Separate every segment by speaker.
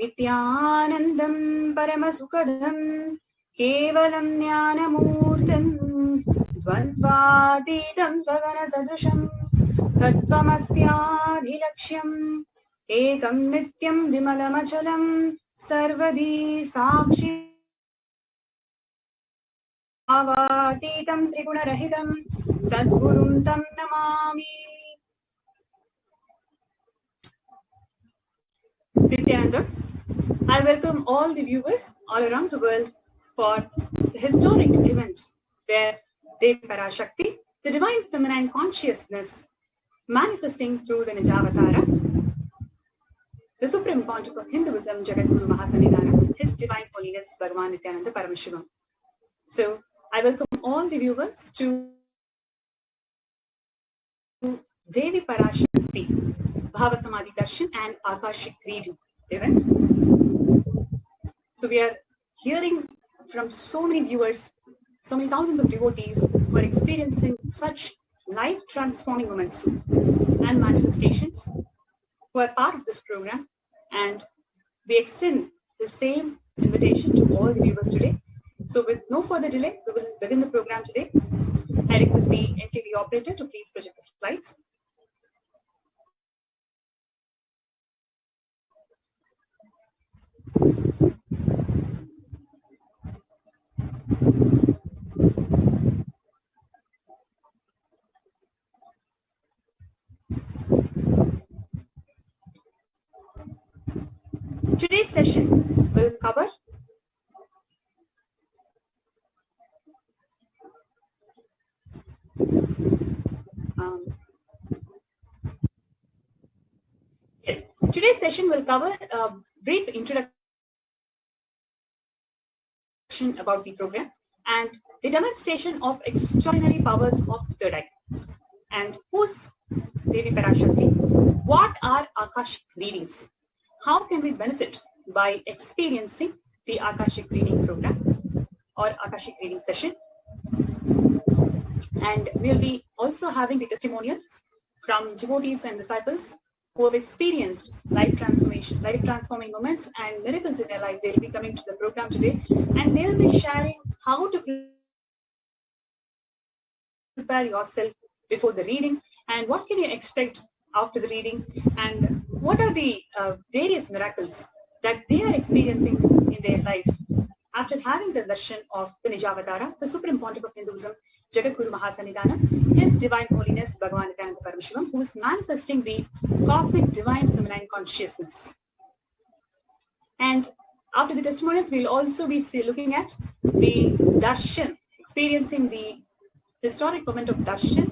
Speaker 1: Nithyanandam Paramasukadam Kevalam Jnanamurtam Dvandvatitam Gagana Sadrusham Tattvamasyaadhilaksham Ekam Nityam Vimalamachalam Sarvadi Sakshi Avatitam Trigunarahitam Sadgurum Tam Namami. Nithyananda, I welcome all the viewers all around the world for the historic event where Devi Parashakti, the divine feminine consciousness manifesting through the Nijavatara, the Supreme Pontiff of Hinduism, Jagadguru Mahasannidhana, His Divine Holiness Bhagavan Nithyananda Paramashivam. So, I welcome all the viewers to Devi Parashakti, Bhava Samadhi Darshan and Akashic reading event. So we are hearing from so many viewers, so many thousands of devotees who are experiencing such life-transforming moments and manifestations who are part of this program, and we extend the same invitation to all the viewers today. So with no further delay, we will begin the program today. I request the NTV operator to please project the slides. Today's session will cover today's session will cover a brief introduction about the program and the demonstration of extraordinary powers of third eye. And who's Devi Parashakti? What are Akashic readings? How can we benefit by experiencing the Akashic reading program or Akashic reading session? And we'll be also having the testimonials from devotees and disciples who have experienced life-transforming moments and miracles in their life. They'll be coming to the program today and they'll be sharing how to prepare yourself before the reading and what can you expect after the reading and what are the various miracles that they are experiencing in their life after having the darshan of the Nijavatara, the Supreme Pontiff of Hinduism, Jagadguru Mahasannidhana, His Divine Holiness Bhagavan Nithyananda Paramashivam, who is manifesting the cosmic divine feminine consciousness. And after the testimonials, we'll also be looking at the darshan, experiencing the historic moment of darshan,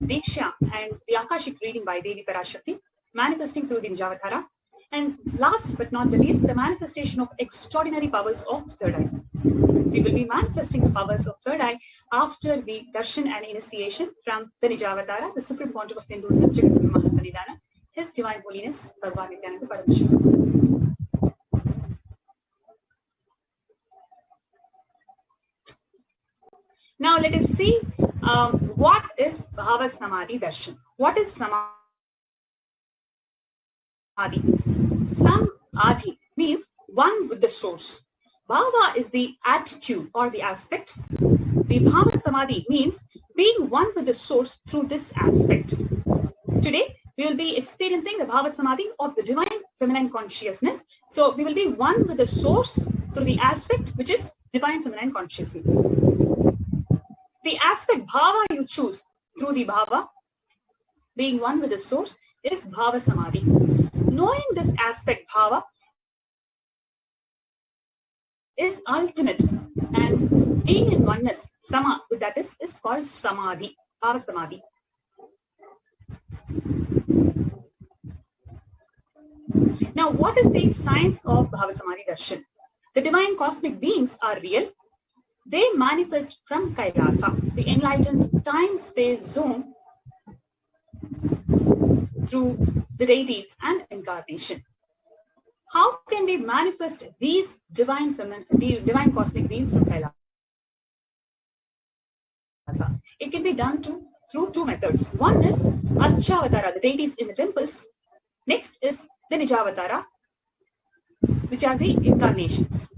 Speaker 1: Diksha, and the Akashic reading by Devi Parashakti, manifesting through the Nijavatara. And last but not the least, the manifestation of extraordinary powers of third eye. We will be manifesting the powers of third eye after the darshan and initiation from the Nijavatara, the Supreme Pontiff of Hinduism, Jagadguru Mahasannidhana, His Divine Holiness Bhagavan Nithyananda Paramashivam. Now let us see what is Bhava Samadhi Darshan. What is Samadhi? Samadhi means one with the source. Bhava is the attitude or the aspect. The Bhava Samadhi means being one with the source through this aspect. Today, we will be experiencing the Bhava Samadhi of the divine feminine consciousness. So, we will be one with the source through the aspect which is divine feminine consciousness. The aspect Bhava you choose through the Bhava, being one with the source, is Bhava Samadhi. Knowing this aspect Bhava is ultimate, and being in oneness, Sama, that is called Samadhi, Bhava Samadhi. Now, what is the science of Bhava Samadhi Darshan? The divine cosmic beings are real. They manifest from Kailasa, the enlightened time-space zone, through the deities and incarnation. How can they manifest these divine cosmic beings from Kailasa? It can be done through two methods. One is Archavatara, the deities in the temples, Next is the Nijavatara, which are the incarnations.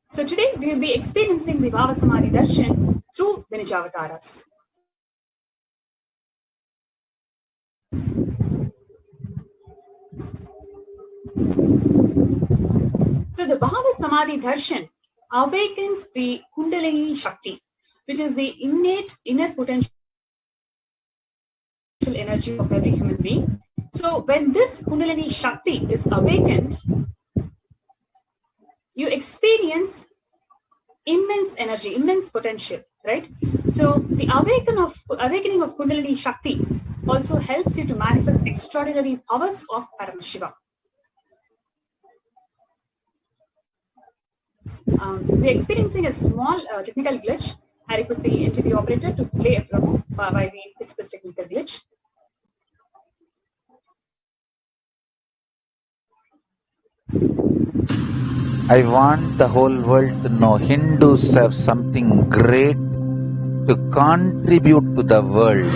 Speaker 1: So today we will be experiencing the Bhava Samadhi Darshan through the Nijavataras. So the Bhava Samadhi Darshan awakens the Kundalini Shakti, which is the innate inner potential energy of every human being. So when this Kundalini Shakti is awakened, you experience immense energy, immense potential, right? So the awakening of Kundalini Shakti also helps you to manifest extraordinary powers of Paramashiva. We're experiencing a small technical glitch. I request the NTP operator to play a promo while we fix this technical glitch.
Speaker 2: I want the whole world to know Hindus have something great to contribute to the world.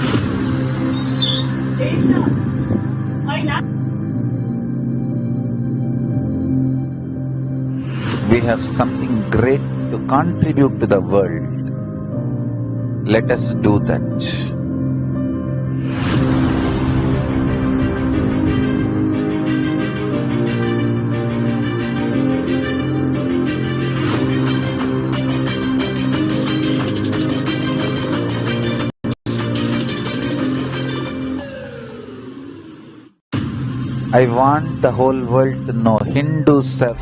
Speaker 2: We have something great to contribute to the world. Let us do that. I want the whole world to know Hindus have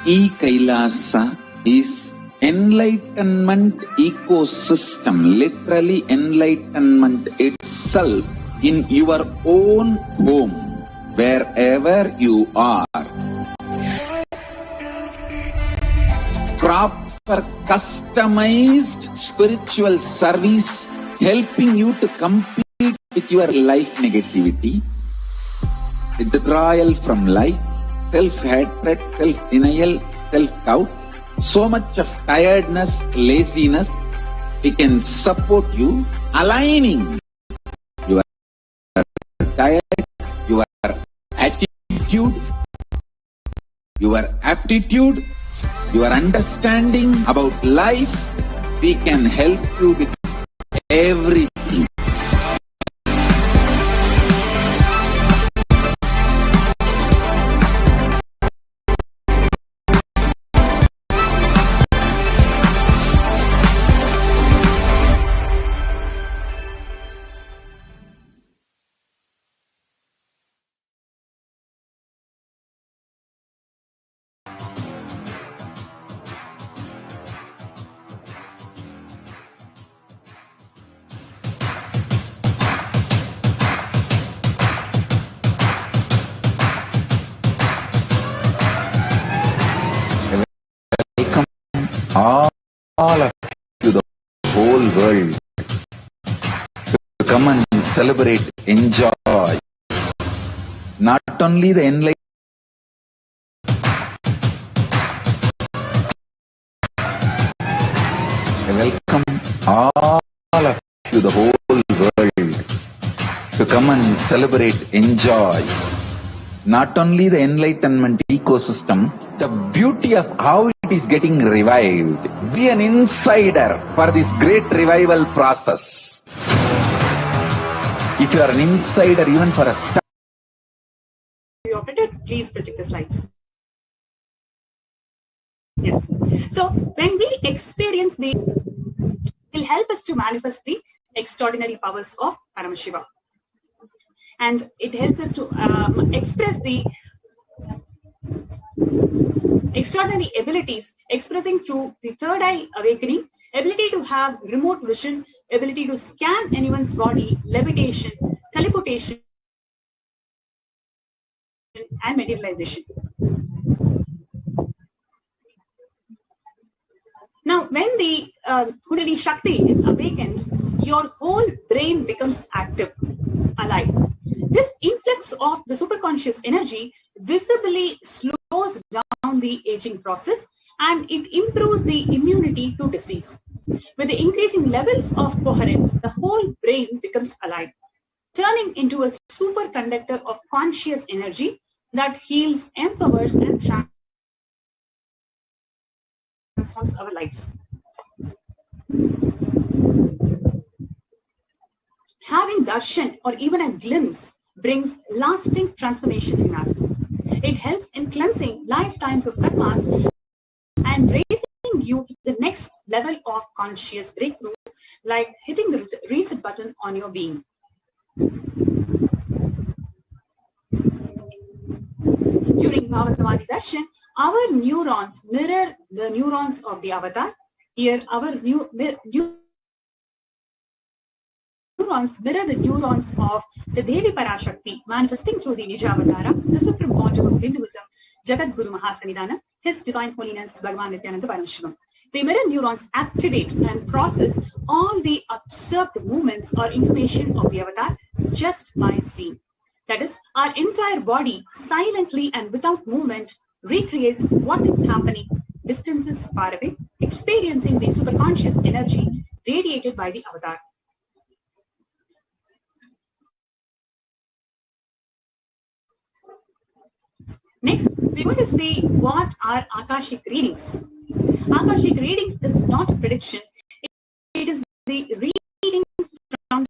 Speaker 3: Kailasa is enlightenment ecosystem, literally enlightenment itself in your own home, wherever you are. Proper customized spiritual service helping you to compete with your life negativity, withdrawal from life, self-hatred, self-denial, self-doubt, so much of tiredness, laziness. It can support you, aligning your diet, your attitude, your aptitude, your understanding about life. We can help you with everything.
Speaker 2: all of you, the whole world, to come and celebrate, enjoy. Not only the enlightenment, welcome all of you, the whole world, to come and celebrate, enjoy. Not only the enlightenment ecosystem, the beauty of how it is getting revived. Be an insider for this great revival process. If you are an insider even for a start.
Speaker 1: Operator, please project the slides. Yes. So when we experience the, it will help us to manifest the extraordinary powers of Paramashiva. And it helps us to express the extraordinary abilities expressing through the third eye awakening, ability to have remote vision, ability to scan anyone's body, levitation, teleportation, and materialization. Now, when the Kundalini Shakti is awakened, your whole brain becomes active, alive. This influx of the superconscious energy visibly slows down the aging process and it improves the immunity to disease. With the increasing levels of coherence, the whole brain becomes alive, turning into a superconductor of conscious energy that heals, empowers, and transforms our lives. Having darshan or even a glimpse brings lasting transformation in us. It helps in cleansing lifetimes of karmas and raising you to the next level of conscious breakthrough, like hitting the reset button on your being. During Bhavasamadi Darshan, our neurons mirror the neurons of the avatar. Here, our neurons mirror the neurons of the Devi Parashakti, manifesting through the Nijavatara, the supreme pontiff of Hinduism, Jagat Guru Mahasanidana, His Divine Holiness Bhagavan Nithyananda Paramashivam. The mirror neurons activate and process all the observed movements or information of the avatar just by seeing. That is, our entire body silently and without movement recreates what is happening distances far away, experiencing the superconscious energy radiated by the avatar. Next, we're going to see what are Akashic readings. Akashic readings is not a prediction. It is the reading from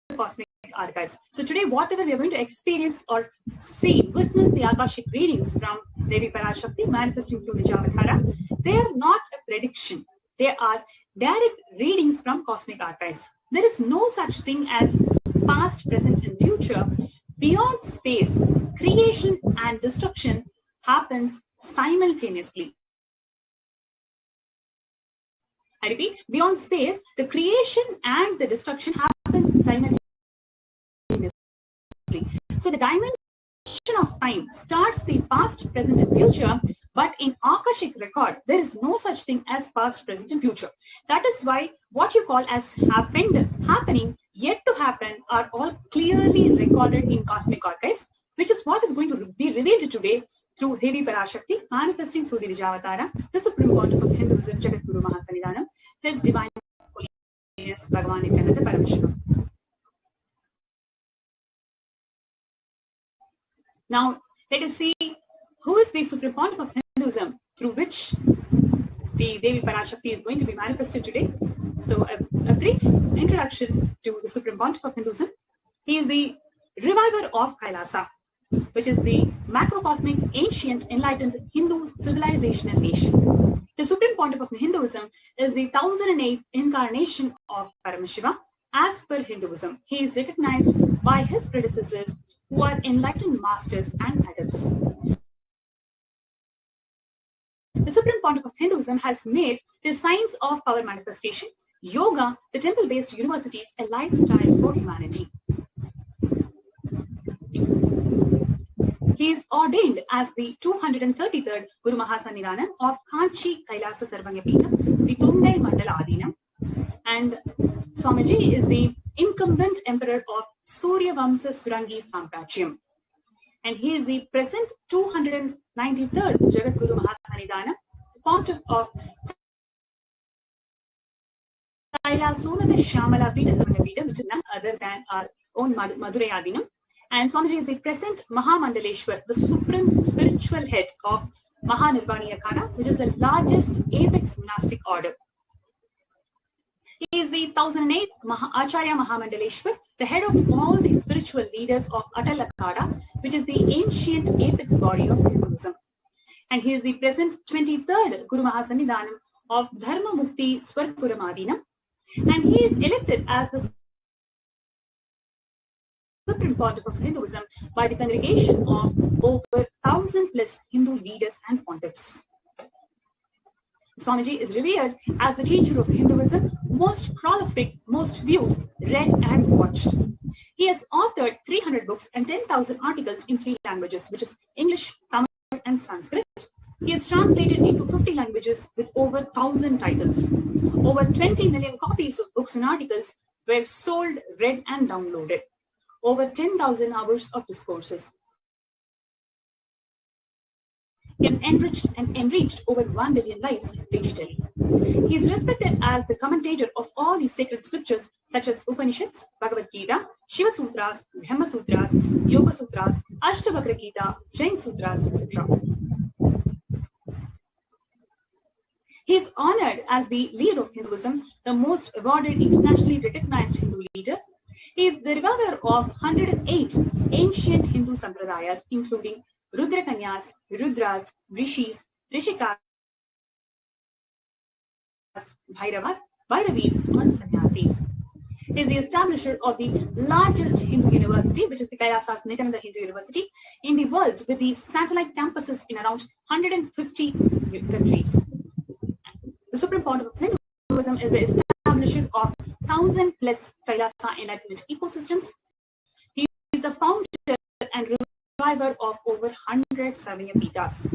Speaker 1: the cosmic archives. So today, whatever we are going to experience or see, witness the Akashic readings from Devi Parashakti manifesting through Nijavatara, they are not a prediction. They are direct readings from cosmic archives. There is no such thing as past, present, and future. Beyond space, creation and destruction happens simultaneously. I repeat, beyond space, the creation and the destruction happens simultaneously. So the dimension of time starts the past, present, and future, but in Akashic record, there is no such thing as past, present, and future. That is why what you call as happened, happening, yet to happen are all clearly recorded in cosmic archives, which is what is going to be revealed today through Devi Parashakti, manifesting through the Nijavatara, the supreme pontiff of Hinduism, Jagat Guru Mahasanidanam, His Divine Holiness Bhagavan Nithyananda Paramashivam. Now, let us see who is the supreme pontiff of Hinduism through which the Devi Parashakti is going to be manifested today. So, a brief introduction to the supreme pontiff of Hinduism. He is the reviver of Kailasa, which is the macrocosmic, ancient, enlightened Hindu civilizational nation. The supreme pontiff of Hinduism is the 1008th incarnation of Paramashiva. As per Hinduism, he is recognized by his predecessors who are enlightened masters and adepts. The supreme pontiff of Hinduism has made the science of power manifestation, yoga, the temple-based universities, a lifestyle for humanity. He is ordained as the 233rd Guru Mahasanidanam of Kanchi Kailasa Sarvanya Peetham, the Tundai Mandala Adinam. And Swamiji is the incumbent emperor of Surya Vamsa Surangi Samprajyam. And he is the present 293rd Jagat Guru Mahasanidanam, the pontiff of Kailasonada Shyamala Peeta Sarvanya Peetham, which is none other than our own Madurai Adinam. And Swamiji is the present Mahamandaleshwar, the supreme spiritual head of Mahanirvaniya Khana, which is the largest apex monastic order. He is the 1008th Acharya Mahamandaleshwar, the head of all the spiritual leaders of Atal Akhada, which is the ancient apex body of Hinduism. And he is the present 23rd Guru Mahasanidanam of Dharma Mukti Swarpuram Adinam. And he is elected as the supreme pontiff of Hinduism by the congregation of over 1,000 plus Hindu leaders and pontiffs. Swamiji is revered as the teacher of Hinduism, most prolific, most viewed, read and watched. He has authored 300 books and 10,000 articles in 3 languages, which is English, Tamil and Sanskrit. He is translated into 50 languages with over 1,000 titles. Over 20 million copies of books and articles were sold, read and downloaded. Over 10,000 hours of discourses. He has enriched and enriched over 1 billion lives digitally. He is respected as the commentator of all the sacred scriptures such as Upanishads, Bhagavad Gita, Shiva Sutras, Brahma Sutras, Yoga Sutras, Ashtavakra Gita, Jain Sutras, etc. He is honored as the leader of Hinduism, the most awarded internationally recognized Hindu leader. He is the reviver of 108 ancient Hindu sampradayas, including Rudra Kanyas, Rudras, Rishis, Rishikas, Bhairavas, Bhairavis, or Sannyasis. He is the establisher of the largest Hindu university, which is the Kailasa Nithyananda Hindu University, in the world, with the satellite campuses in around 150 countries. The Supreme Pontiff of Hinduism is the establisher of 1,000 plus Kailasa enlightenment ecosystems. He is the founder and reviver of over 100 Savya Pitas.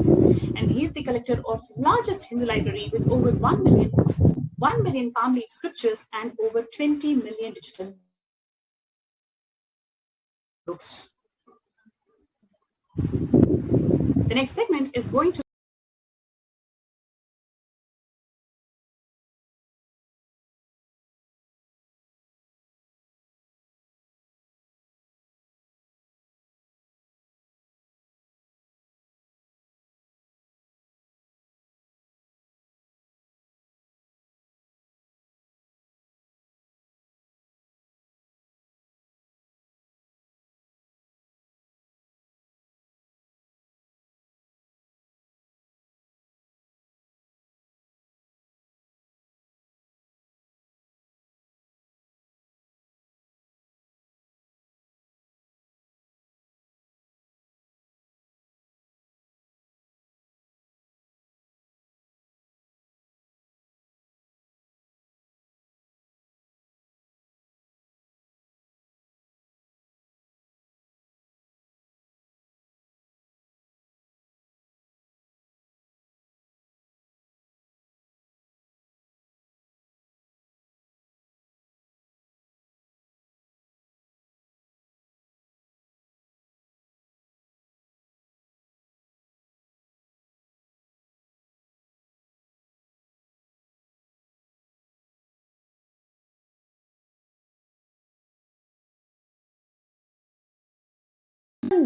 Speaker 1: And he is the collector of largest Hindu library with over 1 million books, 1 million palm leaf scriptures, and over 20 million digital books. The next segment is going to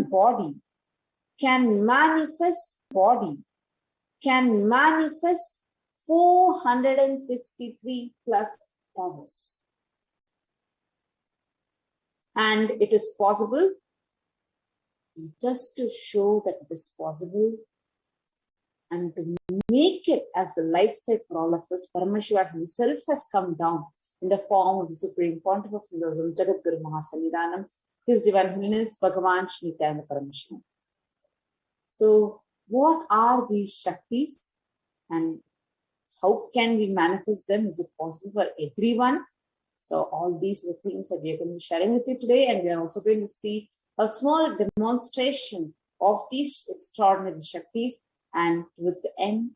Speaker 4: body can manifest 463 plus powers. And it is possible. Just to show that it is possible and to make it as the lifestyle for all of us, Paramashiva himself has come down in the form of the Supreme Pontiff of Hinduism, Jagadguru Mahasannidhanam, His Divine Holiness Bhagavan Shri Nithyananda Paramashivam. So, what are these Shaktis and how can we manifest them? Is it possible for everyone? So, all these were things that we are going to be sharing with you today, and we are also going to see a small demonstration of these extraordinary Shaktis, and towards the end,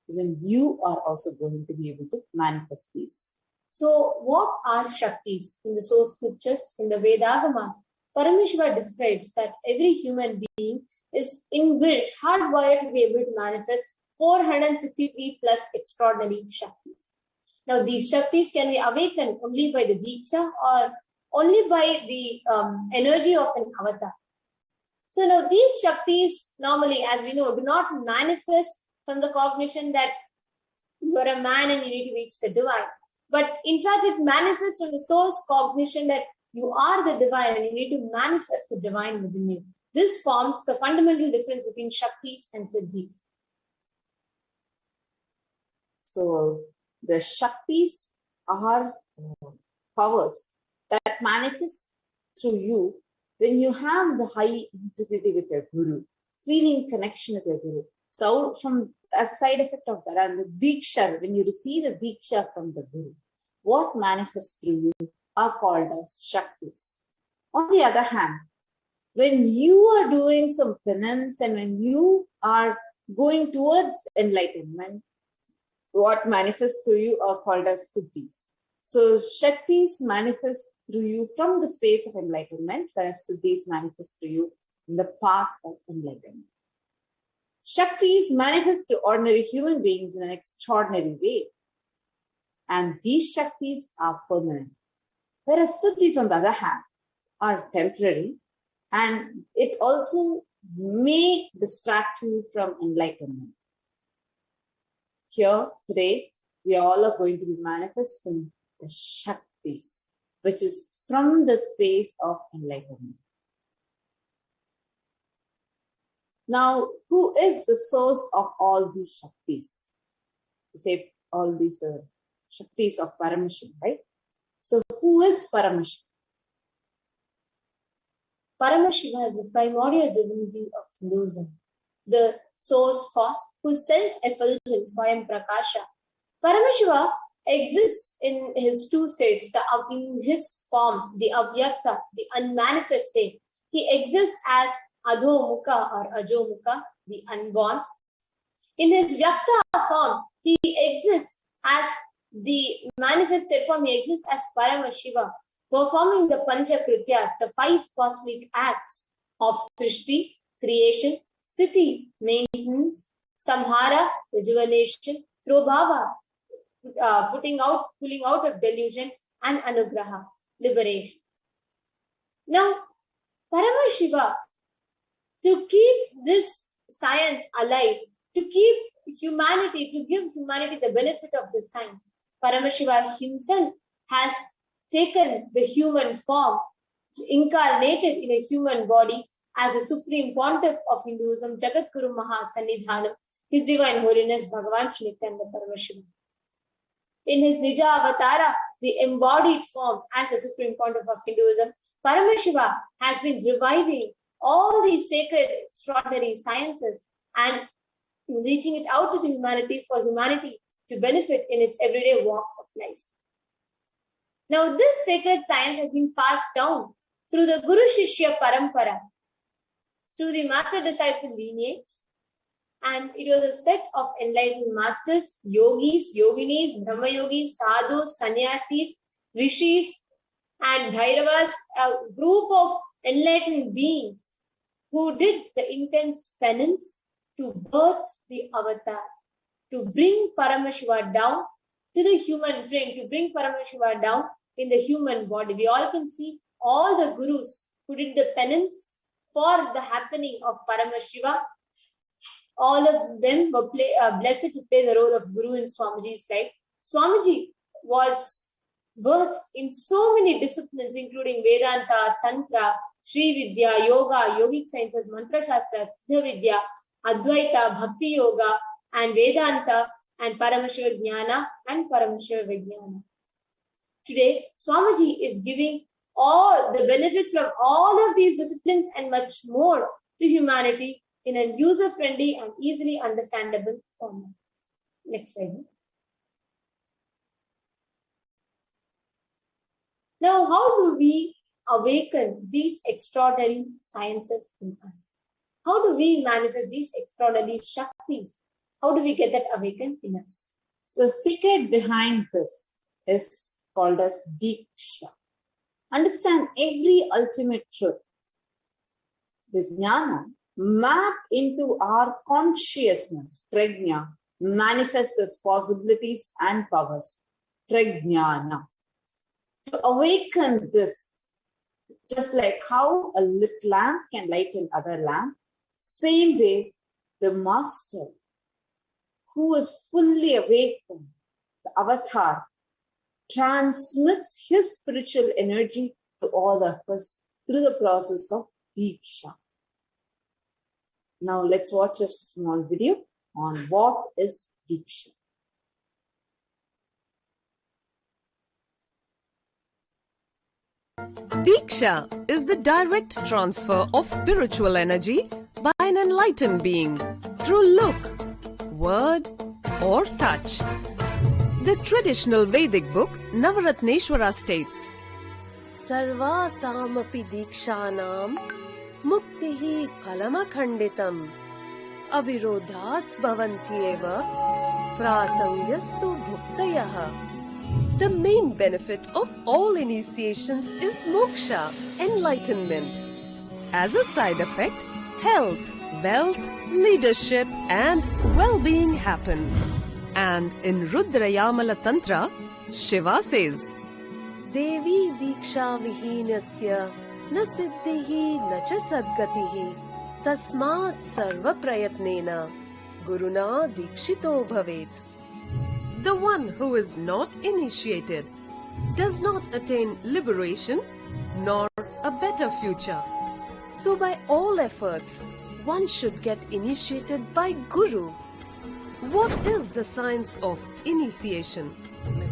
Speaker 4: even you are also going to be able to manifest these.
Speaker 5: So, what are Shaktis? In the source scriptures, in the Vedagamas, Paramashiva describes that every human being is inbuilt, hardwired to be able to manifest 463 plus extraordinary Shaktis. Now, these Shaktis can be awakened only by the Diksha or only by the energy of an avatar. So now these Shaktis normally, as we know, do not manifest from the cognition that you are a man and you need to reach the divine. But in fact, it manifests from the source cognition that you are the divine and you need to manifest the divine within you. This forms the fundamental difference between Shaktis and Siddhis.
Speaker 4: So the Shaktis are powers that manifest through you when you have the high integrity with your Guru, feeling connection with your Guru. So from a side effect of that, and the Diksha, when you receive the Diksha from the Guru, what manifests through you are called as Shaktis. On the other hand, when you are doing some penance and when you are going towards enlightenment, what manifests through you are called as Siddhis. So Shaktis manifest through you from the space of enlightenment, whereas Siddhis manifest through you in the path of enlightenment. Shaktis manifest through ordinary human beings in an extraordinary way. And these Shaktis are permanent. Whereas Siddhis, on the other hand, are temporary, and it also may distract you from enlightenment. Here, today, we all are going to be manifesting the Shaktis, which is from the space of enlightenment. Now, who is the source of all these Shaktis? We say all these Shaktis of Paramashivam, right? So, who is Paramashiva?
Speaker 5: Paramashiva is the primordial divinity of Hinduism, the source cause whose self-effulgence, Swayam Prakasha. Paramashiva exists in his two states, in his form, the Avyakta, the unmanifest state. He exists as Adho-mukha or Ajo-mukha, the unborn. In his Vyakta form, he exists as the manifested form, he exists as Paramashiva, performing the Panchakrityas, the 5 cosmic acts of Srishti, creation, Sthiti, maintenance, Samhara, rejuvenation, Throbhava, pulling out of delusion, and Anugraha, liberation. Now, Paramashiva, to keep this science alive, to keep humanity, to give humanity the benefit of this science, Paramashiva himself has taken the human form, incarnated in a human body as a supreme pontiff of Hinduism, Jagadguru Mahasannidhanam, His Divine Holiness Bhagavan Shri Nithyananda Paramashivam. In his Nija Avatara, the embodied form as a supreme pontiff of Hinduism, Paramashiva has been reviving all these sacred, extraordinary sciences and reaching it out to the humanity for humanity to benefit in its everyday walk of life. Now, this sacred science has been passed down through the Guru Shishya Parampara, through the master-disciple lineage, and it was a set of enlightened masters, yogis, yoginis, brahma yogis, sadhus, sannyasis, rishis, and bhairavas, a group of enlightened beings who did the intense penance to birth the avatar, to bring Paramashiva down to the human frame, to bring Paramashiva down in the human body. We all can see all the gurus who did the penance for the happening of Paramashiva. All of them were blessed to play the role of Guru in Swamiji's life. Swamiji was birthed in so many disciplines, including Vedanta, Tantra, Sri Vidya, Yoga, Yogic Sciences, Mantra Shastra, Siddha Vidya, Advaita, Bhakti Yoga, and Vedanta, and Paramashiva Jnana and Paramashiva Vijnana. Today, Swamiji is giving all the benefits from all of these disciplines and much more to humanity in a user-friendly and easily understandable format. Next slide. Now, how do we awaken these extraordinary sciences in us? How do we manifest these extraordinary Shaktis? How do we get that awakened in us?
Speaker 4: So the secret behind this is called as Diksha. Understand every ultimate truth. The Jnana mapped into our consciousness, Prajna, manifests as possibilities and powers, Prajnana. To awaken this, just like how a lit lamp can light another lamp, same way the master who is fully awakened, the avatar, transmits his spiritual energy to all of us through the process of Diksha. Now let's watch a small video on what is Diksha.
Speaker 6: Diksha is the direct transfer of spiritual energy by an enlightened being through look, word, or touch. The traditional Vedic book Navaratneshwara states, Sarva samapi dikshanam muktihi phalamakhanditam avirodhat bhavantyeva prasangyastu bhuktayah. The main benefit of all initiations is moksha, enlightenment. As a side effect, health, wealth, leadership and well-being happen. And in Rudrayamala Tantra, Shiva says, Devi Diksha Vihinasya na siddhihi na cha sadgatihi tasmat sarva prayatnena guruna dikshito bhavet. The one who is not initiated does not attain liberation nor a better future. So by all efforts, one should get initiated by Guru. What is the science of initiation?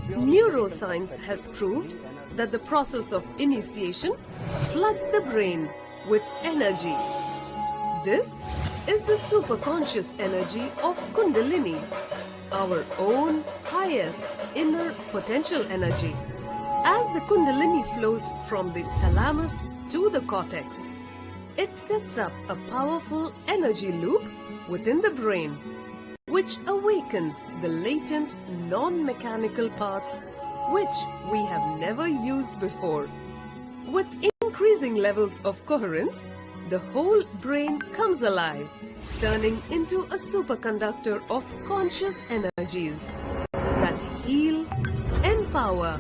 Speaker 6: Neuroscience has proved that the process of initiation floods the brain with energy. This is the superconscious energy of Kundalini, our own highest inner potential energy. As the Kundalini flows from the thalamus to the cortex, it sets up a powerful energy loop within the brain, which awakens the latent non-mechanical parts which we have never used before. With increasing levels of coherence, the whole brain comes alive, turning into a superconductor of conscious energies that heal, empower,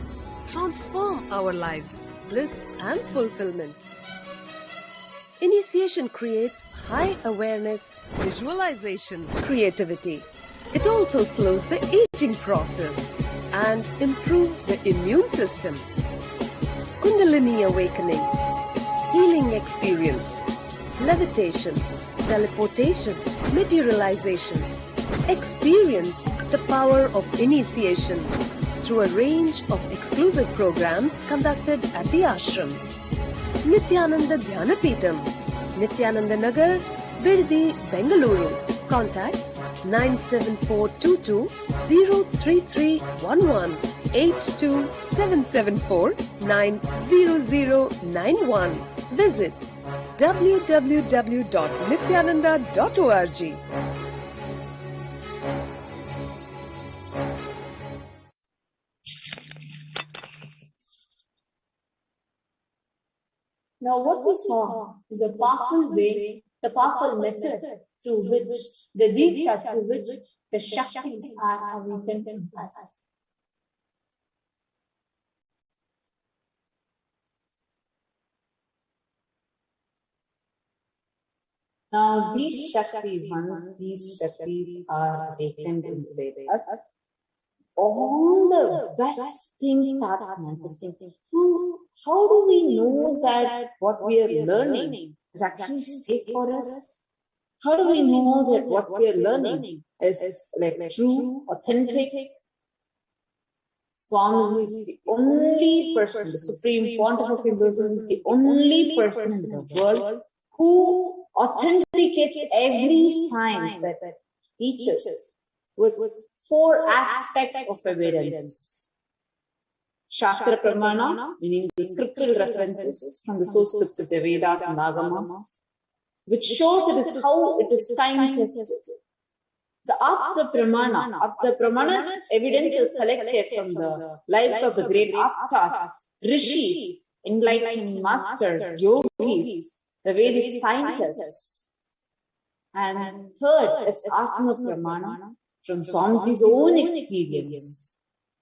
Speaker 6: transform our lives, bliss and fulfillment. Initiation creates high awareness, visualization, creativity. It also slows the aging process and improves the immune system. Kundalini awakening, healing experience, levitation, teleportation, materialization. Experience the power of initiation through a range of exclusive programs conducted at the ashram. Nithyananda Dhyanapitham, Nithyananda Nagar, Birdi, Bengaluru. Contact 97422-03311 82774-90091. Visit www.nithyananda.org.
Speaker 5: Now what we saw is a powerful way, the powerful method through which the Diksha, through which the Shaktis are awakened in us.
Speaker 4: Now these Shaktis, once these Shaktis are awakened inside us, all the best things starts manifesting. How do we know that what we are learning is actually safe for us? How do we know that what we are learning is like true, authentic? Swamiji is the only person, the Supreme Pontifical Person is the only person in the world who authenticates every science that teaches with 4 aspects of evidence. Shastra Pramana, meaning the scriptural references from the source scriptures, the Vedas and Agamas, which shows it is how it is time tested. The Apta Pramana's evidence is collected from the lives of the great Aptas, Rishis, enlightened masters, yogis, the Vedic scientists. And third is Atma Pramana from Swamiji's own experience.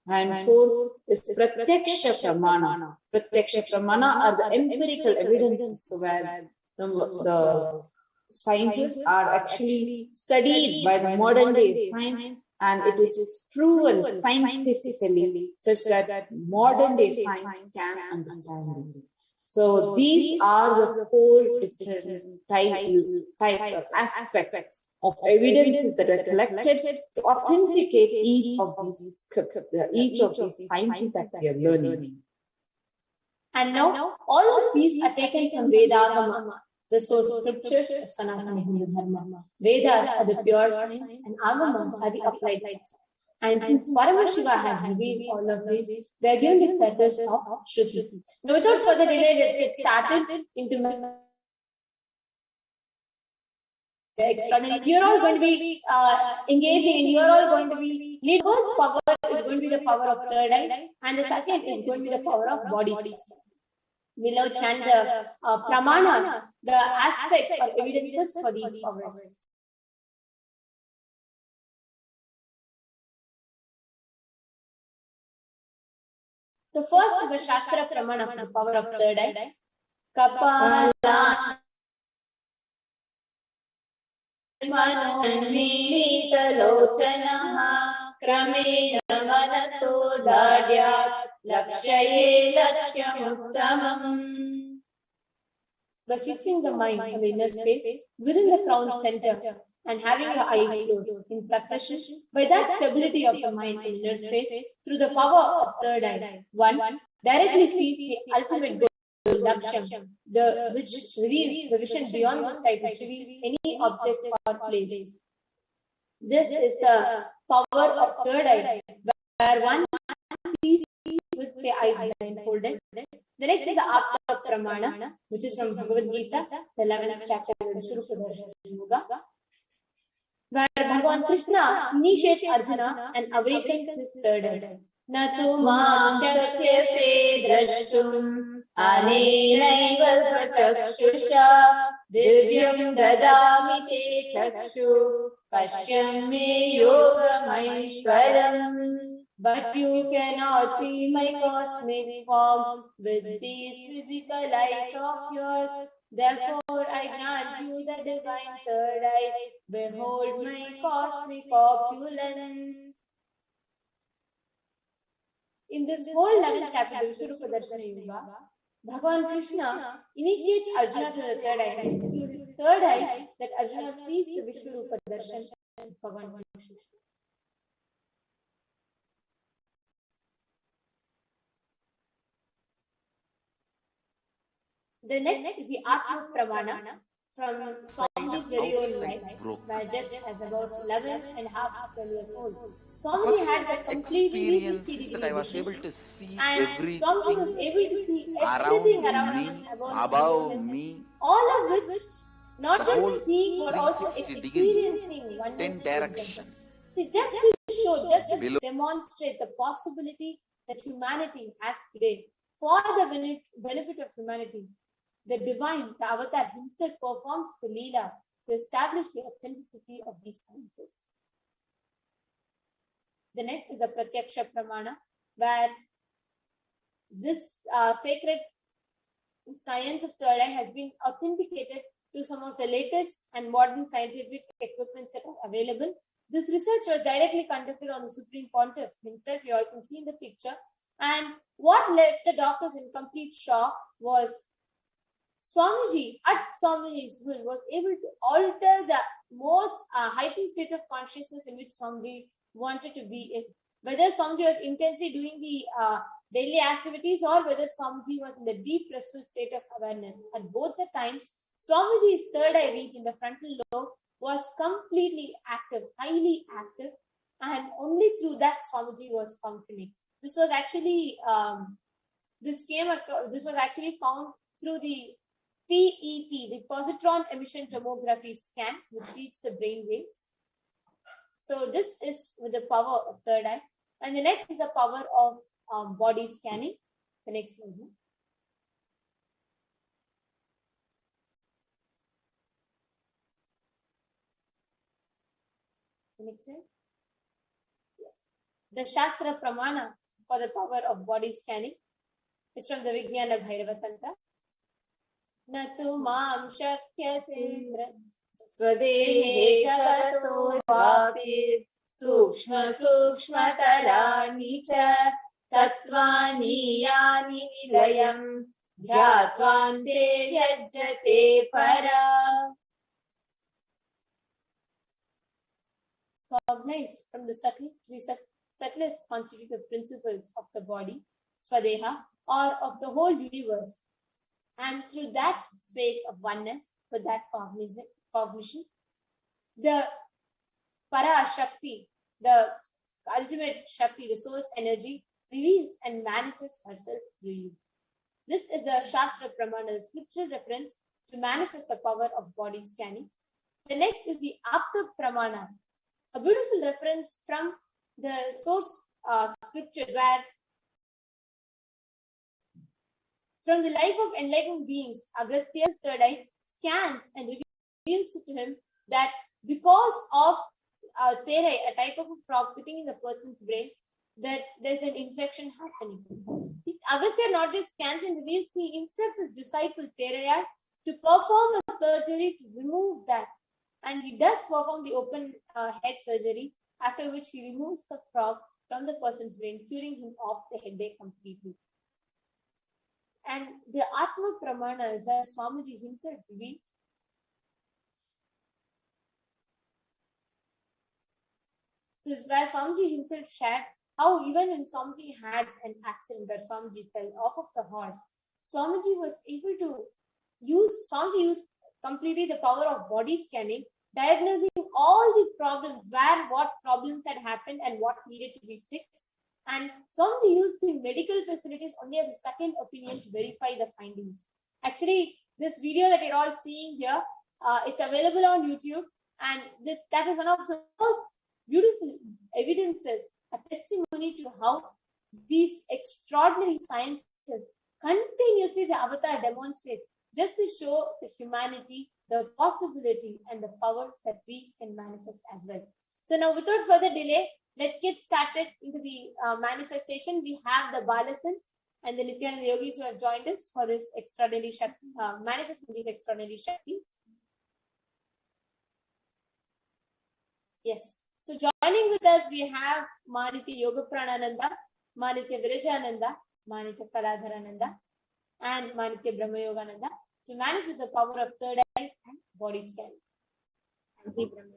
Speaker 4: And fourth is Pratyaksha Pramana. Pratyaksha Pramana are the empirical evidences where the sciences are actually studied by the modern day science, and it is proven scientifically such that modern day science can understand it. So these are the 4 different types of aspects of evidences that are collected to authenticate each of these sciences that we are learning.
Speaker 5: And now all of these are taken from Vedagama, the source scriptures of Sanatana Hindu Dharma. Vedas are the pure science and Agamas are the applied science. And since Paramashiva has revealed all of this, they are given the status of Shruti. Now without further delay, let's get started into the extraordinary. You're all going to be engaging and you're all going to be lead. First power is going to be the power of third eye, and the second is going to be the power of body system. Below chant the pramanas, the aspects or evidences for these powers. So first is a Shastra Pramana for the power of third eye. Kapala Krameena Manaso Dharyat Lakshaye Lakshyamuttamam. By fixing the mind on the inner space within the crown center and having your eyes closed in succession, by that stability of the mind in inner space through the power of third eye, one directly sees the ultimate goal, Lakshyam, which reveals the vision beyond the sight, which reveals any object or place. This is the power of third eye, where one sees with the eyes blindfolded. The next is the Apta Pramana, which is from Bhagavad Gita, the 11th chapter of Vishwarupa Yoga, where Bhagavan Krishna initiates Arjuna and awakens his third eye. Natu mam shakyase drashtum anenaiva svachakshusha divyam dadami te chakshu pashyam me yogamayshwaram. But you cannot see my cosmic form with these physical eyes of yours. Therefore, I grant you the divine third eye. Behold my cosmic opulence. In this whole 11th chapter of Vishwarupa Yoga, Bhagavan Krishna initiates Arjuna to the third eye. It's through his third eye that Arjuna sees the Vishwarupa Darshan of Bhagavan Krishna. The next is the Atma Pramana from Swamiji's very own life, where just as about 11 and a half to 12 years old. Swamiji had that completely 360 degree vision, and Swamiji was able to see everything around him, above him, all of which not just seeing but also experiencing oneness with them. See, just to show, just to demonstrate the possibility that humanity has today for the benefit of humanity. The divine, the avatar himself performs the Leela to establish the authenticity of these sciences. The next is a Pratyaksha Pramana, where this sacred science of third eye has been authenticated through some of the latest and modern scientific equipments that are available. This research was directly conducted on the Supreme Pontiff himself. You all can see in the picture. And what left the doctors in complete shock was Swamiji, at Swamiji's will, was able to alter the most heightened state of consciousness in which Swamiji wanted to be in. Whether Swamiji was intensely doing the daily activities or whether Swamiji was in the deep restful state of awareness. At both the times, Swamiji's third eye region, the frontal lobe, was completely active, highly active, and only through that Swamiji was functioning. This was actually this was actually found through the PET, the positron emission tomography scan, which reads the brain waves. So this is with the power of third eye. And the next is the power of body scanning. The next one. The next one. Yes. The Shastra Pramana for the power of body scanning is from the Vijnana Bhairava Tantra. Natu mam shakyase swadehe jagato vapi sukshma tarani cha tattvani yani nilayam dhyatvante vyajjate para. Cognize from the subtlest constitutive principles of the body, swadeha, or of the whole universe. And through that space of oneness, with that cognition, the Parashakti, the ultimate Shakti, the source energy, reveals and manifests herself through you. This is a Shastra Pramana, a scriptural reference to manifest the power of body scanning. The next is the Apta Pramana, a beautiful reference from the source scriptures, where From the life of enlightened beings, Agastya's third eye scans and reveals to him that because of Terai, a type of a frog sitting in the person's brain, that there's an infection happening. Agastya not just scans and reveals, he instructs his disciple Terayar to perform a surgery to remove that. And he does perform the open head surgery, after which he removes the frog from the person's brain, curing him of the headache completely. And the Atma Pramana is where Swamiji himself revealed. So it's where Swamiji himself shared how even when Swamiji had an accident where Swamiji fell off of the horse, Swamiji was able to Swamiji used completely the power of body scanning, diagnosing all the problems, what problems had happened and what needed to be fixed. And Swamiji used the medical facilities only as a second opinion to verify the findings. Actually, this video that you're all seeing here, it's available on YouTube, and that is one of the most beautiful evidences, a testimony to how these extraordinary sciences continuously the avatar demonstrates, just to show the humanity, the possibility and the powers that we can manifest as well. So now, without further delay, let's get started into the manifestation. We have the Balasans and the Nithyananda yogis who have joined us for this extraordinary manifesting these extraordinary Shaktis. Yes. So joining with us, we have Manitya Yoga Pranananda, Manitya Virajananda, Manitya Kaladharananda, and Manitya Brahma Yogananda to manifest the power of third eye and body scan. Thank you, Brahma.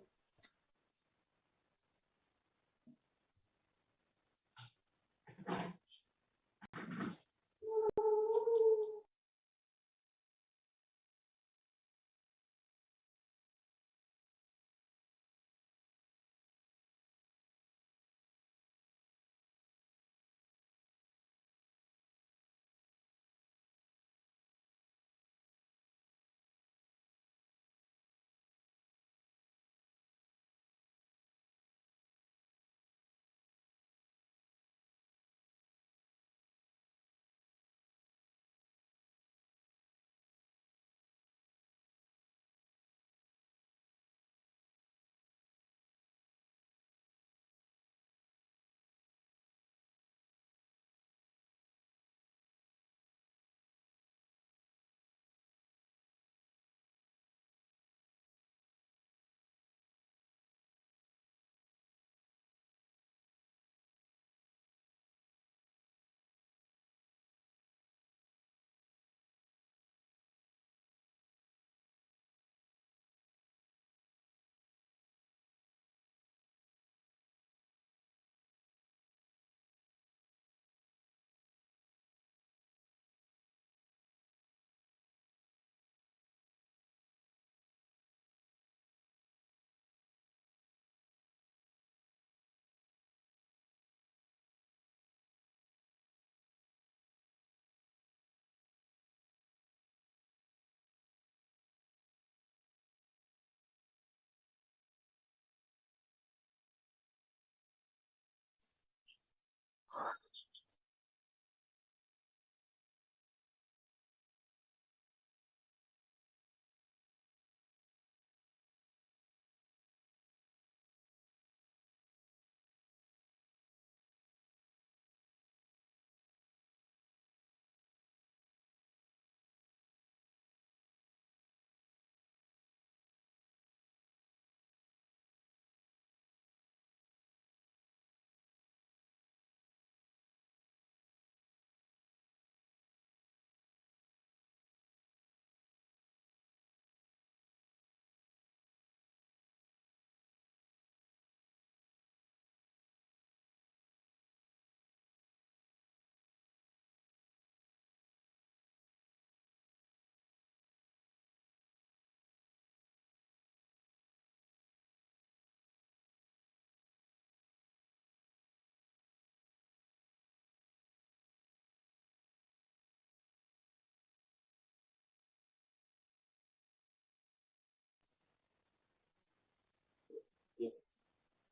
Speaker 5: Yes.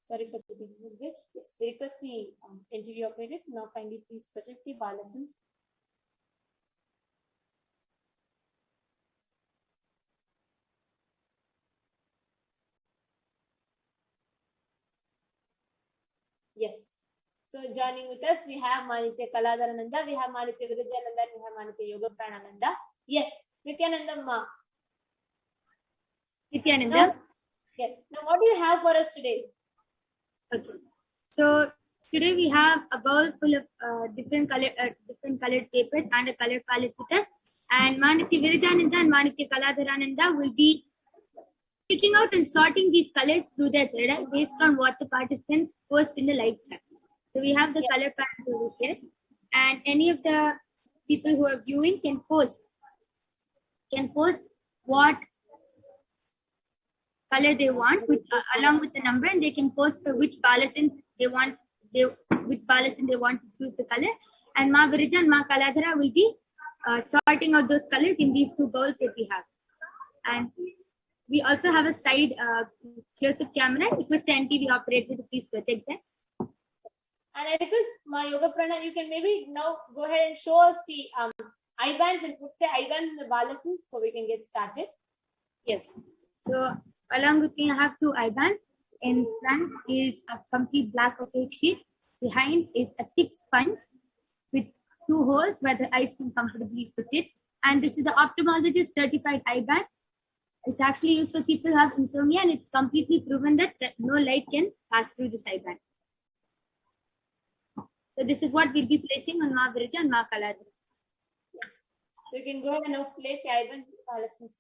Speaker 5: Sorry for the technical glitch. Yes, we request the interview operator to now kindly please project the Balasans. Yes. So joining with us, we have Manitya Kaladharananda, we have Manitya Virajananda, we have Manitya Yoga Pranananda. Yes, Nithyananda Ma.
Speaker 7: Nithyananda.
Speaker 5: Now, yes. Now, what do you have for us today?
Speaker 7: Okay. So today we have a bowl full of different colored papers and a color palette with us. And Manitya Virajananda and Manitya Kaladharananda will be picking out and sorting these colors through their third eye based on what the participants post in the live chat. So we have the color palette over here, and any of the people who are viewing can post what color they want with along with the number, and they can post for which balacin they want to choose the color. And Ma Virija and Ma Kaladhara will be sorting out those colors in these two bowls that we have. And we also have a side close-up camera. Request the NTV operator to please project that.
Speaker 5: And I request Ma Yoga Prana, you can maybe now go ahead and show us the eye bands and put the eye bands in the balasins so we can get started.
Speaker 7: Yes. So along with me, I have two eye bands. In front is a complete black opaque sheet. Behind is a thick sponge with two holes where the eyes can comfortably fit it. And this is the ophthalmologist certified eye band. It's actually used for people who have insomnia, and it's completely proven that no light can pass through this eye band. So this is what we'll be placing on Ma Virija and Ma Kaladhara.
Speaker 5: Yes. So you can go ahead and now place the eye bands in the balasins.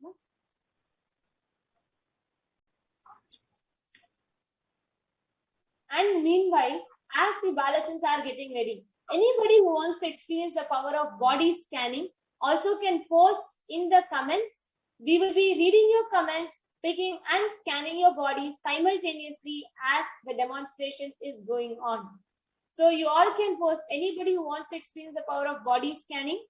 Speaker 5: And meanwhile, as the balasins are getting ready, anybody who wants to experience the power of body scanning also can post in the comments. We will be reading your comments, picking and scanning your body simultaneously as the demonstration is going on. So you all can post, anybody who wants to experience the power of body scanning,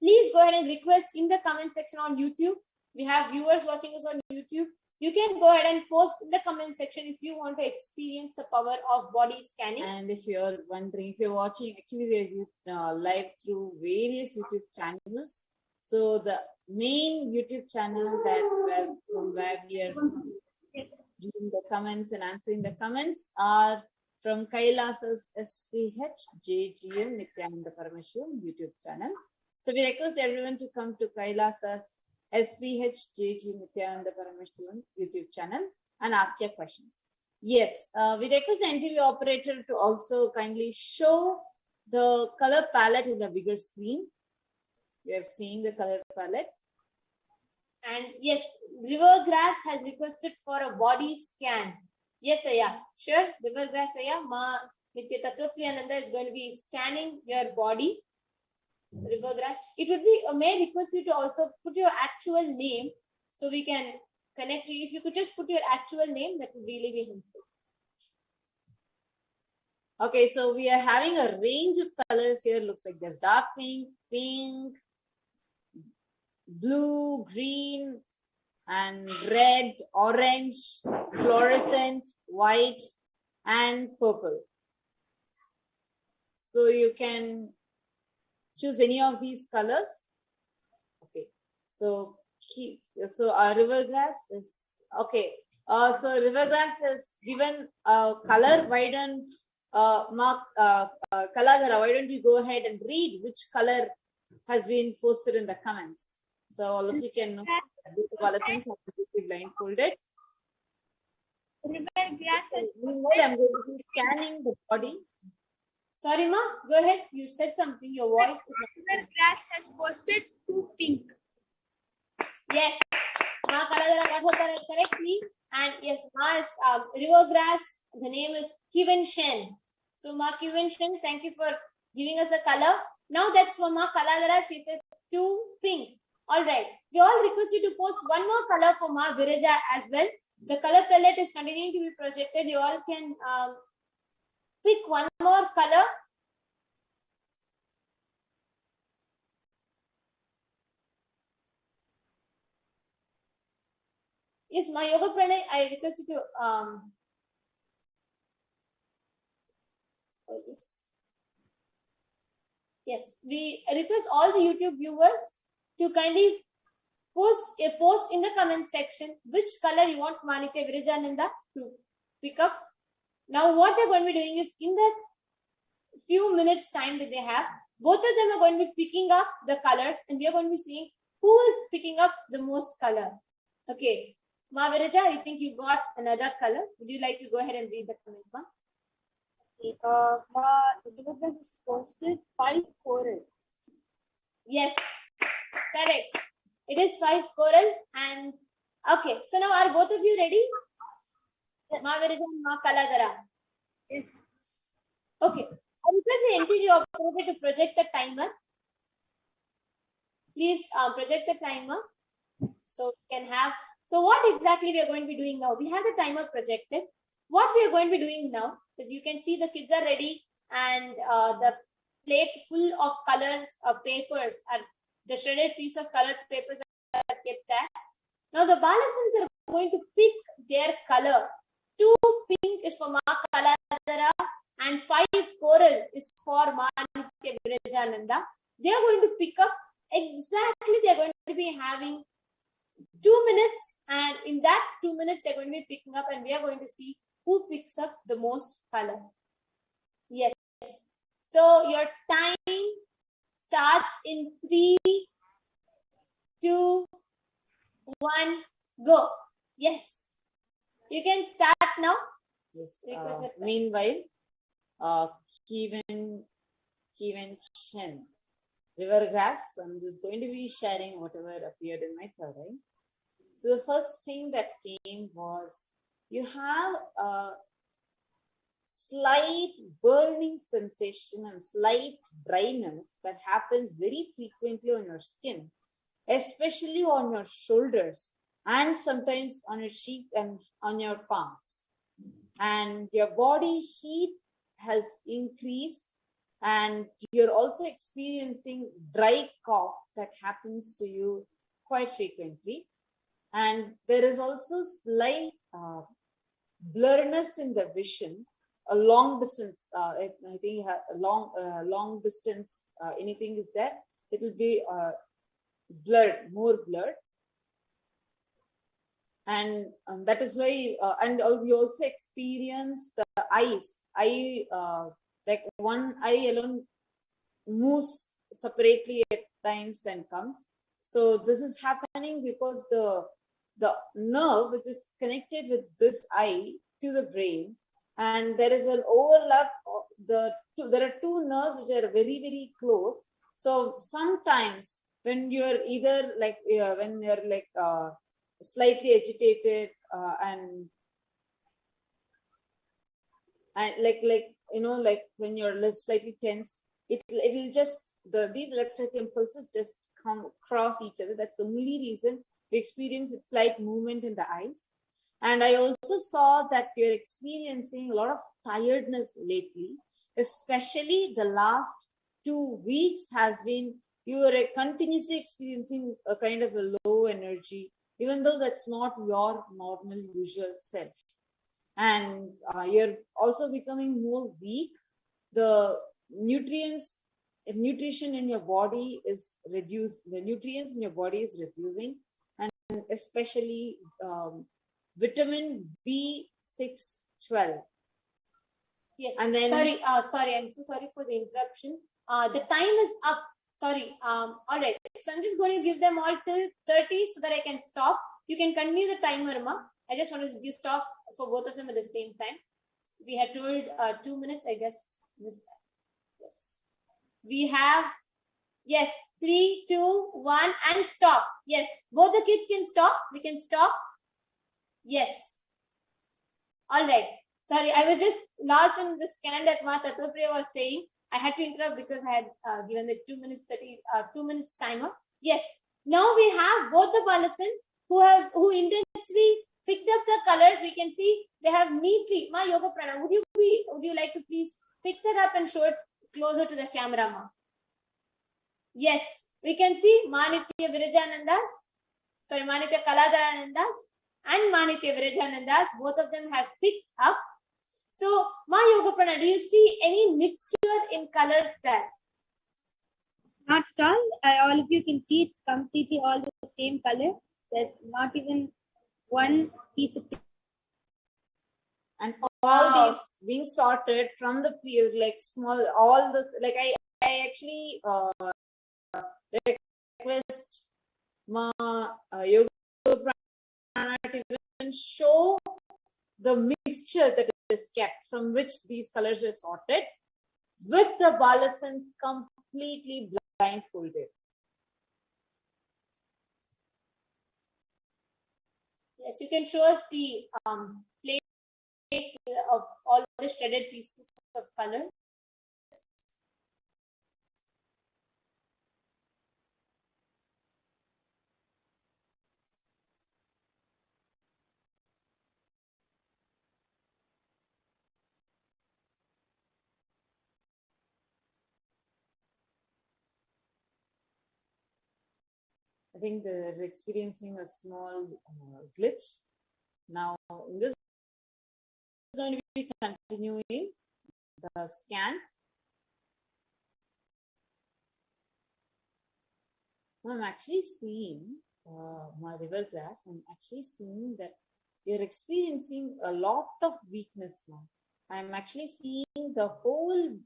Speaker 5: please go ahead and request in the comment section on YouTube. We have viewers watching us on YouTube. You can go ahead and post in the comment section if you want to experience the power of body scanning.
Speaker 4: And if you're wondering, if you're watching, actually we're live through various YouTube channels. So the main YouTube channel from where we are reading the comments and answering the comments are from Kailasa's HDH Nithyananda Paramashivam YouTube channel. So we request everyone to come to Kailasa's HDH Nithyananda Paramashivam YouTube channel and ask your questions. Yes, we request the NTV operator to also kindly show the color palette in the bigger screen. We are seeing the color palette.
Speaker 5: And yes, River Grass has requested for a body scan. Yes, Aya. Sure, River Grass Aya. Ma Nitya Tattvapriyananda is going to be scanning your body. River Grass. It would be, may request you to also put your actual name so we can connect you. If you could just put your actual name, that would really be helpful.
Speaker 4: Okay, so we are having a range of colors here. Looks like there's dark pink, pink, blue, green, and red, orange, fluorescent, white, and purple. So you can choose any of these colors. Okay, so our river grass is okay. So river grass is given color. Why don't Kaladhara, why don't you go ahead and read which color has been posted in the comments? So all of you can know adolescents have to be blindfolded.
Speaker 7: River Grass has
Speaker 4: Meanwhile, I'm going to be scanning the body.
Speaker 5: Sorry, Ma, go ahead. You said something. Your voice is not.
Speaker 7: River Grass has posted 2 pink.
Speaker 5: Yes, Ma Kaladhara got her correctly. And yes, Ma is River Grass. The name is Kiven Shen. So Ma Kiven Shen, thank you for giving us a color. Now that's for Ma Kaladhara. She says 2 pink. All right. We all request you to post one more color for Ma Virija as well. The color palette is continuing to be projected. You all can pick one more color. Yes, my Yoga Pranay, I request you to yes, we request all the YouTube viewers to kindly post a post in the comment section which color you want Manitya Virajananda to pick up. Now what they're going to be doing is, in that few minutes time that they have, both of them are going to be picking up the colors, and we are going to be seeing who is picking up the most color. Okay. Ma Viraja, I think you got another color. Would you like to go ahead and read the comment, Ma?
Speaker 7: The is posted 5 coral.
Speaker 5: Yes, correct. It is 5 coral. And okay, so now are both of you ready? Yes. Ma Viraja and Ma Kaladhara.
Speaker 7: Yes.
Speaker 5: Okay. I request the NTG operator to project the timer. Please project the timer so we can have. So what exactly we are going to be doing now? We have the timer projected. What we are going to be doing now is, you can see the kids are ready, and the plate full of colors of papers, are the shredded piece of colored papers are kept there. Now the balasins are going to pick their color. 2 pink is for Ma Kaladhara and 5 coral is for Ma Nithya Virajananda. They are going to pick up exactly, they are going to be having 2 minutes, and in that 2 minutes they are going to be picking up, and we are going to see who picks up the most color. Yes. So your time starts in 3, 2, 1, go. Yes. You can start now.
Speaker 4: Yes. Meanwhile, Kevin Chen, Rivergrass, I'm just going to be sharing whatever appeared in my third eye. So the first thing that came was, you have a slight burning sensation and slight dryness that happens very frequently on your skin, especially on your shoulders and sometimes on your cheek and on your palms. And your body heat has increased, and you're also experiencing dry cough that happens to you quite frequently. And there is also slight blurriness in the vision, a long distance. I think you have a long distance. Anything is there, it will be blurred, more blurred. And that is why, and we also experience the eyes. Like one eye alone moves separately at times and comes. So this is happening because the nerve which is connected with this eye to the brain, and there is an overlap of there are 2 nerves which are very, very close. So sometimes when you're either like when you're like slightly agitated and like like when you're slightly tensed, it'll just these electric impulses just come across each other. That's the only reason we experience a slight movement in the eyes. And I also saw that you're experiencing a lot of tiredness lately, especially the last 2 weeks has been, you are continuously experiencing a kind of a low energy, even though that's not your normal usual self. And you're also becoming more weak. The nutrition in your body is reduced. The nutrients in your body is reducing, and especially vitamin B6-12.
Speaker 5: Yes.
Speaker 4: And then
Speaker 5: sorry, I'm so sorry for the interruption. The time is up. Sorry. All right. So I'm just going to give them all till 30 so that I can stop. You can continue the timer, Ma. I just want to stop for both of them at the same time. We had told 2 minutes. I just missed that. Yes. We have, yes, 3, 2, 1, and stop. Yes. Both the kids can stop. We can stop. Yes. All right. Sorry, I was just lost in the scan that Ma Tattvapriya was saying. I had to interrupt because I had given the 2 minutes timer. Yes. Now we have both the adolescents who intensely picked up the colors. We can see they have neatly. Ma Yoga Prana, would you like to please pick that up and show it closer to the camera, Ma? Yes. We can see Ma Nithya Virajanandas. Sorry, Ma Nithya Kaladharanandas and Ma Nithya Virajanandas. Both of them have picked up. So, Ma Yoga Prana, do you see any mixture in colors there?
Speaker 7: Not at all. All of you can see it's completely all the same color. There's not even one piece of.
Speaker 4: And all these being sorted from the like small, all the, like I actually request my yoga prana to even show the mixture that is kept from which these colors were sorted, with the balasans completely blindfolded.
Speaker 5: Yes, you can show us the plate of all the shredded pieces of color.
Speaker 4: I think they're experiencing a small glitch. Now, this is going to be continuing the scan. I'm actually seeing my river grass. I'm actually seeing that you're experiencing a lot of weakness now. I'm actually seeing the whole,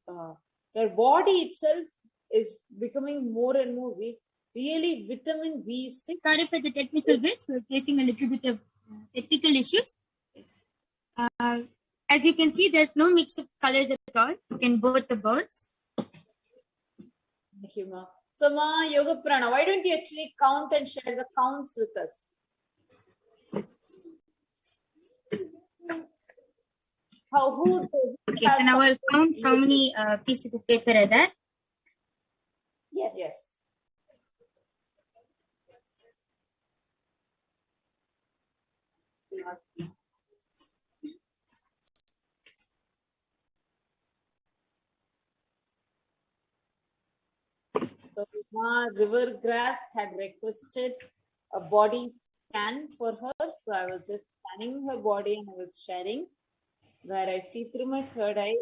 Speaker 4: your body itself is becoming more and more weak. Really, vitamin B6.
Speaker 7: Sorry for the technical glitch. We're facing a little bit of technical issues. Yes. As you can see, there's no mix of colors at all in both the birds.
Speaker 4: Thank you, Ma. So, Ma, Yoga Prana, why don't you actually count and share the counts with us?
Speaker 7: Okay, so now I'll count how many pieces of paper are there.
Speaker 4: Yes. Yes. So, Ma River Grass had requested a body scan for her. So, I was just scanning her body and I was sharing where I see through my third eye,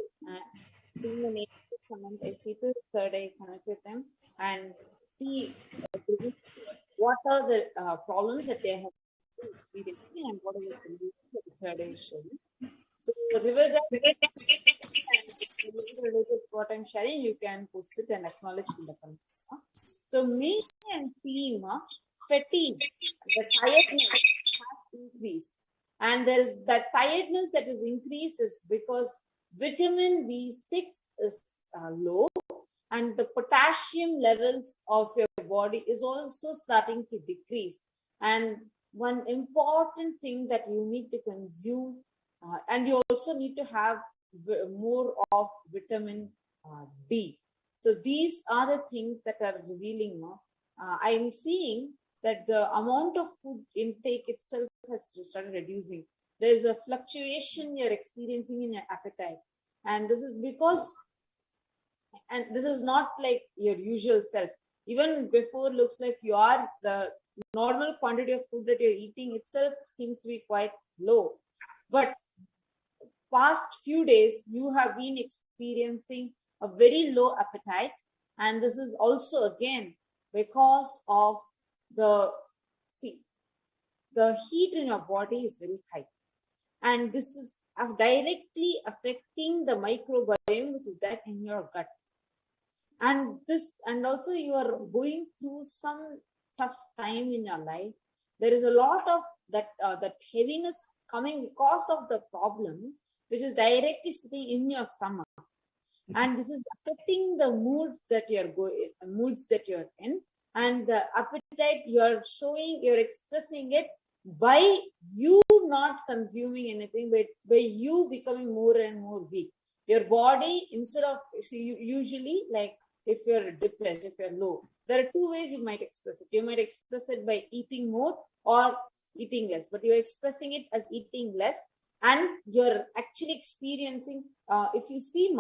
Speaker 4: seeing the name of someone, I see through the third eye, connect with them and see what are the problems that they have experiencing and what are the solutions that the third eye is showing. So, River Grass, related to what I'm sharing, you can post it and acknowledge in the comments. So, me and seeing fatigue, the tiredness has increased. And there is that tiredness that is increased is because vitamin B6 is low and the potassium levels of your body is also starting to decrease. And one important thing that you need to consume, and you also need to have more of vitamin D. So these are the things that are revealing. I'm seeing that the amount of food intake itself has started reducing. There's a fluctuation you're experiencing in your appetite. And this is because, and this is not like your usual self. Even before looks like you are, the normal quantity of food that you're eating itself seems to be quite low. But past few days, you have been experiencing a very low appetite. And this is also again because of the heat in your body is very high. And this is directly affecting the microbiome, which is there in your gut. And also you are going through some tough time in your life. There is a lot of that heaviness coming because of the problem, which is directly sitting in your stomach. And this is affecting the moods that you're in, and the appetite you're expressing it by you not consuming anything, but by you becoming more and more weak. Your body, instead of, usually, like if you're depressed, if you're low, there are two ways you might express it. You might express it by eating more or eating less, but you're expressing it as eating less, and you're actually experiencing, if you see,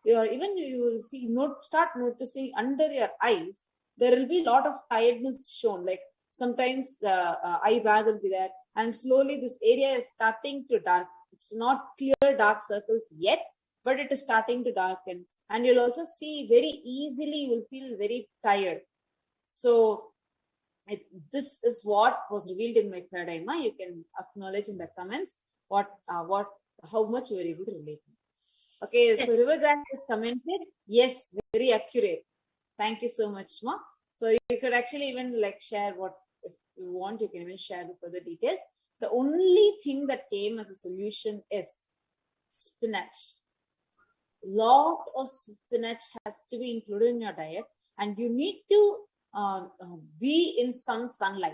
Speaker 4: you will see, start noticing under your eyes, there will be a lot of tiredness shown. Like sometimes the eye bag will be there, and slowly this area is starting to darken. It's not clear dark circles yet, but it is starting to darken. And you'll also see very easily, you will feel very tired. So this is what was revealed in my third eye. You can acknowledge in the comments how much you were able to relate. Okay, so Rivergrass has commented, yes, very accurate. Thank you so much, Ma. So you could actually even like share what, if you want, you can even share the further details. The only thing that came as a solution is spinach. Lot of spinach has to be included in your diet, and you need to be in some sunlight.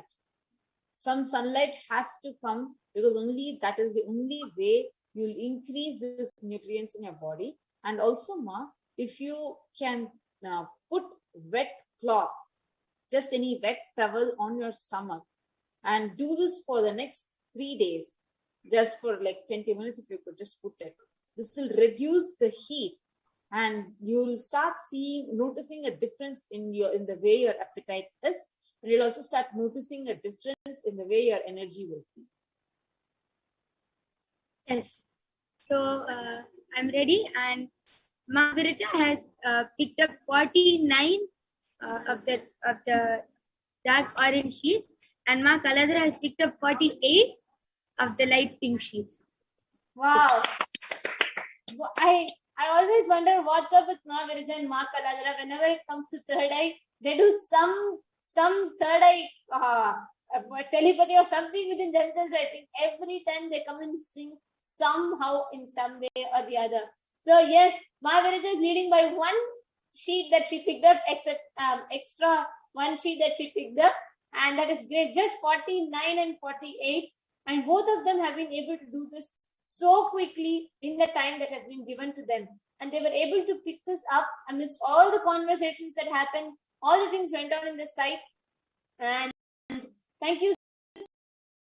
Speaker 4: Some sunlight has to come, because only that is the only way you'll increase these nutrients in your body. And also, Ma, if you can put wet cloth, just any wet towel on your stomach, and do this for the next 3 days, just for like 20 minutes, if you could just put it. This will reduce the heat, and you'll start noticing a difference in the way your appetite is, and you'll also start noticing a difference in the way your energy will be.
Speaker 7: Yes. So I'm ready, and Ma Virija has picked up 49 of the dark orange sheets, and Ma Kaladhara has picked up 48 of the light pink sheets.
Speaker 5: Wow. I always wonder what's up with Ma Virija and Ma Kaladhara. Whenever it comes to third eye, they do some third eye telepathy or something within themselves. I think every time they come in sync somehow in some way or the other. So yes, Ma Virija is leading by one sheet that she picked up, extra one sheet that she picked up, and that is great. Just 49 and 48, and both of them have been able to do this so quickly in the time that has been given to them, and they were able to pick this up amidst all the conversations that happened, all the things went on in the site. And thank you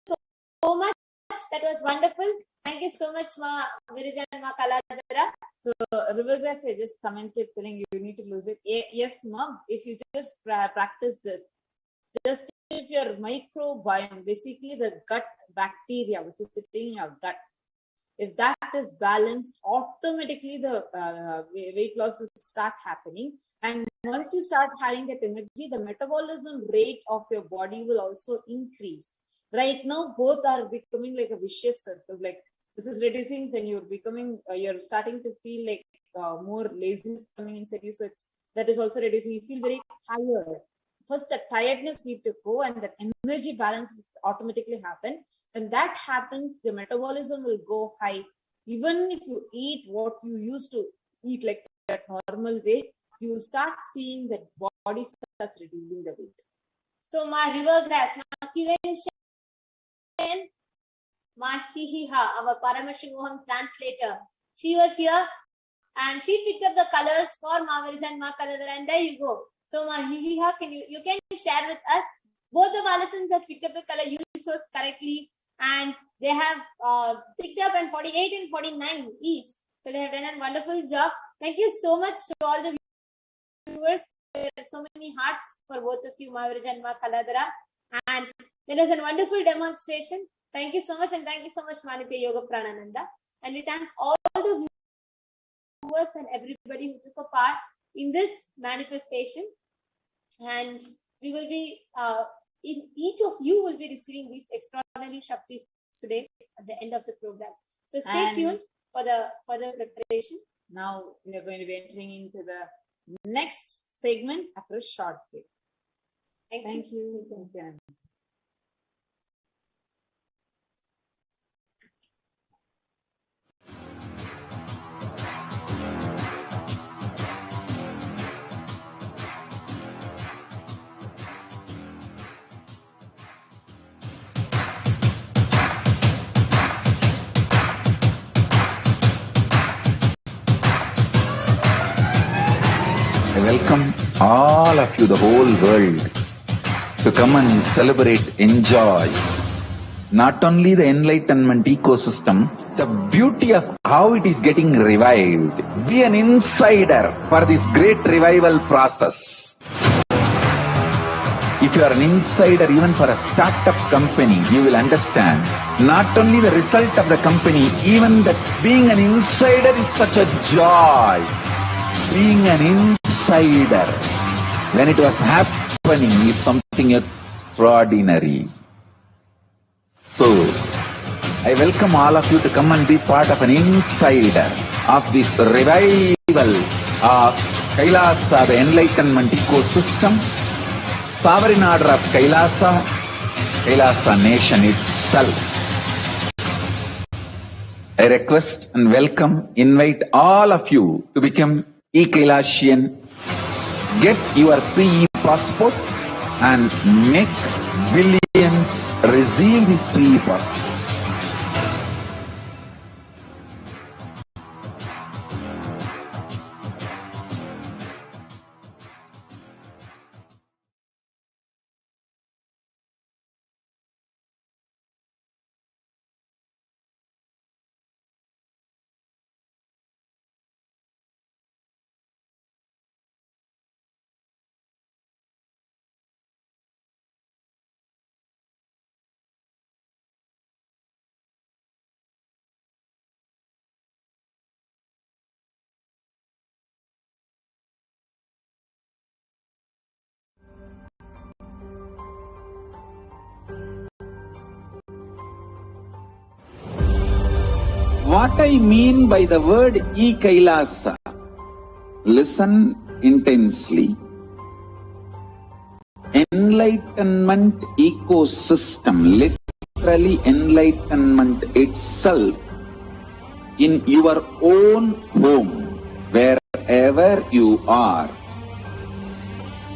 Speaker 5: so much. That was wonderful. Thank you so much, Ma Virija and Ma Kaladhara.
Speaker 4: So Rivergrass, I just commented telling you need to lose it. Yes, Mom. If you just practice this, just if your microbiome, basically the gut bacteria which is sitting in your gut, if that is balanced, automatically the weight loss will start happening. And once you start having that energy, the metabolism rate of your body will also increase. Right now, both are becoming like a vicious circle. Like this is reducing, then you're becoming, you're starting to feel like more laziness coming inside you. So that is also reducing. You feel very tired. First, the tiredness need to go, and that energy balance automatically happen. When that happens, the metabolism will go high. Even if you eat what you used to eat like that normal way, you will start seeing that body starts reducing the weight.
Speaker 5: So Ma Rivergrass, Ma Kiven, Ma Hihiha, our Paramashivoham translator, she was here and she picked up the colors for Ma Virija and Ma Kaladhara, and there you go. So Ma Hihiha, you can share with us. Both the Valasans have picked up the color you chose correctly, and they have picked up and 48 and 49 each. So they have done a wonderful job. Thank you so much to all the viewers. There are so many hearts for both of you, Ma Virija and Ma Kaladhara. And there was a wonderful demonstration. Thank you so much, and thank you so much, Manitya Yoga Pranananda. And we thank all the viewers and everybody who took a part in this manifestation. And we will be, each of you will be receiving these extraordinary Shaktis today at the end of the program. So stay tuned for the further preparation.
Speaker 4: Now we are going to be entering into the next segment after a short break. Thank you.
Speaker 2: I welcome all of you, the whole world, to come and celebrate, enjoy not only the enlightenment ecosystem, the beauty of how it is getting revived. Be an insider for this great revival process. If you are an insider even for a startup company, you will understand not only the result of the company, even that being an insider is such a joy. Being an insider, when it was happening, is something extraordinary. So, I welcome all of you to come and be part of an insider of this revival of Kailasa, the enlightenment ecosystem, sovereign order of Kailasa, Kailasa nation itself. I request and welcome, invite all of you to become e-Kailasian, get your free passport and make billions receive this free passport.
Speaker 3: What I mean by the word e-Kailasa, listen intensely. Enlightenment ecosystem, literally enlightenment itself, in your own home, wherever you are.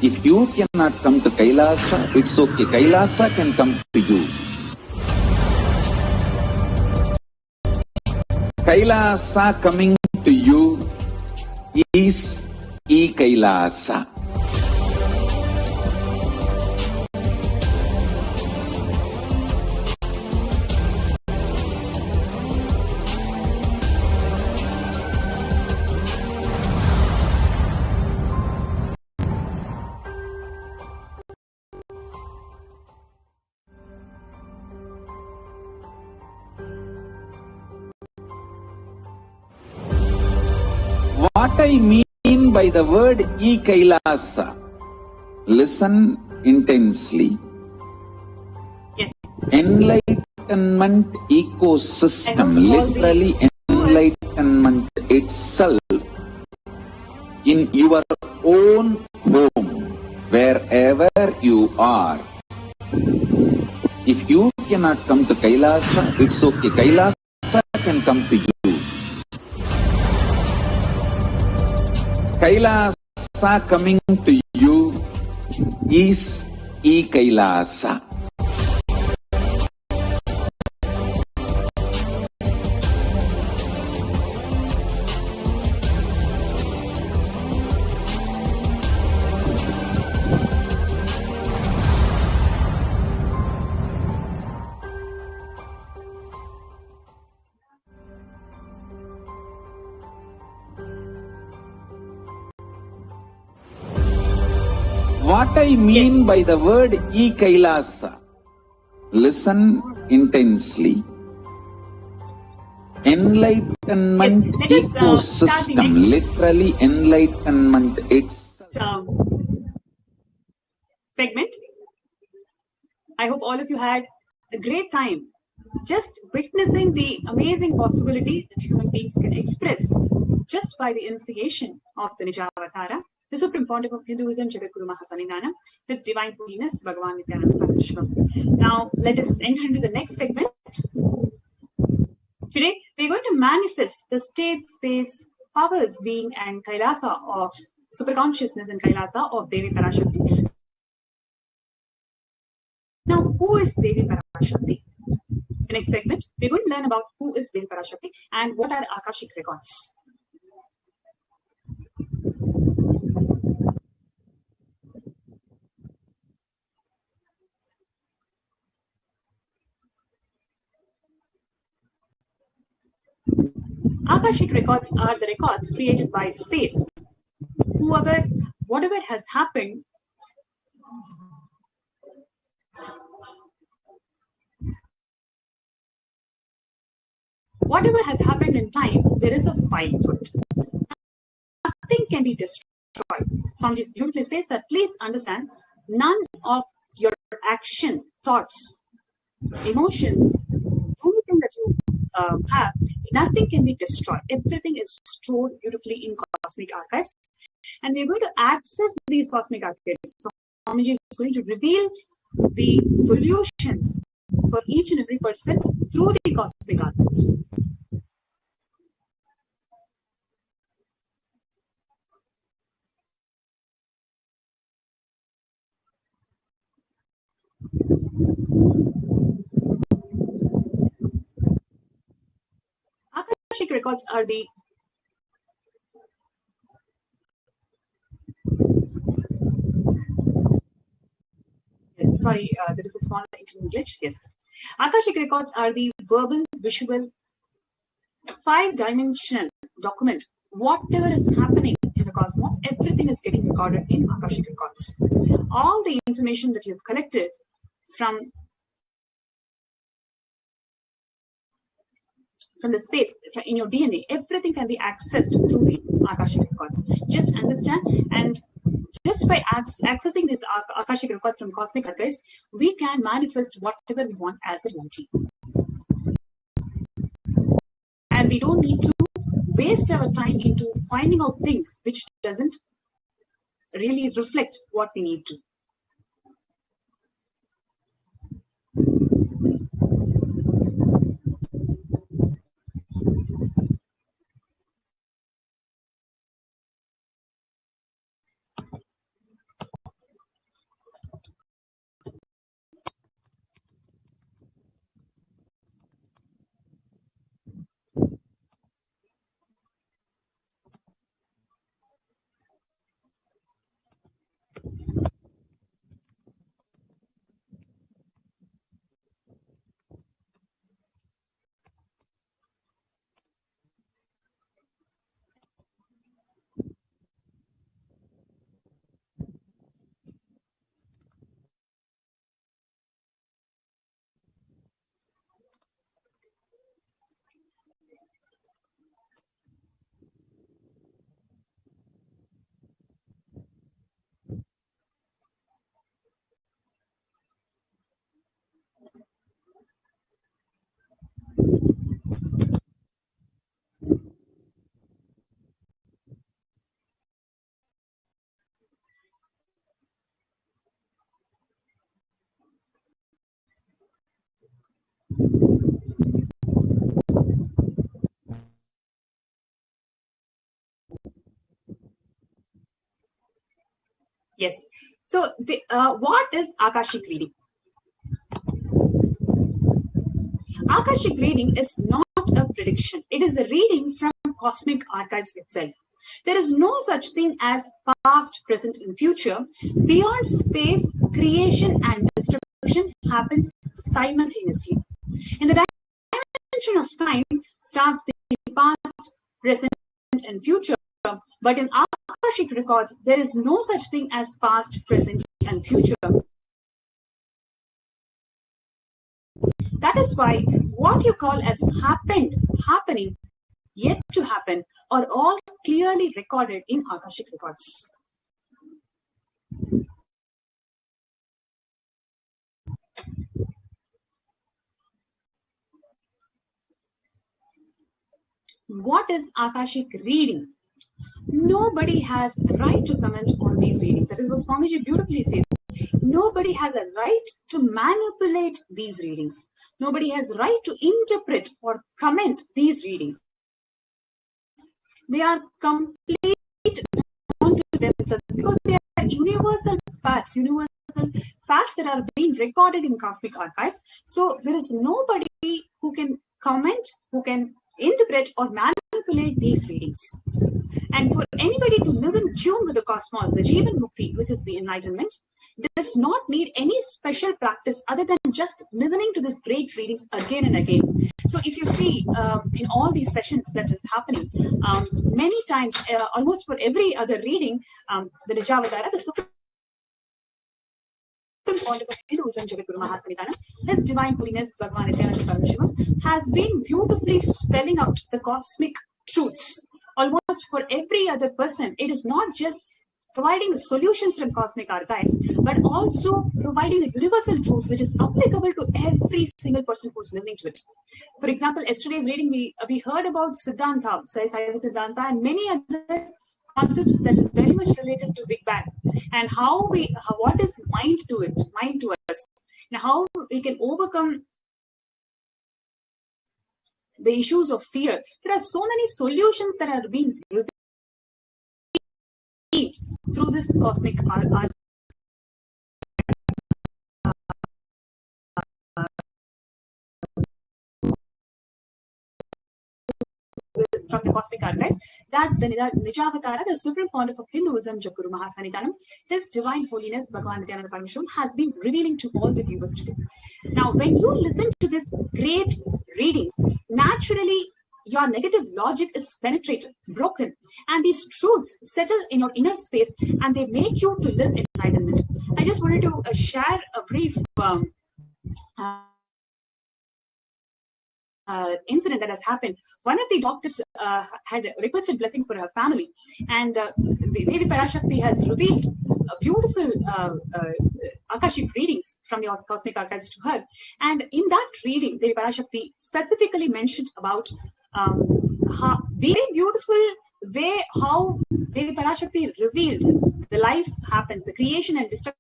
Speaker 3: If you cannot come to Kailasa, it's okay. Kailasa can come to you. Kailasa coming to you is e-Kailasa. What I mean by the word e-Kailasa, listen intensely.
Speaker 1: Yes.
Speaker 3: Enlightenment ecosystem, literally enlightenment itself, in your own home, wherever you are. If you cannot come to Kailasa, it's okay. Kailasa can come to you. Kailasa coming to you is e-Kailasa. What I mean by the word e-Kailasa, listen intensely. Enlightenment ecosystem, literally enlightenment itself.
Speaker 1: Segment. I hope all of you had a great time just witnessing the amazing possibility that human beings can express just by the initiation of the Nijavatara, the Supreme Pontiff of Hinduism, Jagadguru Mahasanidana, His Divine Holiness, Bhagavan Nithyananda Paramashivam. Now, let us enter into the next segment. Today, we're going to manifest the state, space, powers, being, and Kailasa of superconsciousness and Kailasa of Devi Parashakti. Now, who is Devi Parashakti? The next segment, we're going to learn about who is Devi Parashakti and what are Akashic records. Akashic records are the records created by space. Whatever has happened, in time, there is a file for it. Nothing can be destroyed. Swamiji beautifully says that please understand, none of your action, thoughts, emotions, anything that have, nothing can be destroyed. Everything is stored beautifully in cosmic archives. And we're going to access these cosmic archives. So Swamiji is going to reveal the solutions for each and every person through the cosmic archives. Akashic records are the there is a small glitch. Yes. Akashic records are the verbal, visual, 5-dimensional document. Whatever is happening in the cosmos, everything is getting recorded in Akashic records. All the information that you've collected from the space, in your DNA, everything can be accessed through the Akashic records. Just understand, and just by accessing this Akashic records from cosmic archives, we can manifest whatever we want as a reality. And we don't need to waste our time into finding out things which doesn't really reflect what we need to. Yes. So, what is Akashic reading? Akashic reading is not a prediction. It is a reading from cosmic archives itself. There is no such thing as past, present, and future. Beyond space, creation and destruction happens simultaneously. In the dimension of time starts the past, present, and future. But in Akashic records, there is no such thing as past, present, and future. That is why what you call as happened, happening, yet to happen are all clearly recorded in Akashic records. What is Akashic reading? Nobody has the right to comment on these readings. That is what Swamiji beautifully says. Nobody has a right to manipulate these readings. Nobody has a right to interpret or comment these readings. They are complete onto themselves because they are universal facts that are being recorded in cosmic archives. So there is nobody who can comment, who can interpret or manipulate these readings. And for anybody to live in tune with the cosmos, the Jivan Mukti, which is the enlightenment, does not need any special practice other than just listening to these great readings again and again. So if you see in all these sessions that is happening, many times, almost for every other reading, the Nijavadara, the Supreme point of Hinduism, Jagadguru Mahasanitanam, His Divine Holiness, Bhagavan Nithyananda Paramashivam, has been beautifully spelling out the cosmic truths. Almost for every other person, it is not just providing the solutions from cosmic archives, but also providing the universal truths which is applicable to every single person who's listening to it. For example, yesterday's reading, we heard about Siddhanta, Saiva Siddhanta, and many other concepts that is very much related to Big Bang, and what is mind to us, and how we can overcome the issues of fear. There are so many solutions that are being revealed through this cosmic art. From the cosmic archives, that the Nijavatara, the supreme pontiff of Hinduism, Jakuru Mahasanitanam, His Divine Holiness Bhagavan Nithyananda Paramashivam, has been revealing to all the viewers today. Now, when you listen to these great readings, naturally your negative logic is penetrated, broken, and these truths settle in your inner space, and they make you to live in enlightenment. I just wanted to share a brief incident that has happened. One of the doctors had requested blessings for her family, and Devi Parashakti has revealed beautiful Akashic readings from the cosmic archives to her. And in that reading, Devi Parashakti specifically mentioned about how very beautiful way how Devi Parashakti revealed the life happens, the creation and destruction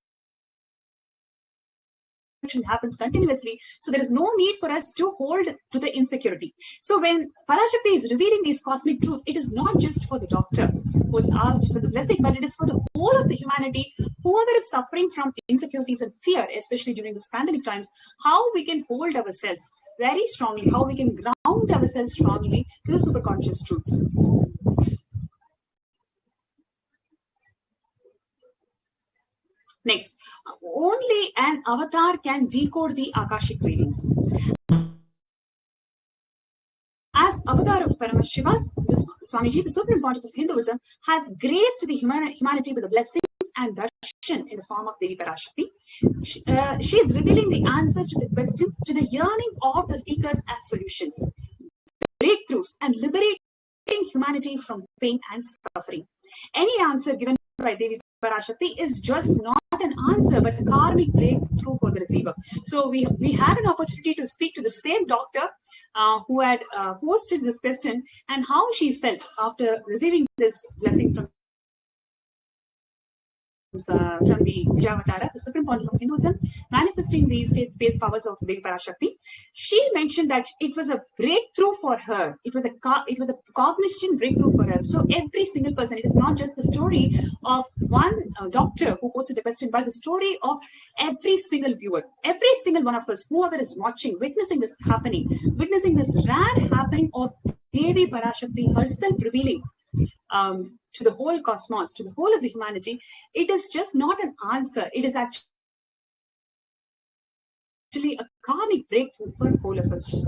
Speaker 1: happens continuously, so there is no need for us to hold to the insecurity. So when Parashakti is revealing these cosmic truths, it is not just for the doctor who is asked for the blessing, but it is for the whole of the humanity, whoever is suffering from insecurities and fear, especially during this pandemic times, how we can hold ourselves very strongly, how we can ground ourselves strongly to the superconscious truths. Next, only an avatar can decode the Akashic readings. As avatar of Paramashiva, Swamiji, the supreme pontiff of Hinduism, has graced the humanity with the blessings and darshan in the form of Devi Parashakti. She is revealing the answers to the questions, to the yearning of the seekers as solutions, breakthroughs, and liberating humanity from pain and suffering. Any answer given by Devi Parashakti is just not an answer, but a karmic breakthrough for the receiver. So we had an opportunity to speak to the same doctor who had posted this question, and how she felt after receiving this blessing from the Nijavatara, the supreme pontiff of Hinduism, manifesting the state space powers of Devi Parashakti. She mentioned that it was a breakthrough for her. It was a cognition breakthrough for her. So every single person, it is not just the story of one doctor who posted the question, but the story of every single viewer, every single one of us, whoever is watching, witnessing this happening, witnessing this rare happening of Devi Parashakti herself revealing to the whole cosmos, to the whole of the humanity. It is just not an answer. It is actually a karmic breakthrough for all of us.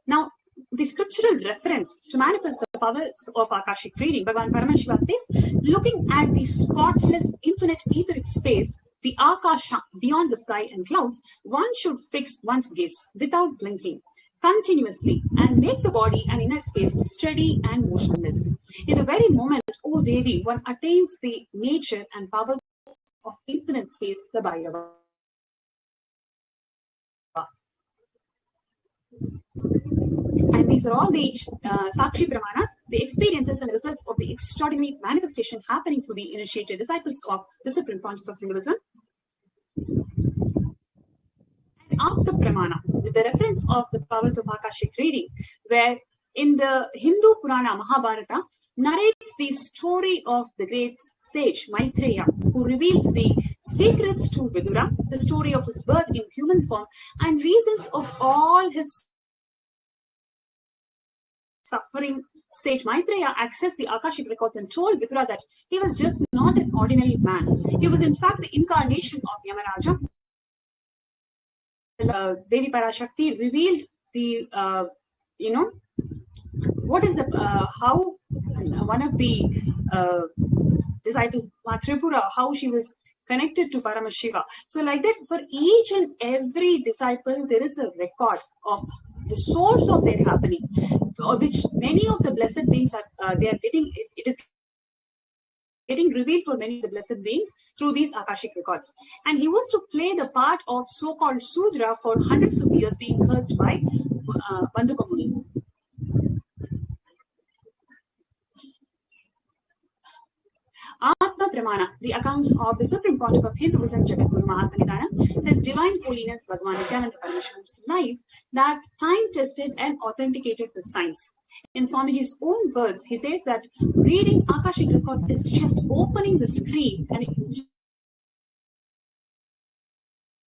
Speaker 1: Now, the scriptural reference to manifest the powers of Akashic reading, Bhagavan Paramashiva says, looking at the spotless, infinite etheric space, the Akasha beyond the sky and clouds, one should fix one's gaze without blinking, continuously, and make the body and inner space steady and motionless. In the very moment, O Devi, one attains the nature and powers of infinite space, the Bhairava. And these are all the Sakshi Pramanas, the experiences and results of the extraordinary manifestation happening through the initiated disciples of the Supreme Pontiff of Hinduism. Apta Pramana, with the reference of the powers of Akashic reading, where in the Hindu Purana Mahabharata narrates the story of the great sage Maitreya, who reveals the secrets to Vidura, the story of his birth in human form, and reasons of all his suffering. Sage Maitreya accessed the Akashic records and told Vidura that he was just not an ordinary man. He was in fact the incarnation of Yamaraja. Devi Parashakti revealed the, what is the, how one of the disciples, Tripura, how she was connected to Paramashiva. So like that, for each and every disciple, there is a record of the source of their happening, which many of the blessed beings are they are getting. It is getting revealed for many of the blessed beings through these Akashic records. And he was to play the part of so-called Sudra for hundreds of years, being cursed by Banduka Muni. Atma Pramana, the accounts of the Supreme Pontiff of Hinduism, Jagadguru Mahasannidhanam, His Divine Holiness Bhagavan Nithyananda Paramashiham's life that time-tested and authenticated the science. In Swamiji's own words, he says that reading Akashic records is just opening the screen and it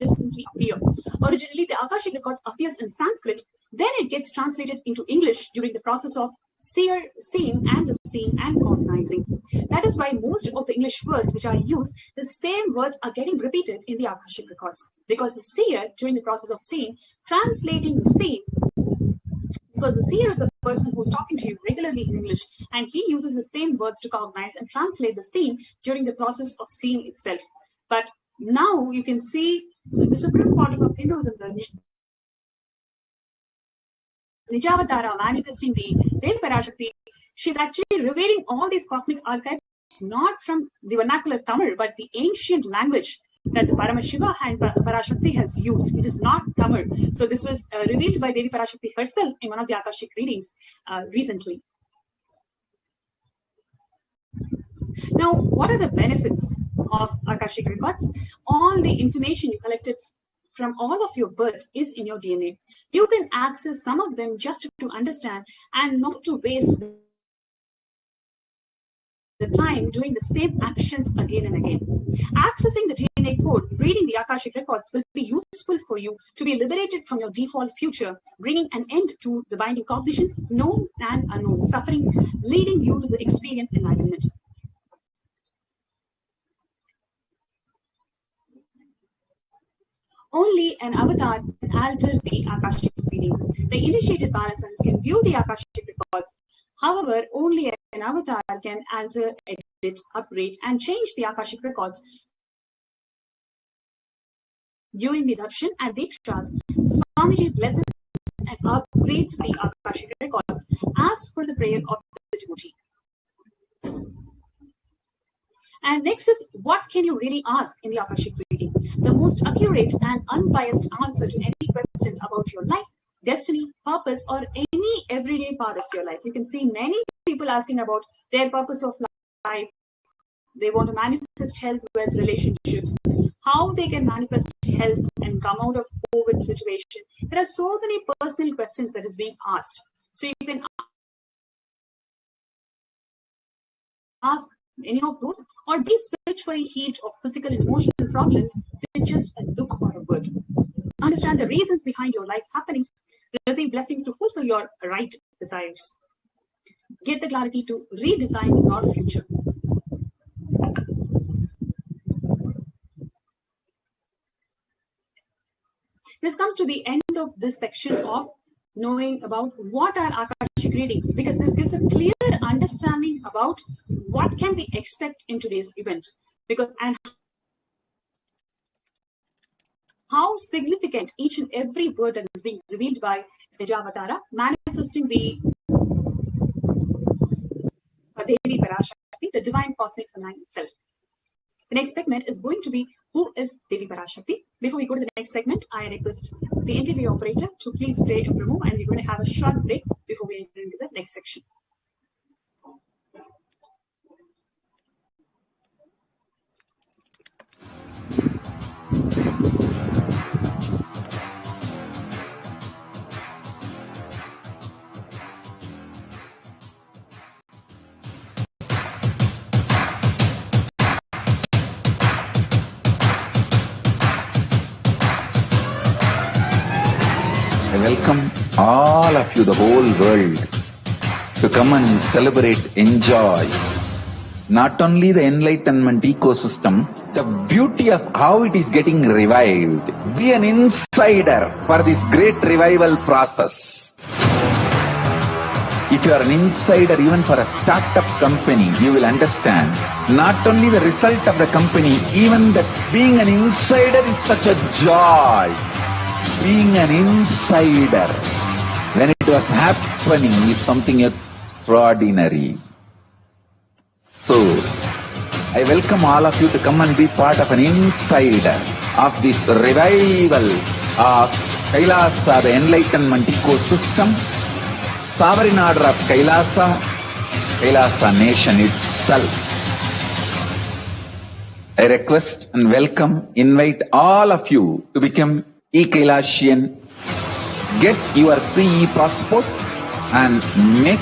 Speaker 1: instantly appear. Originally, the Akashic records appears in Sanskrit, then it gets translated into English during the process of seeing and the seeing and cognizing. That is why most of the English words which are used, the same words are getting repeated in the Akashic records, because the seer, during the process of seeing, translating the same, because the seer is the person who's talking to you regularly in English, and he uses the same words to cognize and translate the scene during the process of seeing itself. But now you can see the Supreme Pontiff of Hinduism, the Nijavatara, manifesting the Devi Parashakti. She's actually revealing all these cosmic archives, not from the vernacular Tamil, but the ancient language that the Paramashiva and Parashakti has used. It is not Tamil. So this was revealed by Devi Parashakti herself in one of the Akashic readings recently. Now, what are the benefits of Akashic records? All the information you collected from all of your births is in your DNA. You can access some of them just to understand and not to waste the time doing the same actions again and again. Accessing the DNA code, reading the Akashic records will be useful for you to be liberated from your default future, bringing an end to the binding cognitions, known and unknown suffering, leading you to the experience enlightenment. Only an avatar can alter the Akashic readings. The initiated Parasans can view the Akashic records. However, only an avatar can alter, edit, upgrade, and change the Akashic records. During the darshan and dikshas, Swamiji blesses and upgrades the Akashic records as per the prayer of the devotee. And next is, what can you really ask in the Akashic reading? The most accurate and unbiased answer to any question about your life, destiny, purpose, or any everyday part of your life. You can see many people asking about their purpose of life. They want to manifest health, wealth, relationships, how they can manifest health and come out of COVID situation. There are so many personal questions that is being asked. So you can ask any of those, or be spiritually healed of physical and emotional problems with just a look or a word. Understand the reasons behind your life happenings, receive blessings to fulfill your right desires. Get the clarity to redesign your future. This comes to the end of this section of knowing about what are Akashic readings, because this gives a clear understanding about what can we expect in today's event, because and how significant each and every word that is being revealed by Nijavatara, manifesting the Devi Parashakti, the divine cosmic feminine itself. The next segment is going to be, who is Devi Parashakti? Before we go to the next segment, I request the NTV operator to please play a promo, and we're going to have a short break before we enter into the next section.
Speaker 2: I welcome all of you, the whole world, to come and celebrate, enjoy not only the enlightenment ecosystem, the beauty of how it is getting revived. Be an insider for this great revival process. If you are an insider even for a startup company, you will understand not only the result of the company, even that being an insider is such a joy. Being an insider was happening is something extraordinary. So, I welcome all of you to come and be part of an insider of this revival of Kailasa, the enlightenment ecosystem, sovereign order of Kailasa, Kailasa nation itself. I request and welcome, invite all of you to become e-Kailasian, get your free e-passport and make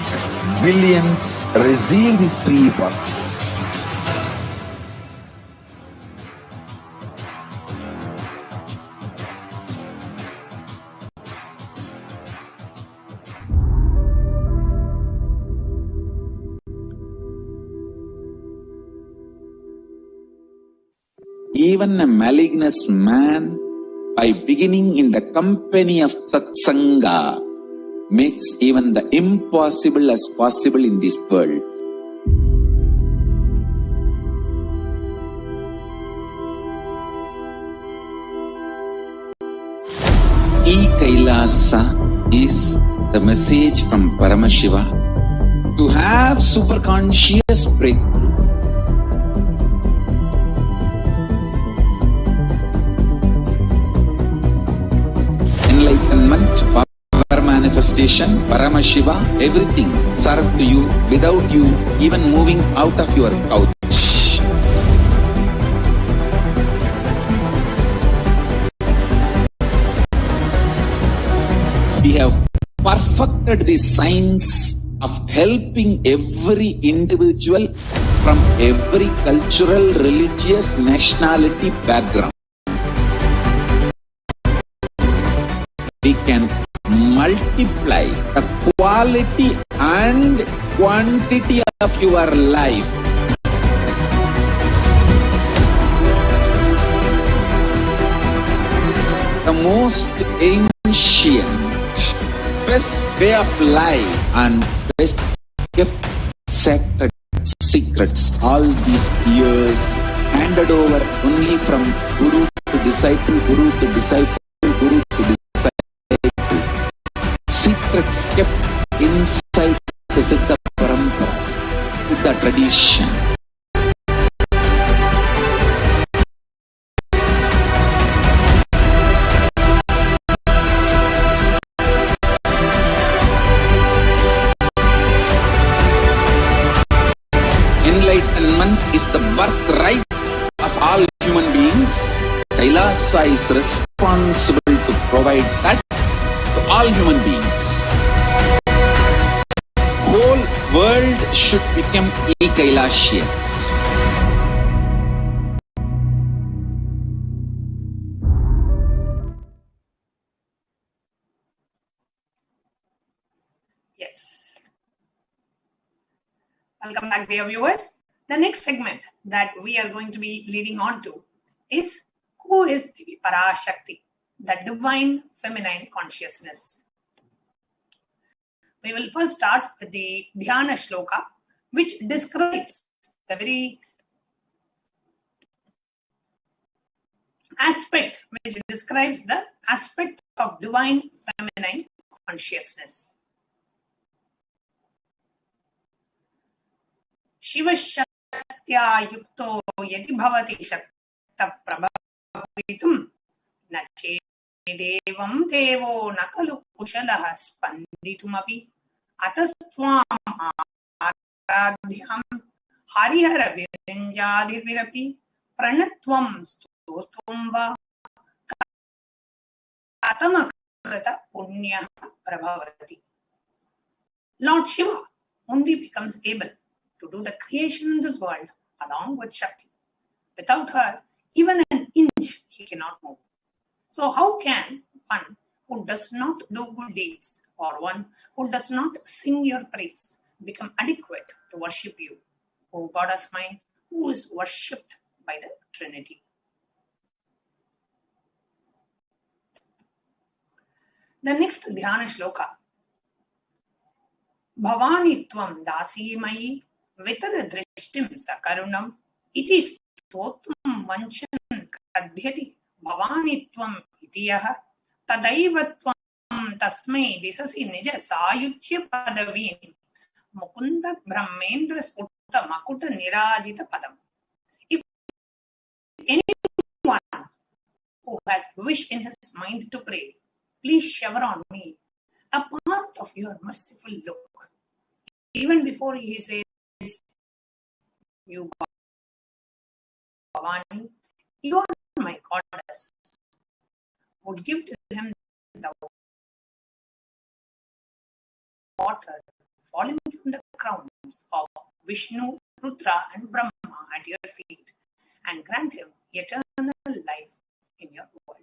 Speaker 2: billions receive this free e-passport.
Speaker 3: Even a malignous man, by beginning in the company of Satsanga, makes even the impossible as possible in this world. E-Kailasa is the message from Paramashiva to have superconscious breakthrough. Enlightenment, power manifestation, Paramashiva, everything serve to you without you even moving out of your couch. We have perfected the science of helping every individual from every cultural, religious, nationality background. We can multiply the quality and quantity of your life. The most ancient, best way of life and best kept sacred secrets all these years handed over only from Guru to disciple, Guru to disciple, Guru to disciple. Secrets kept inside the Siddha Paramparas, the tradition. Enlightenment is the birthright of all human beings. Kailasa is responsible to provide that to all human beings. Whole world should become e-Kailasians.
Speaker 1: Yes. Welcome back, dear viewers. The next segment that we are going to be leading on to is who is the Parashakti, the divine feminine consciousness. We will first start with the Dhyana Shloka, which describes the very aspect, of divine feminine consciousness. Shiva Shaktya Yukto Yati Bhavati Shakta Prabhavitum Nache Devam Devo Nakalu Kushalaha Spanditumapi Atastwam Aradhyam Harihara Virinjadivirapi Pranatvam Stotvam Va Katamakrata Punya Prabhavati. Lord Shiva only becomes able to do the creation in this world along with Shakti. Without her, even an inch he cannot move. So how can one who does not do good deeds or one who does not sing your praise become adequate to worship you, O Goddess mind, who is worshipped by the Trinity? The next Dhyana Shloka. Bhavani Tvam Dasi Vitara Drishtim Sakarunam Iti Stotum Vanchan Kadhyati Bhavani Tvam Itiyaha Tadaivatvam
Speaker 8: tasmai disasi nija sayuchya padavin mukunda brahmendra sputa makuta nirajita padam. If anyone who has wish in his mind to pray, please shower on me a part of your merciful look. Even before he says, you Bhavani, you are my goddess, would give to him the water falling from the crowns of Vishnu, Rudra and Brahma at your feet and grant him eternal life in your world.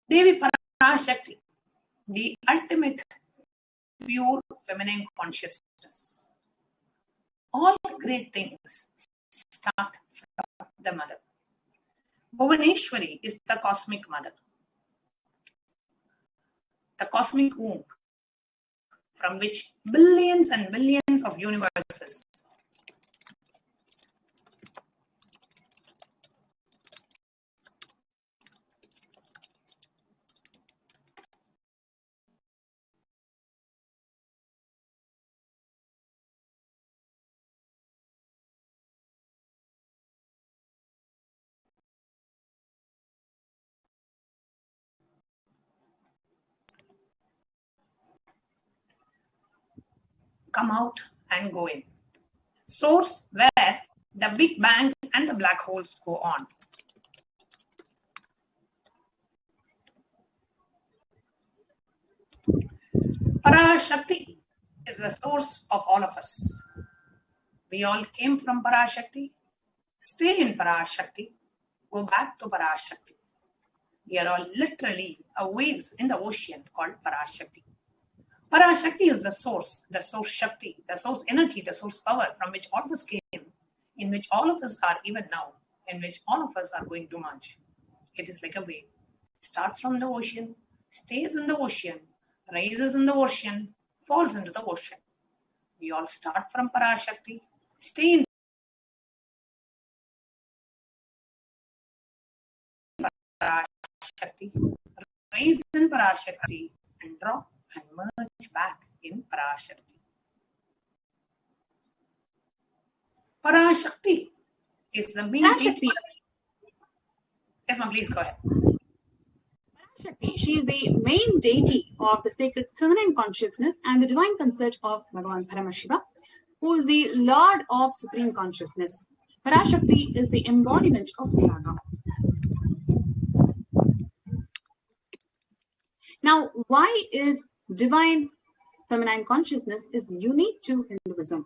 Speaker 8: Devi Parashakti, the ultimate pure feminine consciousness. All great things start from the mother. Bhuvaneshwari is the cosmic mother, the cosmic womb from which billions and billions of universes come out and go in. Source where the Big Bang and the black holes go on. Parashakti is the source of all of us. We all came from Parashakti. Stay in Parashakti. Go back to Parashakti. We are all literally waves in the ocean called Parashakti. Parashakti is the source Shakti, the source energy, the source power from which all of us came, in which all of us are even now, in which all of us are going to merge. It is like a wave. Starts from the ocean, stays in the ocean, rises in the ocean, falls into the ocean. We all start from Parashakti, stay in Parashakti, rise in Parashakti, and drop and merge back in Parashakti. Parashakti is the main deity. Yes, ma'am, please go ahead.
Speaker 1: Parashakti, she is the main deity of the sacred feminine consciousness and the divine consort of Bhagavan Paramashiva, who is the Lord of Supreme Consciousness. Parashakti is the embodiment of Dhyaga. Now, why is divine feminine consciousness is unique to Hinduism?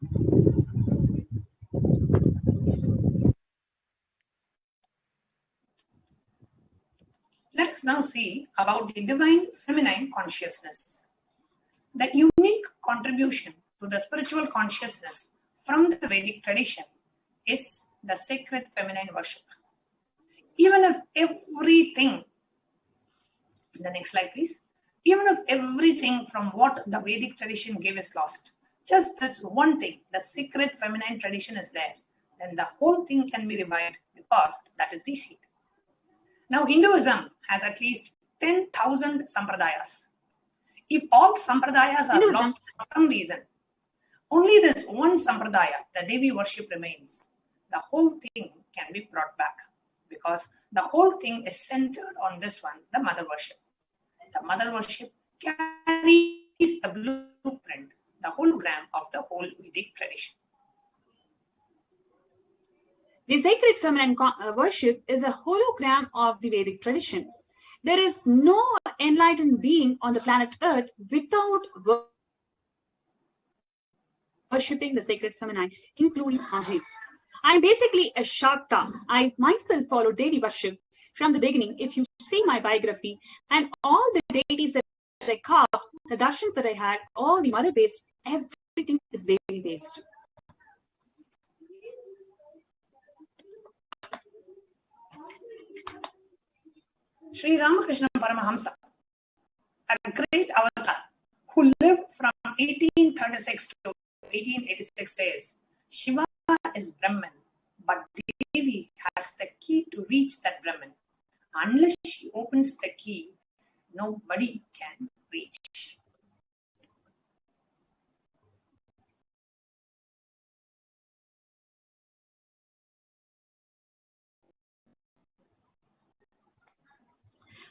Speaker 8: Let us now see about the divine feminine consciousness. The unique contribution to the spiritual consciousness from the Vedic tradition is the sacred feminine worship. Even if everything, the next slide please, even if everything from what the Vedic tradition gave is lost, just this one thing, the sacred feminine tradition is there, then the whole thing can be revived because that is the seed. Now Hinduism has at least 10,000 sampradayas. If all sampradayas are lost for some reason, only this one sampradaya, the Devi worship remains. The whole thing can be brought back because the whole thing is centered on this one, the mother worship. The mother worship carries the blueprint, the hologram of the whole Vedic tradition.
Speaker 1: The sacred feminine worship is a hologram of the Vedic tradition. There is no enlightened being on the planet Earth without worshipping the sacred feminine, including Sanjeev. I'm basically a Shakta. I myself follow Devi worship from the beginning. If you see my biography and all the deities that I carved, the darshans that I had, all the mother-based, everything is Devi-based.
Speaker 8: Sri Ramakrishna Paramahamsa, a great avatar who lived from 1836 to 1886 says, Shiva is Brahman, but Devi has the key to reach that Brahman. Unless she opens the key, nobody can reach.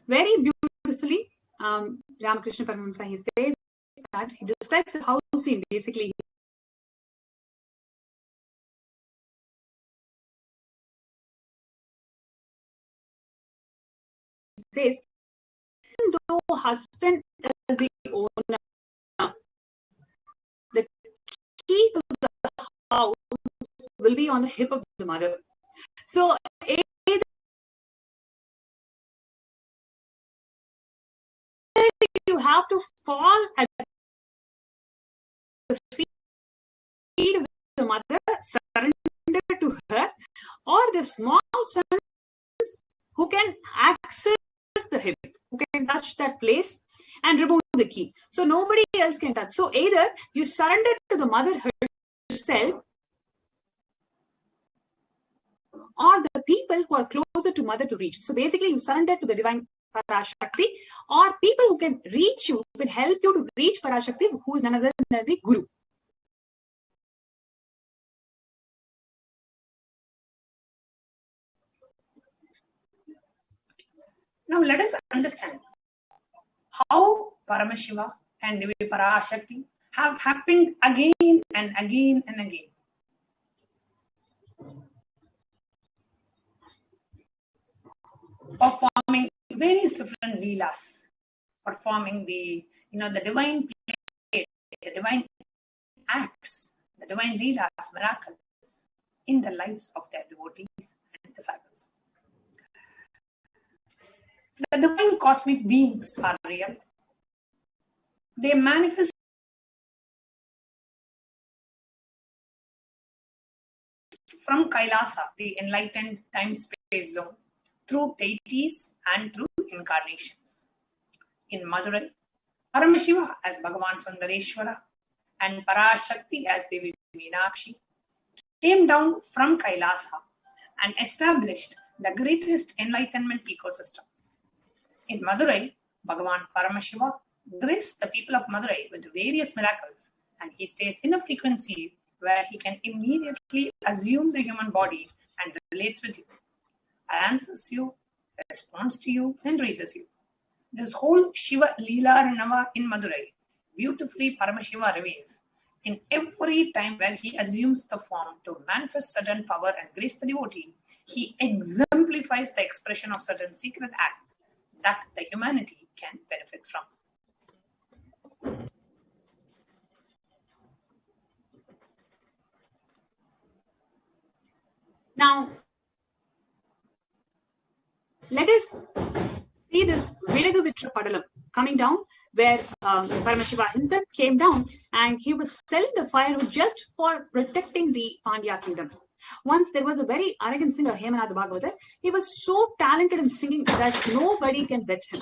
Speaker 1: Very beautifully, Ramakrishna Paramahamsa, he says that he describes a house scene. Basically, he says, even though husband is the owner, the key to the house will be on the hip of the mother. So either you have to fall at the feet of the mother, surrender to her, or the small sons who can access the hip, who can touch that place and remove the key. So nobody else can touch. So either you surrender to the mother herself, or the people who are closer to mother to reach. So basically you surrender to the divine Parashakti, or people who can reach you, who can help you to reach Parashakti, who is none other than the Guru.
Speaker 8: Now let us understand how Paramashiva and Devi Parashakti have happened again and again and again. Performing various different leelas, performing the divine play, the divine acts, the divine leelas, miracles in the lives of their devotees and disciples. The divine cosmic beings are real. They manifest from Kailasa, the enlightened time-space zone, through deities and through incarnations. In Madurai, Paramashiva as Bhagavan Sundareshwara and Parashakti as Devi Meenakshi came down from Kailasa and established the greatest enlightenment ecosystem. In Madurai, Bhagavan Paramashiva graced the people of Madurai with various miracles, and he stays in a frequency where he can immediately assume the human body and relates with you, answers you, responds to you, and raises you. This whole Shiva Leela Ranava in Madurai beautifully Paramashiva reveals in every time where he assumes the form to manifest certain power and grace the devotee, he exemplifies the expression of certain secret act that the humanity can benefit from.
Speaker 1: Now, let us see this Viragu Vitra Padalam coming down, where Paramashiva himself came down and he was selling the firewood just for protecting the Pandya kingdom. Once there was a very arrogant singer, Hemanath Bhagavatar. He was so talented in singing that nobody can bet him.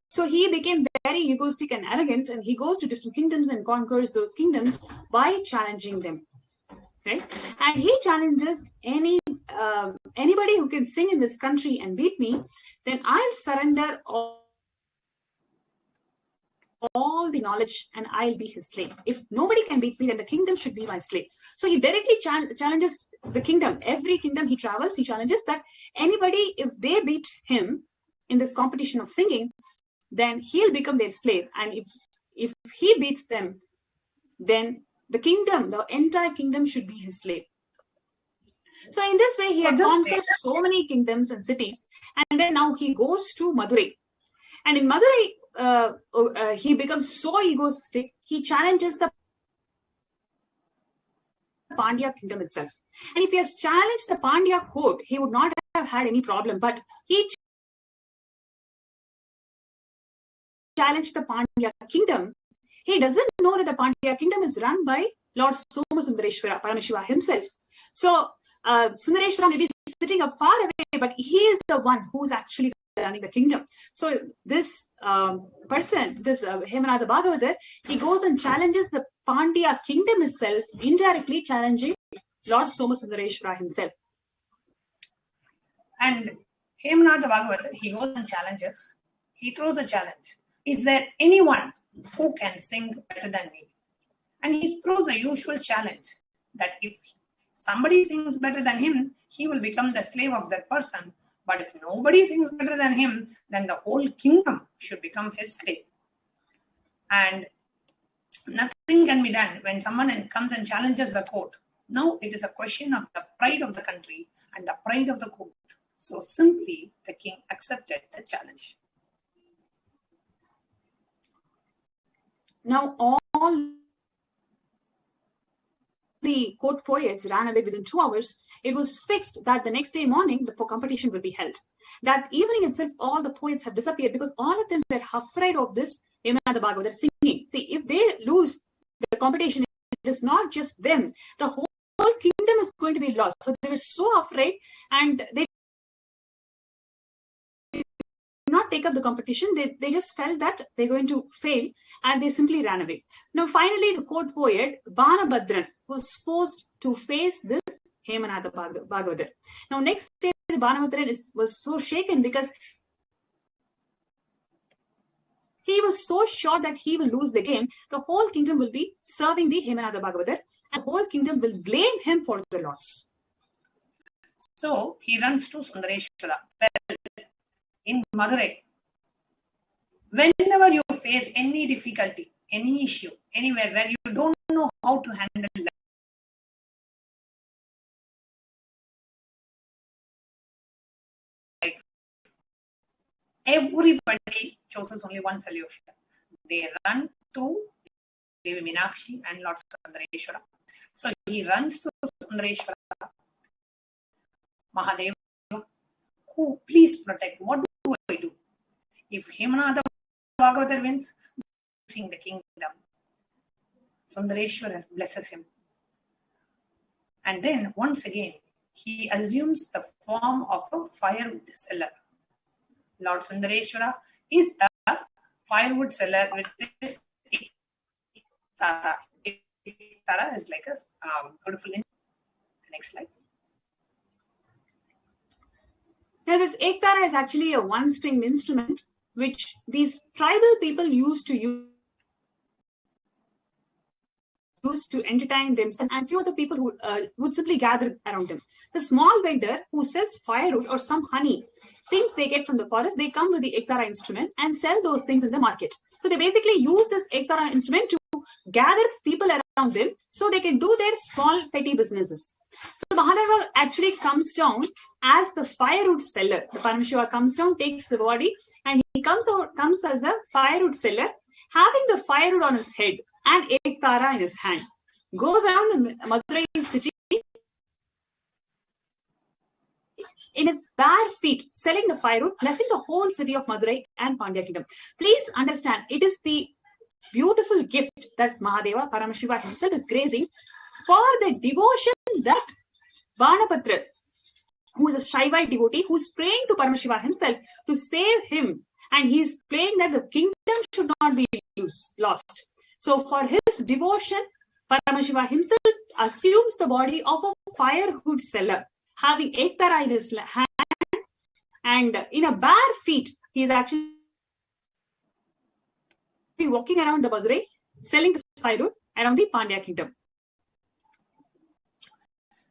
Speaker 1: So he became very egoistic and arrogant, and he goes to different kingdoms and conquers those kingdoms by challenging them. Right? And he challenges anybody who can sing in this country and beat me, then I'll surrender all the knowledge and I'll be his slave. If nobody can beat me, then the kingdom should be my slave. So he directly challenges the kingdom. Every kingdom he travels, he challenges that anybody, if they beat him in this competition of singing, then he'll become their slave. And if he beats them, then the kingdom, the entire kingdom should be his slave. So in this way, he had conquered so many kingdoms and cities. And then now he goes to Madurai. And in Madurai, he becomes so egoistic, he challenges the Pandya kingdom itself. And if he has challenged the Pandya court, he would not have had any problem. But he challenged the Pandya kingdom. He doesn't know that the Pandya kingdom is run by Lord Somasundareshwara, Paramashiva himself. So Sundareshwara may be sitting up far away, but he is the one who is actually running the kingdom. So this person, this Hemanatha Bhagavatar, he goes and challenges the Pandya kingdom itself, indirectly challenging Lord Somasundareshwara himself.
Speaker 8: And Hemanatha Bhagavatar, he goes and challenges. He throws a challenge. Is there anyone who can sing better than me? And he throws the usual challenge that if somebody sings better than him, he will become the slave of that person. But if nobody sings better than him, then the whole kingdom should become his slave. And nothing can be done when someone comes and challenges the court. Now it is a question of the pride of the country and the pride of the court. So simply the king accepted the challenge.
Speaker 1: Now all the court poets ran away within 2 hours. It was fixed that the next day morning the competition will be held. That evening itself, all the poets have disappeared because all of them were afraid of this Hemanatha Bhagavatar singing. See, if they lose the competition, it is not just them. The whole kingdom is going to be lost. So they were so afraid, and they did not take up the competition. They just felt that they're going to fail, and they simply ran away. Now, finally, the court poet Banabhadran was forced to face this Hemanatha Bhagavatar. Now, next day, Banabhadran was so shaken because he was so sure that he will lose the game. The whole kingdom will be serving the Hemanatha Bhagavatar, and the whole kingdom will blame him for the loss.
Speaker 8: So he runs to Sundareshwara. Well, in Madurai, whenever you face any difficulty, any issue, anywhere where you don't know how to handle life, everybody chooses only one solution. They run to Devi Meenakshi and Lord Sundareshwara. So he runs to Sundareshwara, Mahadeva, who please protect. What do I do? If Hemanatha Bhagavatar wins, losing the kingdom. Sundareshwara blesses him. And then once again, he assumes the form of a firewood seller. Lord Sundareshwara is a firewood seller with this Tara. Tara is like a beautiful. Next slide.
Speaker 1: Now, this Ektara is actually a one-stringed instrument which these tribal people used to entertain themselves, and few other people who would simply gather around them. The small vendor who sells firewood or some honey, things they get from the forest, they come with the Ektara instrument and sell those things in the market. So they basically use this Ektara instrument to gather people around them so they can do their small petty businesses. So Mahadeva actually comes down as the firewood seller. The Paramashiva comes down, takes the body, and he comes as a firewood seller, having the firewood on his head and Ektara in his hand. Goes around the Madurai city in his bare feet, selling the firewood, blessing the whole city of Madurai and Pandya kingdom. Please understand, it is the beautiful gift that Mahadeva, Paramashiva himself is gracing for the devotion that Banabhadra, who is a Shaivite devotee, who's praying to Paramashiva himself to save him. And he's praying that the kingdom should not be lost. So for his devotion, Paramashiva himself assumes the body of a firewood seller, having Ektara in his hand, and in a bare feet, he is actually walking around the Madurai, selling the firewood around the Pandya kingdom.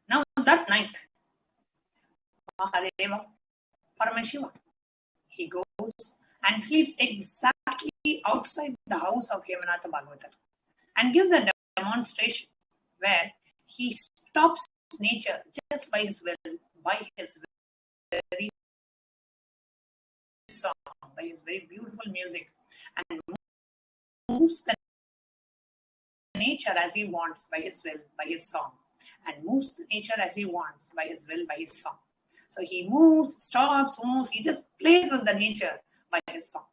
Speaker 8: Now that night, Mahadeva, Paramashiva, he goes and sleeps exactly outside the house of Hemanatha Bhagavatar and gives a demonstration where he stops nature just by his will, by his very song, by his very beautiful music, and moves the nature as he wants by his will, by his song, and moves the nature as he wants by his will, by his song. So he moves, stops, moves, he just plays with the nature by his song.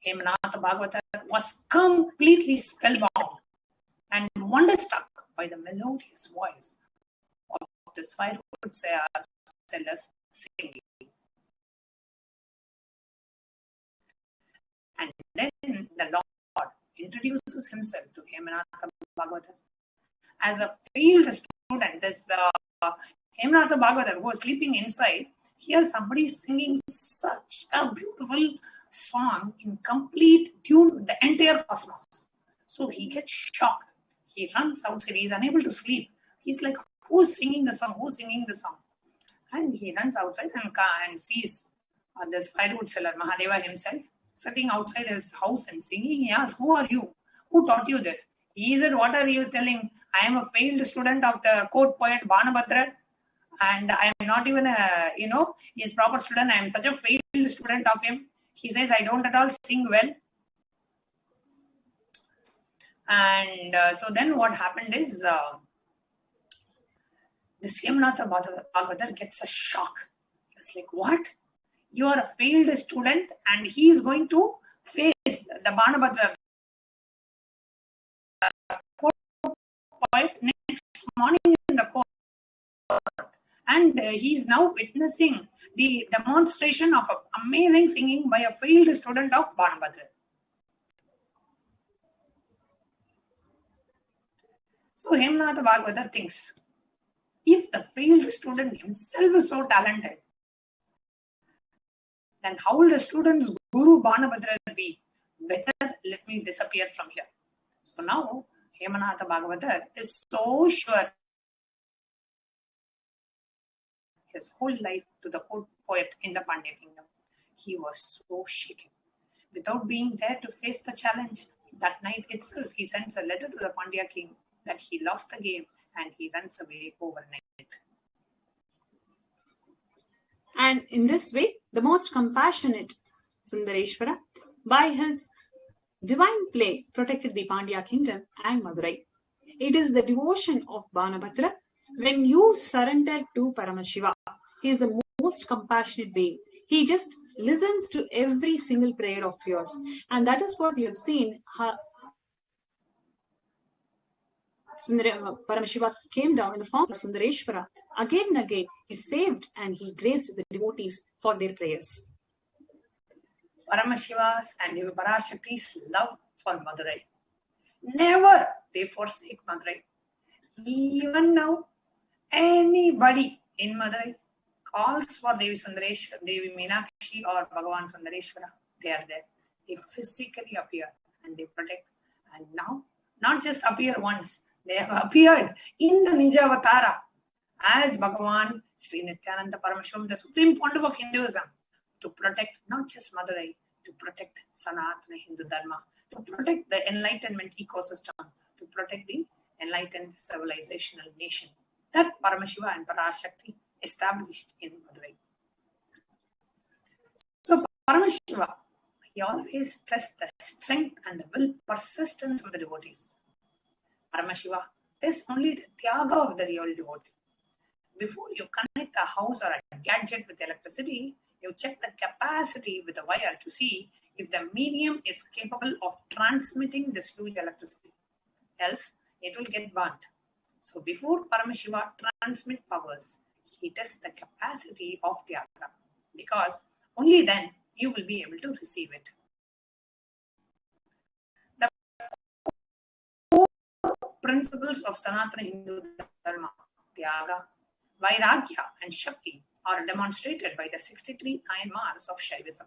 Speaker 8: Hemanatha Bhagavatar was completely spellbound and wonderstruck by the melodious voice of this firewood sellers singing. And then the Lord introduces himself to Hemanatha Bhagavatar as a failed student. This Hemanatha Bhagavatar, who was sleeping inside, hears somebody singing such a beautiful song in complete tune with the entire cosmos. So he gets shocked. He runs outside. He is unable to sleep. He's like, who's singing the song? Who's singing the song? And he runs outside and sees this firewood seller, Mahadeva himself, sitting outside his house and singing. He asks, who are you? Who taught you this? He said, what are you telling? I am a failed student of the court poet Banabhadra, and I am not even a, his proper student. I am such a failed student of him. He says, I don't at all sing well. And so then what happened is, this Hemanatha Bhagavatar gets a shock. He was like, what? You are a failed student and he is going to face the Banabhadra poet next morning in the court. And he is now witnessing the demonstration of amazing singing by a failed student of Banabhadra. So Hemanatha Bhagavatar thinks, if the failed student himself is so talented, then how will the student's Guru Banabhadra be? Better let me disappear from here. So now Hemanatha Bhagavatar is so sure his whole life to the court poet in the Pandya kingdom. He was so shaken. Without being there to face the challenge, that night itself he sends a letter to the Pandya king that he lost the game and he runs away overnight.
Speaker 1: And in this way, the most compassionate Sundareshwara, by his divine play, protected the Pandya kingdom and Madurai. It is the devotion of Banabhadra. When you surrender to Paramashiva, he is the most compassionate being. He just listens to every single prayer of yours. And that is what we have seen. Paramashiva came down in the form of Sundareshwara. Again and again, he saved and he graced the devotees for their prayers.
Speaker 8: Paramashiva's and Devi Parashakti's love for Madurai. Never they forsake Madurai. Even now, anybody in Madurai calls for Devi Sundareshwara, Devi Meenakshi or Bhagavan Sundareshwara, they are there. They physically appear and they protect. And now, not just appear once, they have appeared in the Nija Avatara as Bhagavan Sri Nithyananda Paramashivam, the Supreme Pontiff of Hinduism, to protect not just Madurai, to protect Sanatana Hindu Dharma, to protect the enlightenment ecosystem, to protect the enlightened civilizational nation that Paramashiva and Parashakti established in Madurai. So Paramashiva, he always tests the strength and the will persistence of the devotees. Paramashiva is only the tyaga of the real devotee. Before you connect a house or a gadget with electricity, you check the capacity with the wire to see if the medium is capable of transmitting this huge electricity. Else, it will get burnt. So before Paramashiva transmit powers, he tests the capacity of tyaga, because only then you will be able to receive it. The four principles of Sanatana Hindu Dharma, tyaga, vairagya and shakti, are demonstrated by the 63 Nayanmars of Shaivism.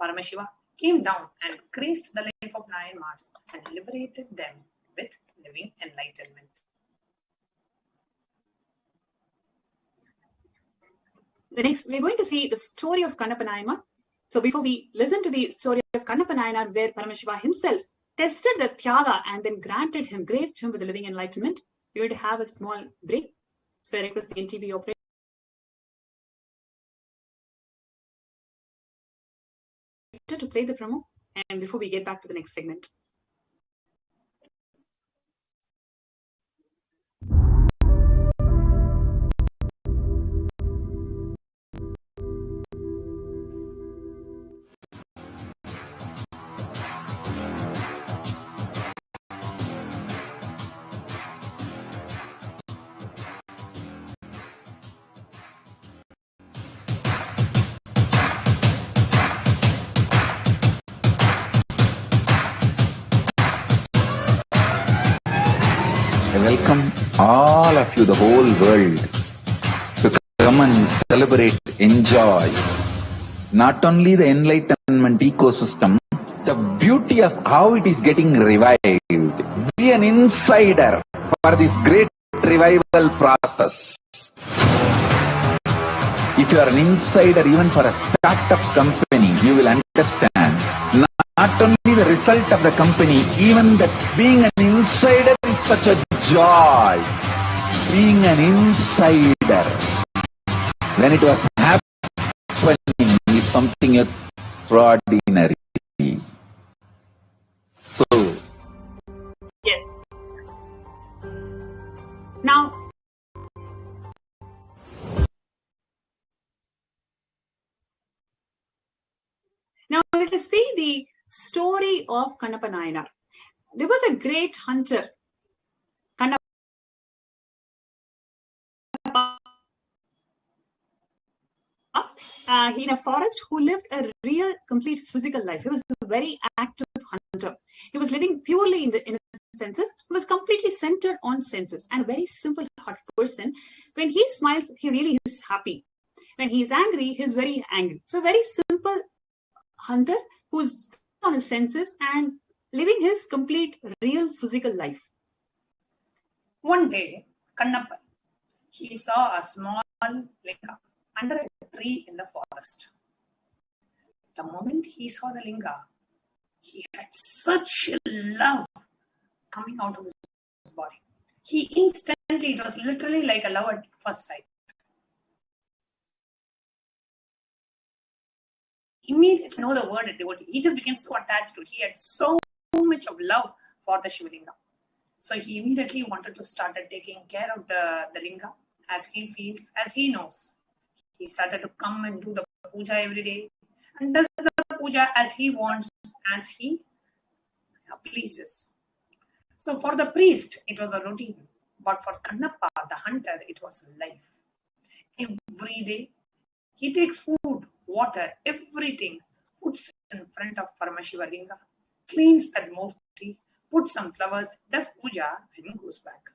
Speaker 8: Paramashiva came down and graced the life of Nayanmars and liberated them with living enlightenment.
Speaker 1: The next, we're going to see the story of Kannappa Nayanar. So before we listen to the story of Kannappa Nayanar, where Paramashiva himself tested the tyaga and then graced him with the living enlightenment, we're going to have a small break. So I request the NTV operator to play the promo, and before we get back to the next segment.
Speaker 2: I welcome all of you, the whole world, to come and celebrate, enjoy, not only the enlightenment ecosystem, the beauty of how it is getting revived. Be an insider for this great revival process. If you are an insider even for a startup company, you will understand not only the result of the company, even that being an insider is such a joy. Being an insider, when it was happening, is something extraordinary. So,
Speaker 1: yes. Now, let us see the story of Kannappa Nayanar. There was a great hunter, Kannappa, in a forest, who lived a real, complete physical life. He was a very active hunter. He was living purely in the senses. He was completely centered on senses, and a very simple-hearted person. When he smiles, he really is happy. When he is angry, he is very angry. So, very simple hunter who is on his senses and living his complete, real physical life.
Speaker 8: One day, Kannappa, he saw a small linga under a tree in the forest. The moment he saw the linga, he had such love coming out of his body. He instantly, it was literally like a love at first sight. Immediately know the word devotee. He just became so attached to it. He had so much of love for the Shivalinga. So he immediately wanted to start taking care of the linga as he feels, as he knows. He started to come and do the puja every day and does the puja as he wants, as he pleases. So for the priest, it was a routine. But for Kannappa, the hunter, it was life. Every day, he takes food, water, everything, puts in front of Paramashiva Linga, cleans that murti, puts some flowers, does puja, and goes back.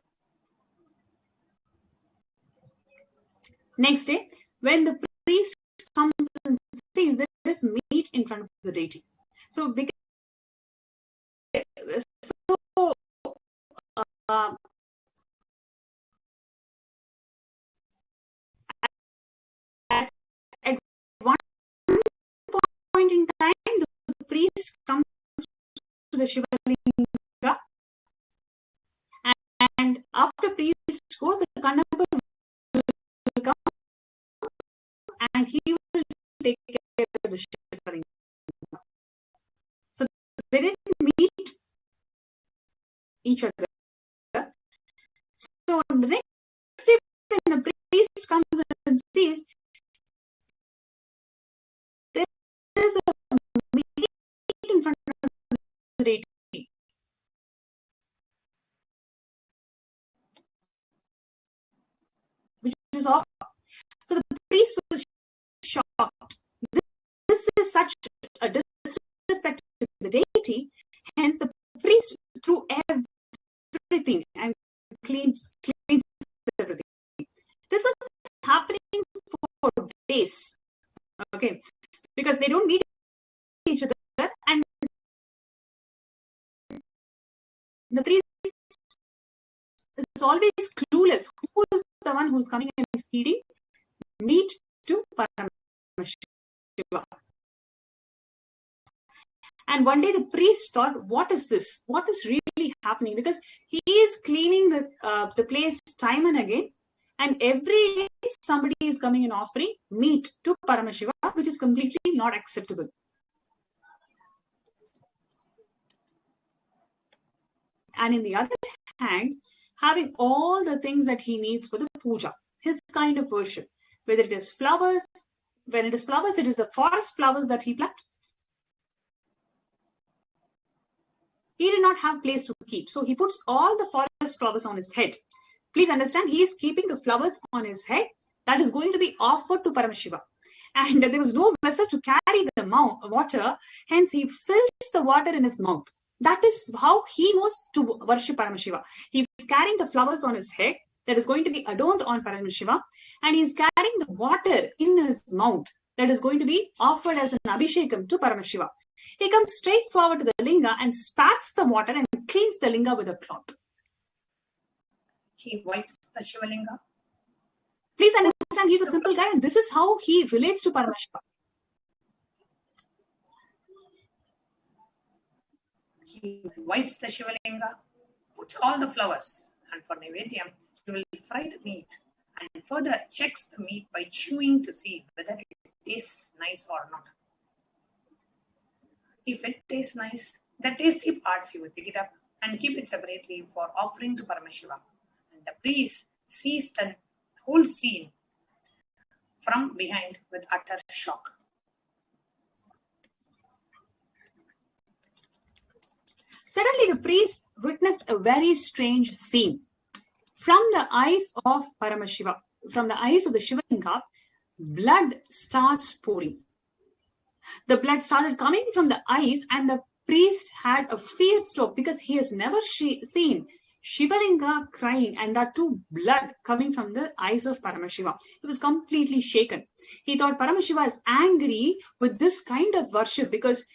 Speaker 1: Next day, when the priest comes and sees there is meat in front of the deity. So, at one point in time, the priest comes to the Shivalinga, and after priest goes, the Kannappa will come and he will take care of the Shivalinga. So they didn't meet each other. So the next day, when the priest comes and sees there is a meat in front of the deity, which is off. So the priest was shocked. This is such a disrespect to the deity. Hence, the priest threw everything and cleans everything. This was happening for days. Okay, because they don't meet each other, and the priest is always clueless. Who is the one who's coming and feeding meat to Paramashiva? And one day the priest thought, what is this? What is really happening? Because he is cleaning the place time and again, and every day somebody is coming and offering meat to Paramashiva, which is completely not acceptable. And in the other hand, having all the things that he needs for the puja, his kind of worship, whether it is flowers, when it is flowers, it is the forest flowers that he planted. He did not have place to keep. So he puts all the forest flowers on his head. Please understand, he is keeping the flowers on his head that is going to be offered to Paramashiva. And there was no vessel to carry the water. Hence, he fills the water in his mouth. That is how he knows to worship Paramashiva. He's carrying the flowers on his head that is going to be adorned on Paramashiva, and he's carrying the water in his mouth that is going to be offered as an abhishekam to Paramashiva. He comes straight forward to the linga and spats the water and cleans the linga with a cloth.
Speaker 8: He wipes the Shivalinga.
Speaker 1: Please understand, he's a simple guy, and this is how he relates to Paramashiva.
Speaker 8: He wipes the Shivalinga, puts all the flowers, and for Nivedyam, he will fry the meat and further checks the meat by chewing to see whether it tastes nice or not. If it tastes nice, the tasty parts he will pick it up and keep it separately for offering to Paramashiva. And the priest sees the whole scene from behind with utter shock.
Speaker 1: Suddenly, the priest witnessed a very strange scene. From the eyes of Paramashiva, from the eyes of the Shivalinga, blood starts pouring. The blood started coming from the eyes, and the priest had a fear stroke because he has never seen Shivalinga crying, and that too blood coming from the eyes of Paramashiva. He was completely shaken. He thought Paramashiva is angry with this kind of worship because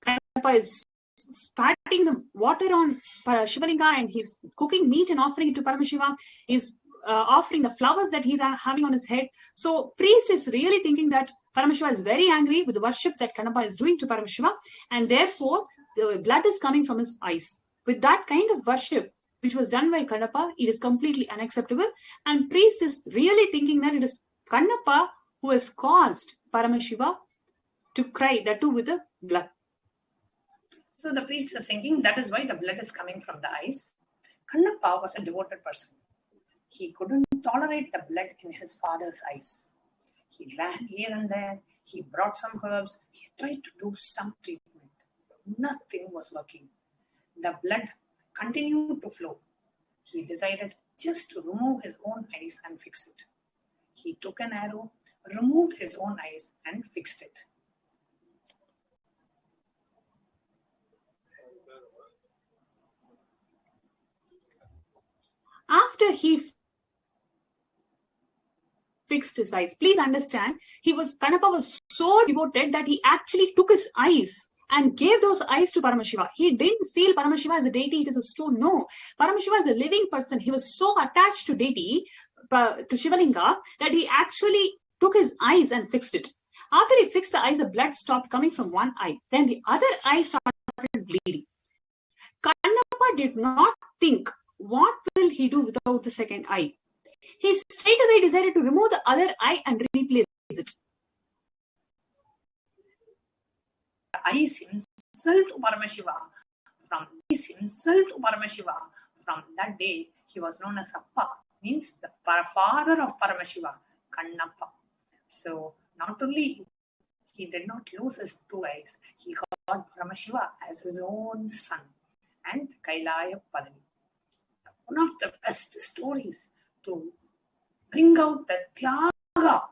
Speaker 1: Kailasa is spatting the water on Shivalinga, and he's cooking meat and offering it to Paramashiva. He's offering the flowers that he's having on his head. So priest is really thinking that Paramashiva is very angry with the worship that Kannappa is doing to Paramashiva, and therefore the blood is coming from his eyes. With that kind of worship which was done by Kannappa, it is completely unacceptable, and priest is really thinking that it is Kannappa who has caused Paramashiva to cry, that too with the blood.
Speaker 8: So the priest is thinking that is why the blood is coming from the eyes. Kannappa was a devoted person. He couldn't tolerate the blood in his father's eyes. He ran here and there. He brought some herbs. He tried to do some treatment. Nothing was working. The blood continued to flow. He decided just to remove his own eyes and fix it. He took an arrow, removed his own eyes and fixed it.
Speaker 1: After he fixed his eyes, please understand, Kannappa was so devoted that he actually took his eyes and gave those eyes to Paramashiva. He didn't feel Paramashiva as a deity, it is a stone. No, Paramashiva is a living person. He was so attached to deity, to Shivalinga, that he actually took his eyes and fixed it. After he fixed the eyes, the blood stopped coming from one eye. Then the other eye started bleeding. Kannappa did not think, what will he do without the second eye? He straight away decided to remove the other eye and replace it.
Speaker 8: The eyes himself to Paramashiva. From that day, he was known as Appa, means the father of Paramashiva, Kannappa. So not only he did not lose his two eyes, he got Paramashiva as his own son and Kailaya Padani. One of the best stories to bring out the Tyaga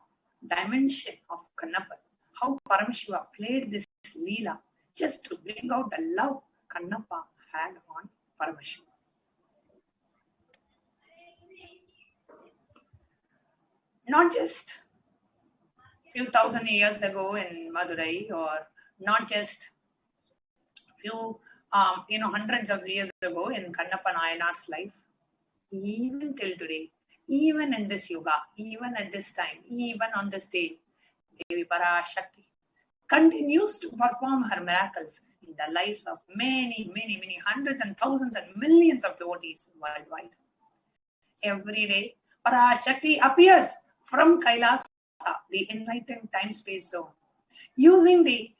Speaker 8: dimension of Kannappa, how Paramashiva played this Leela just to bring out the love Kannappa had on Paramashiva. Not just few thousand years ago in Madurai, or not just few hundreds of years ago in Kannappa Nayanar's life, even till today, even in this yuga, even at this time, even on this day, Devi Parashakti continues to perform her miracles in the lives of many, many, many hundreds and thousands and millions of devotees worldwide. Every day, Parashakti appears from Kailasa, the enlightened time-space zone, using the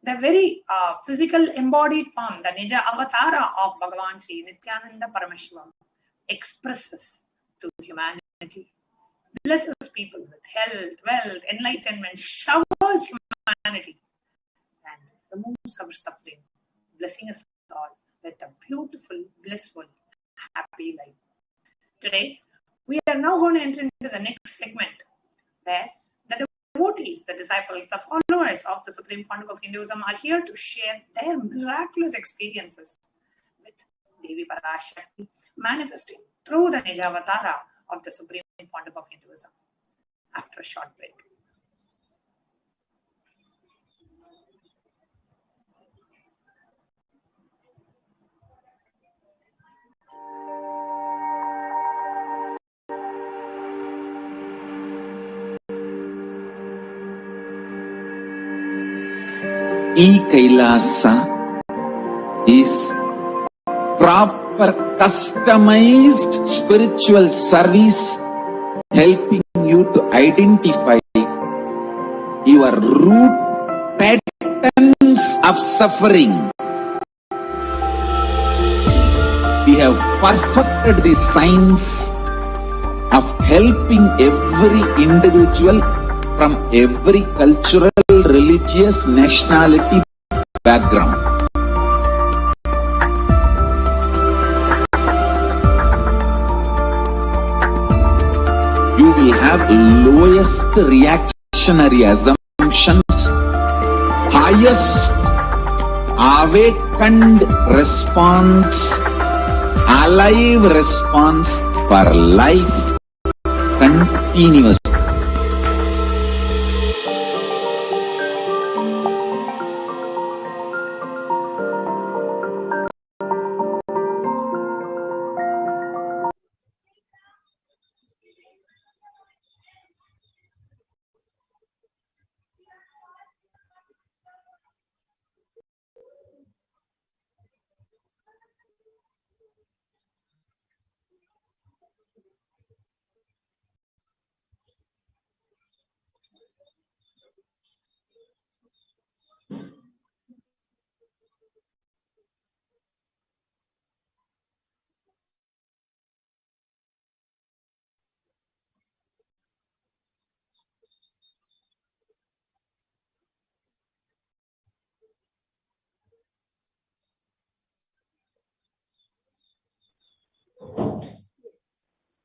Speaker 8: very physical embodied form, the Nija Avatara of Bhagavan Sri Nithyananda Paramashivam, expresses to humanity, blesses people with health, wealth, enlightenment, showers humanity, and removes our suffering, blessing us all with a beautiful, blissful, happy life. Today, we are now going to enter into the next segment, where the devotees, the disciples, the followers of the Supreme Pontiff of Hinduism are here to share their miraculous experiences with Devi Parashakti, manifesting through the Nijavatara of the Supreme Pontiff of Hinduism. After a short break.
Speaker 3: Kailasa is proper customized spiritual service helping you to identify your root patterns of suffering. We have perfected the science of helping every individual from every cultural, religious, nationality background. You will have lowest reactionary assumptions, highest awakened response, alive response for life continuous.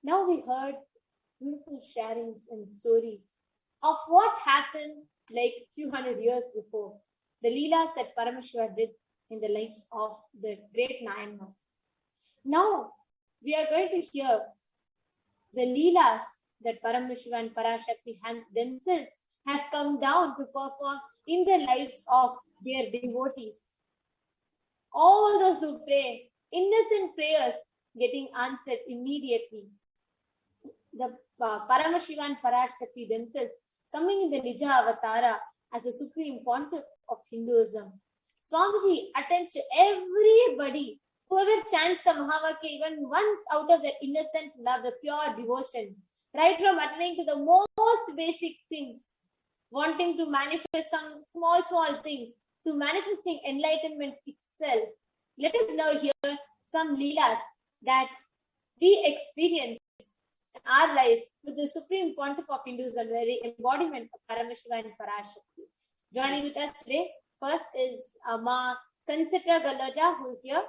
Speaker 5: Now we heard beautiful sharings and stories of what happened like few hundred years before, the leelas that Paramashiva did in the lives of the great Nayanas. Now we are going to hear the leelas that Paramashiva and Parashakti themselves have come down to perform in the lives of their devotees. All those who pray, innocent prayers getting answered immediately. The Paramashiva and Parashakti themselves coming in the Nija Avatara as a supreme pontiff of Hinduism. Swamiji attends to everybody, whoever chants the Mahavakya even once out of their innocent love, the pure devotion, right from attending to the most basic things, wanting to manifest some small things, to manifesting enlightenment itself. Let us now hear some leelas that we experience our lives with the Supreme Pontiff of Hinduism, very embodiment of Paramashiva and Parashakti. Joining with us today, first is Ma Kansita Galaja, who is here.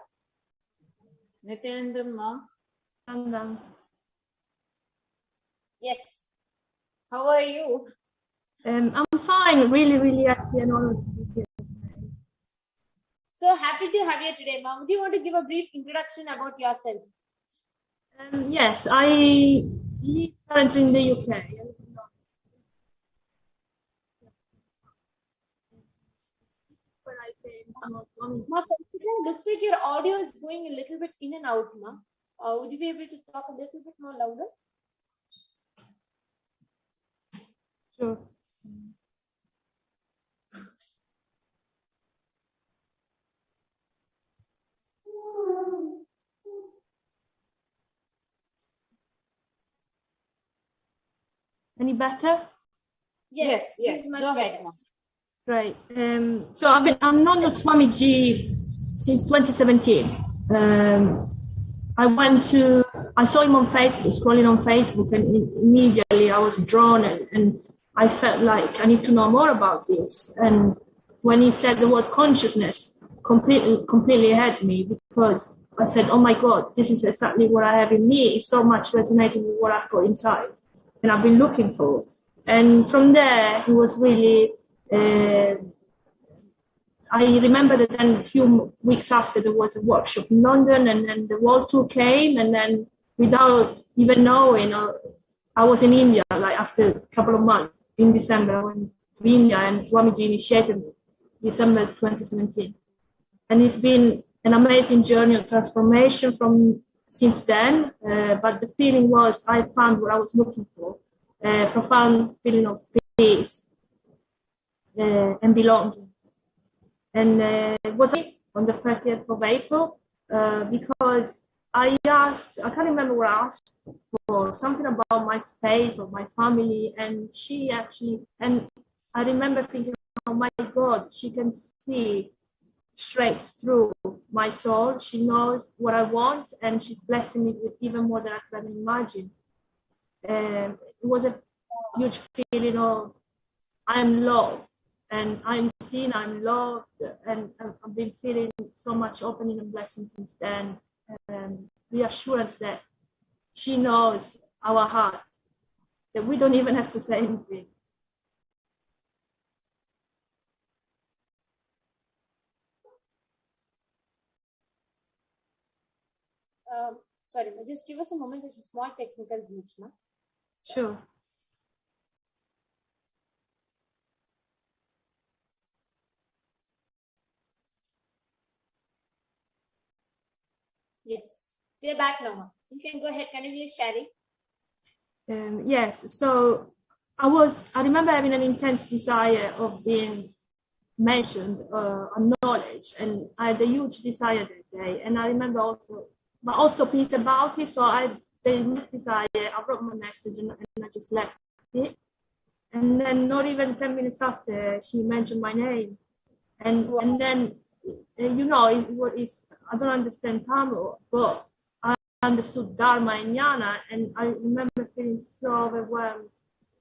Speaker 4: Nithyananda.
Speaker 5: Yes.
Speaker 4: How are you?
Speaker 9: I'm fine, really happy and honored to be here.
Speaker 5: So happy to have you today, Ma. Do you want to give a brief introduction about yourself?
Speaker 9: Yes, I live currently in the UK.
Speaker 5: Ma, looks like your audio is going a little bit in and out, Ma. Would you be able to talk a little bit more louder?
Speaker 9: Sure. Any better?
Speaker 5: Yes. This is much better.
Speaker 9: Right. So I'm known as Swamiji since 2017. I saw him on Facebook, scrolling on Facebook, and immediately I was drawn and I felt like I need to know more about this. And when he said the word consciousness, completely had me, because I said, oh my God, this is exactly what I have in me. It's so much resonating with what I've got inside and I've been looking for. And from there, it was really, I remember that then a few weeks after there was a workshop in London, and then the World Tour came, and then without even knowing, I was in India, like after a couple of months in December, I went to India, and Swamiji initiated me, December 2017. And it's been an amazing journey of transformation from since then, but the feeling was I found what I was looking for, a profound feeling of peace and belonging. And it was on the 30th of April because I asked, I can't remember what I asked for, something about my space or my family, and she actually, and I remember thinking, oh my God, she can see straight through my soul. She knows what I want, and she's blessing me with even more than I can imagine. It was a huge feeling of I'm loved, and I'm seen, I'm loved, and I've been feeling so much opening and blessing since then. Reassurance that she knows our heart, that we don't even have to say anything.
Speaker 5: Sorry, just give us a moment. There's a small technical glitch, no?
Speaker 9: Sure.
Speaker 5: Yes, we are back now. You can go ahead. Continue sharing.
Speaker 9: Yes, so I remember having an intense desire of being mentioned, acknowledged, and I had a huge desire that day. And I remember also peace about it. So this desire, I wrote my message and I just left it. And then not even 10 minutes after, she mentioned my name. And then, you know, I don't understand Tamil, but I understood Dharma and Jnana, and I remember feeling so overwhelmed,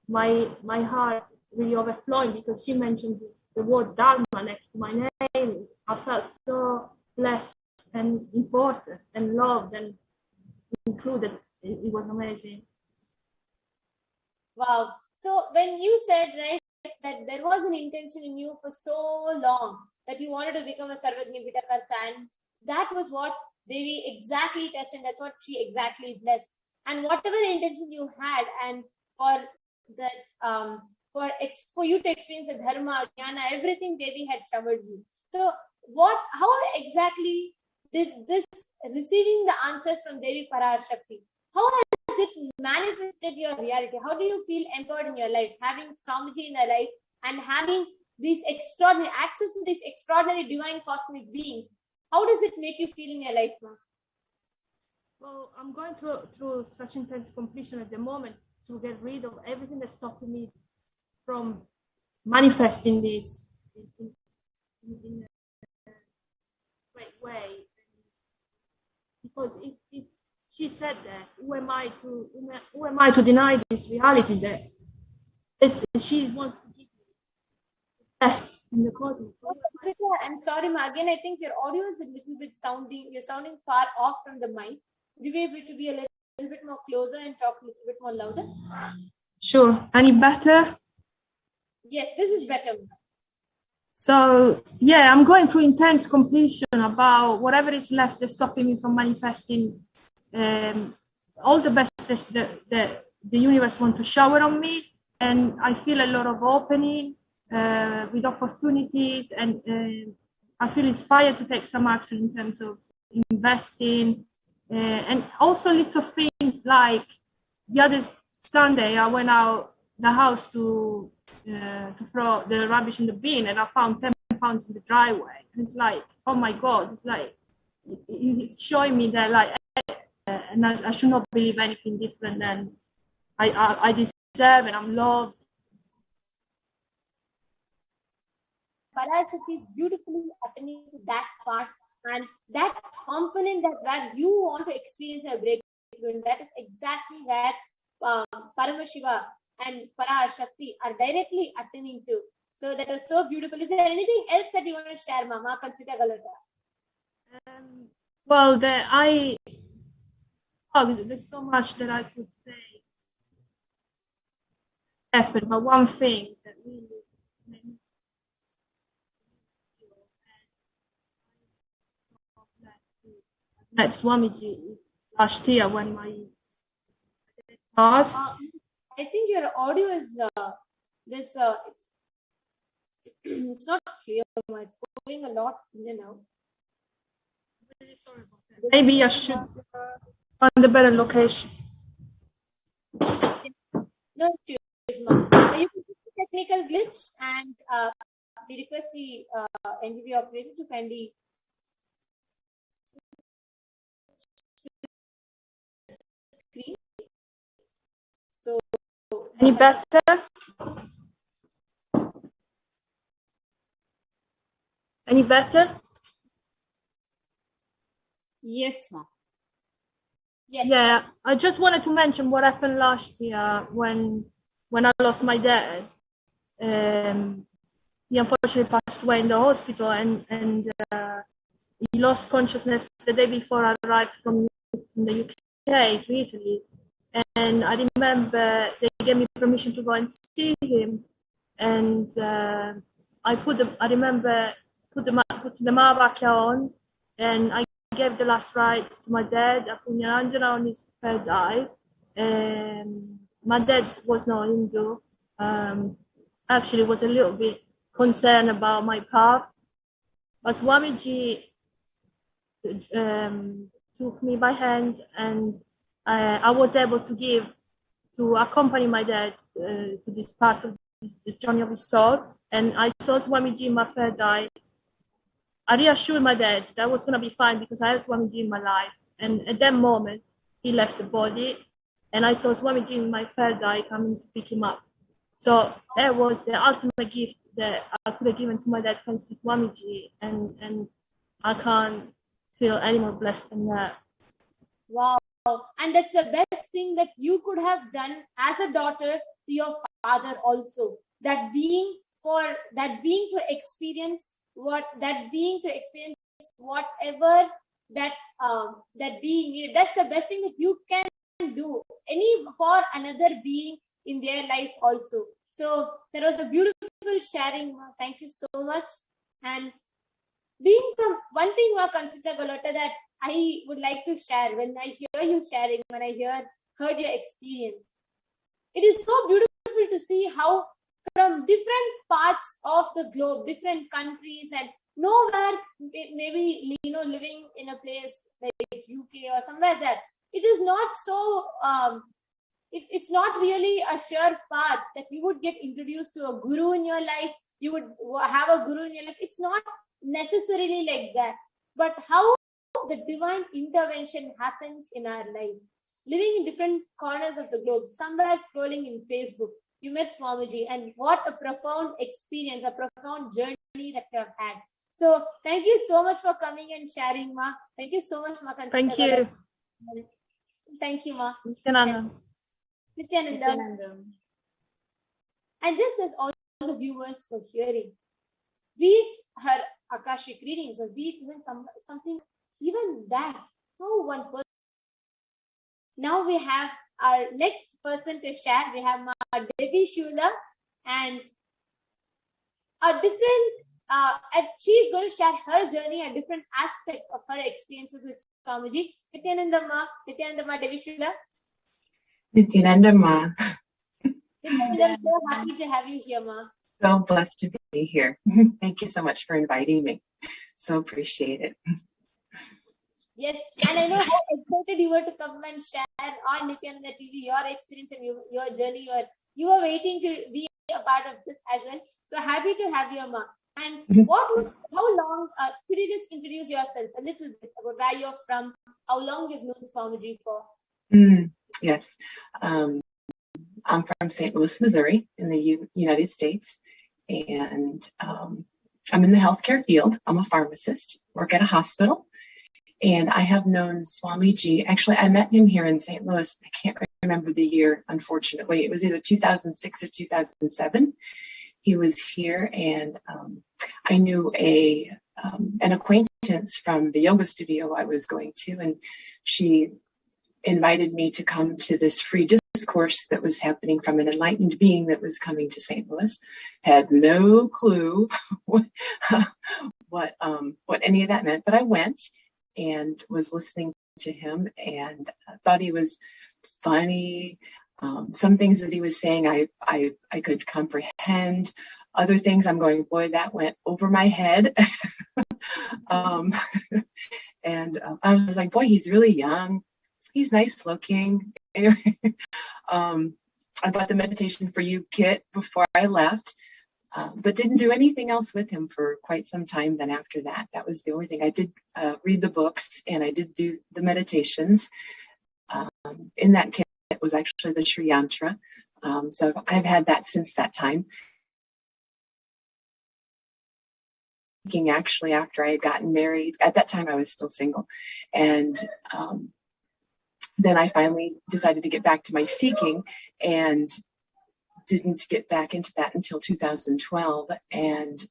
Speaker 9: my heart really overflowing because she mentioned the word Dharma next to my name. I felt so blessed and important and loved and included. It was amazing.
Speaker 5: Wow. So when you said, right, that there was an intention in you for so long that you wanted to become a Sarvajna Pitakarta, and that was what Devi exactly touched, and that's what she exactly blessed. And whatever intention you had, and for that, for you to experience the dharma, jnana, everything Devi had showered you. So how exactly did this receiving the answers from Devi Parashakti, how has it manifested your reality? How do you feel empowered in your life, having Swamiji in your life and having these extraordinary access to these extraordinary divine cosmic beings? How does it make you feel in your life now?
Speaker 9: Well, I'm going through such intense completion at the moment to get rid of everything that's stopping me from manifesting this in a great way. Because if she said that, who am I to deny this reality that she wants to give me the best in the cosmos?
Speaker 5: I'm sorry, ma. Again, I think your audio is a little bit you're sounding far off from the mic. Would you be able to be a little bit more closer and talk a little bit more louder?
Speaker 9: Sure. Any better?
Speaker 5: Yes, this is better.
Speaker 9: So yeah, I'm going through intense completion about whatever is left that's stopping me from manifesting all the best that the universe wants to shower on me, and I feel a lot of opening with opportunities, and I feel inspired to take some action in terms of investing, and also little things like the other Sunday I went out the house to throw the rubbish in the bin, and I found 10 pounds in the driveway. And it's like, oh my God, it's like it's showing me that like, and I should not believe anything different than I deserve, and I'm loved.
Speaker 5: Parashakti is beautifully attending to that part, and that component that where you want to experience a breakthrough, and that is exactly where Paramashiva and Parashakti are directly attending to. So that was so beautiful. Is there anything else that you want to share, Mama? Consider Galata.
Speaker 9: Well, there's so much that I could say. happened, but one thing that really made me met Swamiji is last year when my passed.
Speaker 5: I think your audio is it's not clear. It's going a lot in and out.
Speaker 9: Really sorry about that. Maybe I should find a better location.
Speaker 5: No issues, Ma. You can see the technical glitch, and we request the NGV operator to kindly screen. So,
Speaker 9: Any better? Any better?
Speaker 5: yes, Ma. Yes.
Speaker 9: Yeah, I just wanted to mention what happened last year when I lost my dad. He unfortunately passed away in the hospital, and he lost consciousness the day before I arrived from the UK to Italy. And I remember they gave me permission to go and see him, and I remember put the Mavakya on, and I gave the last rite to my dad. I put Nyanjana on his third eye. My dad was not Hindu. Actually was a little bit concerned about my path. But Swamiji took me by hand, and I was able to accompany my dad to this part of the journey of his soul. And I saw Swamiji in my third eye. I reassured my dad that I was going to be fine because I had Swamiji in my life. And at that moment, he left the body, and I saw Swamiji in my third eye coming to pick him up. So that was the ultimate gift that I could have given to my dad, thanks to Swamiji, and I can't feel any more blessed than that.
Speaker 5: Wow. And that's the best thing that you could have done as a daughter to your father also. That being to experience whatever that being needed. That's the best thing that you can do for another being in their life also. So that was a beautiful sharing. Thank you so much. And being from one thing, consider Galota, that I would like to share when I hear you sharing, when I heard your experience. It is so beautiful to see how from different parts of the globe, different countries, and nowhere, maybe living in a place like UK or somewhere, that it is not so it's not really a sure path that you would get introduced to a guru in your life, you would have a guru in your life. It's not necessarily like that, but how the divine intervention happens in our life. Living in different corners of the globe, somewhere scrolling in Facebook, you met Swamiji, and what a profound experience, a profound journey that you have had. So thank you so much for coming and sharing, Ma. Thank you so much, Ma.
Speaker 9: Thank you.
Speaker 5: Thank you, Ma.
Speaker 4: Nithyananda.
Speaker 5: And just as all the viewers were hearing, be it her Akashic readings or be it even something, even that, no one person. Now we have our next person to share. We have Devi Shula, and a different, she's going to share her journey, a different aspect of her experiences with Swamiji. Nithyananda Ma, Devi Shula.
Speaker 10: Nithyananda Ma.
Speaker 5: I'm so happy to have you here, Ma.
Speaker 10: So blessed to be here. Thank you so much for inviting me. So appreciate it.
Speaker 5: Yes, and I know how excited you were to come and share on Nithyananda TV your experience and your journey. You were waiting to be a part of this as well. So happy to have you, Ma. And how long, could you just introduce yourself a little bit about where you're from, how long you've known Swamiji for?
Speaker 10: Yes. I'm from St. Louis, Missouri in the United States. And I'm in the healthcare field. I'm a pharmacist, work at a hospital. And I have known Swamiji. Actually, I met him here in St. Louis. I can't remember the year, unfortunately. It was either 2006 or 2007. He was here, and I knew an acquaintance from the yoga studio I was going to, and she invited me to come to this free discourse that was happening from an enlightened being that was coming to St. Louis. Had no clue what any of that meant, but I went and was listening to him and thought he was funny. Some things that he was saying I could comprehend. Other things I'm going, boy, that went over my head. And I was like, boy, he's really young. He's nice looking. Anyway, I bought the Meditation for You kit before I left, but didn't do anything else with him for quite some time then after that. That was the only thing. I did read the books and I did do the meditations. In that kit, it was actually the Sri Yantra. So I've had that since that time. Actually, after I had gotten married, at that time I was still single, and then I finally decided to get back to my seeking and didn't get back into that until 2012, and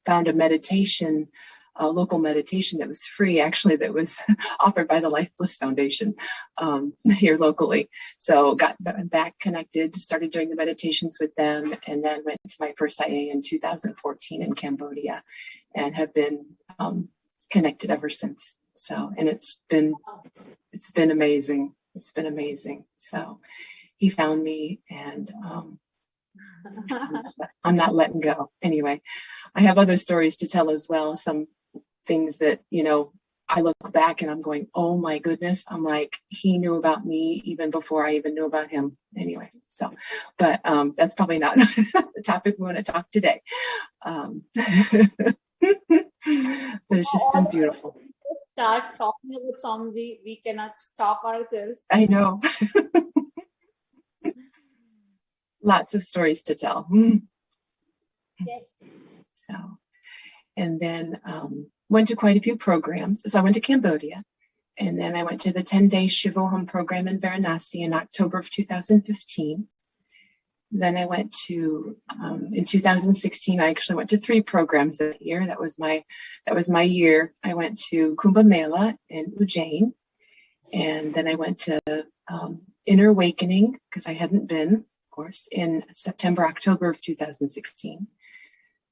Speaker 10: found a meditation, a local meditation that was free, actually, that was offered by the Life Bliss Foundation here locally. So got back connected, started doing the meditations with them, and then went to my first IA in 2014 in Cambodia, and have been connected ever since. So, and it's been amazing. It's been amazing. So he found me, and I'm not letting go. Anyway, I have other stories to tell as well. Some things that, I look back and I'm going, oh my goodness. I'm like, he knew about me even before I even knew about him. Anyway, so, but that's probably not the topic we want to talk today. But it's just been beautiful.
Speaker 4: Start talking about Swamiji, we cannot stop ourselves.
Speaker 10: I know. Lots of stories to tell.
Speaker 5: Yes.
Speaker 10: So, and then went to quite a few programs. So I went to Cambodia, and then I went to the 10-day Shivoham program in Varanasi in October of 2015. Then I went to, in 2016, I actually went to 3 programs that year. That was my year. I went to Kumbh Mela in Ujjain, and then I went to Inner Awakening, because I hadn't been, of course, in September, October of 2016.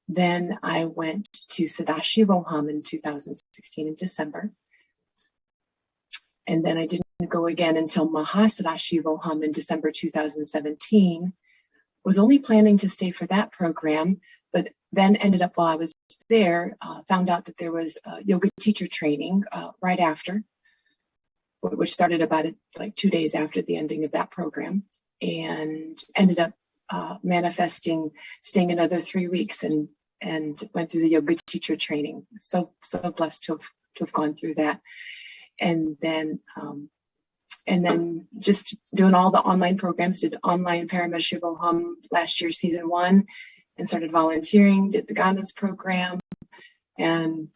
Speaker 10: Then I went to Sadashivoham in 2016 in December. And then I didn't go again until Mahasadashivoham in December 2017. Was only planning to stay for that program, but then ended up while I was there, found out that there was a yoga teacher training right after, which started about like 2 days after the ending of that program, and ended up manifesting staying another 3 weeks and went through the yoga teacher training. So blessed to have gone through that. And then just doing all the online programs, did online Paramashivoham last year, season 1, and started volunteering, did the Gandhas program, and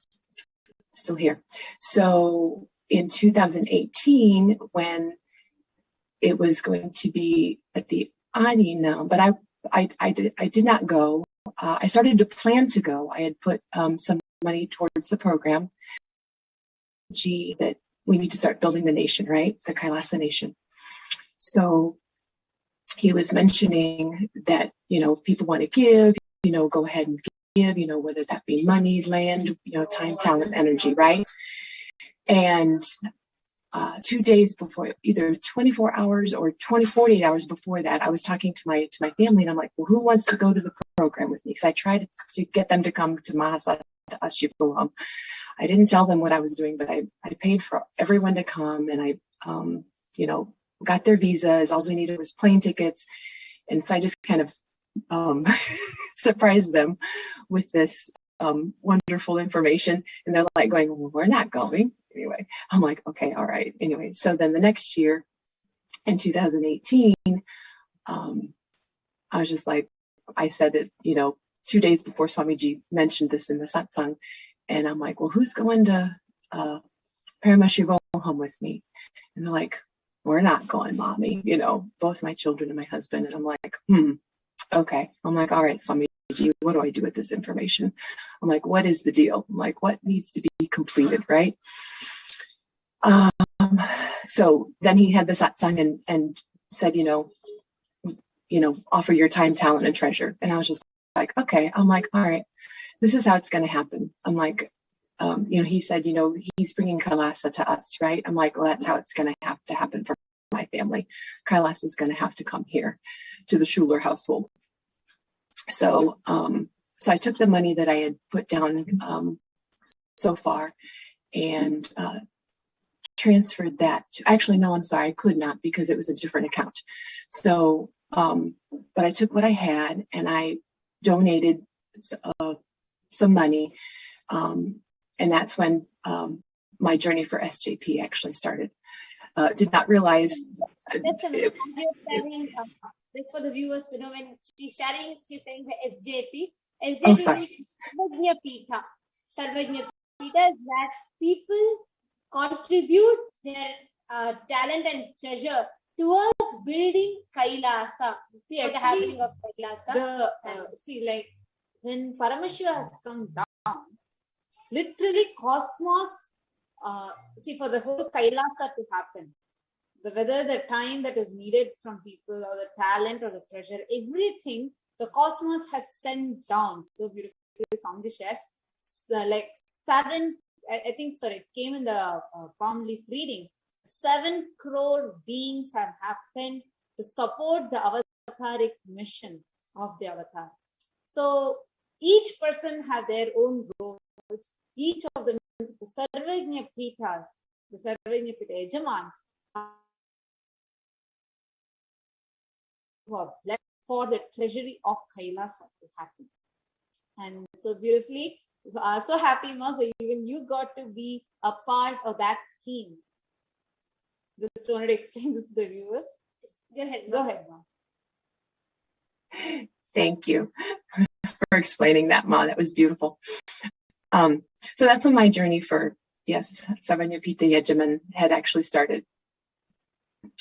Speaker 10: still here. So in 2018, when it was going to be at the Adina, but I did not go. I started to plan to go. I had put some money towards the program. That we need to start building the nation, right? The Kailasa nation. So he was mentioning that, if people want to give, go ahead and give, whether that be money, land, time, talent, energy, right? And 2 days before, either 24 hours or 48 hours before that, I was talking to my family, and I'm like, well, who wants to go to the program with me? Because I tried to get them to come to Mahasadashivoham. I didn't tell them what I was doing, but I paid for everyone to come, and I, got their visas. All we needed was plane tickets. And so I just kind of surprised them with this wonderful information. And they're like going, well, we're not going. Anyway, I'm like, okay, all right. Anyway, so then the next year in 2018, I was just like, I said it, 2 days before Swamiji mentioned this in the satsang. And I'm like, well, who's going to Paramashivoham with me? And they're like, we're not going, mommy, both my children and my husband. And I'm like, okay. I'm like, all right, Swamiji, what do I do with this information? I'm like, what is the deal? I'm like, what needs to be completed, right? So then he had the satsang and said, offer your time, talent, and treasure. And I was just like, okay. I'm like, all right, this is how it's going to happen. I'm like, he said, he's bringing Kailasa to us, right? I'm like, well, that's how it's going to have to happen for my family. Kailasa is going to have to come here to the Schuler household. So I took the money that I had put down so far and transferred that to, actually, no, I'm sorry, I could not because it was a different account. So, but I took what I had and I donated some money. And that's when my journey for SJP actually started. Did not realize.
Speaker 5: Just a minute, as you're sharing, just for the viewers to know, when she's sharing, she's saying the SJP. SJP is Sarvajna Pitha. Sarvajna Pitha is that people contribute their talent and treasure towards building Kailasa.
Speaker 4: See,
Speaker 5: for
Speaker 4: actually,
Speaker 5: the happening of Kailasa.
Speaker 4: Like when Paramashiva has come down, literally cosmos, for the whole Kailasa to happen, whether the time that is needed from people or the talent or the treasure, everything the cosmos has sent down. So beautifully, Samdi shares, like 7, I think, sorry, it came in the palm leaf reading. 7 crore beings have happened to support the avataric mission of the avatar. So each person have their own roles. Each of them, the Sarvajna Pithas, the Sarvajna Pitha Yajamans, for the treasury of Kailasa to happen. And so beautifully, so happy, Ma, that even you got to be a part of that team. Just wanted to explain this to the viewers. Go ahead, Ma.
Speaker 10: Thank you for explaining that, Ma. That was beautiful. So that's when my journey for, Sarvajna Pitha Yajaman had actually started.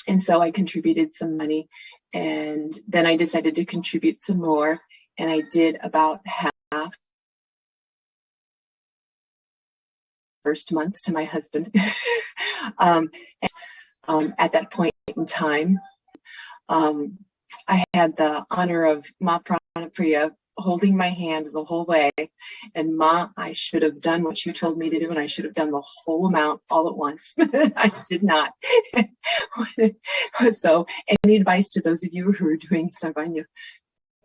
Speaker 10: And so I contributed some money, and then I decided to contribute some more, and I did about half first months to my husband. At that point in time, I had the honor of Ma Pranapriya holding my hand the whole way, and Ma, I should have done what you told me to do, and I should have done the whole amount all at once. I did not. So any advice to those of you who are doing Sarvajna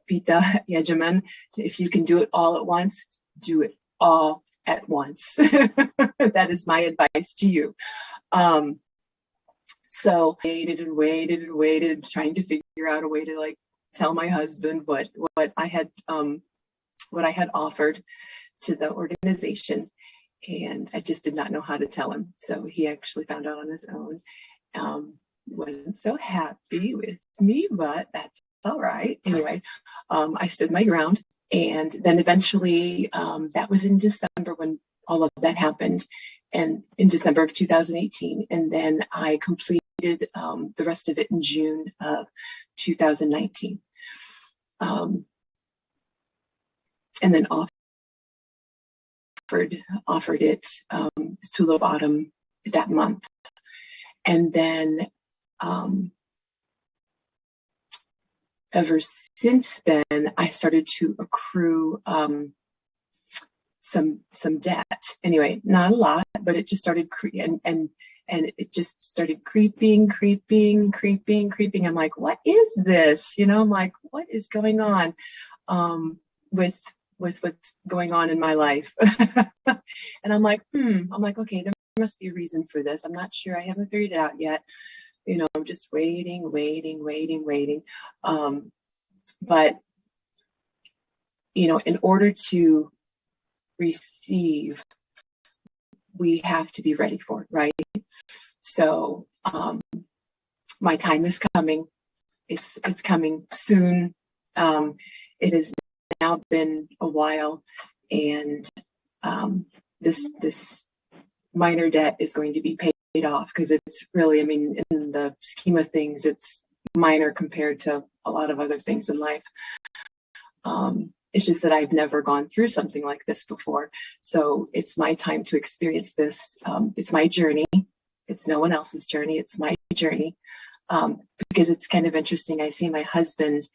Speaker 10: Pitha Yajaman, if you can do it all at once, do it all at once. That is my advice to you. So I waited, trying to figure out a way to tell my husband what I had offered to the organization, and I just did not know how to tell him. So he actually found out on his own. Wasn't so happy with me, but that's all right. Anyway, I stood my ground, and then eventually, that was in December when all of that happened, and in December of 2018, and then I completed the rest of it in June of 2019. And then offered it Tulip Autumn that month. And then ever since then, I started to accrue some debt. Anyway, not a lot, but it just started and it just started creeping. I'm like, what is this? I'm like, what is going on with what's going on in my life? And I'm like, okay, there must be a reason for this. I'm not sure. I haven't figured it out yet. I'm just waiting. But, in order to receive, we have to be ready for it, right? So my time is coming. It's coming soon. It has now been a while, and this minor debt is going to be paid off, because it's really, in the scheme of things, it's minor compared to a lot of other things in life. It's just that I've never gone through something like this before. So it's my time to experience this. It's my journey. It's no one else's journey. It's my journey. because it's kind of interesting. I see my husband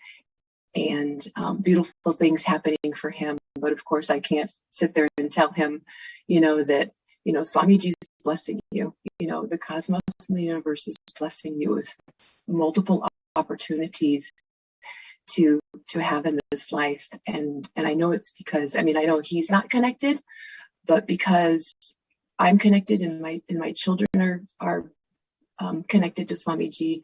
Speaker 10: and beautiful things happening for him, but of course I can't sit there and tell him, that, Swamiji's blessing you, the cosmos and the universe is blessing you with multiple opportunities to have in this life. And I know it's because, I know he's not connected, but because I'm connected and my children are connected to Swamiji,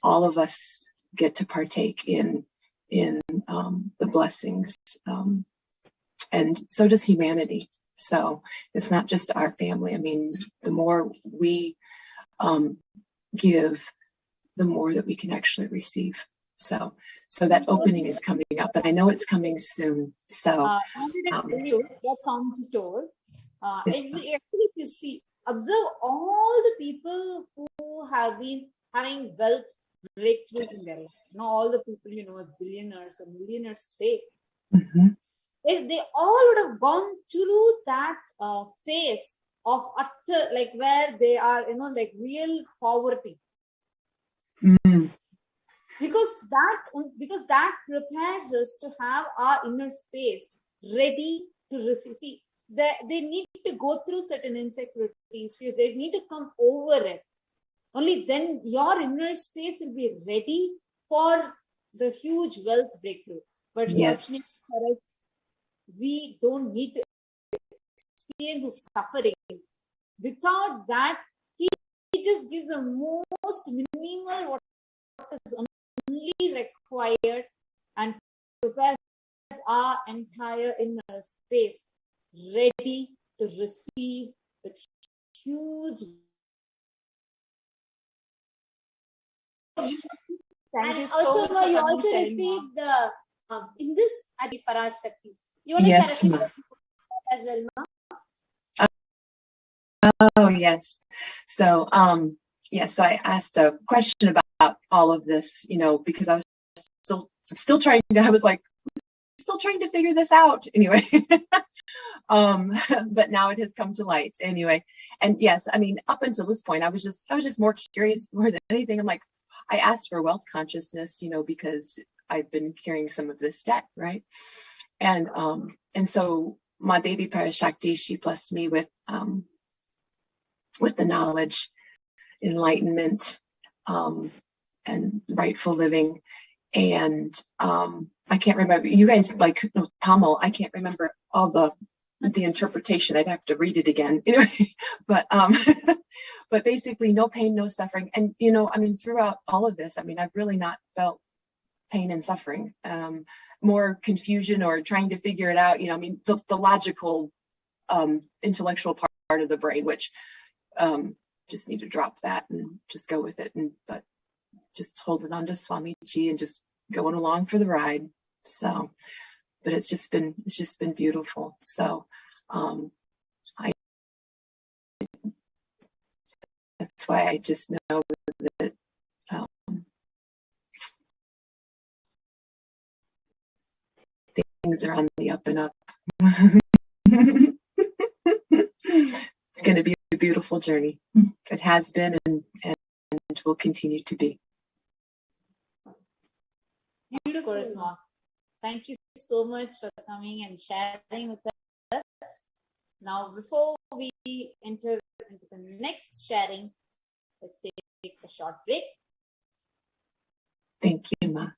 Speaker 10: all of us get to partake in the blessings, and so does humanity. So it's not just our family. The more we give, the more that we can actually receive. So that opening is coming up, but I know it's coming soon. So
Speaker 4: I wanted to tell you what Swamiji told. Actually, if you see, observe all the people who have been having wealth breakthroughs in their life. All the people, as billionaires or millionaires today.
Speaker 10: Mm-hmm.
Speaker 4: If they all would have gone through that phase of utter, where they are, real poverty.
Speaker 10: Mm-hmm.
Speaker 4: Because that prepares us to have our inner space ready to receive. See, they need to go through certain insecurities, fears. They need to come over it. Only then your inner space will be ready for the huge wealth breakthrough. But fortunately for us, we don't need to experience suffering. Without that, he just gives the most minimal what is only required and prepares our entire inner space ready to receive the huge. Thank you so much for
Speaker 5: you
Speaker 4: coming,
Speaker 5: also
Speaker 4: sharing,
Speaker 5: received the in this at the Parashakti. You want to
Speaker 10: Yes,
Speaker 5: share
Speaker 10: Ma.
Speaker 5: as well, Ma?
Speaker 10: Oh, yes. So, so I asked a question about all of this, because I was still trying to figure this out anyway. But now it has come to light anyway. And yes, up until this point, I was just more curious more than anything. I asked for wealth consciousness, because I've been carrying some of this debt, right? And so Ma Devi Parashakti, she blessed me with the knowledge, enlightenment, and rightful living. And I can't remember, you guys Tamil, I can't remember all the interpretation. I'd have to read it again. But but basically no pain, no suffering. And throughout all of this, I've really not felt pain and suffering, more confusion or trying to figure it out. The logical, intellectual part of the brain, which just need to drop that and just go with it. But just holding on to Swamiji and just going along for the ride. So, but it's just been beautiful. So, that's why I just know that things are on the up and up. It's going to be a beautiful journey. It has been and will continue to be.
Speaker 4: Of course, Ma. Thank you so much for coming and sharing with us. Now, before we enter into the next sharing, let's take a short break.
Speaker 10: Thank you, Ma.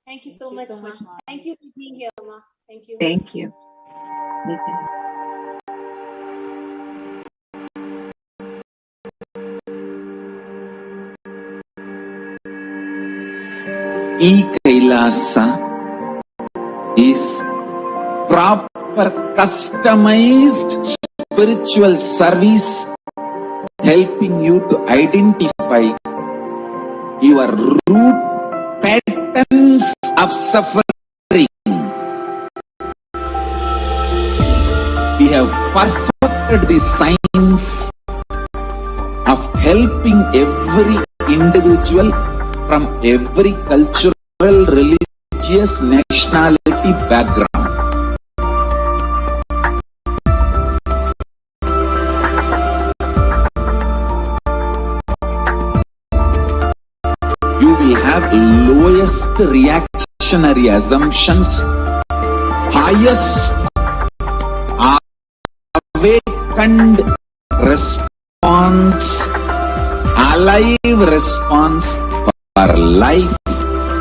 Speaker 5: Thank you so much, Ma. Thank you for being here, Ma. Thank you.
Speaker 10: Thank you.
Speaker 2: Kailasa is proper customized spiritual service helping you to identify your root patterns of suffering. We have perfected the science of helping every individual from every cultural, religious, nationality background.
Speaker 3: have lowest reactionary assumptions, highest awakened response, alive response for life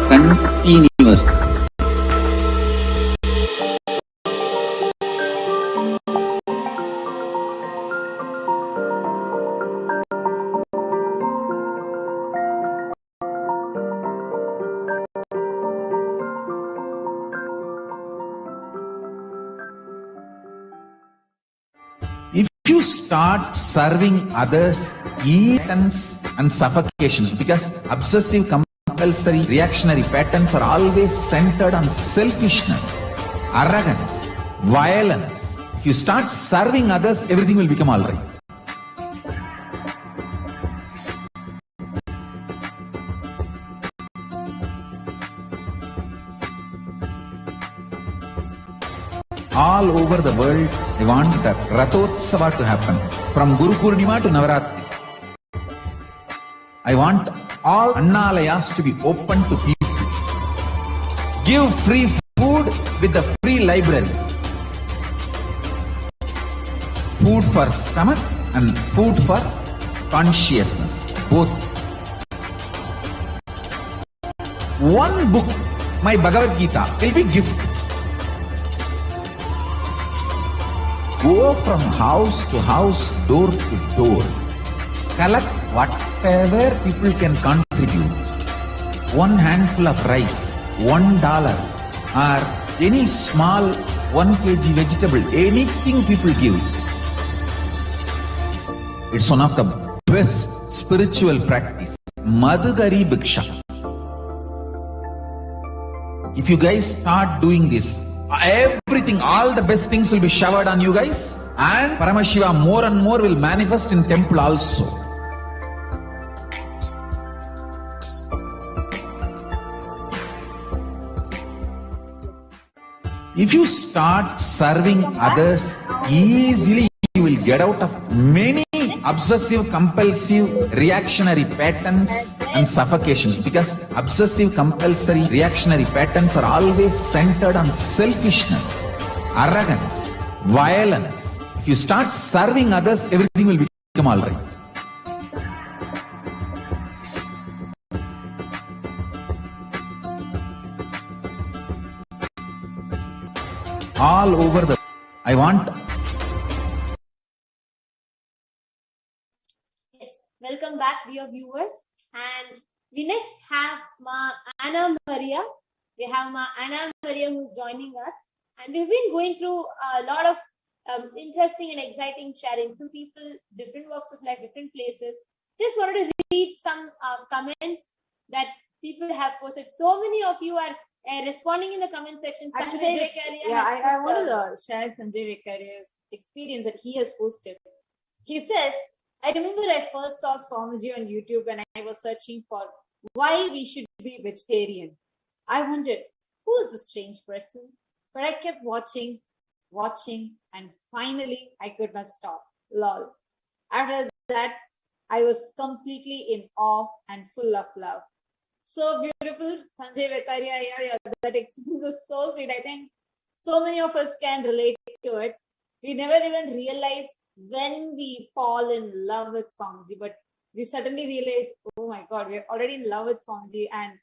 Speaker 3: continuous.
Speaker 2: If you start serving others, ease and suffocations, because obsessive, compulsory, reactionary patterns are always centered on selfishness, arrogance, violence. If you start serving others, everything will become all right. All over the world, they want the Rathotsava to happen. From Guru Purnima to Navaratri. I want all Annalayas to be open to people. Give free food with the free library. Food for stomach and food for consciousness. Both. One book, my Bhagavad Gita, will be gift. Go from house to house, door to door. Collect whatever people can contribute. One handful of rice, $1, or any small 1 kg vegetable, anything people give. It's one of the best spiritual practice. Madhugari Bhiksha. If you guys start doing this, everything, all the best things will be showered on you guys, and Paramashiva more and more will manifest in temple also. If you start serving others, easily you will get out of many obsessive, compulsive, reactionary patterns and suffocations, because obsessive, compulsory, reactionary patterns are always centered on selfishness, arrogance, violence. If you start serving others, everything will become all right. All over the, I want.
Speaker 5: Welcome back, dear viewers. And we next have Ma Anna Maria. We have Ma Anna Maria who's joining us. And we've been going through a lot of interesting and exciting sharing from people, different walks of life, different places. Just wanted to read some comments that people have posted. So many of you are responding in the comment section.
Speaker 4: Actually, I want to share Sanjay Vekkaria's experience that he has posted. He says, I remember I first saw Swamiji on YouTube and I was searching for why we should be vegetarian. I wondered, who is this strange person? But I kept watching, and finally I could not stop. Lol. After that, I was completely in awe and full of love. So beautiful, Sanjay Vekkaria. Yeah, that experience was so sweet. I think so many of us can relate to it. We never even realized when we fall in love with Swamiji, but we suddenly realize, oh my God, we're already in love with Swamiji and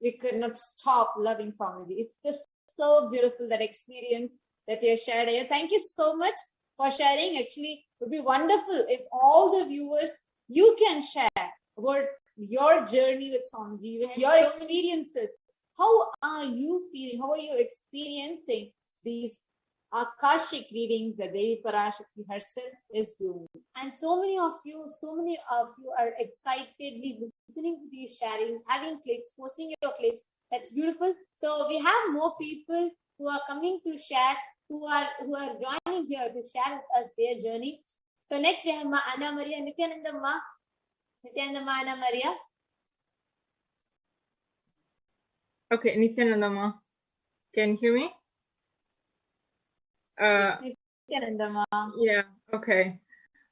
Speaker 4: we could not stop loving Swamiji. It's just so beautiful, that experience that you shared here. Thank you so much for sharing. Actually, it would be wonderful if all the viewers, you can share about your journey with Swamiji, with your experiences. How are you feeling? How are you experiencing these Akashic readings that Devi Parashakti herself is doing?
Speaker 5: And so many of you are excitedly listening to these sharings, having clicks, posting your clicks. That's beautiful. So we have more people who are coming to share, who are joining here to share with us their journey. So next we have Ma Anna Maria, Nithyananda Anna Maria.
Speaker 11: Okay, Nithyananda, can you hear me? Yeah, okay.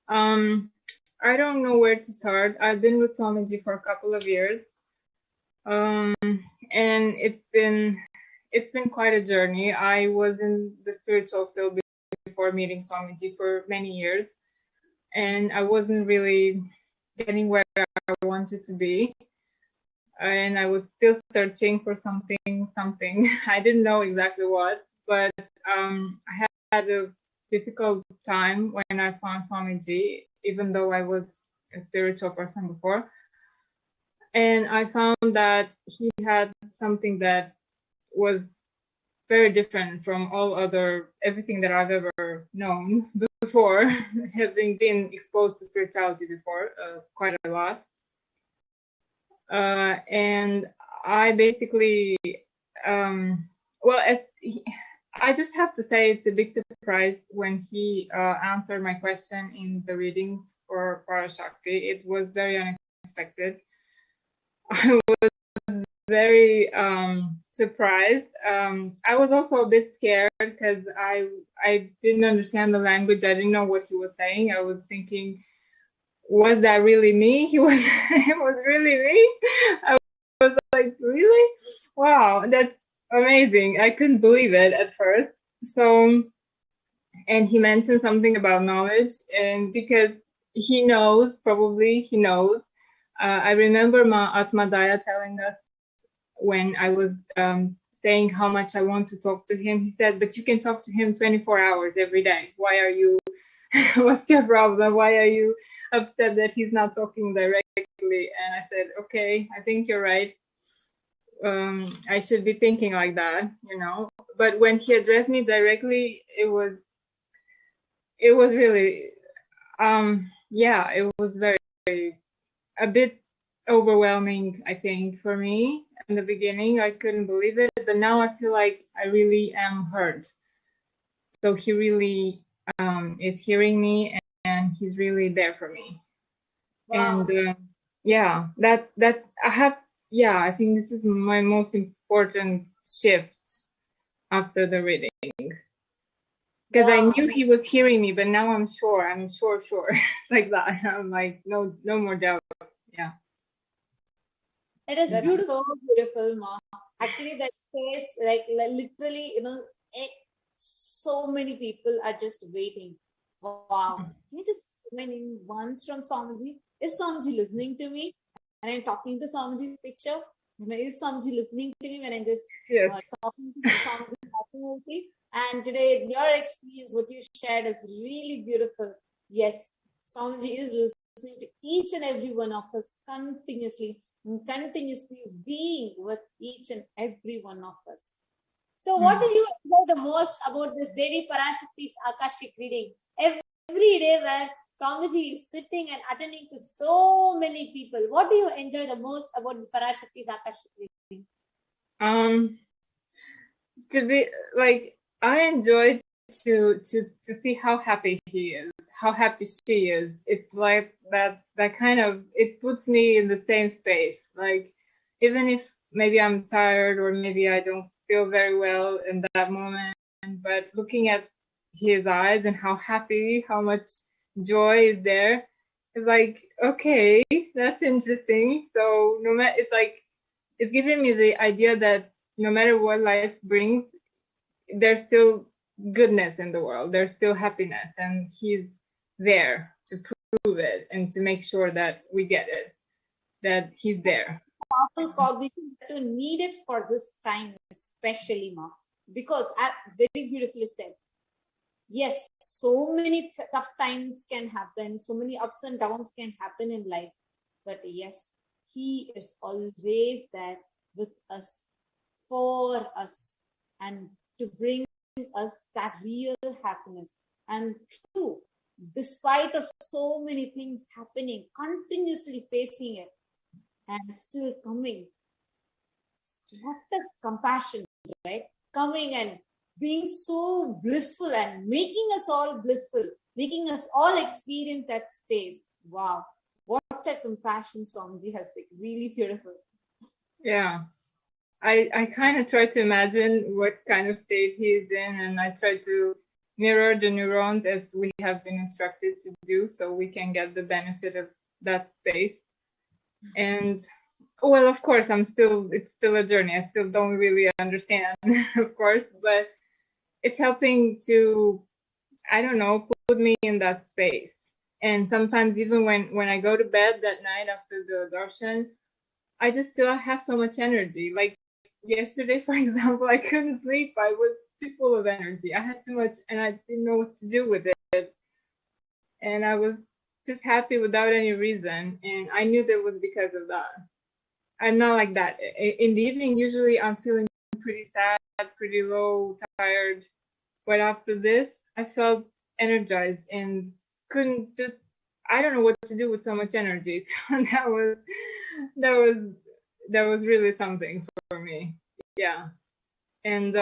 Speaker 11: I don't know where to start. I've been with Swamiji for a couple of years. And it's been quite a journey. I was in the spiritual field before meeting Swamiji for many years, and I wasn't really getting where I wanted to be, and I was still searching for something. I didn't know exactly what, but I had a difficult time when I found Swamiji, even though I was a spiritual person before. And I found that he had something that was very different from everything that I've ever known before, having been exposed to spirituality before, quite a lot. And I basically, I just have to say it's a big surprise when he answered my question in the readings for Parashakti. It was very unexpected. I was very surprised. I was also a bit scared because I didn't understand the language. I didn't know what he was saying. I was thinking, was that really me? It was really me. I was like, really? Wow, that's amazing. I couldn't believe it at first. So, and he mentioned something about knowledge, and because he knows, I remember Ma Atmadaya telling us when I was saying how much I want to talk to him. He said, but you can talk to him 24 hours every day. Why are you, what's your problem? Why are you upset that he's not talking directly? And I said, okay, I think you're right. I should be thinking like that, But when he addressed me directly, it was really, it was very, a bit overwhelming, I think, for me. In the beginning, I couldn't believe it, but now I feel like I really am heard. So he really is hearing me, and he's really there for me. Wow. And I think this is my most important shift after the reading. Because I knew he was hearing me, but now I'm sure. Like that. I'm like, no more doubts. Yeah.
Speaker 4: It is beautiful. So beautiful, Ma. Actually, that case, like literally, so many people are just waiting. Wow. Can you just comment once from Swamiji? Is Swamiji listening to me? And I'm talking to Swamiji's picture. Is Swamiji listening to me when I'm just talking to Swamiji? And today, your experience, what you shared is really beautiful. Yes, Swamiji is listening to each and every one of us continuously being with each and every one of us.
Speaker 5: So what do you enjoy the most about this Devi Parashakti's Akashic reading? Every day where Swamiji is sitting and attending to so many people, what do you enjoy the most about the Parashakti's Akashic reading?
Speaker 11: To be like, I enjoy to see how happy he is, how happy she is. It's like that kind of, it puts me in the same space. Like, even if maybe I'm tired or maybe I don't feel very well in that moment, but looking at his eyes and how happy, how much joy is there, it's like, okay, that's interesting. So no matter, it's like, it's giving me the idea that no matter what life brings, there's still goodness in the world, there's still happiness, and he's there to prove it and to make sure that we get it, that he's there.
Speaker 4: Powerful cognition that you need it for this time, especially, Ma, because very beautifully said. Yes, so many tough times can happen, so many ups and downs can happen in life, but yes, he is always there with us, for us, and to bring us that real happiness. And true, despite of so many things happening, continuously facing it and still coming, what the compassion, right? Coming and being so blissful and making us all blissful, making us all experience that space. Wow, what a compassion Swamiji has, like, really beautiful.
Speaker 11: Yeah, I kind of try to imagine what kind of state he is in, and I try to mirror the neurons as we have been instructed to do, so we can get the benefit of that space. And Well, of course, it's still a journey. I still don't really understand, of course, but it's helping to, I don't know, put me in that space. And sometimes even when I go to bed that night after the darshan, I just feel I have so much energy. Like yesterday, for example, I couldn't sleep. I was too full of energy. I had too much and I didn't know what to do with it. And I was just happy without any reason. And I knew that was because of that. I'm not like that. In the evening, usually I'm feeling pretty sad, pretty low, tired. But after this, I felt energized and couldn't just, I don't know what to do with so much energy. So that was really something for me. Yeah. And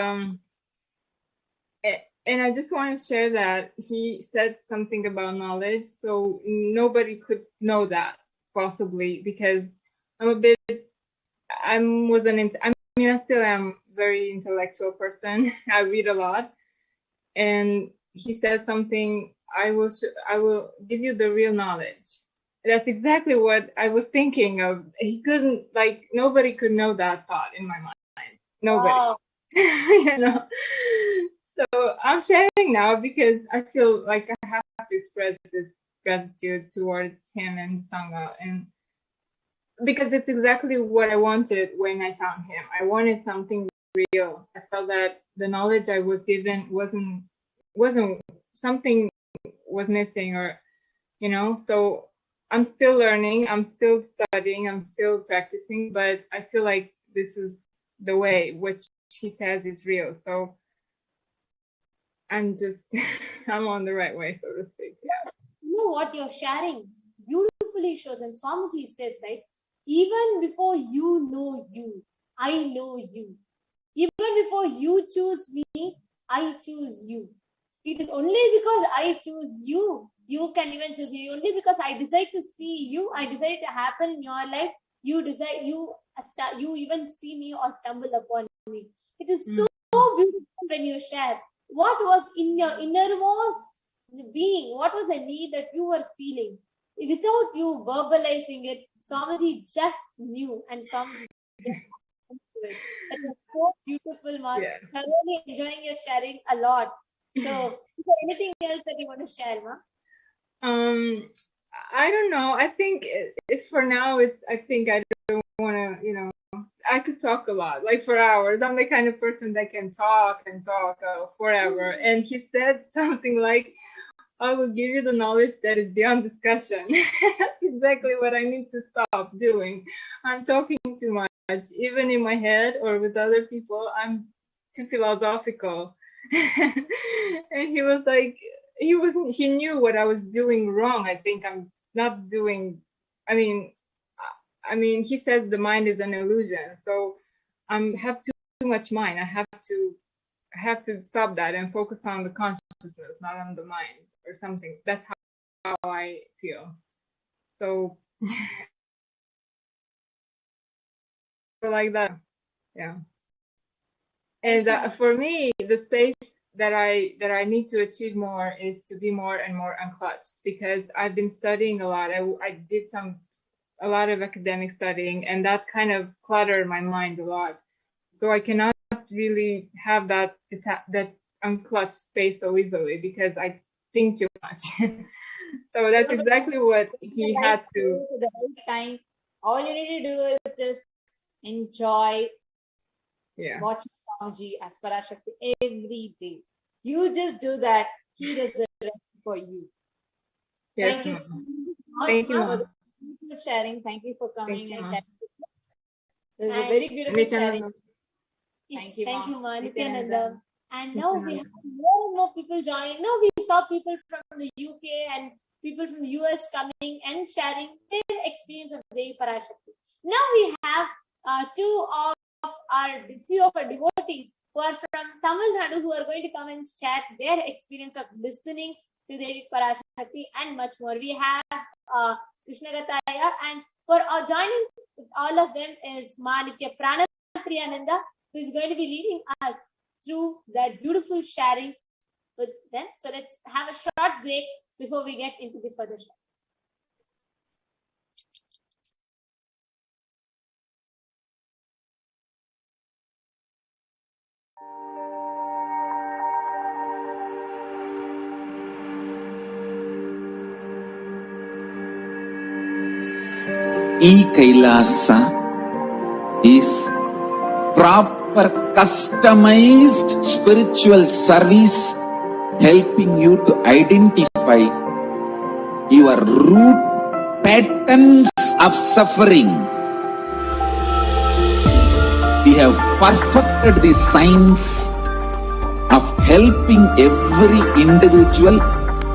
Speaker 11: I just want to share that he said something about knowledge, so nobody could know that possibly, because I still am a very intellectual person. I read a lot, and he said something. I will give you the real knowledge. That's exactly what I was thinking of. He couldn't, like, nobody could know that thought in my mind. Nobody.
Speaker 5: Wow.
Speaker 11: You know. So I'm sharing now because I feel like I have to express this gratitude towards him and Sangha, and because it's exactly what I wanted when I found him. I wanted something real. I felt that the knowledge I was given wasn't something was missing, or so I'm still learning, I'm still studying, I'm still practicing, but I feel like this is the way which he says is real. So I'm just I'm on the right way, so to speak. Yeah.
Speaker 5: You know what you're sharing beautifully shows, and Swamiji says, right? Even before you know you, I know you. Even before you choose me, I choose you. It is only because I choose you, you can even choose me. Only because I decide to see you, I decide to happen in your life, you even see me or stumble upon me. It is so beautiful when you share what was in your innermost being, what was a need that you were feeling. Without you verbalizing it, Swamiji just knew, and Swamiji just it. It was so beautiful, Mark.
Speaker 11: Yeah.
Speaker 5: I'm really enjoying your sharing a lot. So, is there anything else that you want to share, Mark?
Speaker 11: I don't know. I think if for now I think I don't want to, I could talk a lot, like for hours. I'm the kind of person that can talk and talk forever. And he said something like, I will give you the knowledge that is beyond discussion. That's exactly what I need to stop doing. I'm talking too much. Even in my head or with other people, I'm too philosophical. And he was like, he knew what I was doing wrong. I think I'm not doing, I mean, he says the mind is an illusion. So I have too much mind. I have to stop that and focus on the consciousness, not on the mind or something. That's how I feel. So like that, yeah. And for me, the space that I need to achieve more is to be more and more unclutched, because I've been studying a lot. I did a lot of academic studying, and that kind of cluttered my mind a lot. So I cannot really have that unclutched space so easily, because I think too much. So that's exactly what he had to.
Speaker 4: The right time. All you need to do is just enjoy watching Swamiji as Parashakti every day. You just do that. He does the rest for you.
Speaker 11: Yes,
Speaker 4: Thank you so much
Speaker 11: Thank you,
Speaker 4: for the sharing. Thank you for coming and sharing. It was a
Speaker 5: And
Speaker 4: very beautiful sharing.
Speaker 5: Yes,
Speaker 4: Thank you,
Speaker 5: Ma.
Speaker 4: Nithyananda.
Speaker 5: Nithyananda. And now we have more and more people joining. Now we saw people from the UK and people from the US coming and sharing their experience of Devi Parashakti. Now we have few of our devotees who are from Tamil Nadu, who are going to come and share their experience of listening to Devi Parashakti and much more. We have Krishna Gataya, and for joining with all of them is Nithya Pranatriyananda, who is going to be leading us through that beautiful sharings with them. So let's have a short break before we get into the further sharing.
Speaker 3: Kailasa is proper customized spiritual service helping you to identify your root patterns of suffering. We have perfected the science of helping every individual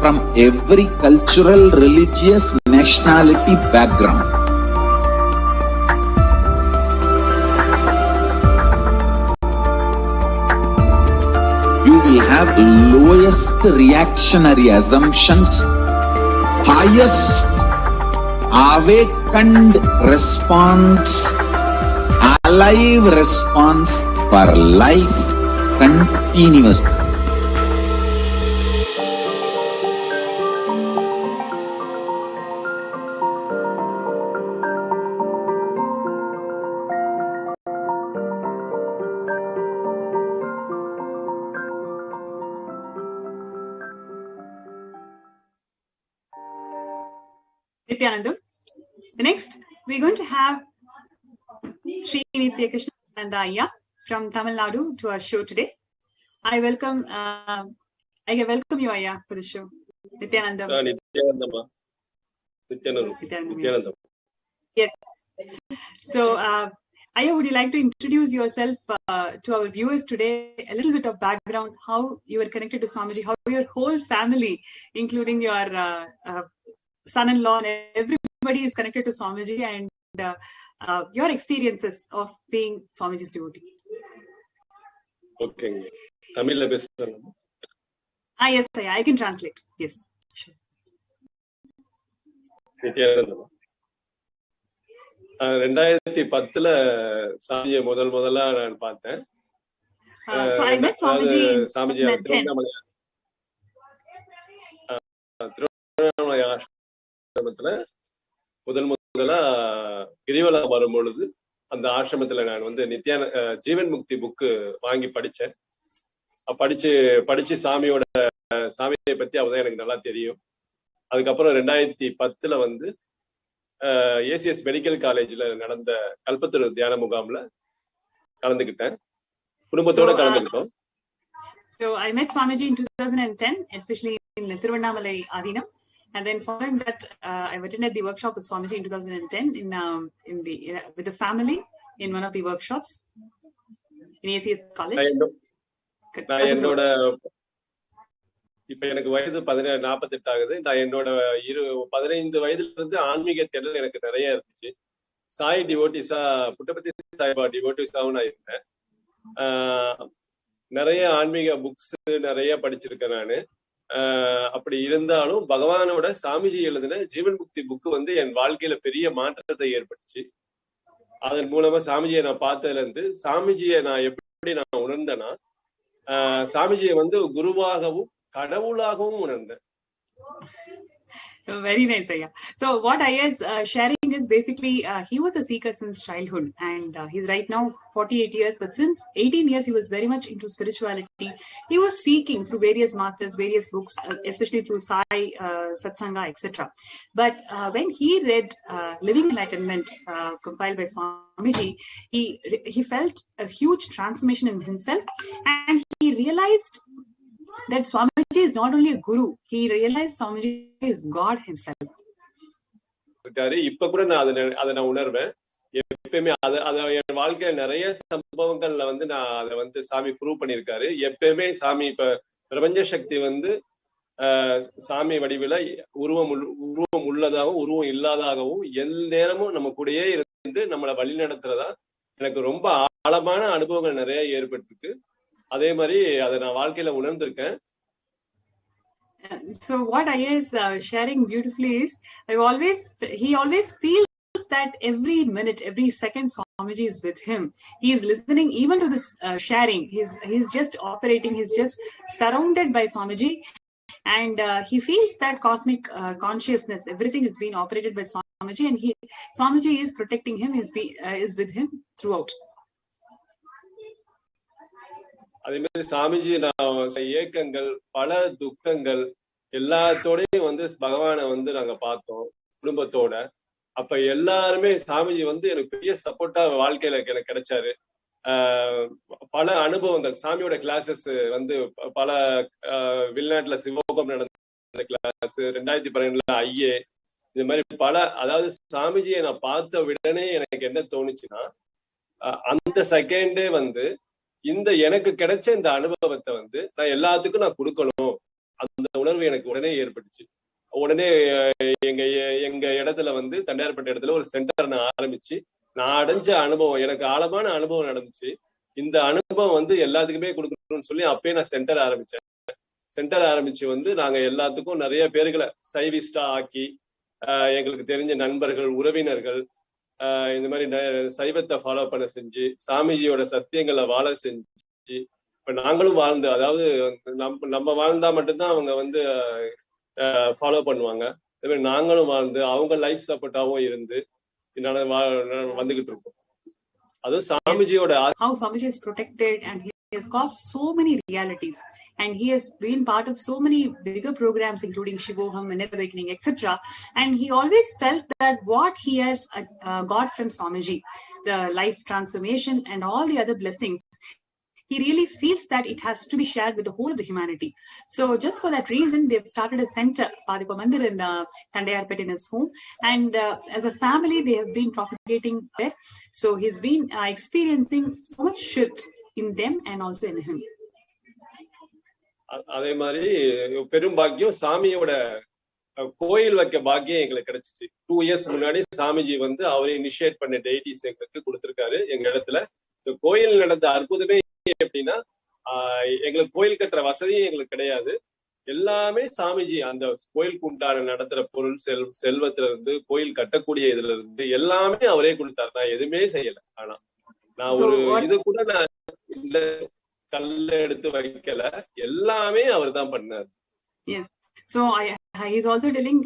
Speaker 3: from every cultural, religious, nationality background. You will have lowest reactionary assumptions, highest awakened response, alive response for life continuous.
Speaker 1: Nithyanandam. Next, we're going to have Sri Nithyananda from Tamil Nadu to our show today. I welcome you, Ayya, for the show. Nithyanandam.
Speaker 12: Nithyanandam.
Speaker 1: Yes. So, Ayya, would you like to introduce yourself to our viewers today? A little bit of background, how you were connected to Swamiji, how your whole family, including your son-in-law and everybody is connected to Swamiji, and your experiences of being Swamiji's devotee.
Speaker 12: Okay. Tamil பேசுறேன்.
Speaker 1: Yes, I can translate. Yes. Sure.
Speaker 12: Nithyanandam. 2010ல சாமியை முதல்ல நான் பார்த்தேன்.
Speaker 1: So I met Swamiji in
Speaker 12: Swamiji Tiruvannamalai ஆசிரமத்துல முதலா கிரிவலா வரும்பொழுது அந்த ஆசிரமத்துல நான் வந்து ஜீவன் முக்தி புக்கு வாங்கி படிச்சேன். படிச்சு சாமியை பத்தி அப்பதான் எனக்கு நல்லா தெரியும். அதுக்கப்புறம் 2010ல வந்து ஏசிஎஸ் மெடிக்கல் காலேஜ்ல நடந்த கல்பத்தரு தியான முகாம்ல கலந்துக்கிட்டேன். குடும்பத்தோட கலந்துக்கிட்டோம்.
Speaker 1: So I met Swamiji in 2010, especially in Thiruvannamalai Adinam. And then following that, I've attended the workshop with Swamiji in 2010 with the family in one of the workshops in ACS College.
Speaker 12: நான் என்னோட இப்ப எனக்கு வயது 48 ஆகுது. நான் என்னோட 15 வயதுல இருந்து ஆன்மீக தேடல் எனக்கு நிறைய இருந்துச்சு. சாய் டிவோட்டிஸா, புட்டபர்த்தி சாய்பா டிவோட்டிஸாவும் நான் இருந்தேன். நிறைய ஆன்மீக புக்ஸ் நிறைய படிச்சிருக்கேன் நானு. அப்படி இருந்தாலும் பகவானோட சாமிஜி எழுதின ஜீவன் முக்தி புக்கு வந்து என் வாழ்க்கையில பெரிய மாற்றத்தை ஏற்பட்டுச்சு. அதன் மூலமா சாமிஜியை நான் பார்த்ததுல இருந்து சாமிஜியை நான் எப்படி நான் உணர்ந்தேன்னா, சாமிஜியை வந்து குருவாகவும் கடவுளாகவும் உணர்ந்தேன்.
Speaker 1: Very nice, Ayya. So what Ayya is sharing is basically he was a seeker since childhood, and he's right now 48 years, but since 18 years he was very much into spirituality. He was seeking through various masters, various books, especially through Sai, Satsanga, etc. But when he read Living Enlightenment compiled by Swamiji, he felt a huge transformation in himself, and he realized that Swamiji is not only a guru, he realized Swamiji is God himself.
Speaker 12: இப்ப கூட நான் அதை உணர்வேன். எப்பயுமே என் வாழ்க்கையில நிறைய சம்பவங்கள்ல வந்து நான் அதை வந்து சாமி ப்ரூவ் பண்ணியிருக்காரு. எப்பயுமே சாமி இப்ப பிரபஞ்ச சக்தி வந்து சாமி வடிவில உருவம் உள்ளதாகவும் உருவம் இல்லாதாகவும் எந்நேரமும் நம்ம கூடயே இருந்து நம்மளை வழி நடத்துறதா எனக்கு ரொம்ப ஆழமான அனுபவங்கள் நிறைய ஏற்பட்டிருக்கு. அதே மாதிரி அதை நான் வாழ்க்கையில உணர்ந்திருக்கேன்.
Speaker 1: So what Ayya is sharing beautifully is he always feels that every minute, every second Swamiji is with him. He is listening even to this sharing. He's just operating. He's just surrounded by Swamiji, and he feels that cosmic consciousness. Everything is being operated by Swamiji, and Swamiji is protecting him. Is with him throughout.
Speaker 12: அதே மாதிரி சாமிஜி ஏக்கங்கள், பல துக்கங்கள் எல்லாத்தோடையும் வந்து பகவானை வந்து நாங்க பார்த்தோம் குடும்பத்தோட. அப்ப எல்லாருமே சாமிஜி வந்து எனக்கு பெரிய சப்போர்ட்டா வாழ்க்கையில எனக்கு கிடைச்சாரு. பல அனுபவங்கள், சாமியோட கிளாஸஸ் வந்து பல வெளிநாட்டுல சிவோகம் நடந்த கிளாஸ், 2012 ஐஏ, இது மாதிரி பல, அதாவது சாமிஜியை நான் பார்த்த உடனே எனக்கு என்ன தோணுச்சுன்னா, அந்த செகண்டே வந்து இந்த எனக்கு கிடைச்ச இந்த அனுபவத்தை வந்து நான் எல்லாத்துக்கும் நான் கொடுக்கணும், அந்த உணர்வு எனக்கு உடனே ஏற்பட்டுச்சு. உடனே எங்க இடத்துல வந்து தண்டையார்பட்ட இடத்துல ஒரு சென்டர் நான் ஆரம்பிச்சு, நான் அடைஞ்ச அனுபவம், எனக்கு ஆழமான அனுபவம் நடந்துச்சு. இந்த அனுபவம் வந்து எல்லாத்துக்குமே கொடுக்கணும்னு சொல்லி அப்பயே நான் சென்டர் ஆரம்பிச்சேன். சென்டர் ஆரம்பிச்சு வந்து நாங்க எல்லாத்துக்கும் நிறைய பேர்களை சைவிஸ்டா ஆக்கி, எங்களுக்கு தெரிஞ்ச நண்பர்கள், உறவினர்கள், இந்த மாதிரி சைவத்தை ஃபாலோ பண்ண செஞ்சு, சாமிஜியோட சத்தியங்களை வாழ செஞ்சு, இப்ப நாங்களும் வாழ்ந்து, அதாவது நம்ம வாழ்ந்தா மட்டும்தான் அவங்க வந்து ஃபாலோ பண்ணுவாங்க. அதே மாதிரி நாங்களும் வாழ்ந்து அவங்க லைஃப் சப்போர்ட்டாவும் இருந்து வந்துகிட்டு இருக்கோம். அதுவும் சாமிஜியோட
Speaker 1: how Swamiji is protected, and he has caused so many realities, and he has been part of so many bigger programs including Shivoham, Inner Awakening, etc. And he always felt that what he has got from Swamiji, the life transformation and all the other blessings, he really feels that it has to be shared with the whole of the humanity. So just for that reason, they've started a center, Padika Mandir, in Tandayarpet, in his home. And as a family, they have been propagating there. So he's been experiencing so much shift in them and also in him.
Speaker 12: அதே மாதிரி பெரும் பாக்கியம், சாமியோட கோயில் வைக்க பாக்கியம் எங்களுக்கு கிடைச்சிச்சு. 2 years முன்னாடி சாமிஜி வந்து அவரை இனிஷியேட் பண்ண டெய்டிஸ் எங்களுக்கு கொடுத்திருக்காரு எங்க இடத்துல. இந்த கோயில் நடந்த அற்புதமே எப்படின்னா, எங்களுக்கு கோயில் கட்டுற வசதியும் எங்களுக்கு கிடையாது. எல்லாமே சாமிஜி அந்த கோயிலுக்கு உண்டான நடத்துற பொருள், செல்வத்துல இருந்து, கோயில் கட்டக்கூடிய இதுல இருந்து எல்லாமே அவரே கொடுத்தாரு. நான் எதுவுமே செய்யல. ஆனா நான் ஒரு இது கூட நான் இந்த கல்ல எடுத்து வைக்கல, எல்லாமே அவர் தான் பண்ணாரு.
Speaker 1: Yes. So he's also telling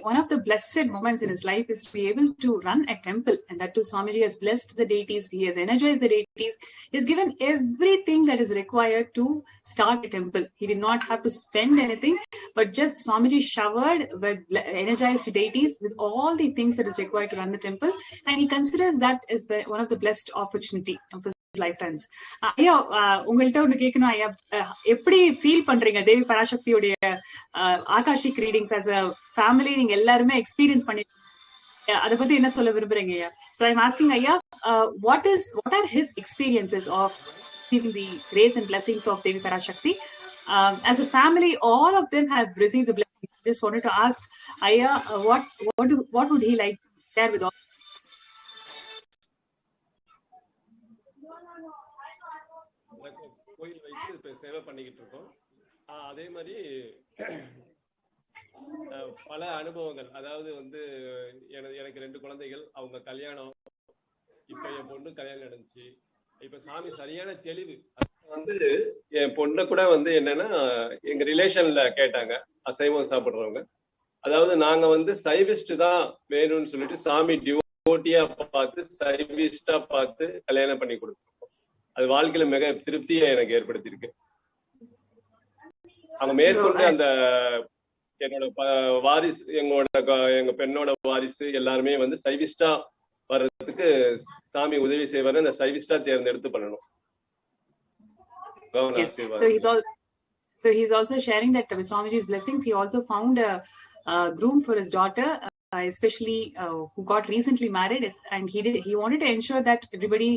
Speaker 1: one of the blessed moments in his life is to be able to run a temple, and that too Swamiji has blessed the deities, he has energized the deities, he has given everything that is required to start a temple. He did not have to spend anything, but just Swamiji showered with energized deities with all the things that is required to run the temple, and he considers that as one of the blessed opportunity of his lifetimes. ஐயா, உங்கள்கிட்ட ஒண்ணு கேட்கணும் ஐயா. எப்படி feel பண்றீங்க தேவி பராசக்தியோட akashic readings as a family? நீங்க எல்லாருமே எக்ஸ்பீரியன்ஸ் பண்ணி அத பத்தி என்ன சொல்ல விரும்புறீங்க ஐயா? So I'm asking ஐயா, what are his experiences of receiving the grace and blessings of Devi Parashakti? As a family, all of them have received the blessings. I just wanted to ask ஐயா, what would he like to share with all?
Speaker 12: கோயில் வைத்து இப்ப சேவை பண்ணிக்கிட்டு இருக்கோம். அதே மாதிரி பல அனுபவங்கள், அதாவது வந்து எனக்கு 2 குழந்தைகள், அவங்க கல்யாணம், இப்ப என் பொண்ணு கல்யாணம் நடந்துச்சு. இப்ப சாமி சரியான தெளிவு வந்து என் பொண்ணை கூட வந்து என்னன்னா, எங்க ரிலேஷன்ல கேட்டாங்க, அசைவம் சாப்பிடுறவங்க. அதாவது நாங்க வந்து சைவிஸ்ட் தான் வேணும்னு சொல்லிட்டு சாமி டிவோட்டியா பார்த்து சைவிஸ்டா பார்த்து கல்யாணம் பண்ணி கொடுத்தோம். அது வாழ்க்கையில மிக திருப்தியை எனக்கு ஏற்படுத்தியிருக்கு. அவங்க மேற்கொண்டு அந்த என்னோட வாரிசு, எங்க பெண்ணோட வாரிசு எல்லாருமே வந்து சைவிஸ்டா வர்றதுக்கு சாமி உதவி செய்வாரு. அந்த சைவிஸ்டா தேர்ந்தெடுத்து பண்ணணும்.
Speaker 1: Yes. So he's also sharing that with Swamiji's blessings, he also found a groom for his daughter, especially who got recently married, and he wanted to ensure that everybody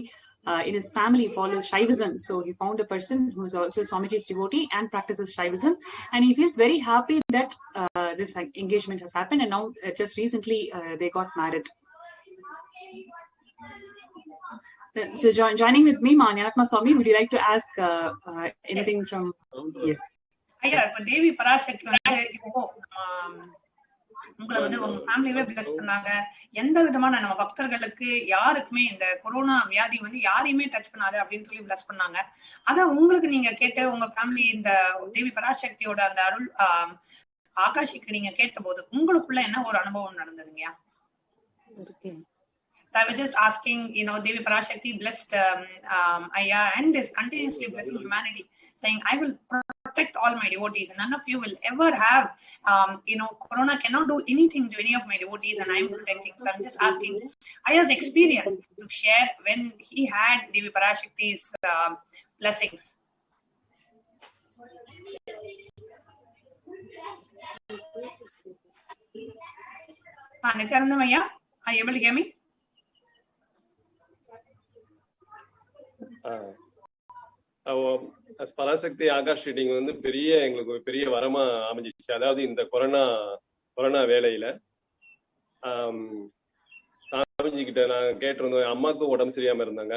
Speaker 1: in his family follows Shaivism. So he found a person who is also Swamiji's devotee and practices Shaivism, and he feels very happy that this engagement has happened, and now just recently they got married. So joining with me, Manyanatma Swami, would you like to ask anything from? Yes.
Speaker 8: ஐயா, இப்ப தேவி பராசக்தி வந்து இப்போ உங்களை வந்து உங்க ஃபேமிலியவே plus பண்ணாங்க. எந்த விதமான நம்ம பக்தர்களுக்கு யாருக்குமே இந்த கொரோனா வியாதி வந்து யாரையுமே டச் பண்ணாது அப்படின்னு சொல்லி பிளஸ் பண்ணாங்க. அதான் உங்களுக்கு நீங்க கேட்ட உங்க ஃபேமிலி இந்த தேவி பராசக்தியோட அந்த அருள் ஆகாஷிக்கு நீங்க கேட்ட போது உங்களுக்குள்ள என்ன ஒரு அனுபவம் நடந்ததுங்கயா? So I was just asking, Devi Parashakti blessed Ayya and is continuously blessing humanity, saying, I will protect protect all my devotees. None of you will ever have, Corona cannot do anything to any of my devotees, and I'm protecting. So I'm just asking Aya's experience to share when he had Devi Parashakti's blessings. Nithyananda Maya, are you able to hear me?
Speaker 12: Parasakthi Akash reading வந்து எங்களுக்கு ஒரு பெரிய வரமா அமைஞ்சிச்சு. அதாவது இந்த corona வேலையில சாமிஜி கிட்ட நான் கேட்டிருந்தோம். அம்மாவுக்கும் உடம்பு சரியாம இருந்தாங்க.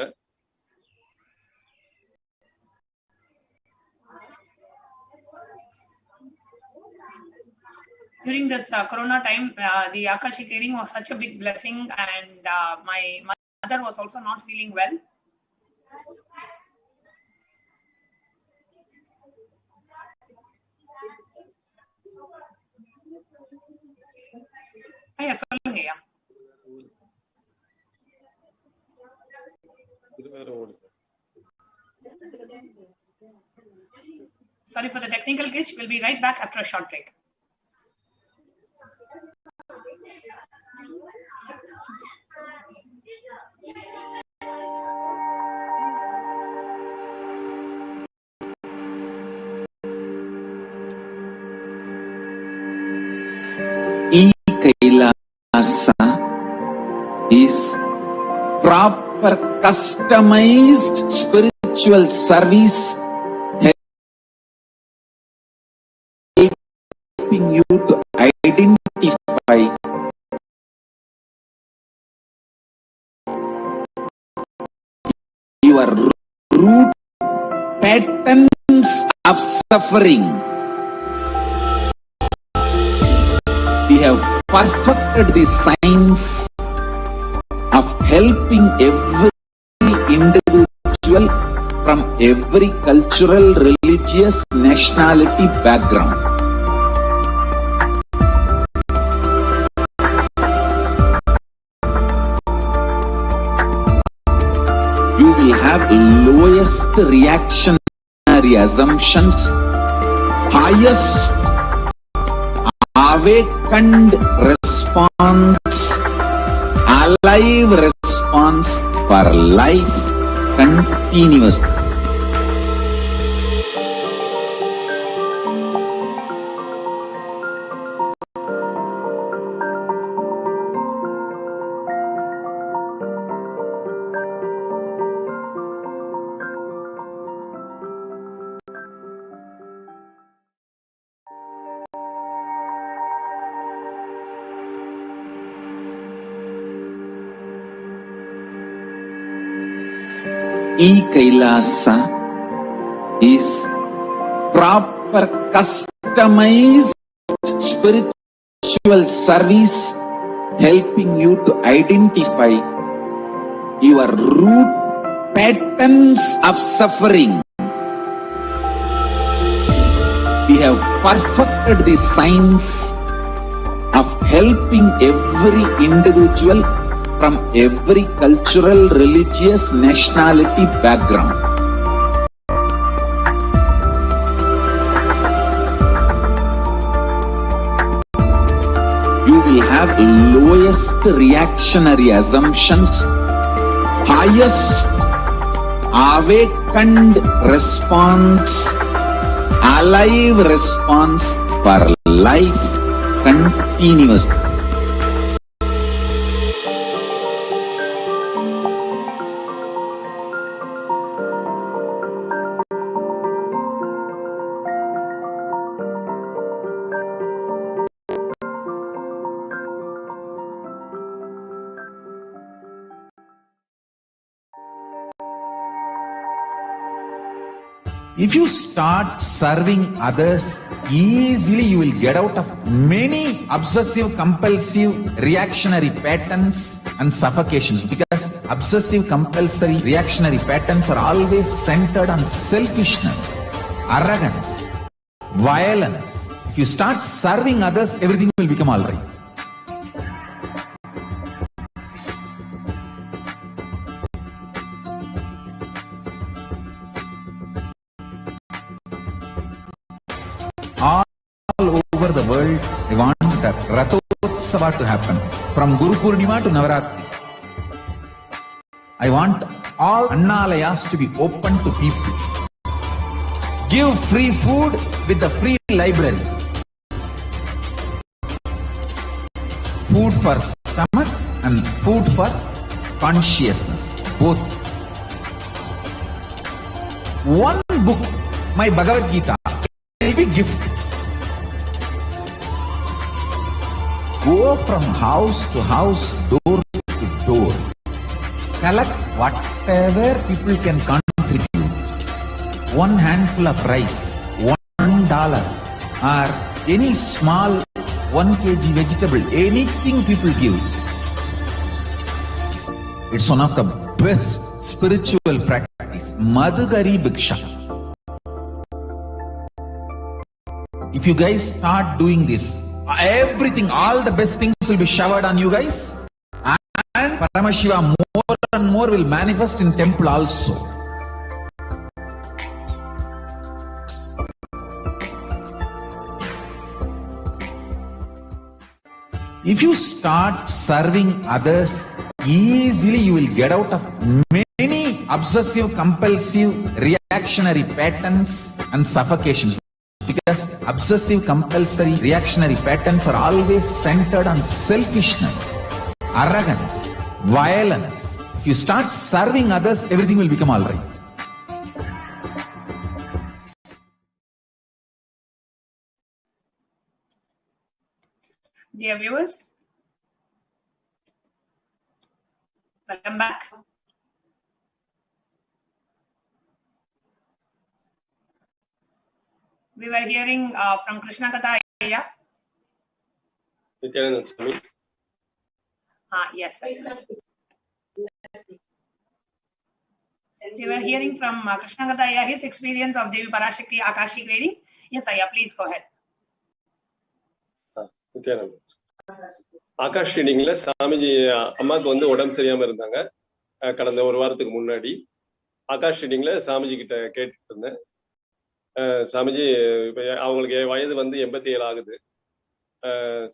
Speaker 8: During this corona time, the Akashic reading was such a big blessing, and my mother was also not feeling well. சொல்லுங்க. Sorry for the technical glitch. We'll be right back after a short break.
Speaker 3: Kailasa is proper customized spiritual service helping you to identify your root patterns of suffering. We have perfected the science of helping every individual from every cultural, religious, nationality background. You will have lowest reactionary assumptions, highest awakened response, alive response for life continuous. Kailasa is proper customized spiritual service helping you to identify your root patterns of suffering. We have perfected the science of helping every individual from every cultural, religious, nationality background. You will have lowest reactionary assumptions, highest awakened response, alive response for life continuous.
Speaker 2: If you start serving others easily, you will get out of many obsessive, compulsive, reactionary patterns and suffocations, because obsessive, compulsory, reactionary patterns are always centered on selfishness, arrogance, violence. If you start serving others, everything will become all right. the world, I want the Rathotsava to happen. From Guru Purnima to Navaratri. I want all Annalayas to be open to people. Give free food with the free library. Food for stomach and food for consciousness. Both. One book, my Bhagavad Gita, will be gift. Go from house to house, door to door. Collect whatever people can contribute. One handful of rice, $1, or any small 1 kg vegetable, anything people give. It's one of the best spiritual practice. Madhugari Bhiksha. If you guys start doing this, everything, all the best things will be showered on you guys. And Paramashiva more and more will manifest in temple also. If you start serving others, easily you will get out of many obsessive, compulsive, reactionary patterns and suffocations. Because obsessive, compulsory, reactionary patterns are always centered on selfishness, arrogance, violence. If you start serving others, everything will become alright.
Speaker 8: Dear viewers, welcome back. We were hearing from Krishna Katha.
Speaker 12: NithyanandaSatsang.
Speaker 8: Yes. We were hearing from Krishna Katha, his experience of Devi Parashakti Akashic reading. Yes, Ayya, please go ahead.
Speaker 12: Akash ரீடிங்ல Swamiji அம்மாவுக்கு வந்து உடம்பு சரியாம இருந்தாங்க கடந்த ஒரு வாரத்துக்கு முன்னாடி. ஆகாஷ் ரீடிங்ல சாமிஜி கிட்ட கேட்டுட்டு இருந்தேன். சாமிஜி அவங்களுக்கு வயது வந்து 87 ஆகுது.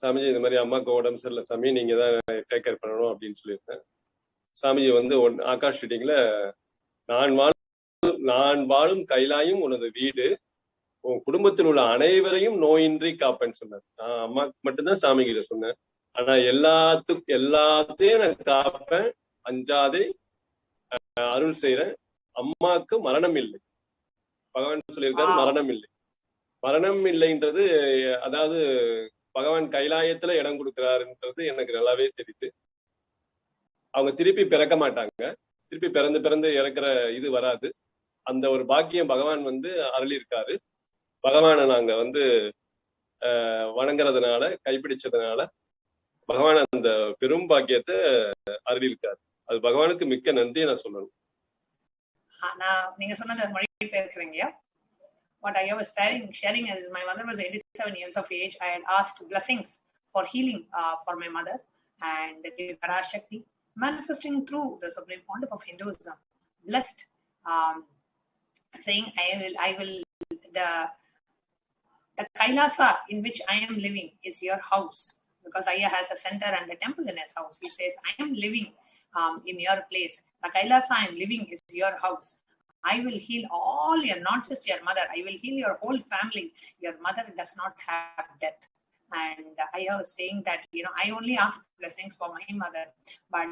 Speaker 12: சாமிஜி இந்த மாதிரி அம்மாவுக்கு உடம்பு சரியில்லை சாமி, நீங்க தான் டேக் கேர் பண்ணணும் அப்படின்னு சொல்லியிருந்தேன். சாமிஜி வந்து ஆகாஷ் ரீடிங்ல நான் வாழும் கைலாயும் உனது வீடு, உன் குடும்பத்தில் உள்ள அனைவரையும் நோயின்றி காப்பேன்னு சொன்னார். நான் அம்மாக்கு மட்டும்தான் சாமி கிட்ட சொன்னேன். ஆனா எல்லாத்தையும் நான் காப்பேன், அஞ்சாதே அருள் செய்யறேன். அம்மாவுக்கு மரணம் இல்லை. பகவான் சொல்லியிருக்காரு மரணம் இல்லை. மரணம் இல்லைன்றது அதாவது பகவான் கைலாயத்துல இடம் கொடுக்கிறாருன்றது எனக்கு நல்லாவே தெரியுது. அவங்க திருப்பி பிறக்க மாட்டாங்க. திருப்பி பிறந்து இறக்குற இது வராது. அந்த ஒரு பாக்கியம் பகவான் வந்து அருளியிருக்காரு. பகவானை நாங்க வந்து வணங்குறதுனால, கைப்பிடிச்சதுனால பகவான் அந்த பெரும் பாக்கியத்தை அருளியிருக்காரு. அது பகவானுக்கு மிக்க நன்றியை நான் சொல்லணும்.
Speaker 8: நீங்க சொன்னது மொழிபெயர்க்கிறீங்க. What I was sharing is my mother was 87 years of age. I had asked blessings for healing for my mother, and the Parashakti manifesting through the supreme pontiff of Hinduism blessed, saying I will the Kailasa in which I am living is your house, because Ayya has a center and a temple in his house. He says, I am living in your place. The Kailasa I am living is your house. I will heal all your, not just your mother, I will heal your whole family. Your mother does not have death. And Ayya was saying that, I only ask blessings for my mother, but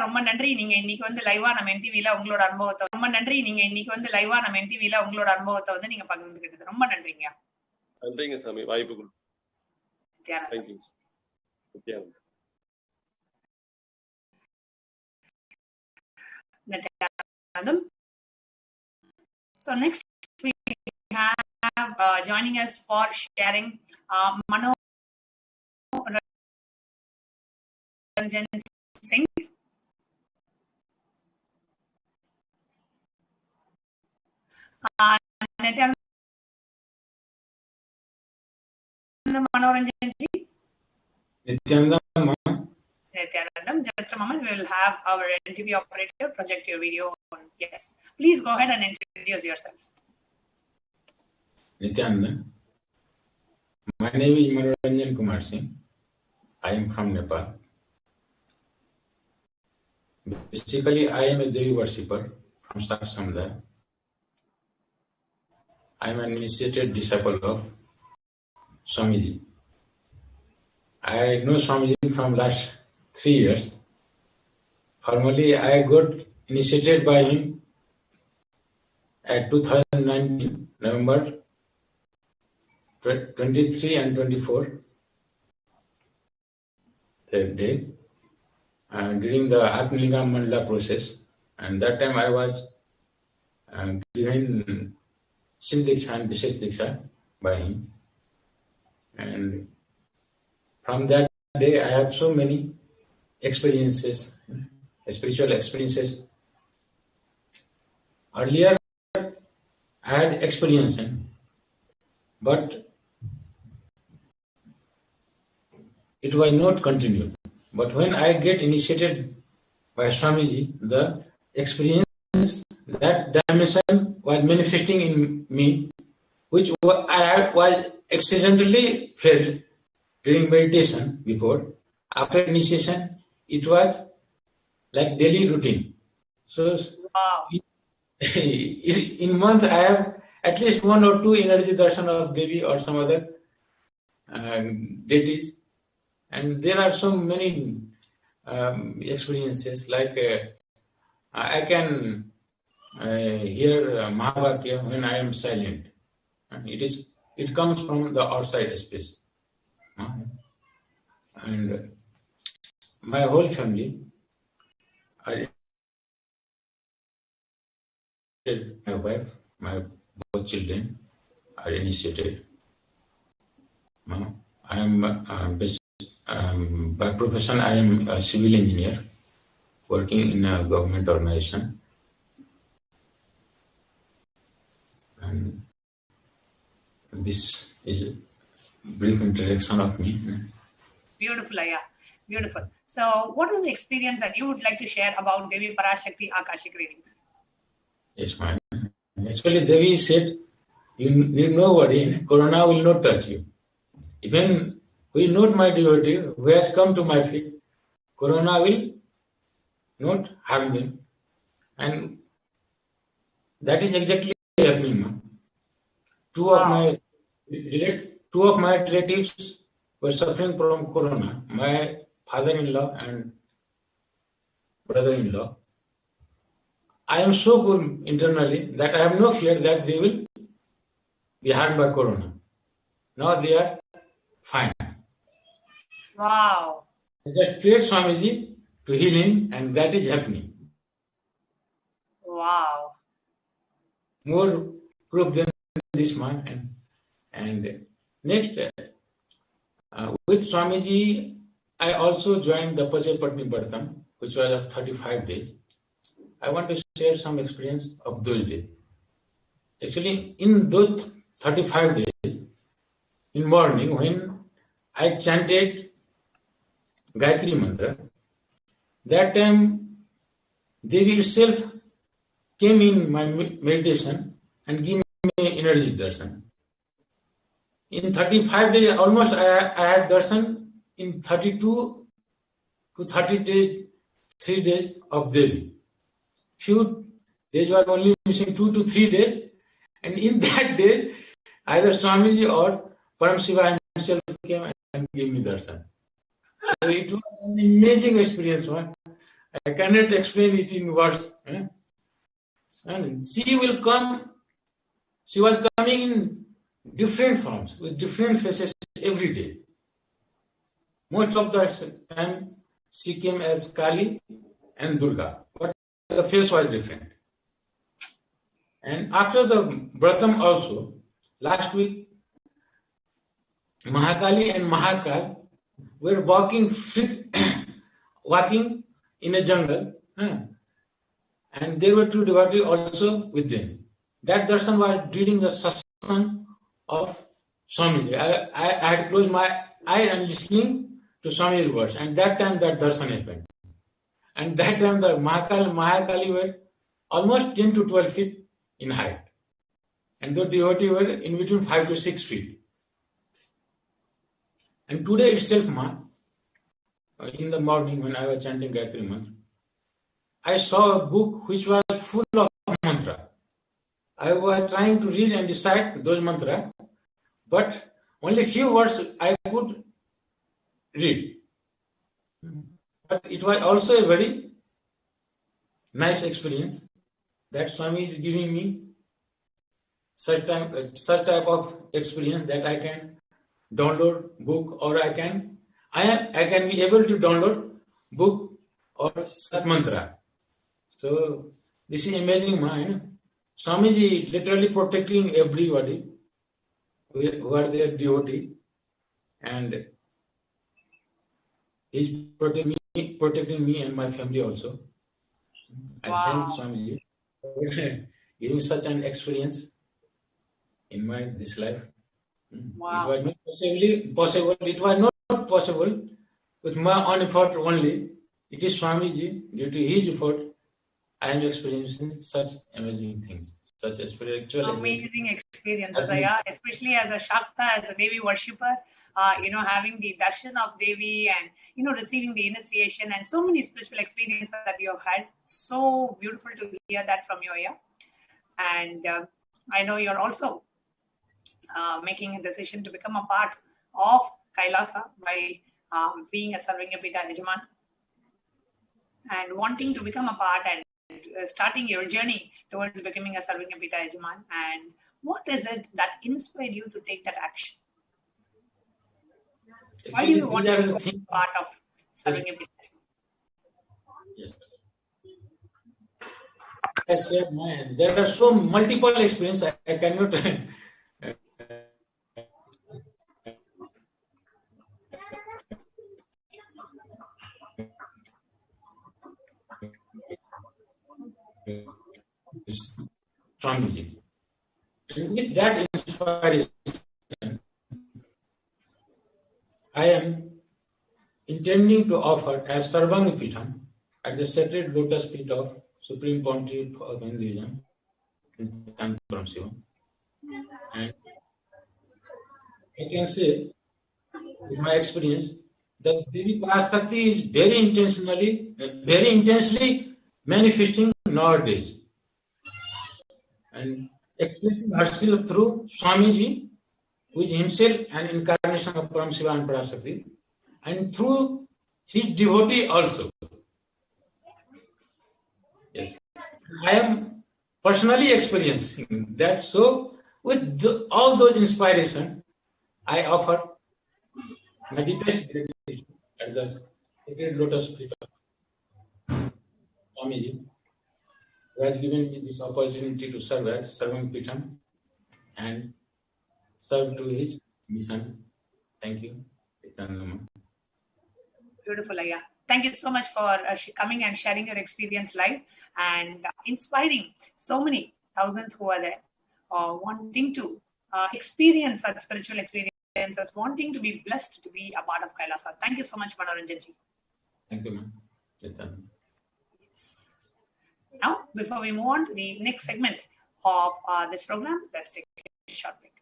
Speaker 8: ரொம்ப நன்றி. நீங்க இன்னைக்கு வந்து லைவா நம்ம என்டிவில உங்களோட அனுபவத்தை வந்து நீங்க பகிர்ந்துக்கிட்டது ரொம்ப நன்றிங்க.
Speaker 12: நன்றிங்க சாமி, வாய்ப்பு கொடுங்க.
Speaker 8: So next we have joining us for sharing Mano Ranjan Singh. Nithyanandam Manoranjanji.
Speaker 13: Nithyanandam.
Speaker 8: Nithyanandam, just a moment. We will have our NTV operator project your video. Yes, please go ahead and introduce yourself.
Speaker 13: Nithyanandam. My name is Manoranjan Kumar Singh. I am from Nepal. Basically, I am a Devi worshipper from Sak Samudaya. I am an initiated disciple of Swamiji. I know Swamiji from last 3 years. Formally, I got initiated by him at 2019, November 23 and 24, that day, during the Atmalingam Mandala process. And that time I was given Shiv Diksha and Vishesh Diksha by him. And from that day, I have so many experiences, spiritual experiences. Earlier, I had experience, but it was not continued. But when I get initiated by Swamiji, the experience, that dimension was manifesting in me, which I was accidentally felt during meditation before. After initiation, it was like daily routine. So in month, I have at least 1 or 2 energy darshan of Devi or some other deities. And there are so many experiences, like I can hear Mahavakya when I am silent. It comes from the outside space. And my whole family, my wife, my both children are initiated. I am by profession, I am a civil engineer working in a government organization. And this is a brief introduction of me.
Speaker 8: Beautiful, Aya. Beautiful. So, what is the experience that you would like to share about Devi Parashakti Akashic readings?
Speaker 13: Yes, ma'am. Actually, Devi said, you need no worry, Corona will not touch you. Even who is not my devotee, who has come to my feet, Corona will not harm them. And that is exactly happening, ma'am. Two of my relatives were suffering from Corona, my father-in-law and brother-in-law. I am so good internally that I have no fear that they will be harmed by Corona. Now they are fine.
Speaker 8: Wow.
Speaker 13: I just prayed Swamiji to heal him, and that is happening.
Speaker 8: Wow.
Speaker 13: More proof than this man. And next, with Swamiji, I also joined the Pachepatni Bhartam, which was of 35 days. I want to share some experience of those days. Actually, in those 35 days, in morning, when I chanted Gayatri Mantra, that time Devi itself came in my meditation and gave me energy darshan. In 35 days, almost I had darshan in 32 to 30 days, 3 days of Devi. Few days were only missing 2 to 3 days, and in that day, either Swamiji or Paramashivoham himself came and gave me darshan. So it was an amazing experience, man. I cannot explain it in words. And she will come. She was coming in different forms with different faces every day. Most of the time, she came as Kali and Durga, but the face was different. And after the Vratam also, last week, Mahakali and Mahakal were walking in a jungle, and there were 2 devotees also with them. That darshan was during the satsang of Swamiji. I had closed my eye and listening to Swamiji's words, and that time that darshan happened. And that time the Mahakali were almost 10 to 12 feet in height. And the devotees were in between 5 to 6 feet. And today itself, in the morning when I was chanting Gayatri Mantra, I saw a book which was full of mantra. I was trying to read and recite those mantra, but only few words I could read. But it was also a very nice experience that Swami is giving me such type of experience that I can download book, or I can be able to download book or Sat Mantra. So this is amazing, man. Swamiji literally protecting everybody who are their devotee, and he's protecting me and my family also. I thank Swamiji for giving such an experience in this life.
Speaker 1: Wow.
Speaker 13: It was not possible. It was not possible with my own effort only. It is Swamiji, due to his effort, I am experiencing such amazing things, such a spiritual
Speaker 8: amazing experiences, especially as a Shakta, as a Devi worshipper, having the darshan of Devi and, receiving the initiation and so many spiritual experiences that you have had. So beautiful to hear that from you, And I know you're also making a decision to become a part of Kailasa by being a Sarvingapita Yajman and wanting to become a part and starting your journey towards becoming a Sarvingapita Yajman. And what is it that inspired you to take that action? Why do you want to be part of Sarvingapita?
Speaker 13: Yes. I said, man, there are so multiple experiences. I cannot Swamiji. And with that inspiration, I am intending to offer as Sarvangapitham at the sacred lotus feet of Supreme Pontiff of Hinduism, Nithyananda Paramashivam. And I can say, with my experience, that Devi Parashakti is very intensely manifesting nowadays and expressing herself through Swamiji, who is himself an incarnation of Paramashiva and Parashakti, and through his devotee also. Yes, I am personally experiencing that. So, with all those inspirations, I offer my deepest gratitude at the sacred lotus feet of Swamiji, who has given me this opportunity to serve as Sarvangapitham and serve to his mission. Thank you.
Speaker 8: Beautiful, Ayya. Thank you so much for coming and sharing your experience live and inspiring so many thousands who are there wanting to experience such spiritual experiences, wanting to be blessed to be a part of Kailasa. Thank you so much, Manoranjanji.
Speaker 13: Thank you, ma'am.
Speaker 8: Now, before we move on to the next segment of this program, let's take a short break.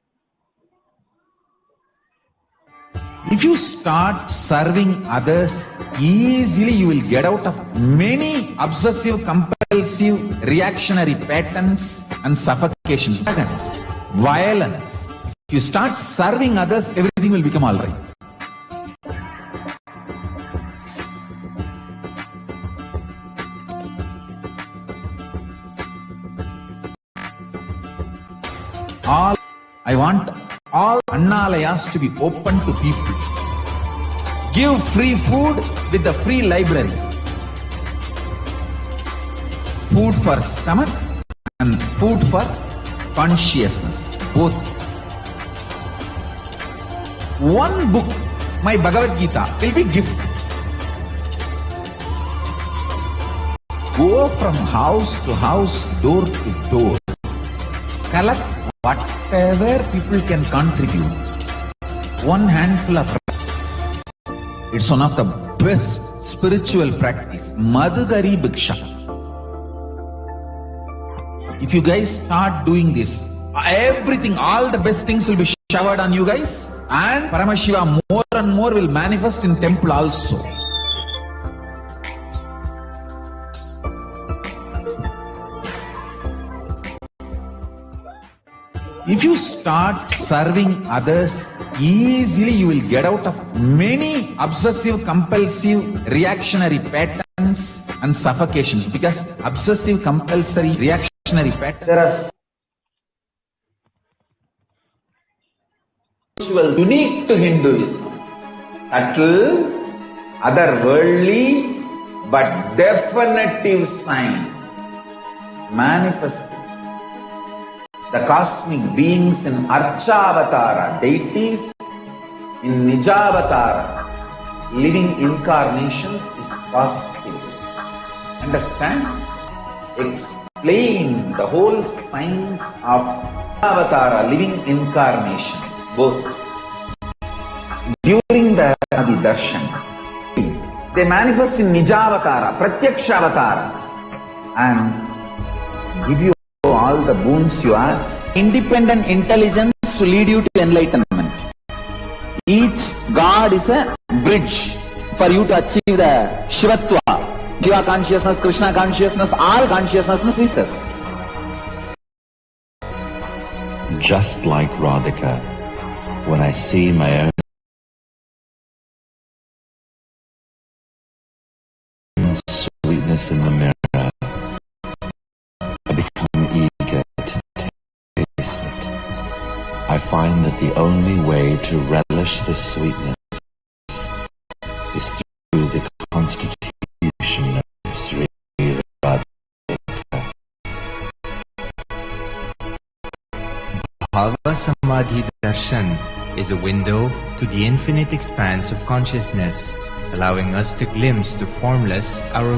Speaker 2: If you start serving others, easily you will get out of many obsessive, compulsive, reactionary patterns and suffocation, violence. If you start serving others, everything will become all right. I want all Annalayas to be open to people. Give free food with the free library. Food for stomach and food for consciousness. Both. One book, my Bhagavad Gita, will be gift. Go from house to house, door to door. Collect whatever people can contribute. one handful of rice. It's one of the best spiritual practice. Madhugari Bhiksha. If you guys start doing this, everything, all the best things will be showered on you guys. And Paramashiva more and more will manifest in temple also. If you start serving others, easily you will get out of many obsessive, compulsive, reactionary patterns and suffocations. Because obsessive, compulsory, reactionary patterns, there are spiritual, unique to Hinduism. Subtle, otherworldly, but definitive sign. Manifested. The cosmic beings in Archavatara, deities in Nijavatara, living incarnations is positive. Understand? Explain the whole science of Nijavatara, living incarnations, both. During the Darshan, they manifest in Nijavatara, Pratyakshavatara, and give you all the boons you ask. Independent intelligence to lead you to enlightenment. Each God is a bridge for you to achieve the Shivatva. Shiva consciousness, Krishna consciousness, all consciousness is this.
Speaker 14: Just like Radhika, when I see my own sweetness in the mirror, I become eager to taste it. I find that the only way to relish the sweetness is through the constitution of Sri Radhika.
Speaker 15: Bhava Samadhi Darshan is a window to the infinite expanse of consciousness, allowing us to glimpse the formless, our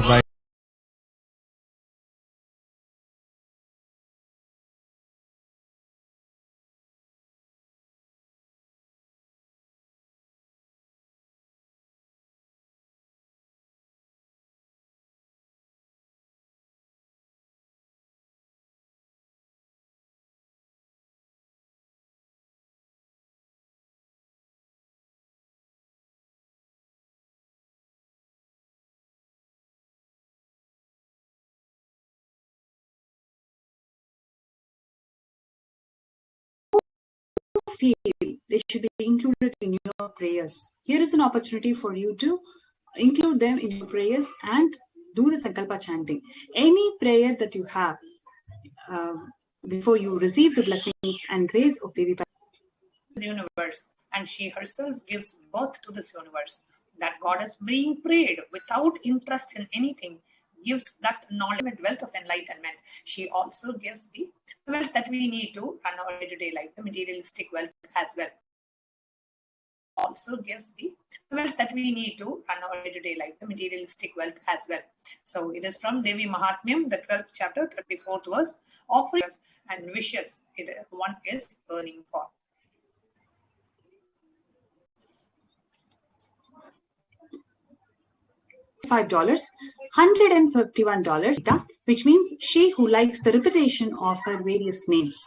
Speaker 1: feel they should be included in your prayers. Here is an opportunity for you to include them in your prayers and do the Sankalpa chanting. Any prayer that you have before you receive the blessings and grace of Devi
Speaker 8: universe, and she herself gives birth to this universe. That goddess being prayed without interest in anything gives that knowledge and wealth of enlightenment. She also gives the wealth that we need to run our day-to-day life, the materialistic wealth as well. Also gives the wealth that we need to run our day-to-day life, the materialistic wealth as well. So it is from Devi Mahatmyam, the 12th chapter, 34th verse, offerings and wishes one is burning for.
Speaker 1: $5, $151, which means she who likes the repetition of her various names.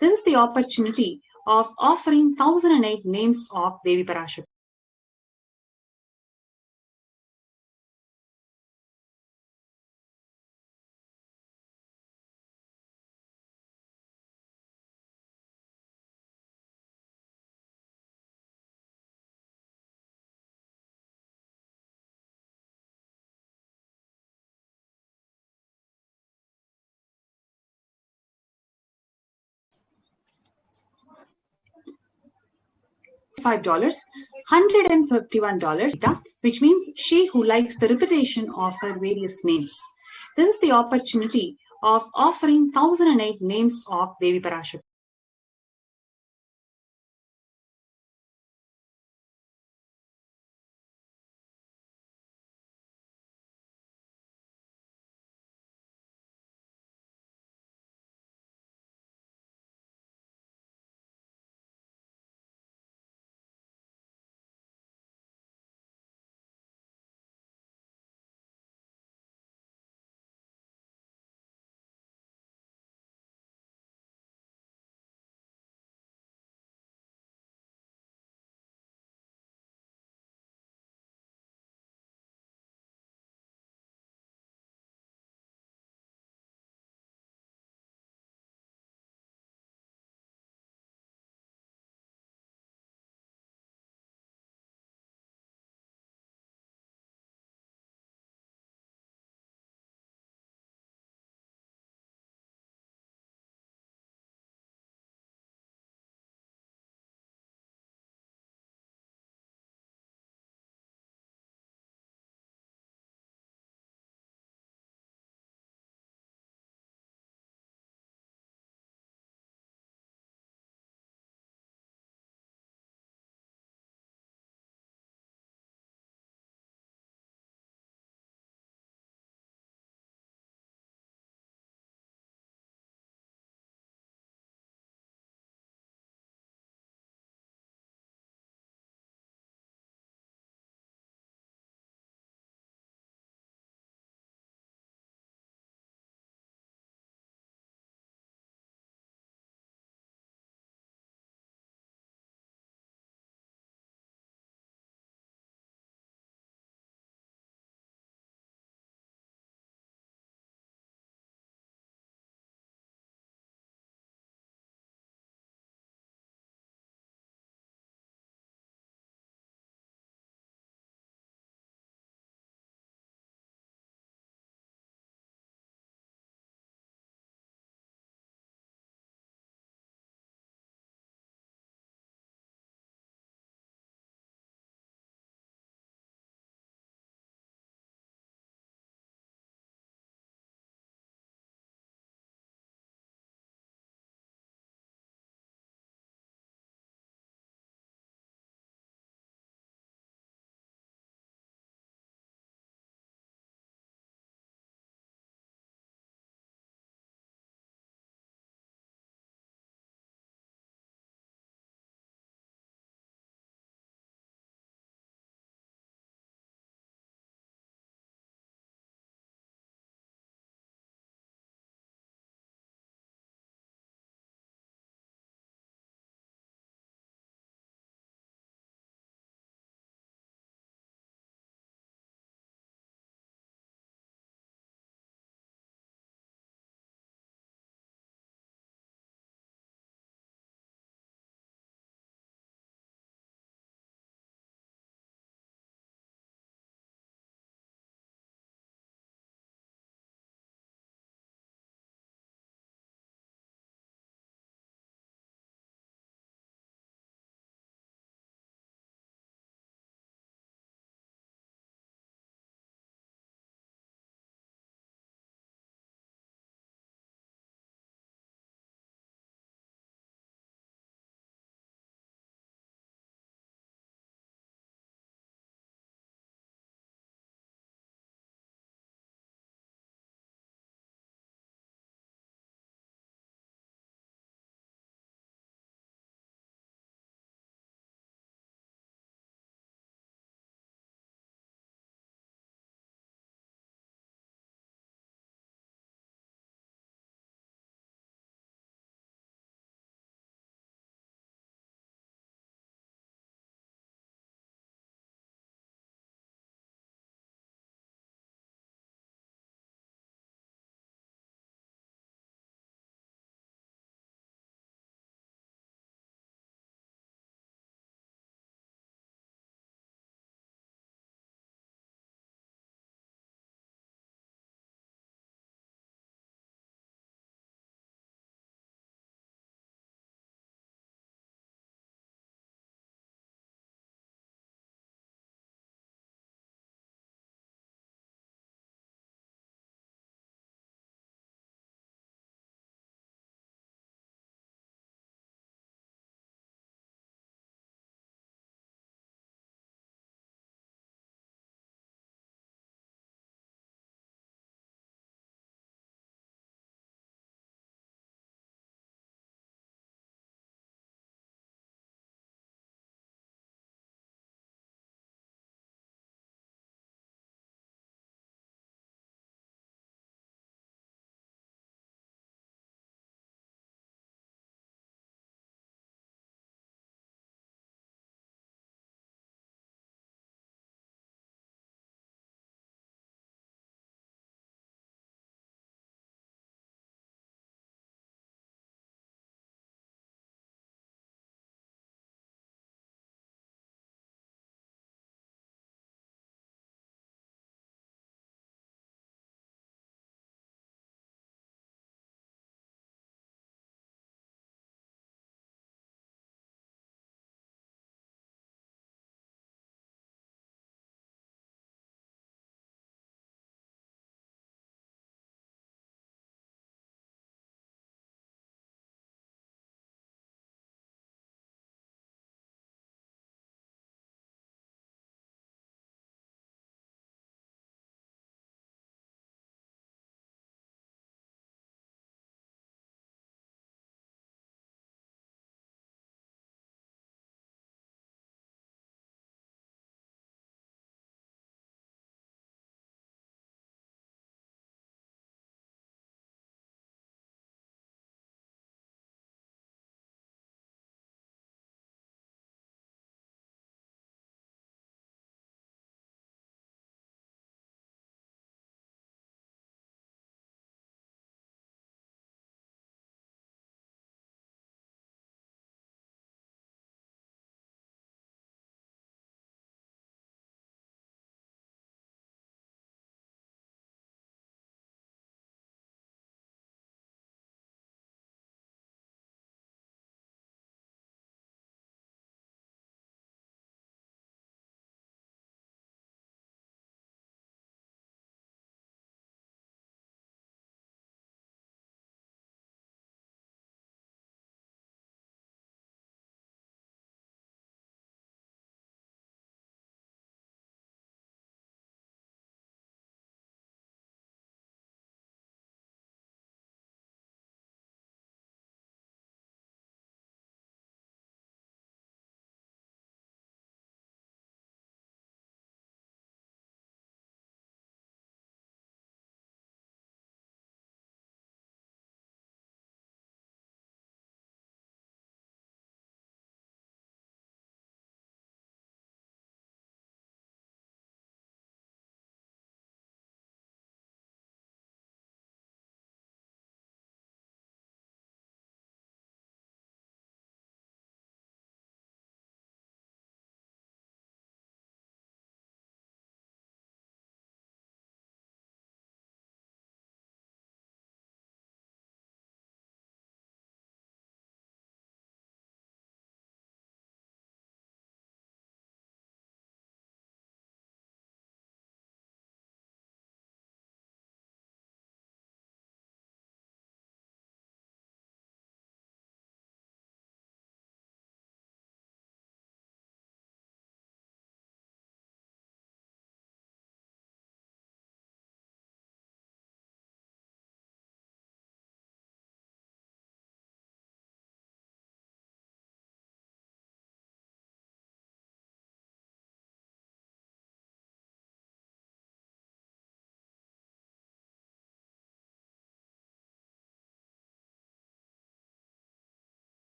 Speaker 1: This is the opportunity of offering 1008 names of Devi Parashakti. $5, $151, which means she who likes the repetition of her various names. This is the opportunity of offering 1008 names of Devi Parashakti.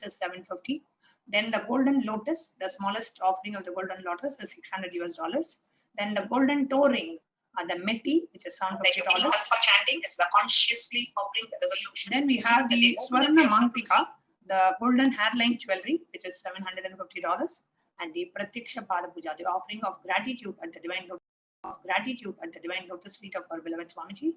Speaker 8: is 750. Then the golden lotus, the smallest offering of the golden lotus is $600. Then the golden toe ring, the meti, which is $750. For chanting is the consciously offering the resolution. Then we have the Swarna Mantika, the golden hairline jewelry, which is $750, and the Pratiksha Pada Puja, the offering of gratitude at the divine lotus feet of our beloved Swamiji,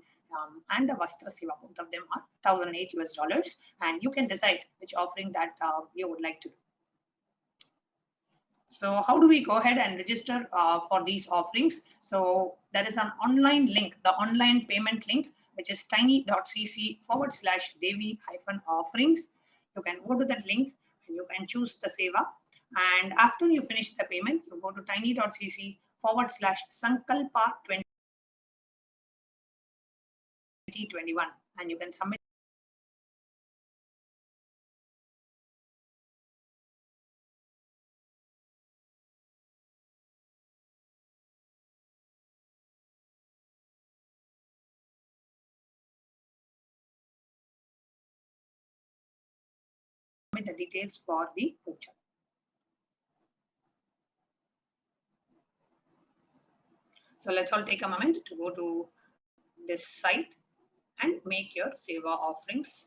Speaker 8: and the Vastra Seva, both of them are $1,008, and you can decide which offering that you would like to do. So how do we go ahead and register for these offerings? So there is an online link, the online payment link, which is tiny.cc/Devi-offerings. You can go to that link and you can choose the seva. And after you finish the payment, you go to tiny.cc/Sankalpa 2021 and you can submit the details for the puja. So let's all take a moment to go to this site and make your seva offerings.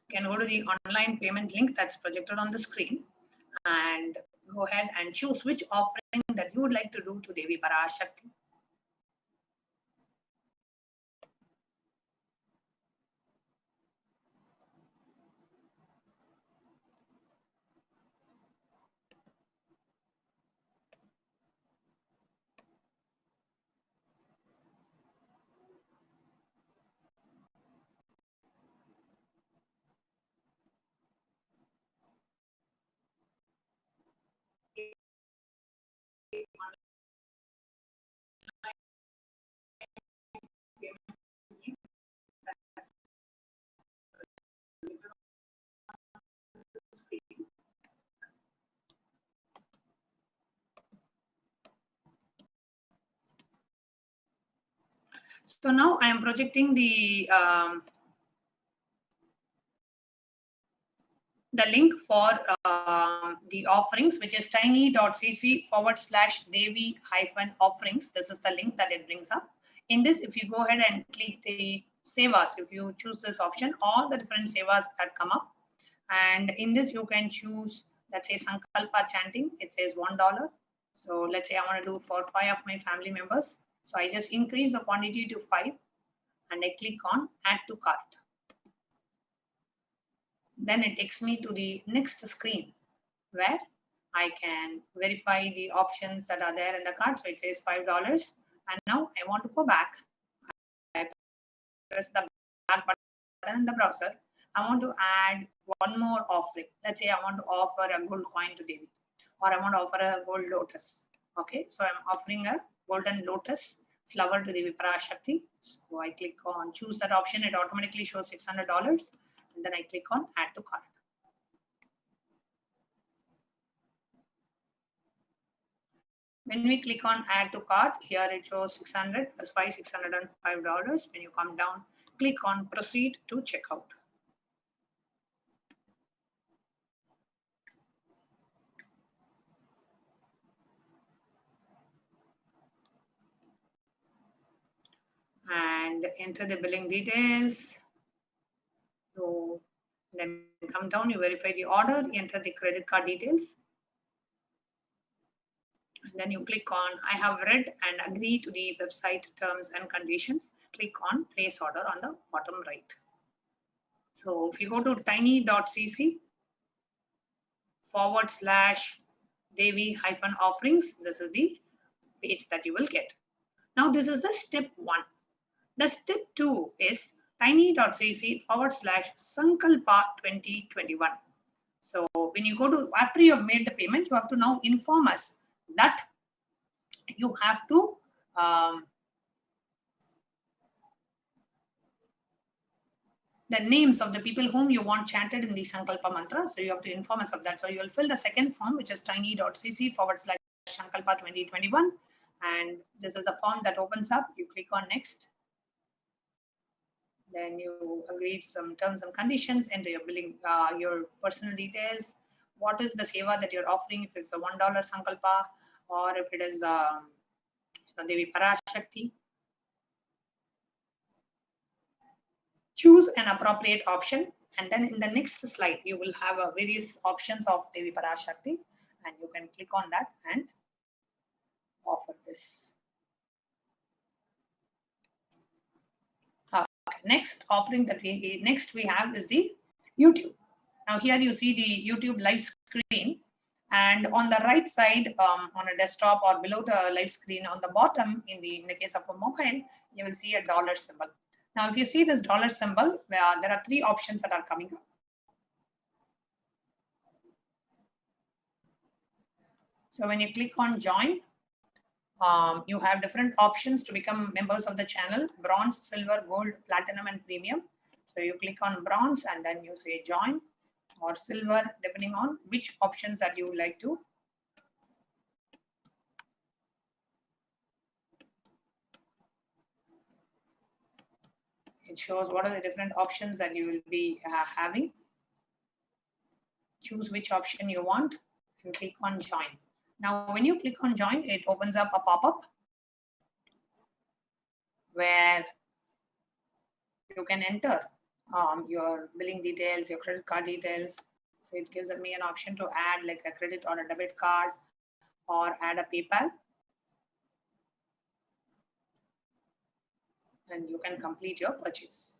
Speaker 8: You can go to the online payment link that's projected on the screen and go ahead and choose which offering that you would like to do to Devi Parashakti. So now I am projecting the link for the offerings, which is tiny.cc/Devi-offerings. This is the link that it brings up. In this, if you go ahead and click the sevas, if you choose this option, all the different sevas that come up. And in this, you can choose, let's say, Sankalpa chanting. It says $1. So let's say I want to do for 5 of my family members. So I just increase the quantity to 5 and I click on add to cart. Then it takes me to the next screen where I can verify the options that are there in the cart. So it says $5. And now I want to go back. I press the back button in the browser. I want to add one more offering. Let's say I want to offer a gold coin to Devi, or I want to offer a gold lotus. Okay, so I'm offering a golden lotus flower to Devi Parashakti. So I click on choose that option. It automatically shows $600. And then I click on add to cart. When we click on add to cart, here it shows 600 plus 5, $605. When you come down, click on proceed to checkout. And enter the billing details. So then come down, you verify the order, enter the credit card details. Then you click on I have read and agree to the website terms and conditions. Click on place order on the bottom right. So if you go to tiny.cc /Devi-offerings, this is the page that you will get. Now this is the step 1. The step 2 is tiny.cc /Sankalpa 2021. So when you go to, after you have made the payment, you have to now inform us that you have to the names of the people whom you want chanted in the Sankalpa mantra. So you have to inform us of that. So you will fill the second form, which is tiny.cc /Sankalpa 2021. And this is the form that opens up. You click on next. Then you agree some terms and conditions, enter your billing, your personal details. What is the seva that you're offering? If it's a $1 Sankalpa, or if it is Devi Parashakti. Choose an appropriate option, and then in the next slide you will have various options of Devi Parashakti, and you can click on that and offer this. Next offering that we have is the YouTube. Now here you see the YouTube live screen, and on the right side on a desktop or below the live screen on the bottom, in the case of a mobile, you will see a dollar symbol. Now if you see this dollar symbol, there are 3 options that are coming up. So when you click on join, you have different options to become members of the channel: bronze, silver, gold, platinum, and premium. So you click on bronze and then you say join, or silver, depending on which options that you would like to. It shows what are the different options that you will be having. Choose which option you want and click on join. Now, when you click on join, it opens up a pop-up where you can enter your billing details, your credit card details. So it gives me an option to add like a credit or a debit card, or add a PayPal. And you can complete your purchase.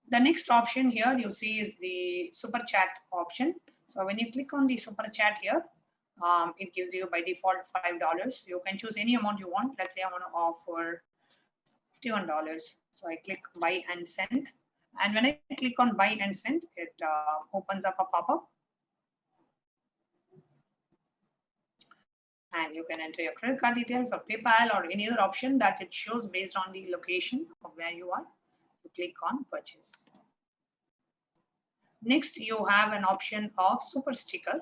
Speaker 8: The next option here you see is the super chat option. So when you click on the super chat here, it gives you by default $5. You can choose any amount you want. Let's say I want to offer $51. So I click buy and send. And when I click on buy and send, it opens up a pop-up. And you can enter your credit card details or PayPal or any other option that it shows based on the location of where you are. You click on purchase. Next, you have an option of super sticker.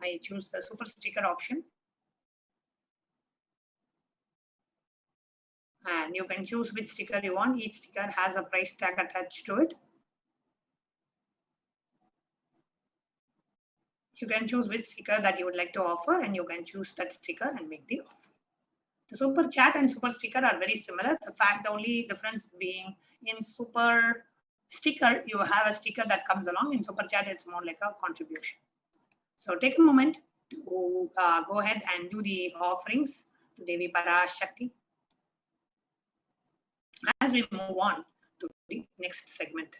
Speaker 8: I choose the super sticker option. And you can choose which sticker you want. Each sticker has a price tag attached to it. You can choose which sticker that you would like to offer, and you can choose that sticker and make the offer. The super chat and super sticker are very similar. The only difference being in super sticker, you have a sticker that comes along. In super chat, it's more like a contribution. So take a moment to go ahead and do the offerings to Devi Parashakti as we move on to the next segment.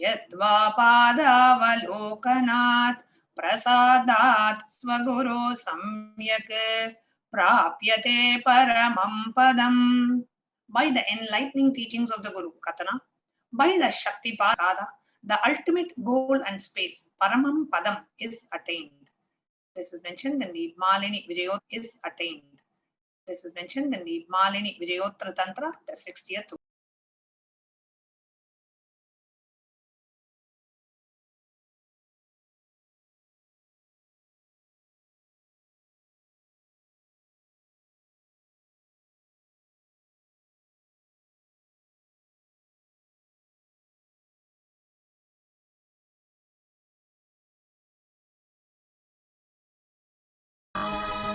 Speaker 8: यद्वा पादावलोकनात् प्रसादात् स्वगुरो सम्यक् प्राप्यते परमं padam. By the enlightening teachings of the Guru Katana, by the Shakti Pasada, the ultimate goal and space, Paramam Padam, is attained. This is mentioned in the Malini Vijayotra is attained. This is mentioned in the Malini Vijayotra Tantra, the 60th.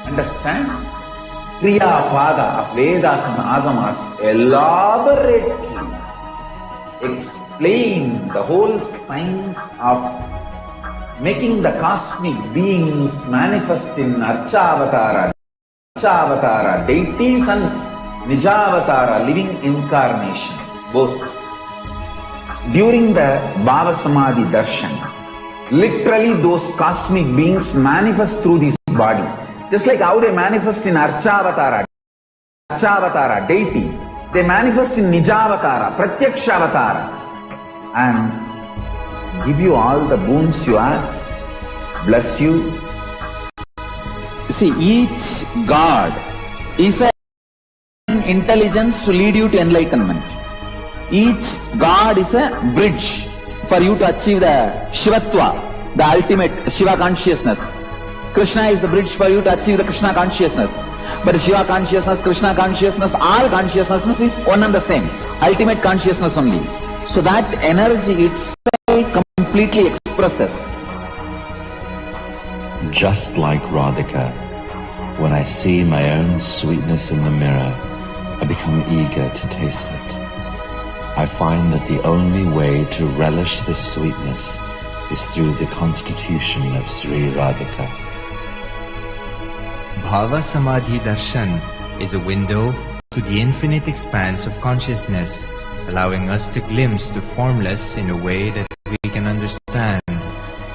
Speaker 2: Understand? Kriya Pada of Vedas and Agamas elaborately explain the whole science of making the cosmic beings manifest in Archavatara, deities and Nijavatara, living incarnations, both. During the Bhava Samadhi Darshan, literally those cosmic beings manifest through this body. Just like how they manifest in Archavatara, deity, they manifest in Nijavatara, Pratyakshavatara, and give you all the boons you ask, bless you. You see, each God is an intelligence to lead you to enlightenment. Each God is a bridge for you to achieve the Shivatva, the ultimate Shiva consciousness. Krishna is the bridge for you to achieve the Krishna consciousness. But the Shiva consciousness, Krishna consciousness, all consciousness is one and the same. Ultimate consciousness only. So that energy itself completely expresses.
Speaker 14: Just like Radhika, when I see my own sweetness in the mirror, I become eager to taste it. I find that the only way to relish this sweetness is through the constitution of Sri Radhika.
Speaker 15: Bhava Samadhi Darshan is a window to the infinite expanse of consciousness, allowing us to glimpse the formless in a way that we can understand.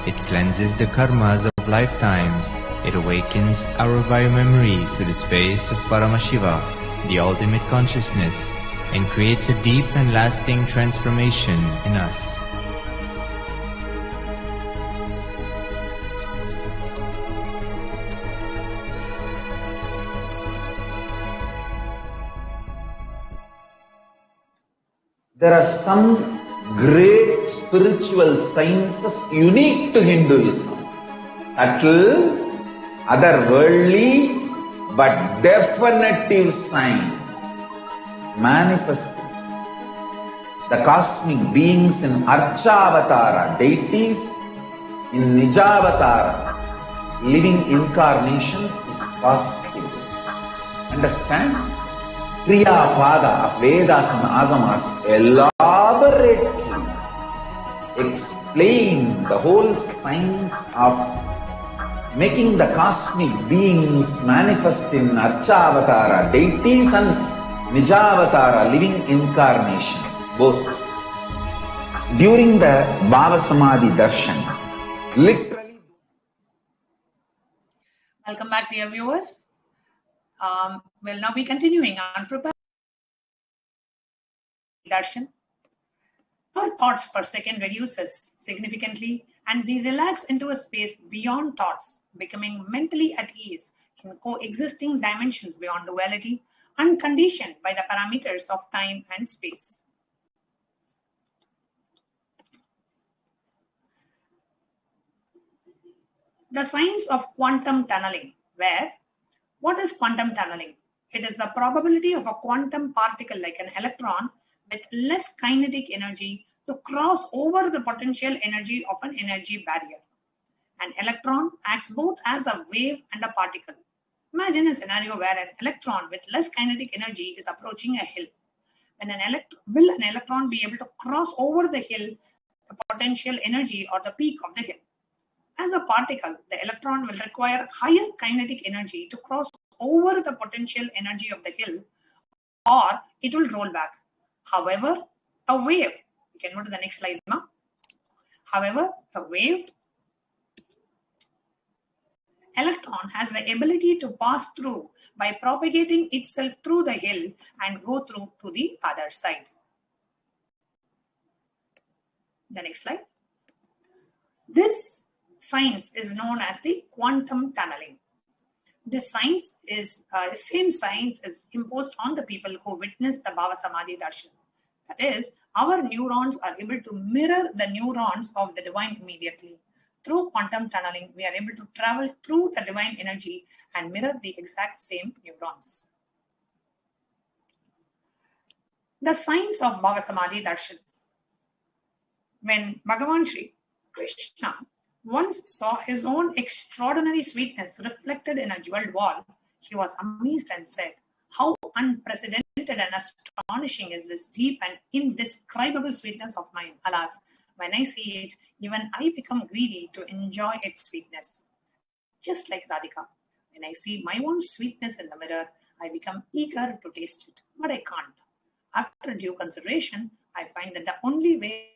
Speaker 15: It cleanses the karmas of lifetimes. It awakens our biomemory to the space of Paramashiva, the ultimate consciousness, and creates a deep and lasting transformation in us.
Speaker 2: There are some great spiritual sciences unique to Hinduism. Subtle, otherworldly, but definitive science. Manifesting the cosmic beings in Archavatara, deities, in Nijavatara, living incarnations is possible. Understand? Kriya Pada of Vedas and Agamas elaborately explain the whole science of making the cosmic beings manifest in Archavatara, deities and Nijavatara, living incarnations, both. During the Bhava Samadhi Darshan, literally.
Speaker 8: Welcome back, dear viewers. We'll now be continuing on preparing darshan. Our thoughts per second reduces significantly, and we relax into a space beyond thoughts, becoming mentally at ease in coexisting dimensions beyond duality, unconditioned by the parameters of time and space. The science of quantum tunneling, where what is quantum tunneling? It is the probability of a quantum particle like an electron with less kinetic energy to cross over the potential energy of an energy barrier. An electron acts both as a wave and a particle. Imagine a scenario where an electron with less kinetic energy is approaching a hill. Will an electron be able to cross over the hill, the potential energy or the peak of the hill? As a particle, the electron will require higher kinetic energy to cross over the potential energy of the hill, or it will roll back. However, a wave, we can go to the next slide now. However, the wave electron has the ability to pass through by propagating itself through the hill and go through to the other side. The next slide. This science is known as the quantum tunneling. This science is the same science is imposed on the people who witness the Bhava Samadhi Darshan. That is, our neurons are able to mirror the neurons of the divine immediately. Through quantum tunneling, we are able to travel through the divine energy and mirror the exact same neurons. The science of Bhava Samadhi Darshan. When Bhagavan Shri Krishna once saw his own extraordinary sweetness reflected in a jeweled wall, he was amazed and said, "How unprecedented and astonishing is this deep and indescribable sweetness of mine. Alas, when I see it, even I become greedy to enjoy its sweetness. Just like Radhika, when I see my own sweetness in the mirror, I become eager to taste it, but I can't. After due consideration, I find that the only way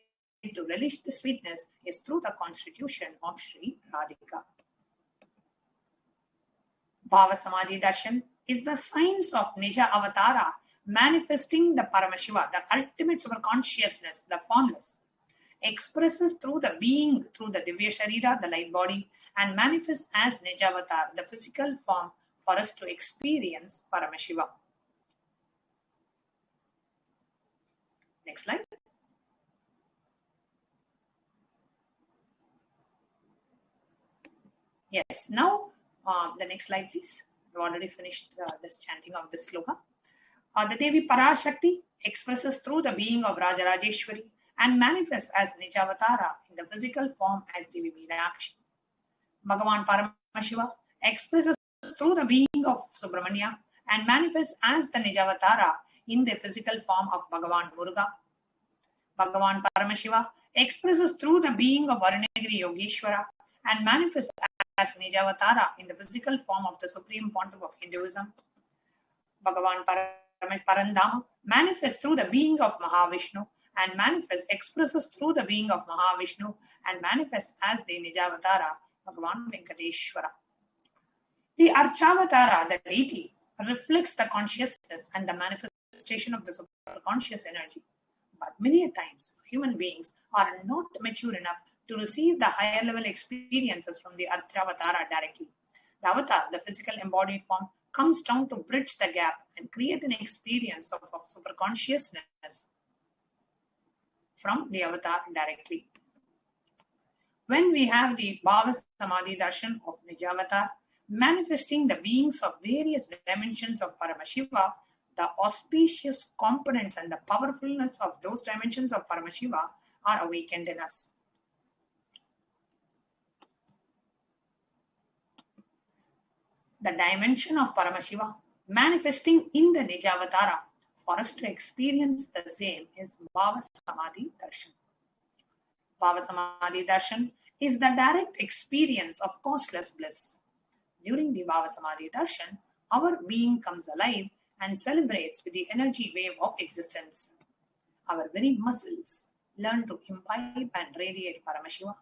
Speaker 8: to relish the sweetness is through the constitution of Sri Radhika." Bhava Samadhi Darshan is the science of Nija Avatara, manifesting the Paramashiva, the ultimate super consciousness, the formless, expresses through the being, through the Divya Sharira, the light body, and manifests as Nija Avatar, the physical form, for us to experience Paramashiva. Next slide. Yes, now the next slide, please. We've already finished this chanting of this sloka. The Devi Parashakti expresses through the being of Raja Rajeshwari and manifests as Nijavatara in the physical form as Devi Meenakshi. Bhagavan Paramashiva expresses through the being of Subramanya and manifests as the Nijavatara in the physical form of Bhagavan Muruga. Bhagavan Paramashiva expresses through the being of Arunagiri Yogeshwara and manifests as Nijavatara in the physical form of the Supreme Pontiff of Hinduism. Bhagavan Parandama manifests through the being of Mahavishnu and expresses through the being of Mahavishnu and manifests as the Nijavatara, Bhagavan Venkateshwara. The Archavatara, the deity, reflects the consciousness and the manifestation of the superconscious energy. But many a times, human beings are not mature enough to receive the higher level experiences from the Archavatara directly. The avatar, the physical embodied form, comes down to bridge the gap and create an experience of superconsciousness from the avatar directly. When we have the Bhava Samadhi Darshan of Nijavatar, manifesting the beings of various dimensions of Paramashiva, the auspicious components and the powerfulness of those dimensions of Paramashiva are awakened in us. The dimension of Paramashiva manifesting in the Nijavatara for us to experience the same is Bhava Samadhi Darshan. Bhava Samadhi Darshan is the direct experience of causeless bliss. During the Bhava Samadhi Darshan, our being comes alive and celebrates with the energy wave of existence. Our very muscles learn to imbibe and radiate Paramashiva.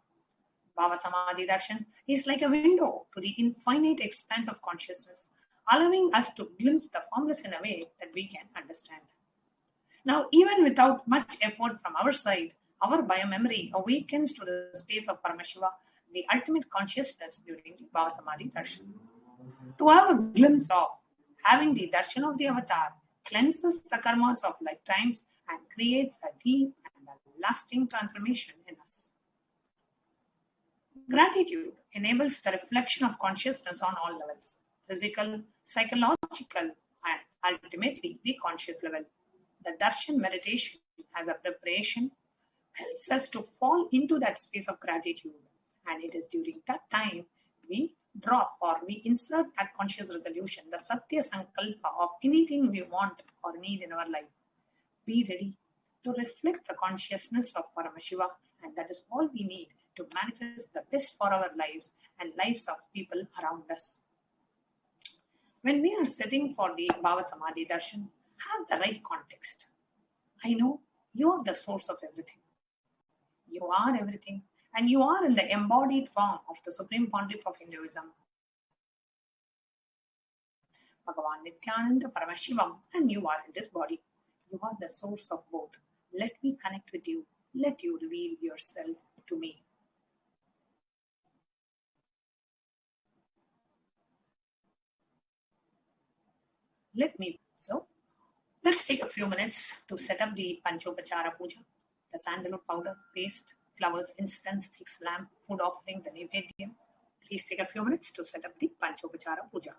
Speaker 8: Bhava Samadhi Darshan is like a window to the infinite expanse of consciousness, allowing us to glimpse the formless in a way that we can understand. Now, even without much effort from our side, our biomemory awakens to the space of Paramashiva, the ultimate consciousness during the Bhava Samadhi Darshan. To have a glimpse of having the darshan of the avatar cleanses the karmas of lifetimes and creates a deep and a lasting transformation in us. Gratitude enables the reflection of consciousness on all levels, physical, psychological, and ultimately the conscious level. The darshan meditation as a preparation helps us to fall into that space of gratitude, and it is during that time we drop or we insert that conscious resolution, the Satya Sankalpa of anything we want or need in our life. Be ready to reflect the consciousness of Paramashiva, and that is all we need to manifest the best for our lives and lives of people around us. When we are sitting for the Bhava Samadhi Darshan, have the right context. I know you are the source of everything. You are everything, and you are in the embodied form of the Supreme Pontiff of Hinduism, Bhagavan Nithyananda Paramashivam, and you are in this body. You are the source of both. Let me connect with you. Let you reveal yourself to me. So, let's take a few minutes to set up the Panchopachara Puja, the sandalwood powder, paste, flowers, incense, sticks, lamp, food offering, the Naivedyam. Please take a few minutes to set up the Panchopachara Puja.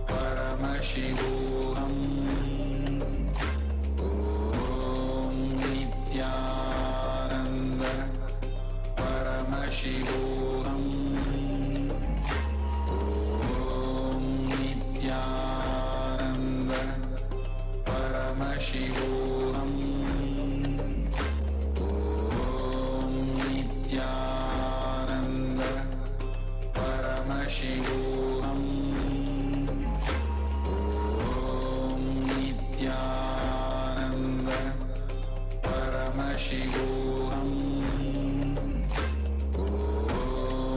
Speaker 2: Paramashivoham. Om Nithyananda Paramashivoham. Om Nithyananda Paramashivoham. Om Nithyananda Paramashivoham. Paramashivoham. Om Nithyananda Paramashivoham. Om Nithyananda Paramashivoham. Om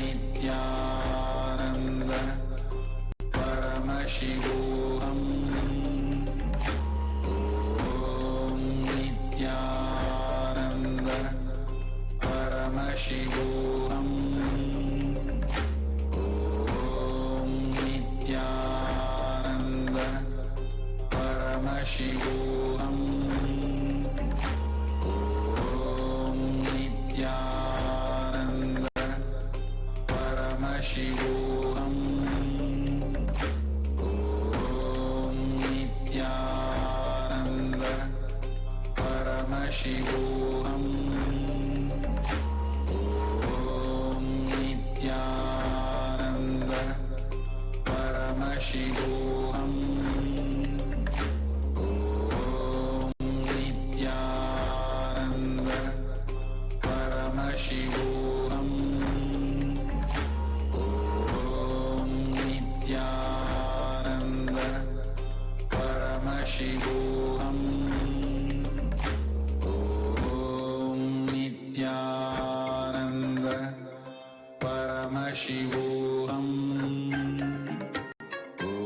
Speaker 2: Nithyananda Paramashivoham. Paramashivoham. Om Nithyananda Paramashivoham. Om Nithyananda Paramashivoham. Om Nithyananda Paramashivoham. Om Nithyananda Paramashivoham. Om Nithyananda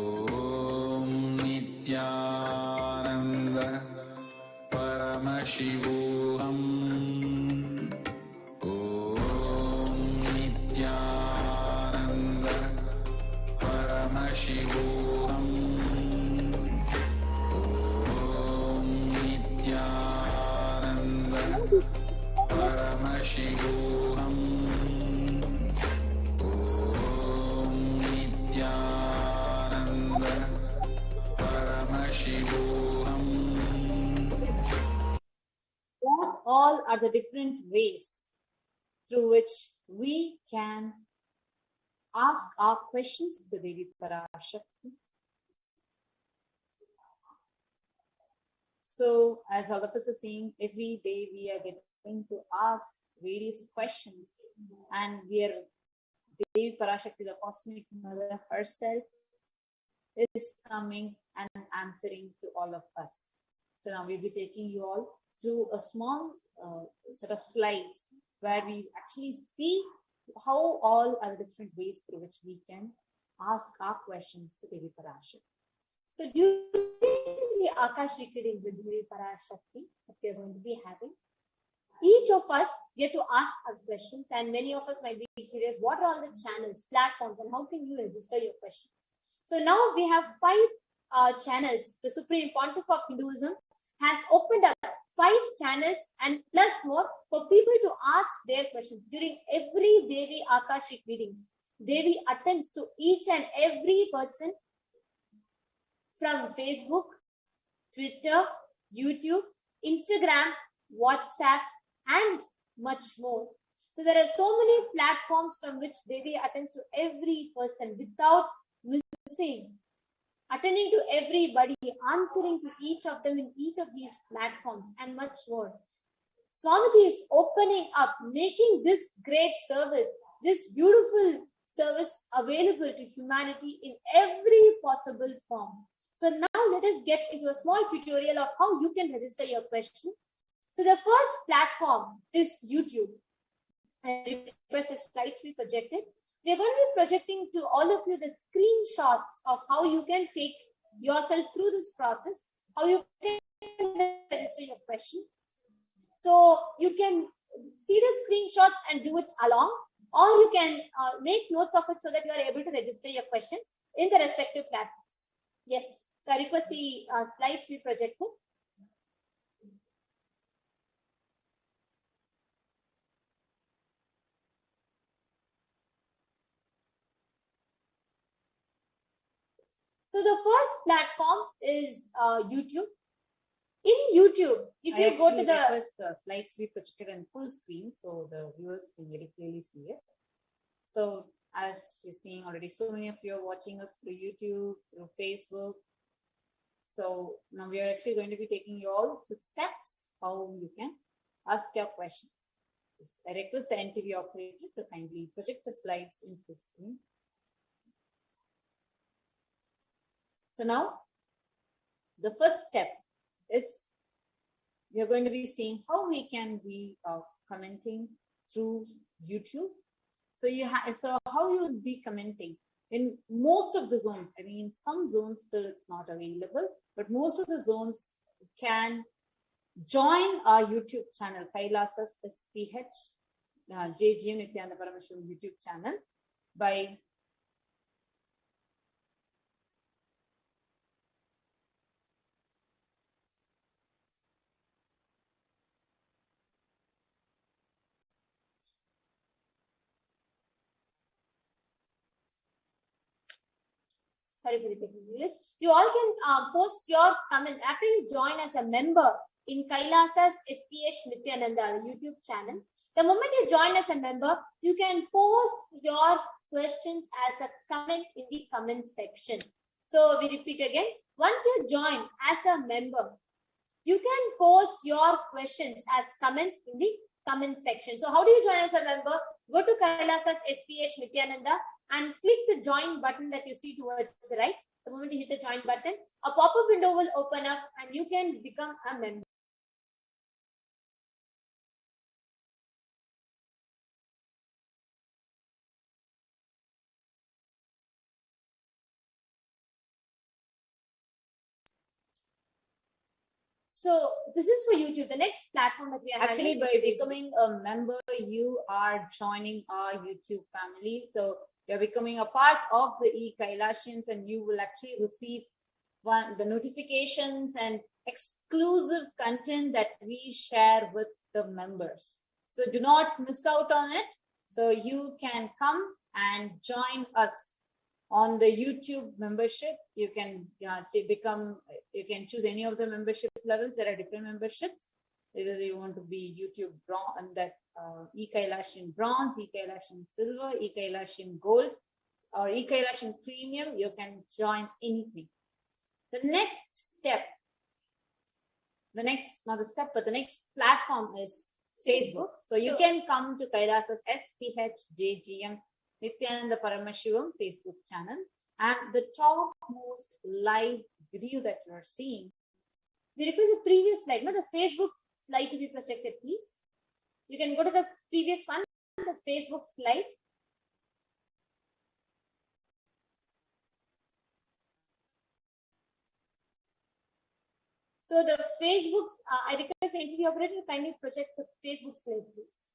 Speaker 2: Paramashivoham. Om Nithyananda Paramashivoham. Om Nithyananda Paramashivoham. Om Nithyananda Paramashivoham. Om Nithyananda Paramashivoham.
Speaker 4: What all are the different ways through which we can ask our questions to Devi Parashakti. So, as all of us are seeing, every day we are getting to ask various questions, and we are Devi Parashakti, the cosmic mother herself, is coming and answering to all of us. So now we'll be taking you all through a small set of slides where we actually see how all are the different ways through which we can ask our questions to Devi Parashakti.
Speaker 5: So during the Akashic readings with Devi Parashakti that we are going to be having, each of us get to ask our questions, and many of us might be curious, what are all the channels, platforms, and how can you register your questions? So now we have 5 channels. The Supreme Pontiff of Hinduism has opened up 5 channels and plus more for people to ask their questions. During every Devi Akashic readings, Devi attends to each and every person from Facebook, Twitter, YouTube, Instagram, WhatsApp, and much more. So there are so many platforms from which Devi attends to every person without missing, attending to everybody, answering to each of them in each of these platforms, and much more. Swamiji is opening up, making this great service, this beautiful service available to humanity in every possible form. So now let us get into a small tutorial of how you can register your question. So the first platform is YouTube. I request the slides be projected. We are going to be projecting to all of you the screenshots of how you can take yourself through this process, how you can register your question. So you can see the screenshots and do it along, or you can make notes of it so that you are able to register your questions in the respective platforms. Yes, so I request the slides be projected. So the first platform is YouTube. In YouTube, if you go to the
Speaker 4: request the slides to be projected in full screen so the viewers can very clearly see it. So as you're seeing already, so many of you are watching us through YouTube, through Facebook. So now we are actually going to be taking you all through steps how you can ask your questions. Yes, I request the NTV operator to kindly project the slides in full screen. So now the first step is we are going to be seeing how we can be commenting through YouTube. So how you would be commenting in most of the zones. I mean, some zones still it's not available, but most of the zones can join our YouTube channel, Kailasa's HDH Nithyananda Paramashivam YouTube channel by
Speaker 5: sorry for the technical glitch. You all can post your comments after you join as a member in Kailasa's HDH Nithyananda YouTube channel. The moment you join as a member, you can post your questions as a comment in the comment section. So we repeat again, once you join as a member, you can post your questions as comments in the comment section. So how do you join as a member? Go to Kailasa's HDH Nithyananda and click the join button that you see towards the right. The moment you hit the join button, a pop-up window will open up and you can become a member. So this is for YouTube. The next platform that we are
Speaker 4: actually
Speaker 5: having
Speaker 4: by
Speaker 5: is
Speaker 4: becoming a member, you are joining our YouTube family. So you're becoming a part of the e-Kailasians, and you will actually receive the notifications and exclusive content that we share with the members. So do not miss out on it. So you can come and join us on the YouTube membership. You can you can choose any of the membership levels. There are different memberships. Either you want to be YouTube bronze and that E-Kailash in bronze, E-Kailash in silver, E-Kailash in gold, or E-Kailash in premium, you can join anything. The next step, the next platform is Facebook. So you can come to Kailasa's HDH Nithyananda Paramashivam Facebook channel, and the topmost live video that you are seeing.
Speaker 5: We request the previous slide, the Facebook slide to be projected, please. You can go to the previous one, the Facebook slide. So the Facebook's, I request the interview operator to kindly project the Facebook slide, please.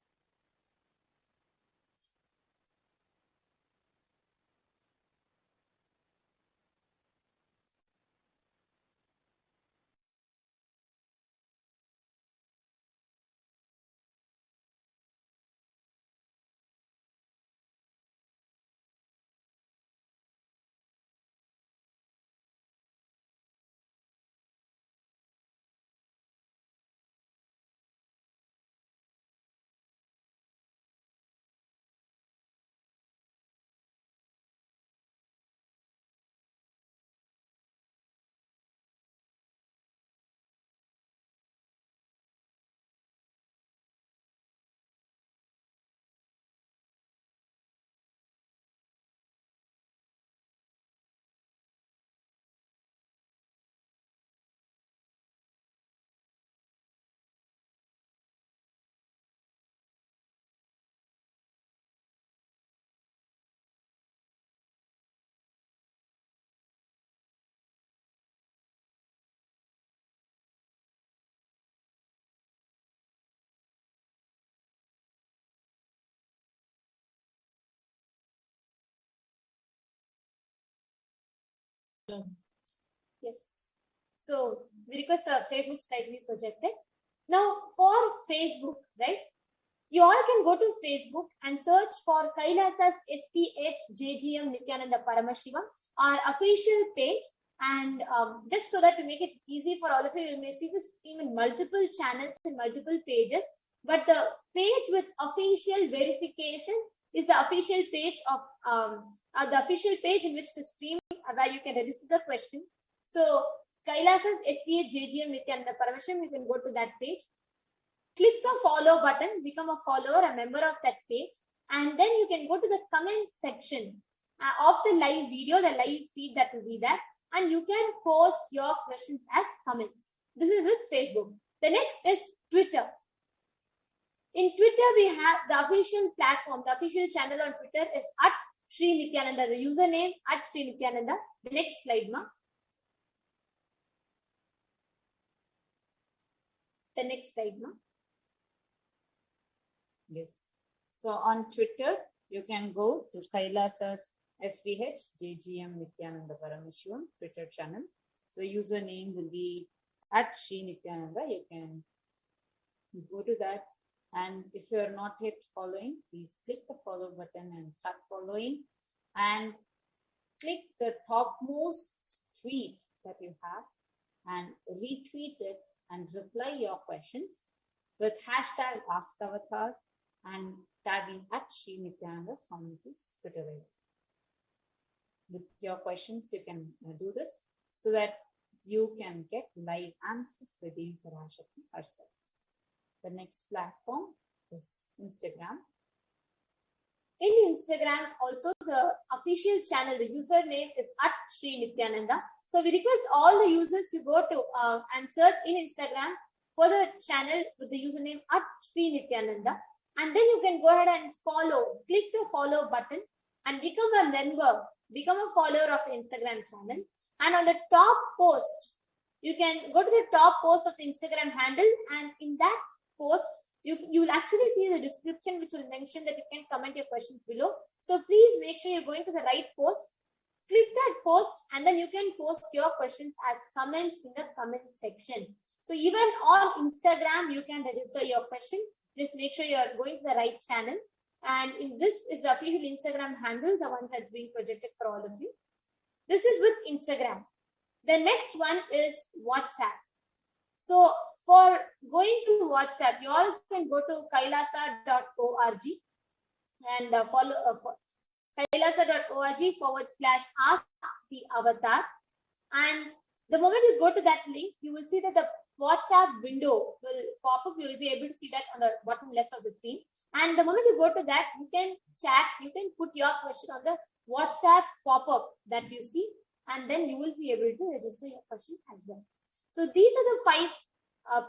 Speaker 5: Yes. So we request the Facebook slide to be projected. Now for Facebook, right? You all can go to Facebook and search for Kailasa's HDH Nithyananda Paramashivam, our official page. And just so that to make it easy for all of you, you may see this stream in multiple channels and multiple pages. But the page with official verification is the official page of the official page in which the stream where you can register the question. So Kailasa's HDH Nithyananda Paramashivam, you can go to that page. Click the follow button, become a follower, a member of that page, and then you can go to the comment section of the live video, the live feed that will be there, and you can post your questions as comments. This is with Facebook. The next is Twitter. In Twitter, we have the official platform, the official channel on Twitter is @Sri_Nithyananda, the username @Sri_Nithyananda. The next slide, ma. The next slide, ma.
Speaker 4: Yes. So on Twitter, you can go to Kailasa's HDH Nithyananda Paramashivam Twitter channel. So the username will be @Sri_Nithyananda. You can go to that. And if you are not yet following, please click the follow button and start following. And click the topmost tweet that you have and retweet it and reply your questions with hashtag AskAvatar and tagging @Sri_Nithyananda Twitter ID. With your questions, you can do this so that you can get live answers within Parashakti herself. The next platform is Instagram.
Speaker 5: In Instagram, also the official channel, the username is @Sri_Nithyananda. So we request all the users to go to and search in Instagram for the channel with the username @Sri_Nithyananda. And then you can go ahead and follow, click the follow button and become a member, become a follower of the Instagram channel. And on the top post, you can go to the top post of the Instagram handle, and in that post, you will actually see the description which will mention that you can comment your questions below. So please make sure you're going to the right post. Click that post and then you can post your questions as comments in the comment section. So even on Instagram, you can register your question. Just make sure you're going to the right channel. And this is the official Instagram handle, the one that's being projected for all of you. This is with Instagram. The next one is WhatsApp. So For going to WhatsApp, you all can go to kailasa.org and follow kailasa.org/ask-the-avatar. And the moment you go to that link, you will see that the WhatsApp window will pop up. You will be able to see that on the bottom left of the screen. And the moment you go to that, you can chat, you can put your question on the WhatsApp pop-up that you see, and then you will be able to register your question as well. So these are the 5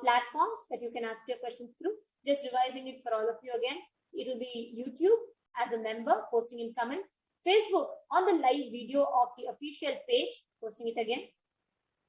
Speaker 5: platforms that you can ask your questions through. Just revising it for all of you again. It will be YouTube as a member, posting in comments. Facebook on the live video of the official page, posting it again.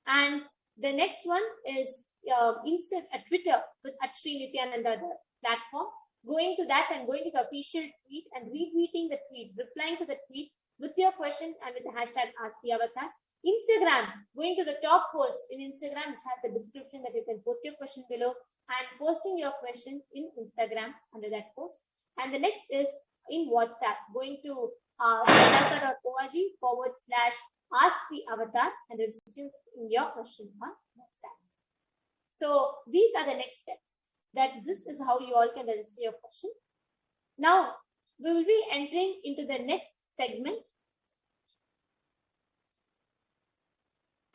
Speaker 5: And the next one is Twitter with @Nithyananda, the platform. Going to that and going to the official tweet and retweeting the tweet, replying to the tweet with your question and with the hashtag #AskTheAvatar. Instagram, going to the top post in Instagram, which has a description that you can post your question below, and posting your question in Instagram under that post. And the next is in WhatsApp, going to kailasa.org/ask-the-avatar and registering your question on WhatsApp. So these are the next steps. That this is how you all can register your question. Now we will be entering into the next segment.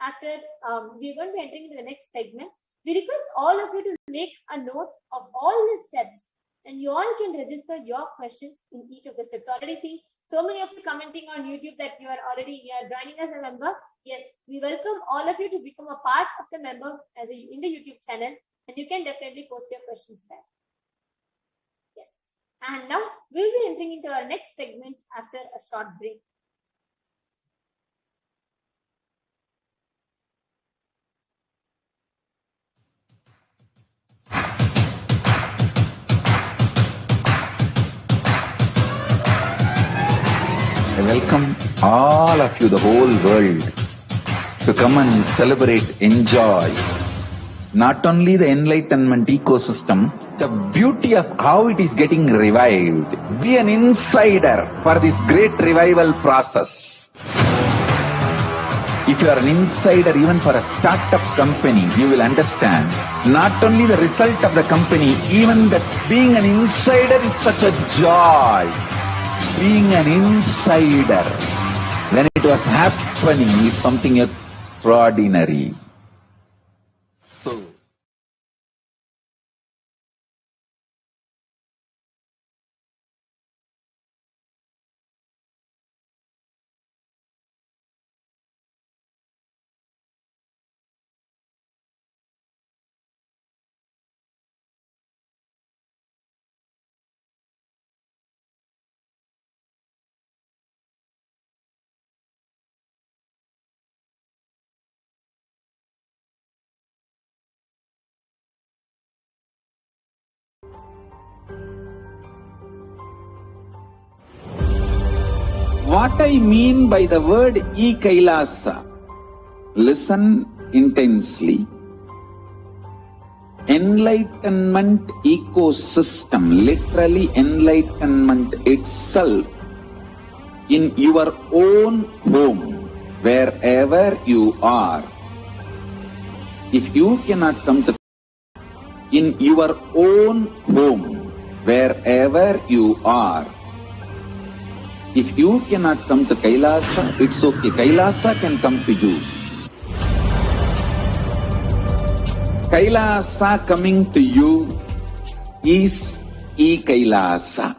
Speaker 5: After we are going to be entering into the next segment, we request all of you to make a note of all the steps, and you all can register your questions in each of the steps. Already seeing so many of you commenting on YouTube that you are joining as a member. Yes, we welcome all of you to become a part of the member in the YouTube channel, and you can definitely post your questions there. Yes, and now we'll be entering into our next segment after a short break.
Speaker 2: I welcome all of you, the whole world, to come and celebrate, enjoy not only the enlightenment ecosystem, the beauty of how it is getting revived. Be an insider for this great revival process. If you are an insider even for a startup company, you will understand not only the result of the company, even that being an insider is such a joy. Being an insider when it was happening is something extraordinary. So, what I mean by the word Kailasa, listen intensely. Enlightenment ecosystem, literally enlightenment itself, in your own home, wherever you are. If you cannot come to in your own home, wherever you are, if you cannot come to Kailasa, it's okay. Kailasa can come to you. Kailasa coming to you is Kailasa.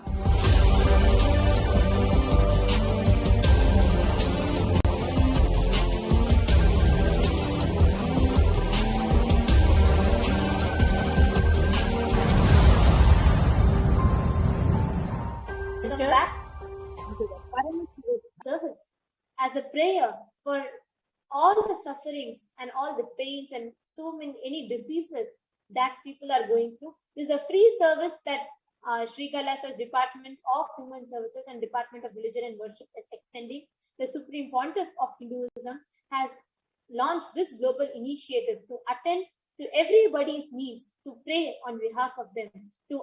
Speaker 5: Service as a prayer for all the sufferings and all the pains and any diseases that people are going through. This is a free service that Sri Kailasa's Department of Human Services and Department of Religion and Worship is extending. The Supreme Pontiff of Hinduism has launched this global initiative to attend to everybody's needs, to pray on behalf of them, to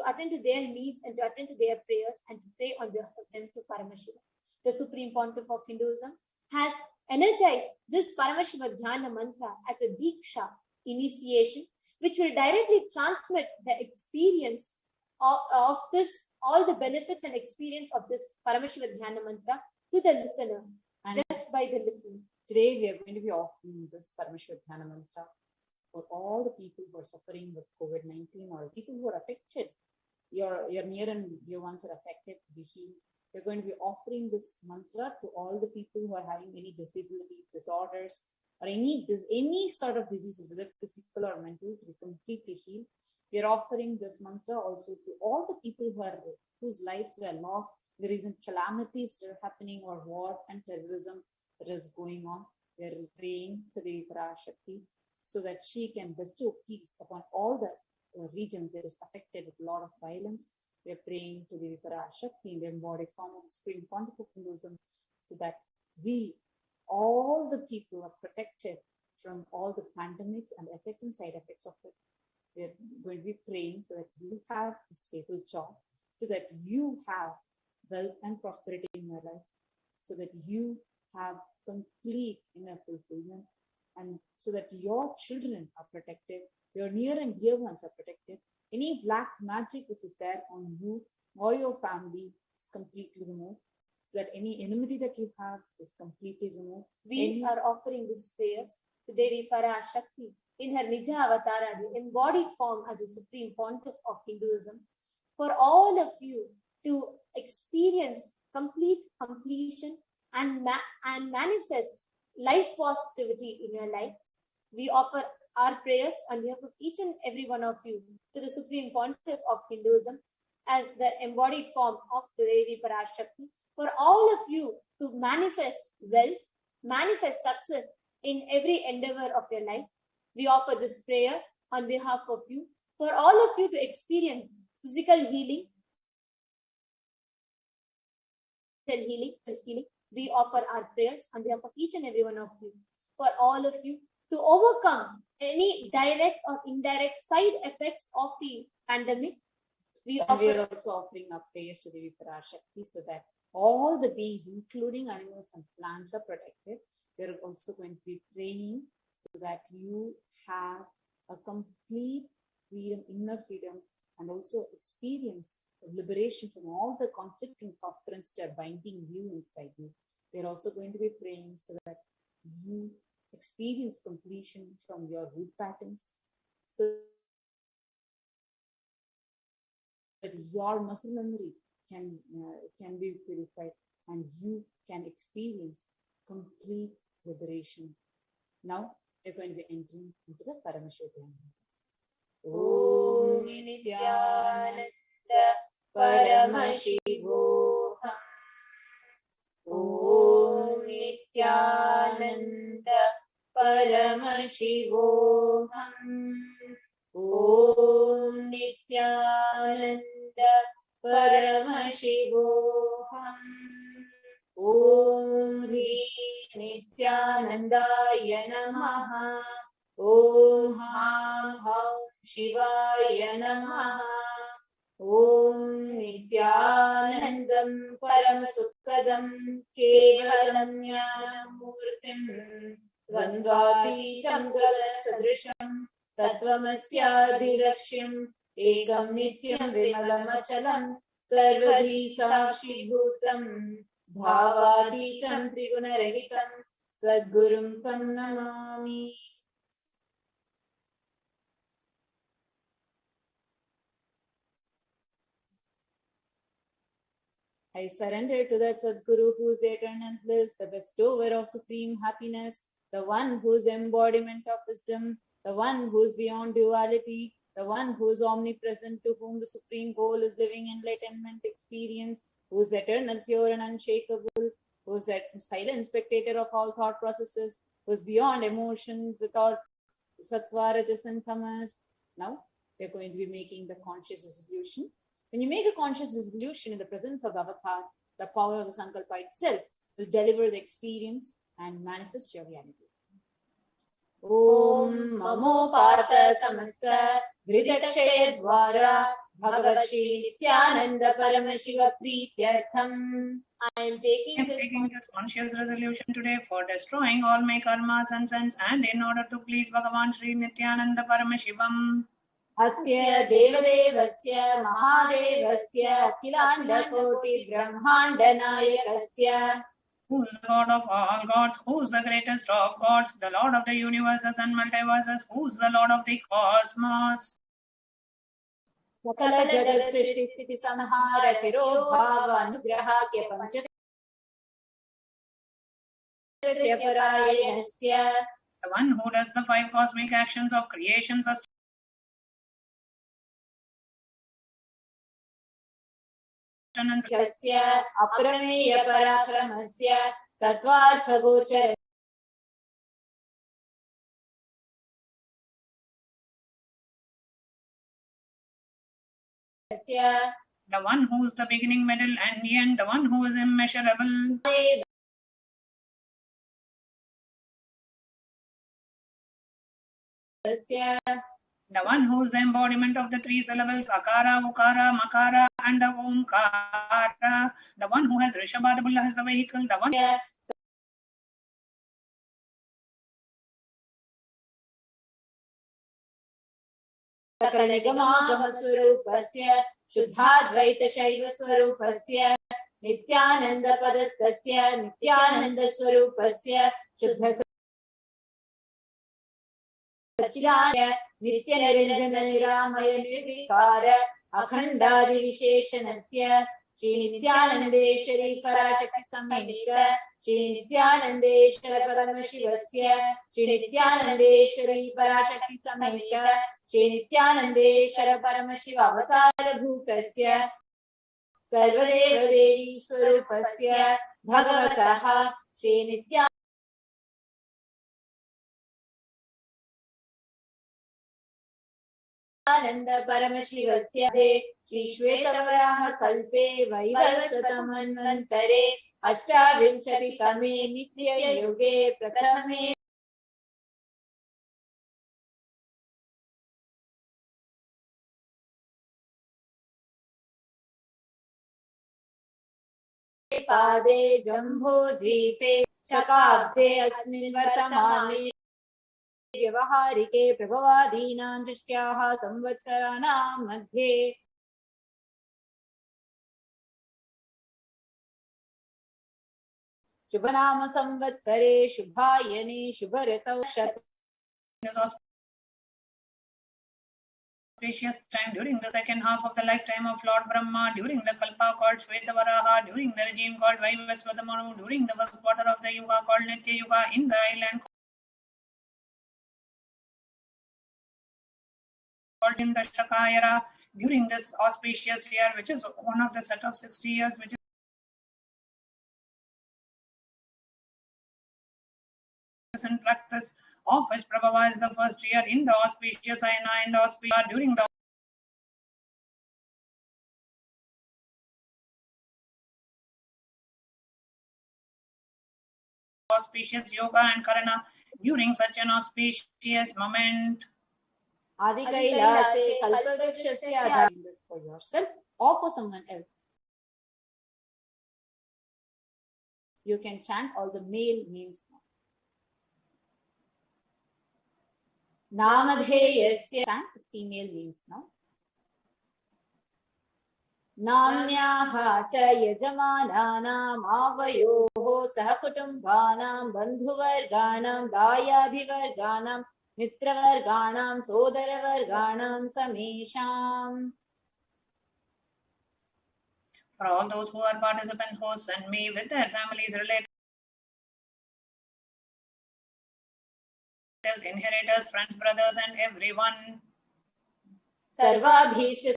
Speaker 5: attend to their needs and to attend to their prayers and to pray on behalf of them to Paramashiva. The Supreme Pontiff of Hinduism has energized this Paramashiva Dhyana mantra as a Diksha initiation, which will directly transmit the experience of this, all the benefits and experience of this Paramashiva Dhyana mantra to the listener, and just by the listening.
Speaker 4: Today we are going to be offering this Paramashiva Dhyana mantra for all the people who are suffering with COVID-19 or people who are affected. Your near and dear ones are affected to be healed. We're going to be offering this mantra to all the people who are having any disabilities, disorders, or any sort of diseases, whether physical or mental, to be completely healed. We are offering this mantra also to all the people whose lives were lost. The recent calamities that are happening, or war and terrorism that is going on. We are praying to the Parashakti so that she can bestow peace upon all the regions that is affected with a lot of violence. We are praying to the Parashakti in the embodied form of the Supreme Pontiff of Hinduism, so that all the people are protected from all the pandemics and effects and side effects of it. We are going to be praying so that you have a stable job, so that you have wealth and prosperity in your life, so that you have complete inner fulfillment, and so that your children are protected, your near and dear ones are protected. Any black magic which is there on you or your family is completely removed, so that any enmity that you have is completely removed.
Speaker 5: We are offering these prayers to Devi Parashakti in her Nija Avatara, the embodied form as a Supreme Pontiff of Hinduism, for all of you to experience complete completion and manifest life positivity in your life. We offer our prayers on behalf of each and every one of you to the Supreme Pontiff of Hinduism as the embodied form of the Devi Parashakti, for all of you to manifest wealth, manifest success in every endeavor of your life. We offer this prayers on behalf of you, for all of you to experience physical healing, We offer our prayers on behalf of each and every one of you, for all of you to overcome any direct or indirect side effects of the pandemic. We are
Speaker 4: also offering our prayers to Devi Parashakti so that all the beings, including animals and plants, are protected. We are also going to be praying so that you have a complete freedom, inner freedom, and also experience liberation from all the conflicting thought currents that are binding you inside you. We are also going to be praying so that you experience completion from your root patterns, so that your muscle memory can be purified and you can experience complete liberation. Now we're going to be entering into the Paramashivoham.
Speaker 5: Om Nithyananda Paramashivoham. Om Nithyananda Paramashivoham. Om Nithyananda Paramashivoham. Om Nithyanandaya Namaha. Om Ham Shivaya Namaha. Om Nithyanandam Paramasukadam Kevalam Jnanamurtim Dvandvatitam Galasadrisham Tattvamasyaadhilakshyam Ekam Nityam Vimalamachalam Sarvadhi Sakshi Bhutam Bhavaditam Trigunarahitam Sadgurum Tam Namami.
Speaker 4: I surrender to that Sadguru who is the eternal bliss, the bestower of supreme happiness, the one who is the embodiment of wisdom, the one who is beyond duality, the one who is omnipresent, to whom the supreme goal is living enlightenment experience, who is eternal, pure and unshakable, who is a silent spectator of all thought processes, who is beyond emotions, without sattva, rajas and tamas. Now we are going to be making the conscious resolution. When you make a conscious resolution in the presence of the avatar, the power of the Sankalpa itself will deliver the experience and manifest your reality.
Speaker 5: Om Mamo Pata Samasta Dhritakshaya Dvara
Speaker 4: Bhagavat Shri Nithyananda Paramashiva Prityartham.
Speaker 5: I am taking this
Speaker 8: conscious resolution today for destroying all my karmas and sins, and in order to please Bhagavan Shri Nithyananda Paramashivam.
Speaker 4: Asya Devadevasya Mahadevasya Akhilanda Koti Brahmanda Nayakasya.
Speaker 8: Who is the God of all gods? Who is the greatest of gods? The Lord of the universes and multiverses. Who is the Lord of the cosmos?
Speaker 4: Sakala Jagat Srishti Sthiti Samhara Tirobhava Anugraha Kya Pancha
Speaker 8: The one who does the 5 cosmic actions of creation, sustenance,
Speaker 4: Aprameya Parakramasya Tatvartha Gochara.
Speaker 8: The one who is the beginning, middle, and the end, the one who is immeasurable. The one who is the embodiment of the 3 syllables Akara, Ukara, Makara, and the Omkara. The one who has Rishabha, the Bulla has the vehicle. The one
Speaker 4: Sakala Nigamagama Swarupasya Shuddhadvaita Shaiva Swarupasya Nithyananda Padastasya Nithyananda Swarupasya Shuddha Sachidanya Nitya Niranjana Niramaya Nirvikara Akhandadi Visheshanasya Shri Nithyanandeshwari Parashakti Samhita Shri Nithyanandeshwara Paramashivasya Shri Nithyanandeshwari Parashakti Samhita Shri Nithyanandeshwara Paramashiva Avatara Bhutasya Sarvadeva Devi Swarupasya Bhagavataha Shri Nithyananda Paramashivasya Shri Shvetavaraha Kalpe Vaivasvatamannvantare Ashtavimshati Tame Nitya Yuge Prathame Pade Jambho Dvipe Shakabde Asmin Vartamane Vyavaharike Prabhavadinam Drishtyaha Samvatsaranam Madhye Shubhanama Samvatsare Shubhayane Shubharatau Shat
Speaker 8: auspicious time during the second half of the lifetime of Lord Brahma, during the Kalpa called Shvetavaraha, during the regime called Vaivasvatamanu, during the first quarter of the Yuga called Nitya Yuga, in the island called in the Shakayara, during this auspicious year, which is one of the set of 60 years, which is in practice, of which Prabhava is the first year in the auspicious Ayana and the auspicious during the auspicious yoga and karana during such an auspicious moment.
Speaker 4: Adi Kailase Kalpavrakshasya. This for yourself or for someone else. You can chant all the male names now. Namadheyasya. Chant the female names now. Namnyaha cha yajamananam avayoho sahakutumbanam bandhuvarganam dayadhivarganam mitravarganam sodaravarganam samesham.
Speaker 8: For all those who are participants, hosts, and me with their families, relatives, inheritors, friends, brothers, and everyone.
Speaker 4: Sarvabhisya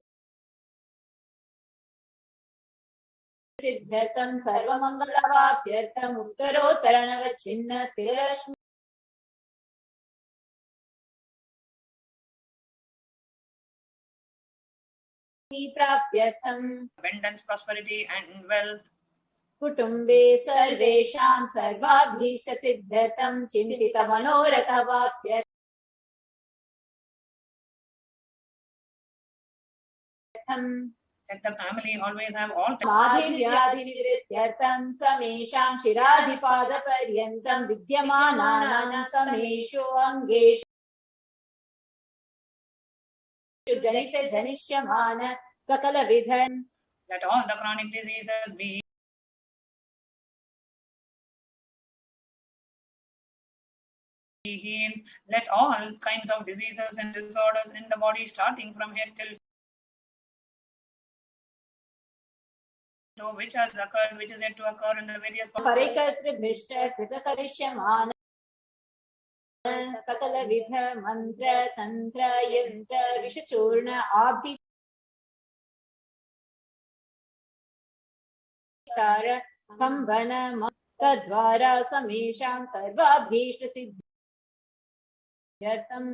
Speaker 4: Siddhartam Sarvamangalavapyartham Uttarottaranavachinna Sthiralashmi Prapyatham.
Speaker 8: Abundance, prosperity, and wealth.
Speaker 4: Kutumbe Sarvesham Sarvabhishta Siddhartam Chintita Manorathavapyartham
Speaker 8: Let the family always have all
Speaker 4: Madhivyadhinivrityartham samesham shiradhipada-paryantam vidyamananam sameshu angeshu janita janishyamana sakala vidhan.
Speaker 8: Let all the chronic diseases be healed. Let all kinds of diseases and disorders in the body, starting from head till toe, which has occurred, which is yet to occur in the various
Speaker 4: Parikatribhishcha kritakarishyamana sakala vidha mantra tantra yantra vishachurna abhi chara kambana tadvara samesham sarvabhishta siddhyartham.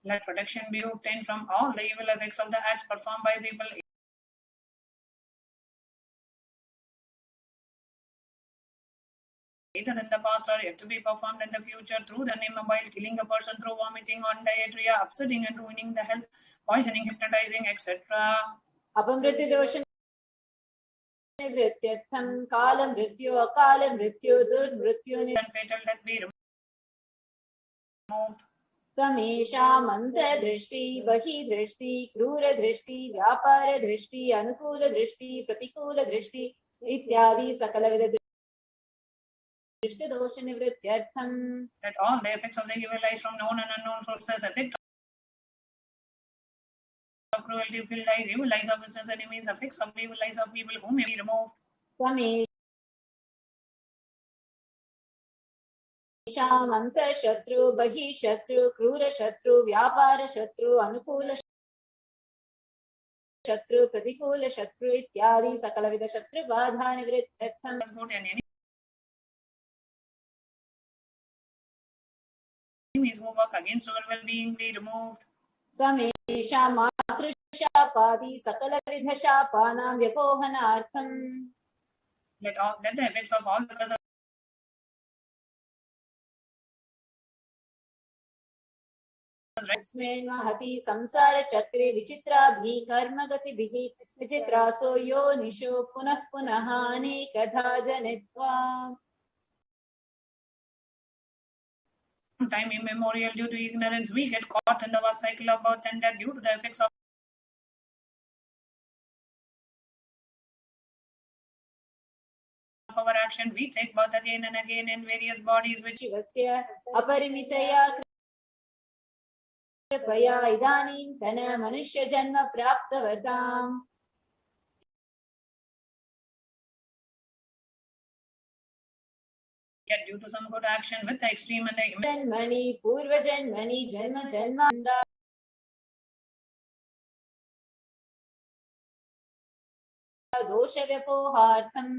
Speaker 8: Let protection be obtained from all the evil effects of the acts performed by people either in the past or yet to be performed in the future, through the name mobile, killing a person through vomiting on diarrhea, upsetting and ruining the health, poisoning, hypnotizing, etc.
Speaker 4: Apamriti dosha nivrityartham kala mrityu akala mrityu dur mrityu
Speaker 8: and fatal death be removed.
Speaker 4: Tamesha manta drishti bahi drishti krura drishti vyapara drishti anukula drishti pratikula drishti ityadi sakala vida drishti dosha nivrityartham.
Speaker 8: Let all the effects of the evil eyes from known and unknown sources, effect of cruelty, filled eyes, evil eyes of business enemies, effects of evil eyes of people who may be removed.
Speaker 4: Tamesha manta shatru bahi shatru krura shatru vyapara shatru anukula shatru pratikula shatru ityadi sakala vida shatru badha nivrityartham.
Speaker 8: Enemies who work against our well-being be removed.
Speaker 4: Samesha matrusha-padi sakala vidha shapanam vyapohanartham.
Speaker 8: Let the effects of all the others
Speaker 4: Rasmen mahati samsara chakre vichitrabhi karma gatibihi vichitraso yonisho punah punah anekadha janitva.
Speaker 8: time immemorial, due to ignorance, we get caught in the vast cycle of birth and death due to the effects of our action. We take birth again and again in various bodies which
Speaker 4: Shivasya aparimitaya kripaya idanin tana manushya janma praptavatam.
Speaker 8: yet due to some good action with the extreme and the
Speaker 4: Janmani purva janmani janma janmanda dosha vyapohartham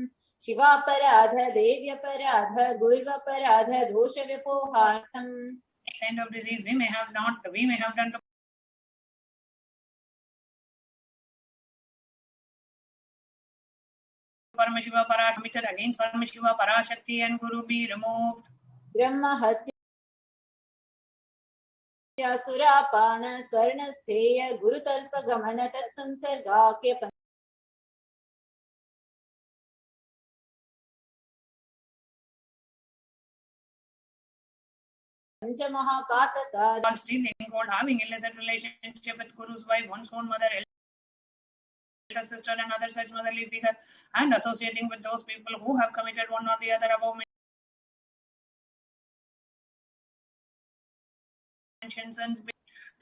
Speaker 4: shivaparadha devyaparadha gurvaparadha dosha vyapohartham.
Speaker 8: kind of disease we may have done to Paramashiva committed against Paramashiva, Parashakti and Guru be removed.
Speaker 4: Brahma hatya surapana swarnasteya gurutalpa gamana tat sansargakya Pancha-mahapataka.
Speaker 8: All stealing gold, having illicit relationship with Guru's wife, one's own mother, elder sister and other such motherly figures, and associating with those people who have committed one or the other above mentioned sins.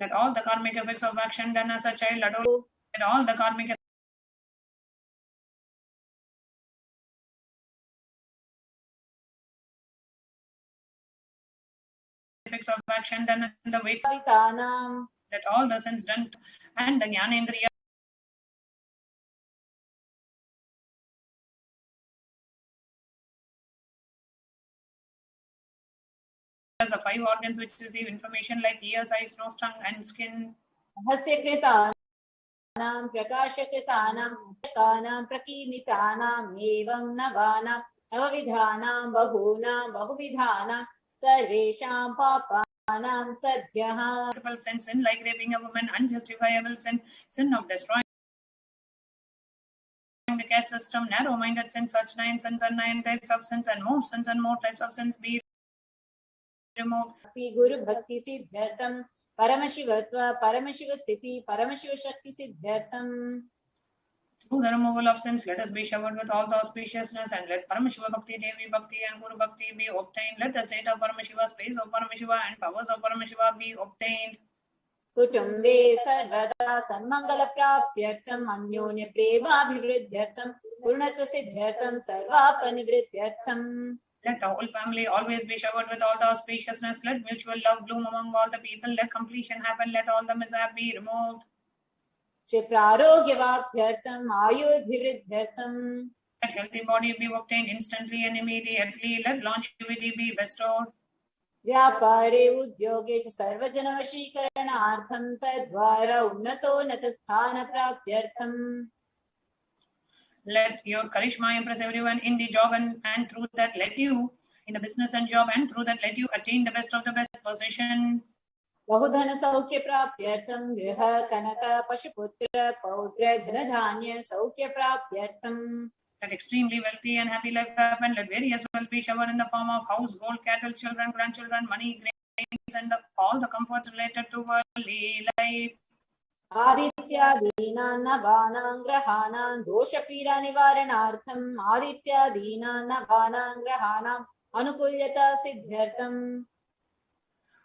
Speaker 8: Let all the karmic effects of action done as a child adult, let all the karmic effects of action done in the wake let all the sins done and the Jnanendriya as the five organs which receive information like ears, eyes, nose, tongue, and skin.
Speaker 4: Prakashakritanam prakimitanam evam navanam navavidhanam bahuvidhanam sarvesham papanam sadhyaha.
Speaker 8: Multiple sin like raping a woman, unjustifiable sin of destroying caste system, narrow-minded sins, such 9 sins and 9 types of sins, and more types of sins be removed.
Speaker 16: Guru Bhakti Siddhartham, Paramashivatva, Paramashiva Sthiti, Paramashiva Shakti Siddhartham.
Speaker 8: Through the removal of sins, let us be showered with all the auspiciousness, and let Paramashiva Bhakti, Devi Bhakti, and Guru Bhakti be obtained. Let the state of Paramashiva, space of Paramashiva, and powers of Paramashiva be obtained.
Speaker 16: Kutumbe Sarvada Sanmangala Praptyartham, Anyonya Premabhivridyartham, Purnatva Siddhartham, Sarvapanivridyartham.
Speaker 8: Let the whole family always be showered with all the auspiciousness. Let mutual love bloom among all the people. Let completion happen. Let all the mishap be removed.
Speaker 16: Chiprarogyavabhyartham, Ayurbhivridyartham.
Speaker 8: Let healthy body be obtained instantly and immediately. Let longevity be bestowed.
Speaker 16: Vyapare udyoge sarvajanavashikaranartham tadvara unnatosthana praptyartham.
Speaker 8: Let your charisma impress everyone in the job, and through that let you in the business and job, and through that let you attain the best of the best position.
Speaker 16: Bahudhana saukya praptyartham, griha kanaka pashuputra pautra dhanadhanya saukya praptyartham.
Speaker 8: Let extremely wealthy and happy life happen. Let various wealth be showered in the form of house, gold, cattle, children, grandchildren, money, grains, and all the comforts related to worldly life.
Speaker 16: Aditya Dina Navana Grahana Dosha Pida Nivaranartham, Aditya Dina Navana Grahana Anukulyata Siddhartham.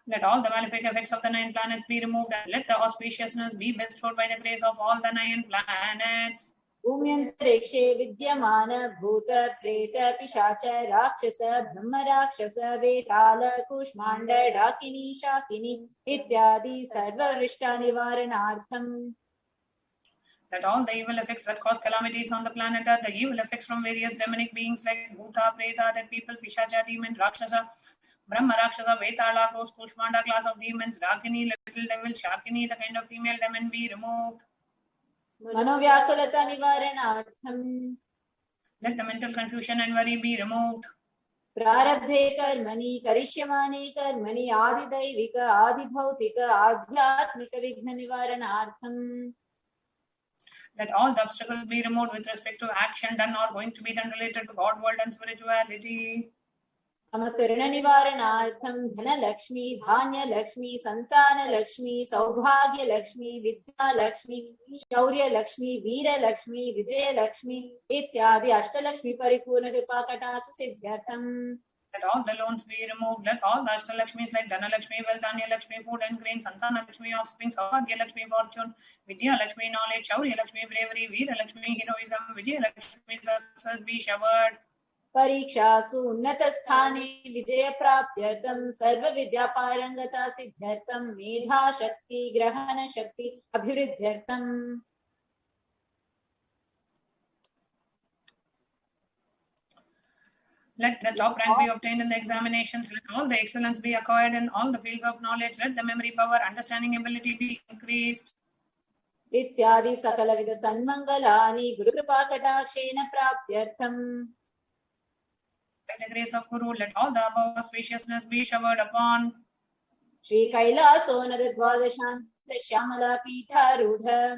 Speaker 8: Let all the malefic effects of the 9 planets be removed, and let the auspiciousness be bestowed by the grace of all the 9 planets.
Speaker 16: Bhumyantarekshe Vidyamana Bhuta Preta Pishacha Rakshasa Brahma Rakshasa Vetala Kushmanda Dakini Shakini Ityadi Sarva Rishta Nivaranartham.
Speaker 8: That all the evil effects that cause calamities on the planet are the evil effects from various demonic beings like Bhuta, Preta, dead people, Pishacha, demon, Rakshasa, Brahma Rakshasa, Vetala, ghost, Kushmanda, class of demons, Dakini, little devil, Shakini, the kind of female demon be removed.
Speaker 16: Manovyakulata Nivaranartham.
Speaker 8: Let the mental confusion and worry be removed.
Speaker 16: Prarabdhe karmani karishyamani karmani adidaivika adibhautika adhyatmika vigna nivaranartham.
Speaker 8: Let all the obstacles be removed with respect to action done or going to be done related to God, world, and spirituality.
Speaker 16: Samastarana nivaranartham dhana lakshmi, dhanya lakshmi, santana lakshmi, saubhagya lakshmi, vidya lakshmi, shaurya lakshmi, veera lakshmi, vijaya lakshmi, ityadi ashtalakshmi paripurna kripa kataksh siddhyartham.
Speaker 8: Let all the loans be removed. Let all the Ashtalakshmis like Dhana Lakshmi, Wealth, Dhanya Lakshmi, food and grain, Santana Lakshmi, offspring, Saubhagya Lakshmi, fortune, Vidya Lakshmi, knowledge, Shaurya Lakshmi, bravery, Veera Lakshmi, heroism, Vijaya Lakshmi, success be showered.
Speaker 16: Parikshasu unnatasthane vijaya praptyartham sarva vidya parangata siddhartham medha shakti grahana shakti abhiruddhyartham.
Speaker 8: Let the top rank be obtained in the examinations. Let all the excellence be acquired in all the fields of knowledge. Let the memory power, understanding ability be increased.
Speaker 16: Ityadi sakala vida sanmangalani guru kripa katakshena praptyartham.
Speaker 8: By the grace of Guru, let all the above spaciousness be showered upon.
Speaker 16: Shri Kailasa Nadadvadashanta Shyamala Pitha Rudha.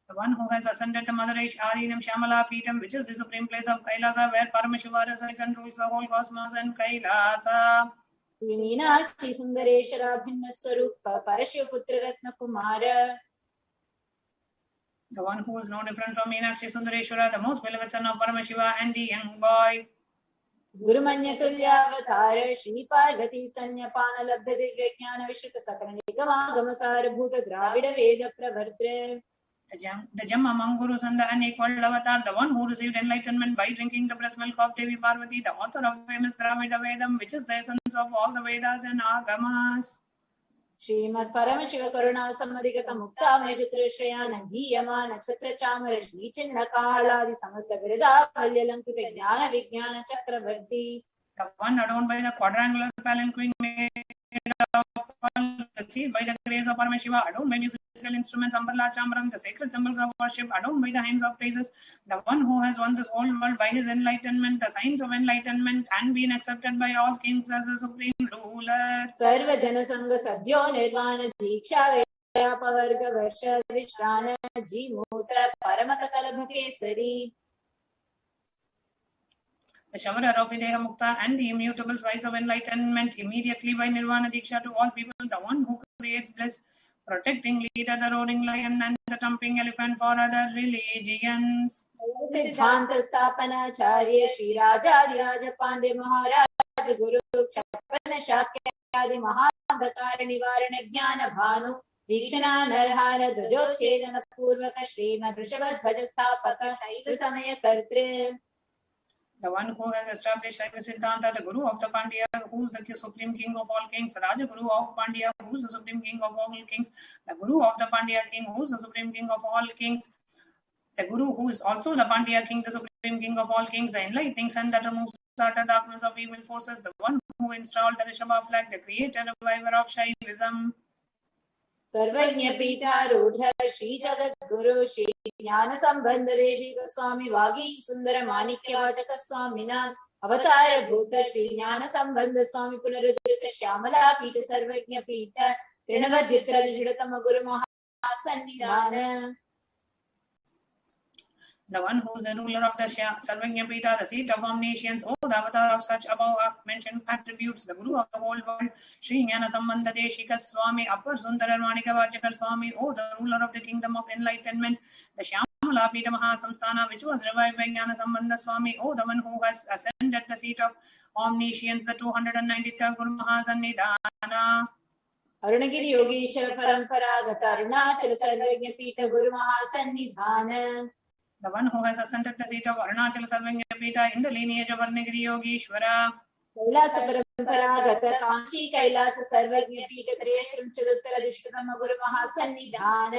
Speaker 8: The one who has ascended to Mother Arinam Shyamala Pitam, which is the supreme place of Kailasa, where Paramashiva resides and rules the whole cosmos and Kailasa.
Speaker 16: Shri Meenakshi Sundareshwara Bhinna Swarupa Parashiva Putra Ratna Kumara.
Speaker 8: The one who is no different from Meenakshi Sundareshwara, the most beloved son of Paramashiva and the young boy.
Speaker 16: Guru Manya Tulyavatara Shri Parvati Stanyapana Labdha Divya Jnana Vishruta Sakala Nikama Sara Bhuta Dravida Veda Pravartre.
Speaker 8: The gem among Gurus and the unequaled avatar, the one who received enlightenment by drinking the breast milk of Devi Parvati, the author of famous Dravida Vedam, which is the essence of all the Vedas and Agamas.
Speaker 16: Srimad Paramashiva Karuna Samadhigata Mukta Majitra Shrayana Dhyamana Chatra Chamara Shri Chinna Kahaladi Samasta Virida Valyalankita Jnana Vijnana Chakravarti.
Speaker 8: The one adorned by the quadrangular palanquin made of pearl, received by the grace of Paramashiva, adorned by musical instruments, umbrella, chambram, the sacred symbols of worship, adorned by the hymns of praises, the one who has won this whole world by his enlightenment, the signs of enlightenment, and been accepted by all kings as a supreme ruler.
Speaker 16: Sarva Jana Sangha Sadhyo Nirvana Diksha व्यापवर्ग वर्ष विश्रान Jimuta परमत कलभ Kesari.
Speaker 8: The showerer of Videha Mukta and the immutable size of enlightenment, immediately by Nirvana Diksha to all people, the one who creates bliss, protecting leader, the roaring lion and the thumping elephant for other religions.
Speaker 16: सिद्धांत स्थापनाचार्य श्री राजाधिराज पांडे महाराज गुरु क्षपन शाक्यादि महांधकार निवारण ज्ञान भानु वीक्षणा नरहार ध्वजोच्छेदन पूर्वक श्रीमद् वृषभध्वज स्थापक शैव समय कर्तृ.
Speaker 8: The one who has established Shaiva Siddhanta, the Guru of the Pandya, who is the Supreme King of all kings, Raja Guru of Pandya, who is the Supreme King of all kings, the Guru of the Pandya King, who is the Supreme King of all kings, the Guru who is also the Pandya King, the Supreme King of all kings, the enlightening sun that removes utter darkness of evil forces, the one who installed the Rishabha flag, the creator, reviver of Shaivism.
Speaker 16: सर्वज्ञ पीठारूढ़ श्री जगत गुरु श्री ज्ञान संबंध देशिक स्वामी वागीश सुंदर माणिक्य वाचक स्वामिना अवतार भूत श्री ज्ञान संबंध स्वामी पुनरुद्धृत श्यामला पीठ सर्वज्ञ पीठ तृणवद्युतम गुरु महासन्निधान.
Speaker 8: The one who is the ruler of the Sarvagnya Pita, the seat of omniscience, oh, the avatar of such above mentioned attributes, the Guru of the whole world, Sri Jnana Sambandha Deshika Swami, Appar Sundara Manika Vachakar Swami, oh, the ruler of the kingdom of enlightenment, the Shyamala Pita Mahasamsthana, which was revived by Jnana Sambandha Swami, oh, the one who has ascended the seat of omniscience, the 293rd Guru Mahasannidhana.
Speaker 16: अरुणगिरि Yogeshwar परंपरागत अरुणाचल सर्वज्ञ पीठ गुरु महासन्निधान.
Speaker 8: The one who has ascended the seat of Arunachal Sarvagnya Pita in the lineage of Arunagiri Yogishwara.
Speaker 16: Kailash परंपरागत कांची कैलास सर्वज्ञ पीठ त्रयस्त्रिंशदुत्तर विश्वतम गुरु महासन्निधान.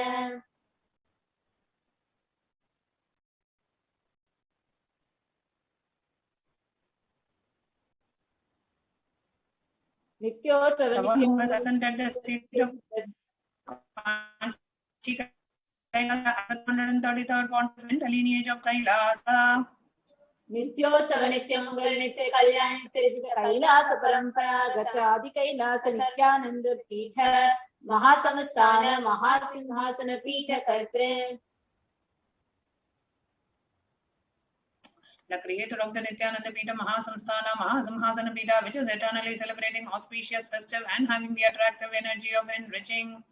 Speaker 16: नित्योत्सव
Speaker 8: The one who has ascended the seat of Kanchi Kailasa, 133rd pontiff in the lineage of Kailasa.
Speaker 16: नित्योत्सव नित्य मंगल नित्य कल्याण नित्य रचित कैलास परंपरागत आदि कैलास नित्यानंद पीठ महासंस्थान महासिंहासन पीठ कर्तृ.
Speaker 8: The creator of the Nithyananda Pita Mahasamsthana Mahasimhasana Pita, which is eternally celebrating auspicious, festive and having the attractive energy of enriching.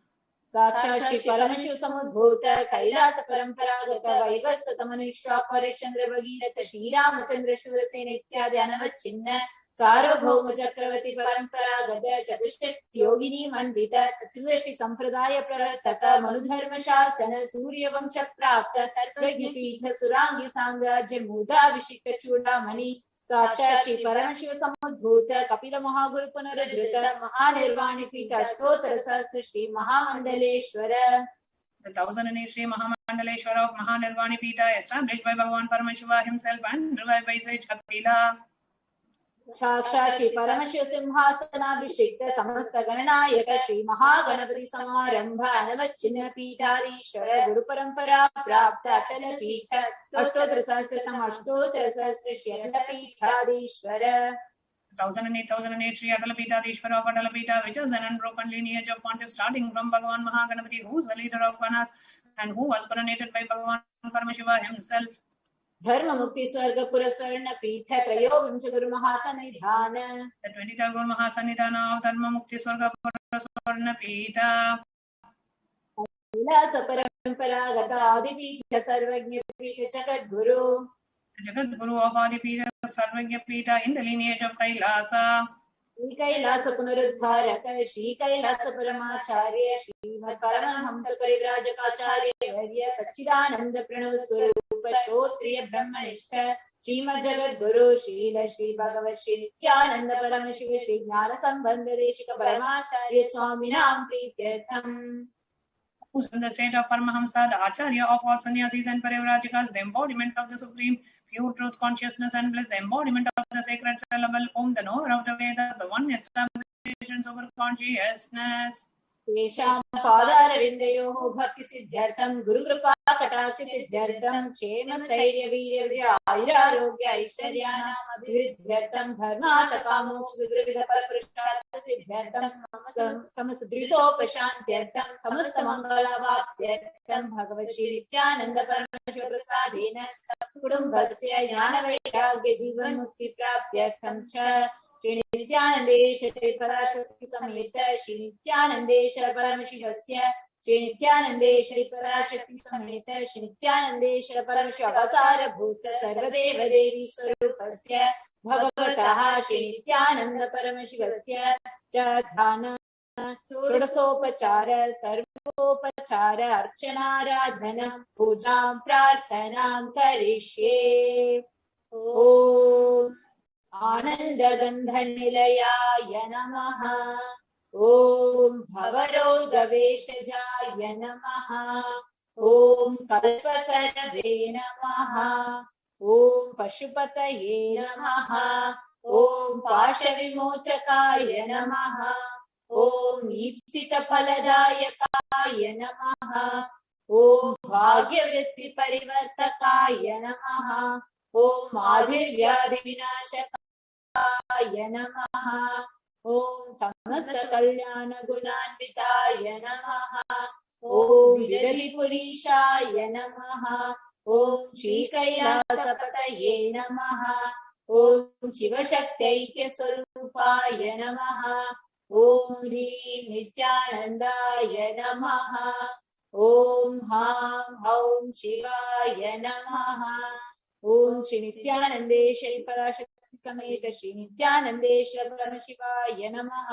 Speaker 16: साक्षात् श्री परमशिव समुद्भूत कैलास परंपरागत वैवस्वत मनुष्यापर चंद्र भगीरथ श्री रामचंद्र शूरसेन इत्यादि अनवच्छिन्न सार्वभौम चक्रवर्ती परंपरागत चतुष्षष्टि योगिनी मंडित चतुष्षष्टि संप्रदाय प्रवर्तक मनुधर्म शासन सूर्य वंश प्राप्त सर्वज्ञ पीठ सुरांगी साम्राज्य मूर्धाभिषिक्त चूड़ामणि साक्षात् श्री परमशिव समुद्भूत कपिल महागुरु पुनरुद्धृत महानिर्वाणी पीठ अष्टोत्तर सहस्र श्री महामंडलेश्वर.
Speaker 8: The 1008 Sri Mahamandaleshwara of Mahanirvani Pita, established by Bhagavan Paramashiva himself and revived by sage Kapila.
Speaker 16: साक्षात् श्री परमशिव सिंहासनाभिषिक्त समस्त गणनायक श्री महागणपति समारंभ अनवच्छिन्न पीठाधीश्वर गुरु परंपरा प्राप्त अटल पीठ अष्टोत्तर सहस्रतम अष्टोत्तर सहस्र श्री अटल पीठाधीश्वर.
Speaker 8: 1008 Sri Atala Pitaadishwara of Atala Pita, which is an unbroken lineage of pontiffs starting from Bhagavan Mahaganapati, who is the leader of Ganas and who was coronated by Bhagavan Paramashiva himself.
Speaker 16: धर्म मुक्ति स्वर्ग पुर स्वर्ण पीठ त्रयोविंश गुरु महासन्निधान.
Speaker 8: The 23rd Guru Mahasannidhana of Dharma Mukti Swarga Pura Swarna Pita.
Speaker 16: Kailash परंपरागत आदि पीठ सर्वज्ञ पीठ Jagat Guru.
Speaker 8: Jagat Guru of Adi Pita Sarvagya Pita in the lineage of Kailasa.
Speaker 16: Shri Kailash पुनरुद्धारक Shri Kailash परमाचार्य Shrimad Paramhans परिव्राजकाचार्य वर्य सच्चिदानंद प्रणव स्वरूप श्रोत्रिय ब्रह्मनिष्ठ श्रीमद् जगत गुरु श्रील श्री भगवत श्री नित्यानंद परमशिव श्री ज्ञान संबंध Desika परमाचार्य स्वामिनां प्रीत्यर्थम.
Speaker 8: Who's in the state of Paramahamsa, the Acharya of all sannyasis and parivrajakas, the embodiment of the supreme pure truth consciousness and bliss, the embodiment of the sacred syllable Om, the knower of the Vedas, the one established over consciousness.
Speaker 16: तेषां पादारविन्दयोः भक्ति सिद्ध्यर्थं गुरु कृपा कटाक्ष सिद्ध्यर्थं क्षेम स्थैर्य वीर्य विजय आयुरारोग्य ऐश्वर्याणाम् अभिवृद्ध्यर्थं धर्मार्थ कामोक्ष चतुर्विध फलपुरुषार्थ सिद्ध्यर्थं समस्त दुरितोपशान्त्यर्थं समस्त मंगलावाप्त्यर्थं भगवत् श्री नित्यानंद परमशिव प्रसादेन कुटुम्बस्य ज्ञान वैराग्य जीवन मुक्ति प्राप्त्यर्थं च श्री नित्यानन्देश्वरी पराशक्ति समेत श्री नित्यानन्देश्वर परमशिवस्य श्री नित्यानन्देश्वरी पराशक्ति समेत श्री नित्यानन्देश्वर परमशिव अवतार भूत सर्वदेव देवी स्वरूपस्य भगवतः श्री नित्यानंद परमशिवस्य च ध्यान षोडशोपचार सर्वोपचार अर्चनाराधना पूजां प्रार्थनां करिष्ये। ओम आनन्दगन्धनिलयाय नमः। ओम भवरोगवेशजाय नमः। ओम कल्पतरवे नमः। ओम पशुपतये नमः। ओम पाशविमोचकाय नमः। ओम ईप्सितफलदायकाय नमः। ओम भाग्यवृत्तिपरिवर्तकाय नमः। ओम आधिर्व्याधिविनाशकाय नमः। ओम समस्तकल्याणगुणान्विताय नमः। ओम विदधिपुरीशाय नमः। ओम श्रीकैलासपतये नमः। ओम शिवशक्त्यैक्यस्वरूपाय नमः। ओम ह्रीं नित्यानन्दाय नमः। ओम हां हौं शिवाय नमः। ओम श्री नित्यानन्देश्वरी पराशक्ति समेत श्री नित्यानन्देश्वर परमशिवाय नमः।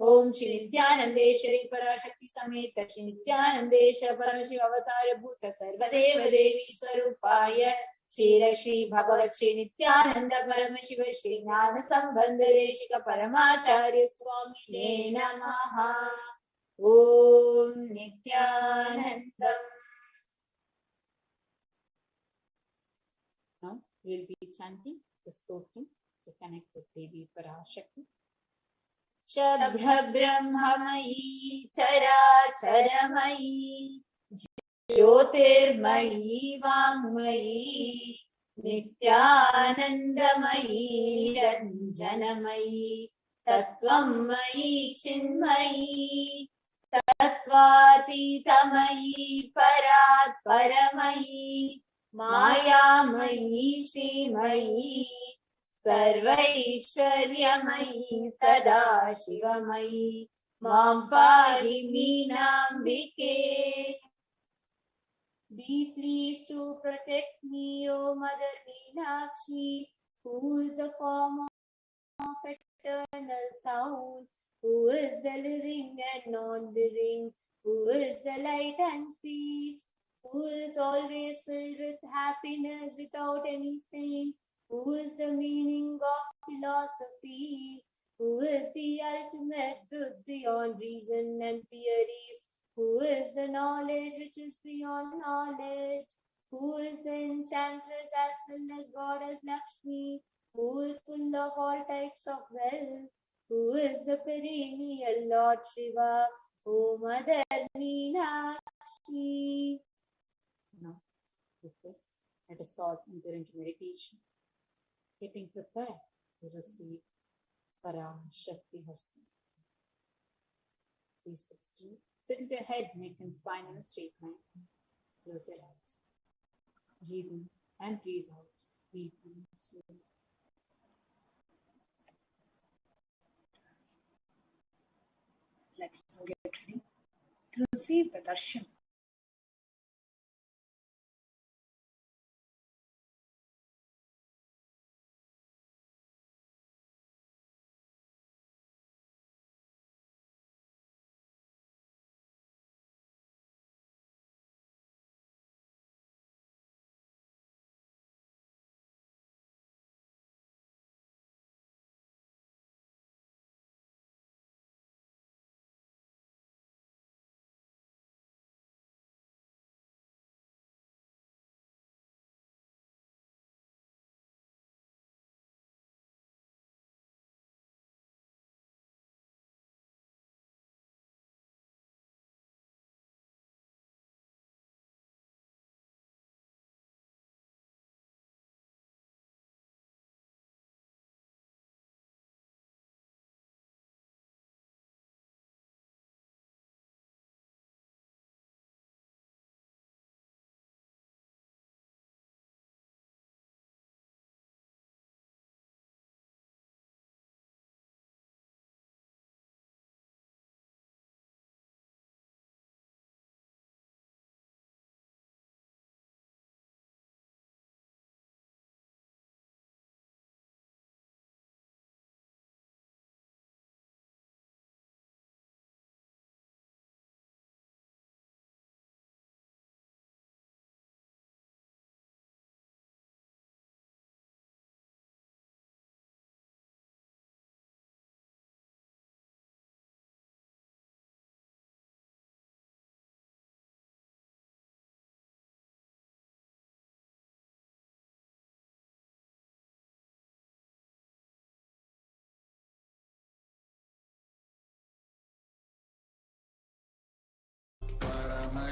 Speaker 16: ओम श्री नित्यानन्देश्वरी पराशक्ति समेत श्री नित्यानन्देश्वर परमशिव अवतार भूत सर्वदेव देवी स्वरूपाय श्री भगवत् श्री नित्यानंद परमशिव श्री ज्ञान संबंध देशिक परमाचार्य स्वामिने नमः। ओम Nityanandam. Now we will be chanting the stotram to connect with Devi Parashakti. Shabda Brahmamayi Characharamai ज्योतिर्मयी वाङ्मयी नित्यानन्दमयी निरञ्जनमयी तत्त्वमयी चिन्मयी तत्त्वातीतमयी परात्परमयी मायामयी श्रीमयी सर्वैश्वर्यमयी सदाशिवमयी मां पाहि मीनाम्बिके। Be pleased to protect me, O Mother Meenakshi, who is the form of eternal sound, who is the living and non-living, who is the light and speech, who is always filled with happiness without any stain, who is the meaning of philosophy, who is the ultimate truth beyond reason and theories, who is the knowledge which is beyond knowledge, who is the enchantress as well as goddess Lakshmi, who is full of all types of wealth, who is the perennial Lord Shiva, O Mother Meenakshi. Now, with this, let us all enter into meditation, getting prepared to receive Parashakti herself. Please sit still. Sit with your head, neck and spine in a straight line. Close your eyes. Breathe in and breathe out deeply and slowly.
Speaker 8: Let's get ready to receive the darshan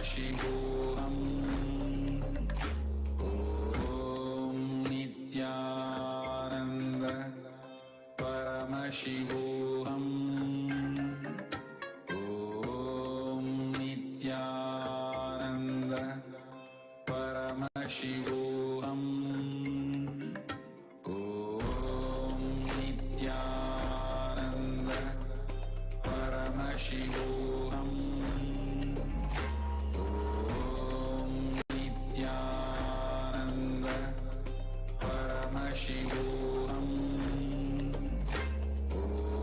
Speaker 2: Paramashivoham. Om Nithyananda Paramashivoham. Om Nithyananda Paramashivoham. Om Nithyananda Paramashivoham. Om Nithyananda Paramashivoham.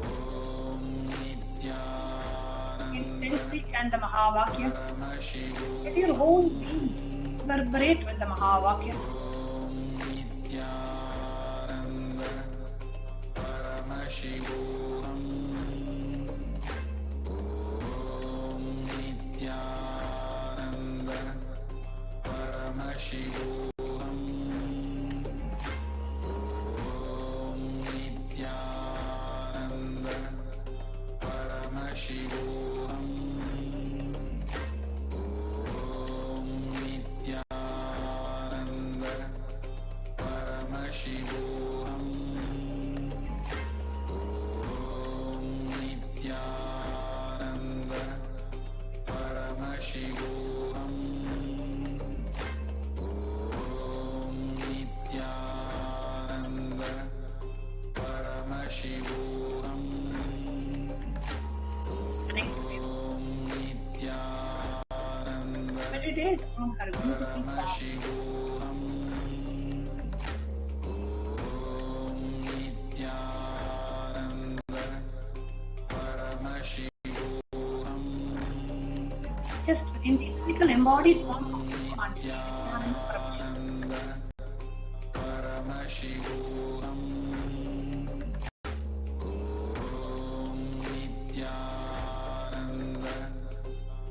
Speaker 2: Om Nithyananda
Speaker 8: Let us chant the Mahavakya. Let your whole being reverberate with the Mahavakya.
Speaker 2: Nithyananda Paramashivoham. Om Nithyananda Paramashivoham. Om Nithyananda Paramashivoham. Om Nithyananda Paramashivoham. Om Nithyananda Paramashivoham. Om Nithyananda Paramashivoham. Om Nithyananda
Speaker 8: Meditate on her beautiful form.
Speaker 2: Paramashivoham. Om Nithyananda Paramashivoham.
Speaker 8: Just in the physical embodied form of Parashakti
Speaker 2: Paramashivoham. Om Nithyananda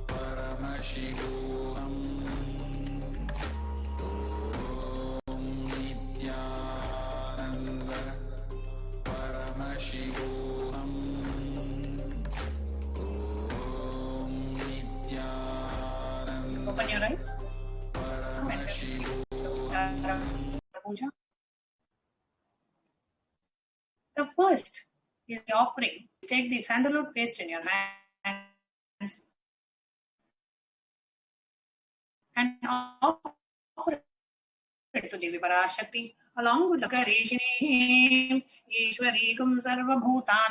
Speaker 2: Paramashivoham. Om Nithyananda Paramashivoham. Om Nithyananda
Speaker 8: Open your eyes.
Speaker 2: Paramashivoham.
Speaker 8: Puja. The first is the offering. Take the sandalwood paste in your hands and offer it to Devi Parashakti along with the Karishini Ishwarikam Sarvabhutan.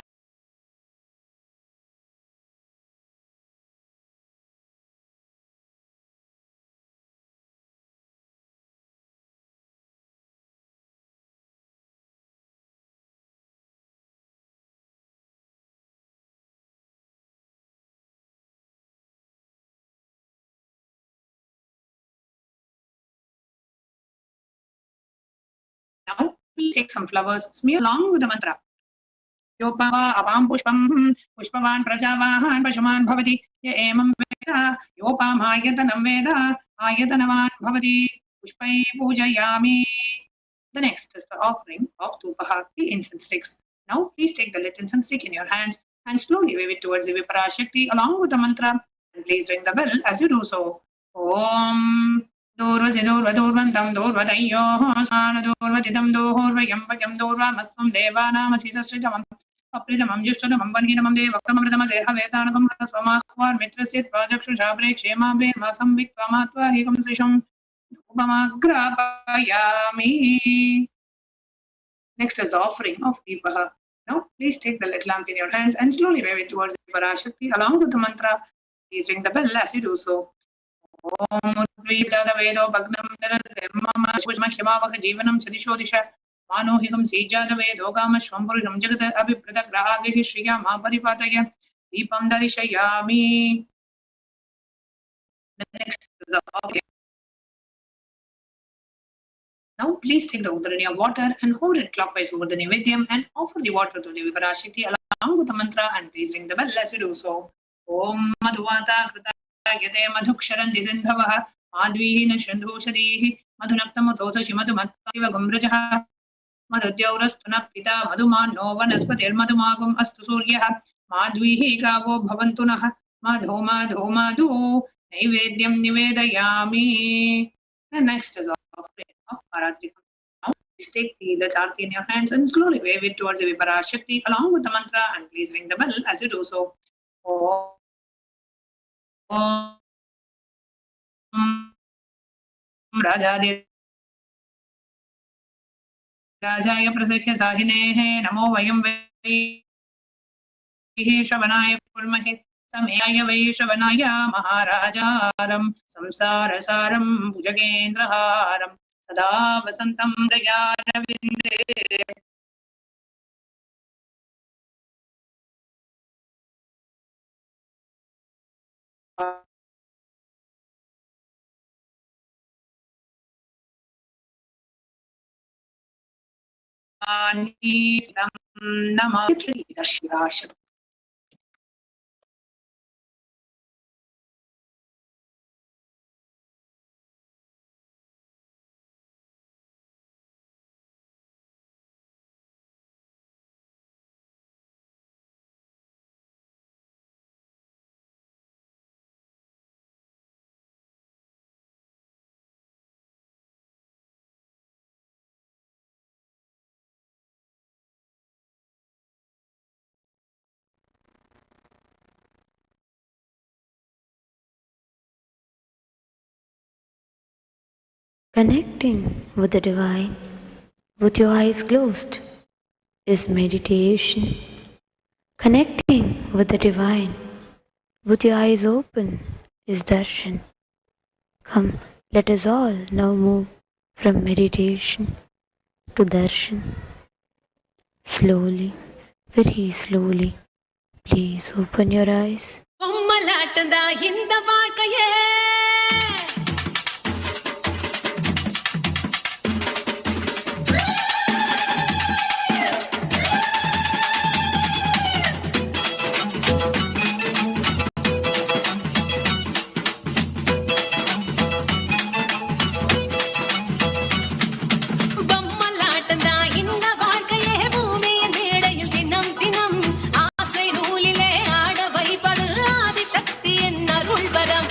Speaker 8: Now, we take some flowers, smear along with the mantra. Yopava abam pushpam pushpavan prajavahan pashuman bhavati ye emam veda yopam ayatanam veda ayatanavan bhavati pushpai pujayami. The next is the offering of Tupaha, the incense sticks. Now, please take the lit incense stick in your hands and slowly wave it towards the Parashakti along with the mantra, and please ring the bell as you do so. Om Dorvasi Dorva Dorvantam Dorva Dayo Sana Dorva Tidam Dorva Yambakam Dorva Masvam Devana Masisa Sritamam Apridamam Jushtadamam Vanhinamam Devakam Zeha Vedanakam Swamakwar Mitrasit Prajakshu Shabre Kshema Be Masam Vikvamatva Hikam Sisham Upamagrapayami. Next is the offering of Deepaha. Now, please take the lit lamp in your hands and slowly wave it towards the Parashakti along with the mantra. Please ring the bell as you do so. Om Udvijada Vedo Bhagnam Nirmama Shujmahimavaka Jivanam Chadishodisha Manohikam Sijada Vedo Gama Shwampurusham Jagata Abhiprada Grahagahi Shriya Maparipataya Deepam Darishayami. The next is the offering. Now, please take the Udarani of water and hold it clockwise over the Nivedyam and offer the water to Devi Parashakti along with the mantra, and please ring the bell as you do so. Om Madhuvata Krita Yate Madhuksharanti Sindhavaha Madvihina Shandhushadihi Madhunaktamutosa Shimadhumattaiva Gumrajaha Madhudyaurastuna Pita Madhumano Vanaspatir Madhumagum Astu Suryaha Madvihi Gavo Bhavantunah Madho Madho Madhu Naivedyam nivedayami. The next is offering of Paratrikam. Now, please take the Arti in your hands and slowly wave it towards the Parashakti along with the mantra, and please ring the bell as you do so. Om Rajadi Rajaya Prasakya Sahinehe Namo Vayam Vaishavanaya Purmahe Samyaya Vaishavanaya Maharajaram Samsarasaram Bhujagendraharam Sada Vasantam Dayaravinde. Namah.
Speaker 17: Connecting with the divine with your eyes closed is meditation. Connecting with the divine with your eyes open is darshan. Come, let us all now move from meditation to darshan. Slowly, very slowly, please open your eyes.
Speaker 18: ஆசை நூலிலே ஆட வைப்பது ஆதிசக்தி என் அருள்வரம்.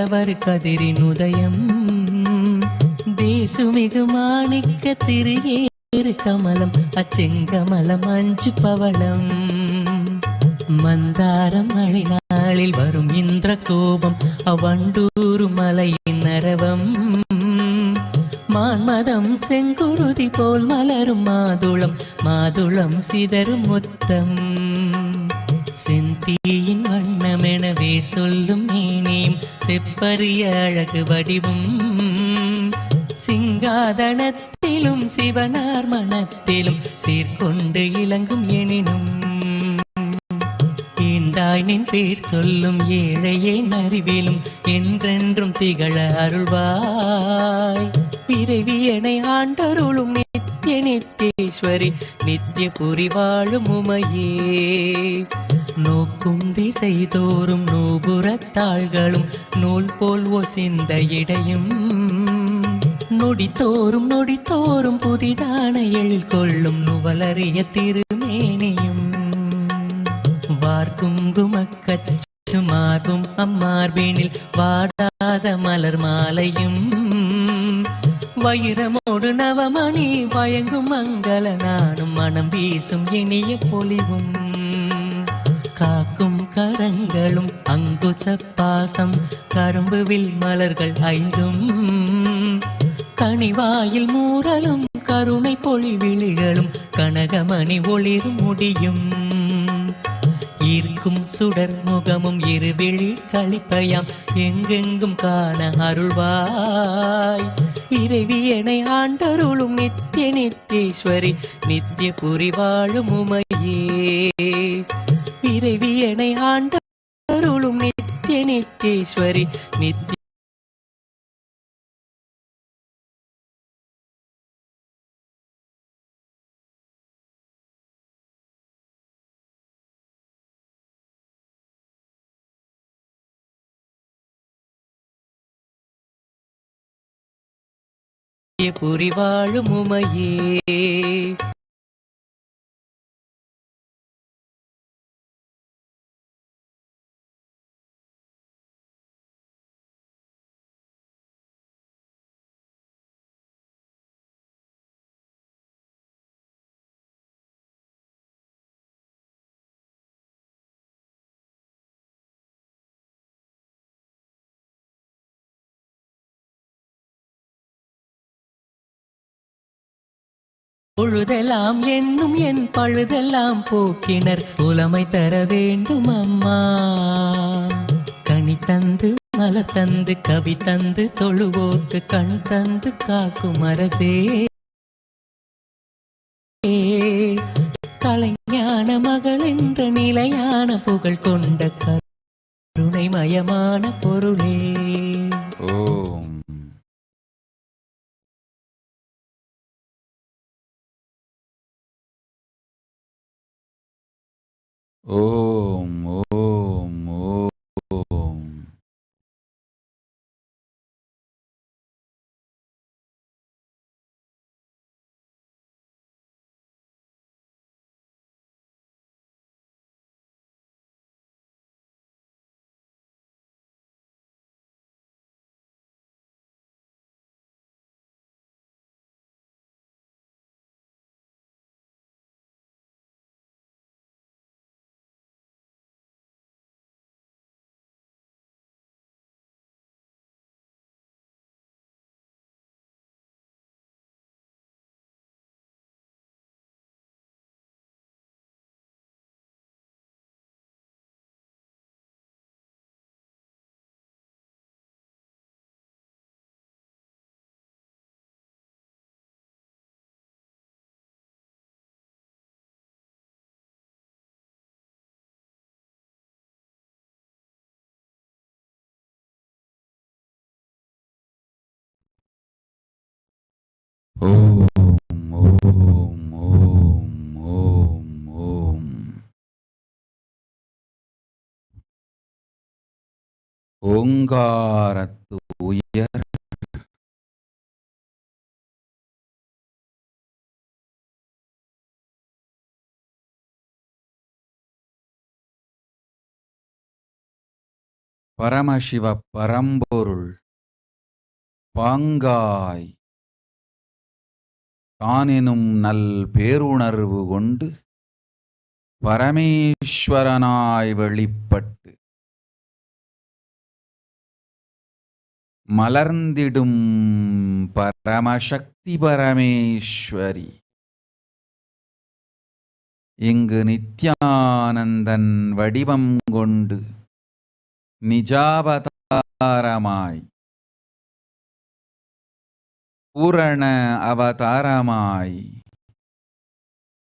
Speaker 18: தேவரு கதிரின் உதயம் தேசுமிகு மாணிக்க திரு கமலம் அச்செங்கமலம் அஞ்சு பவளம் மந்தாரம் மழை நாளில் வரும் இந்திர கோபம் அவண்டூரு மலையின் அரவம் மான்மதம் செங்குருதி போல் மலரும் மாதுளம் மாதுளம் சிதறும் முத்தம் செந்தீயின் வண்ணமெனவே சொல்லும் மேனியும் செப்பரிய அழகு வடிவும் சிங்காதனத்திலும் சிவனார் மனத்திலும் சீர்கொண்டு இளங்கும் எனினும் ஈண்டாய் நின் பேர் சொல்லும் ஏழையே அறிவிலும் என்றென்றும் திகழ அருள்வாய் இறைவியனை ஆண்டருளும் நித்திய நித்தேஸ்வரி நித்திய புரி வாழும் உமையே நோக்கும் திசை தோறும் நூபுறத்தாள்களும் நூல் போல் ஒசிந்த இடையும் நொடி தோறும் புதிதான எழில் கொள்ளும் நுவலறிய திருமேனியும் வார்குங்குமக்கச்சு மார்பும் அம்மார்பினில் வாடாத மலர் மாலையும் வைரமோடு நவமணி வயங்கும் மங்கள நானும் மனம் வீசும் இனிய பொலிவும் காக்கும் கரங்களும் அங்குச பாசம் கரும்புவில் மலர்கள் ஐந்தும் கனிவாயில் மூரலும் கருணை பொழிவிழிகளும் கனகமணி ஒளிரும் முடியும் ஈர்க்கும் சுடர் முகமும் இருவிழி களிப்பயாம் எங்கெங்கும் காண அருள்வாய் இறைவியனை ஆண்டருளும் நித்திய நித்தேஸ்வரி நித்திய புரி வாழும் உமையே இறைவியனை ஆண்டருளும் நித்திய நித்தேஸ்வரி நித்திய புரி வாழும் உமையே பொழுதெல்லாம் என்னும் என் பழுதெல்லாம் போக்கினர் புலமை தர வேண்டும் அம்மா கனி தந்து மலர் தந்து கவி தந்து தொழுவோர்க்கு கண் தந்து காக்கும் அரசே கலைஞான மகள் என்ற நிலையான புகழ் கொண்ட கருணைமயமான பொருளே
Speaker 2: ஓம் ஓம் ஓம் ஓம் ஓம் ஓம் ஓம் ஓம் ஓம் ஓங்காரத்து உயர் பரமசிவ பரம்பொருள் பாங்காய் தானெனும் நல் பேருணர்வு கொண்டு பரமேஸ்வரனாய் வெளிப்பட்டு மலர்ந்திடும் பரமசக்தி பரமேஸ்வரி இங்கு நித்யானந்தன் வடிவம் கொண்டு நிஜாவதாரமாய் பூரண அவதாரமாய்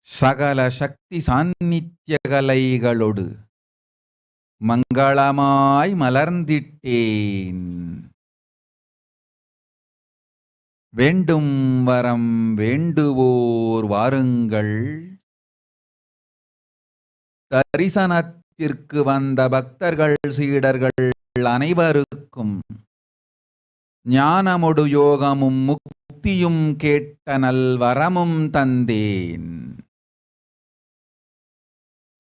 Speaker 2: சகல சக்தி சாநித்திய கலைகளோடு மங்களமாய் மலர்ந்திட்டேன். வேண்டும் வரம் வேண்டுவோர் வாருங்கள், தரிசனத்திற்கு வந்த பக்தர்கள் சீடர்கள் அனைவருக்கும் ஞானமொடு யோகமும் முக்தியும் கேட்ட நல்வரமும் தந்தேன்.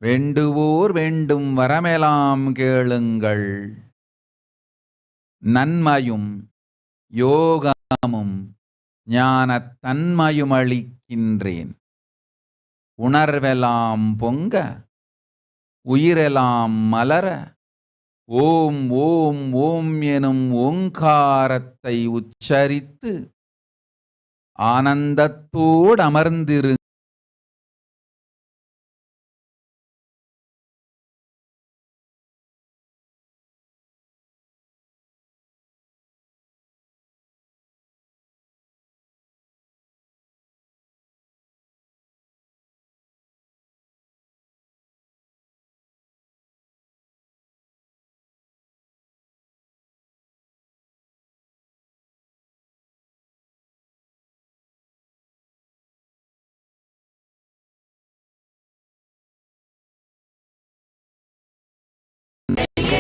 Speaker 2: வேண்டுவோர் வேண்டும் வரமெல்லாம் கேளுங்கள், நன்மையும் யோகமும் ஞானத் தன்மையும் அளிக்கின்றேன். உணர்வெல்லாம் பொங்க உயிரெல்லாம் மலர ஓம் ஓம் ஓம் எனும் ஓங்காரத்தை உச்சரித்து ஆனந்தத்தோடு அமர்ந்திரு.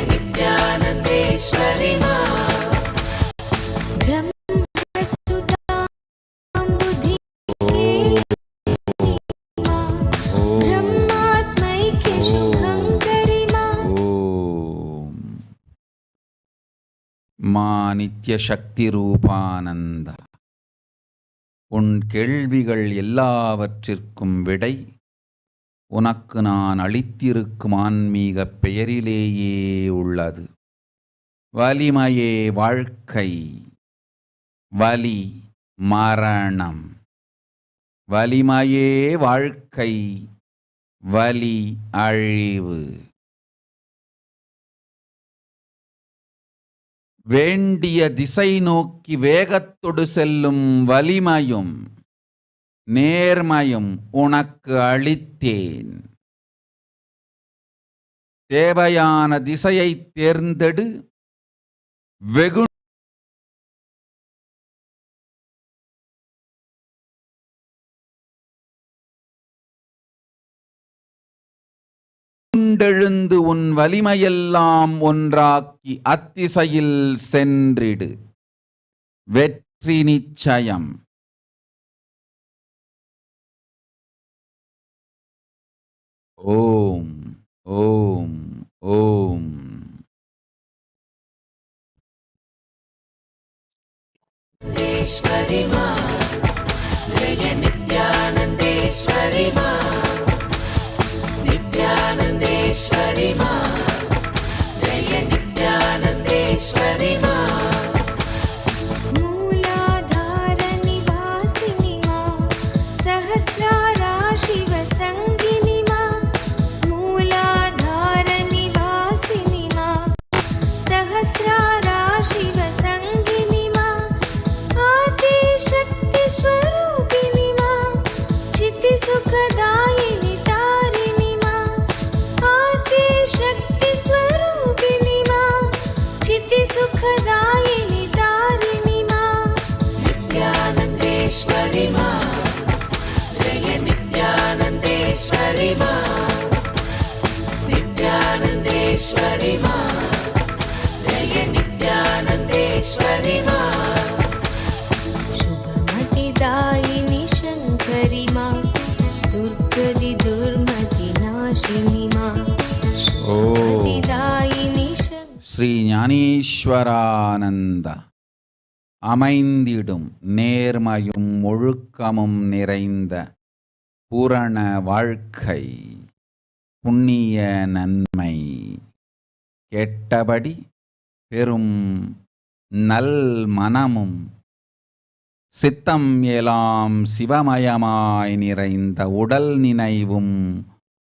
Speaker 19: नित्यानन्देश्वरि
Speaker 2: மா நித்ய சக்தி ரூபானந்த, உன் கேள்விகள் எல்லாவற்றிற்கும் விடை உனக்கு நான் அளித்திருக்கும் ஆன்மீக பெயரிலேயே உள்ளது. வலிமையே வாழ்க்கை, வலி மரணம். வலிமையே வாழ்க்கை, வலி அழிவு. வேண்டிய திசை நோக்கி வேகத்தொடு செல்லும் வலிமையும் நேர்மையும் உனக்கு அளித்தேன். தேவையான திசையை தேர்ந்தெடு. வெகு எழுந்து உன் வலிமையெல்லாம் ஒன்றாக்கி அத்திசையில் சென்றிடு. வெற்றி நிச்சயம். ஓம் ஓம் ஓம்.
Speaker 19: नित्यानन्देश्वरि मा, जय नित्यानन्देश्वरि मा, नित्यानन्देश्वरि मा, जय नित्यानन्देश्वरि मा.
Speaker 20: मूलाधार निवासिनि मा, सहस्रारा शिव संगिनि मा. मूलाधार निवासिनि मा, सहस्रारा शिव संगिनि मा. आदि शक्ति स्वरूपिणि मा, चिति सुखदायिनि तारिणि मा. आदि शक्ति स्वरूपिणि मा, चिति सुखदायिनि तारिणि मा.
Speaker 19: नित्यानन्देश्वरि मा, जय नित्यानन्देश्वरि मा, नित्यानन्देश्वरि मा, जय नित्यानन्देश्वरि मा.
Speaker 20: शुभमतिदायिनि शङ्करि मा, दुर्गति दुर्मति नाशिनि मा. शुभमतिदायिनि
Speaker 2: ஸ்ரீ ஞானேஸ்வரானந்த அமைந்திடும் நேர்மையும் ஒழுக்கமும் நிறைந்த பூரண வாழ்க்கை, புண்ணிய நன்மை, கேட்டபடி பெரும் நல் மனமும் சித்தம் எல்லாம் சிவமயமாய் நிறைந்த உடல் நினைவும்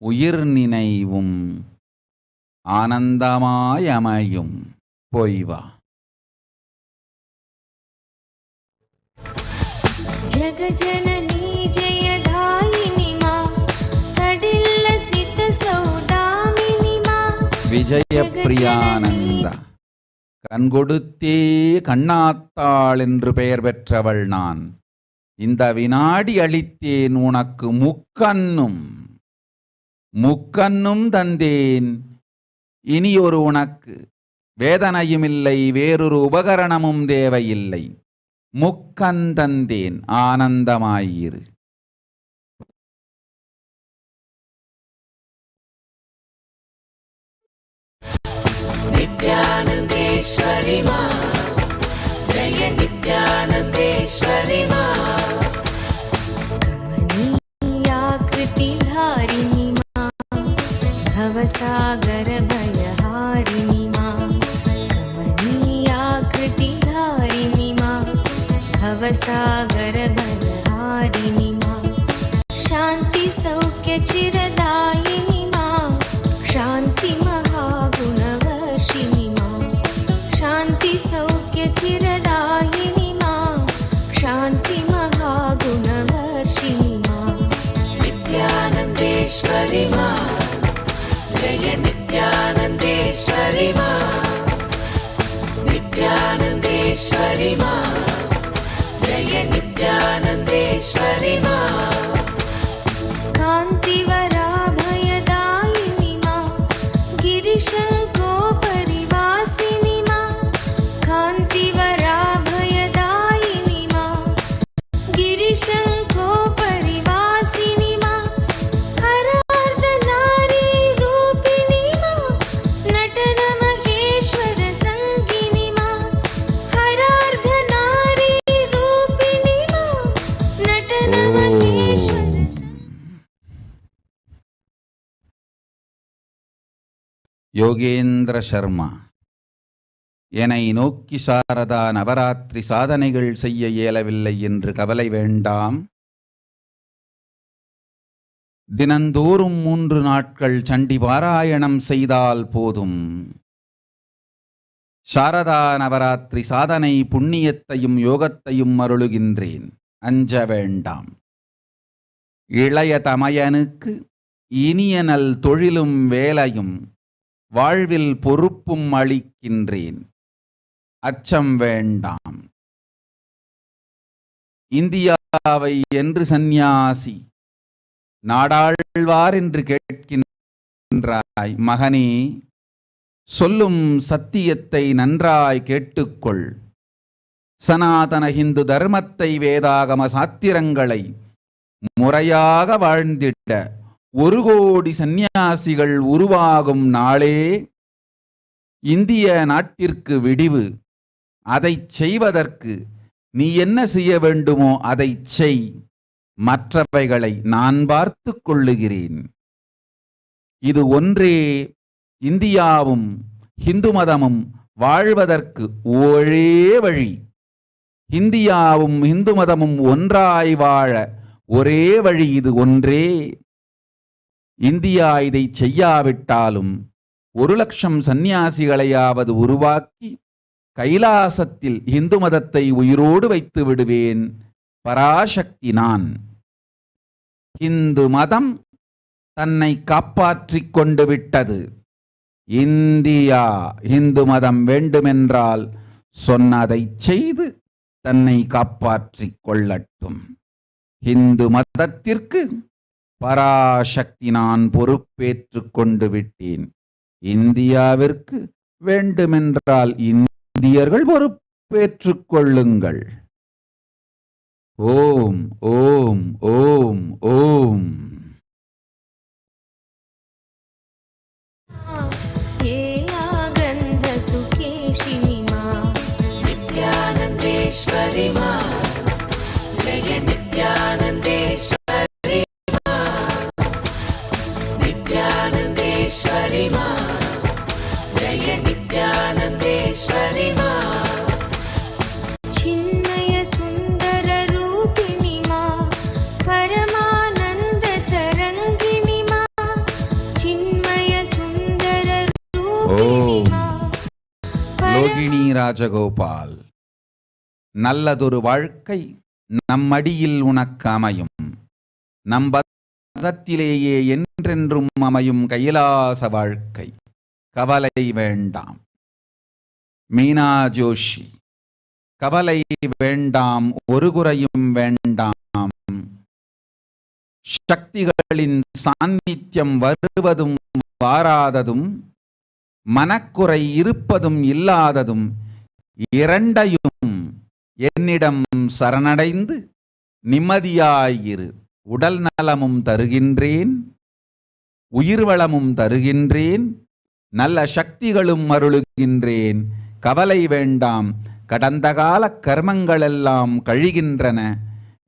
Speaker 2: உயிர் நினைவும் ஆனந்தமாய் அமையும். போய்வா.
Speaker 20: जगजननी जयदायिनी मा कडिल्लसित सौदामिनी मा
Speaker 2: விஜயப்பிரியானந்த கண்கொடுத்தே கண்ணாத்தாள் என்று பெயர் பெற்றவள் நான். இந்த வினாடி அளித்தேன் உனக்கு முக்கண்ணும் தந்தேன். இனி ஒரு உனக்கு வேதனையும் இல்லை, வேறொரு உபகரணமும் தேவையில்லை. முக்கண் தந்தேன், ஆனந்தமாயிரு.
Speaker 19: नित्यानन्देश्वरि मा जय नित्यानन्देश्वरि मा
Speaker 20: कमनीयाकृतिधारिणी मा भवसागरभयहारिणी मा कमनीयाकृतिधारिणी मा भवसागरभयहारिणी मा शान्तिसौख्यचिरदायिनी मा शान्तिमहागुणवर्षिणी मा शान्तिसौख्यचिरदायिनी मा शान्तिमहागुणवर्षिणी मा
Speaker 19: नित्यानन्देश्वरि मा जय नित्यानन्देश्वरि मा नित्यानन्देश्वरि मा जय नित्यानन्देश्वरि मा
Speaker 20: कान्तिवराभयदायिनी मा गिरिशङ्कोपरिवासिनी मा कान्तिवराभयदायिनी मा गिरिशङ्कोपरिवासिनी मा हरार्धनारीरूपिणी मा नटनमहेश्वर सङ्गिनी मा हरार्धनारीरूपिणी मा नटनमहेश्वर
Speaker 2: யோகேந்திர சர்மா. என்னை நோக்கி சாரதா நவராத்திரி சாதனைகள் செய்ய இயலவில்லை என்று கவலை வேண்டாம். தினந்தோறும் 3 நாட்கள் சண்டி பாராயணம் செய்தால் போதும். சாரதா நவராத்திரி சாதனை புண்ணியத்தையும் யோகத்தையும் அருளுகின்றேன். அஞ்ச வேண்டாம். இளைய தமையனுக்கு இனிய நல் தொழிலும் வேலையும் வாழ்வில் பொறுப்பும் அளிக்கின்றேன். அச்சம் வேண்டாம். இந்தியாவை என்று சந்நியாசி நாடாழ்வார் என்று கேட்கின்றாய். மகனே, சொல்லும் சத்தியத்தை நன்றாய் கேட்டுக்கொள். சனாதன இந்து தர்மத்தை, வேதாகம சாத்திரங்களை முறையாக வாழ்ந்திட 1 கோடி சந்நியாசிகள் உருவாகும் நாளே இந்திய நாட்டிற்கு விடிவு. அதை செய்வதற்கு நீ என்ன செய்ய வேண்டுமோ அதை செய். மற்றவைகளை நான் பார்த்து கொள்ளுகிறேன். இது ஒன்றே இந்தியாவும் இந்து மதமும் வாழ்வதற்கு ஒரே வழி. இந்தியாவும் இந்து மதமும் ஒன்றாய் வாழ ஒரே வழி இது ஒன்றே. இந்தியா இதை செய்யாவிட்டாலும் 1 லட்சம் சந்நியாசிகளையாவது உருவாக்கி கைலாசத்தில் இந்து மதத்தை உயிரோடு வைத்து விடுவேன். பராசக்தி நான். இந்து மதம் தன்னை காப்பாற்றிக் கொண்டு விட்டது. இந்தியா இந்து மதம் வேண்டுமென்றால் சொன்னதை செய்து தன்னை காப்பாற்றிக் கொள்ளட்டும். இந்து மதத்திற்கு பராசக்தி நான் பொறுப்பேற்றுக் கொண்டு விட்டேன். இந்தியாவிற்கு வேண்டுமென்றால் இந்தியர்கள் பொறுப்பேற்றுக் கொள்ளுங்கள். ஓம் ஓம் ஓம் ஓம்.
Speaker 20: ஏலாகந்த
Speaker 19: मा जय नित्यानन्देश्वरि मा
Speaker 20: चिन्मय सुन्दर रूपिणि मा परमानन्द तरङ्गिणि मा चिन्मय सुन्दर रूपिणि मा
Speaker 2: லோகிணி ராஜகோபால். நல்லதொரு வாழ்க்கை நம்மடியில் உனக்கு அமையும், நம் பதத்திலேயே என்றென்றும் அமையும் கைலாச வாழ்க்கை, கவலை வேண்டாம். மீனா ஜோஷி. கவலை வேண்டாம், ஒரு குறையும் வேண்டாம். சக்திகளின் சாநித்தியம் வருவதும் வாராததும், மனக்குறை இருப்பதும் இல்லாததும் இரண்டையும் என்னிடம் சரணடைந்து நிம்மதியாயிரு. உடல் நலமும் தருகின்றேன், உயிர் வளமும் தருகின்றேன், நல்ல சக்திகளும் அருளுகின்றேன். கவலை வேண்டாம், கடந்த கால கர்மங்களெல்லாம் கழிகின்றன.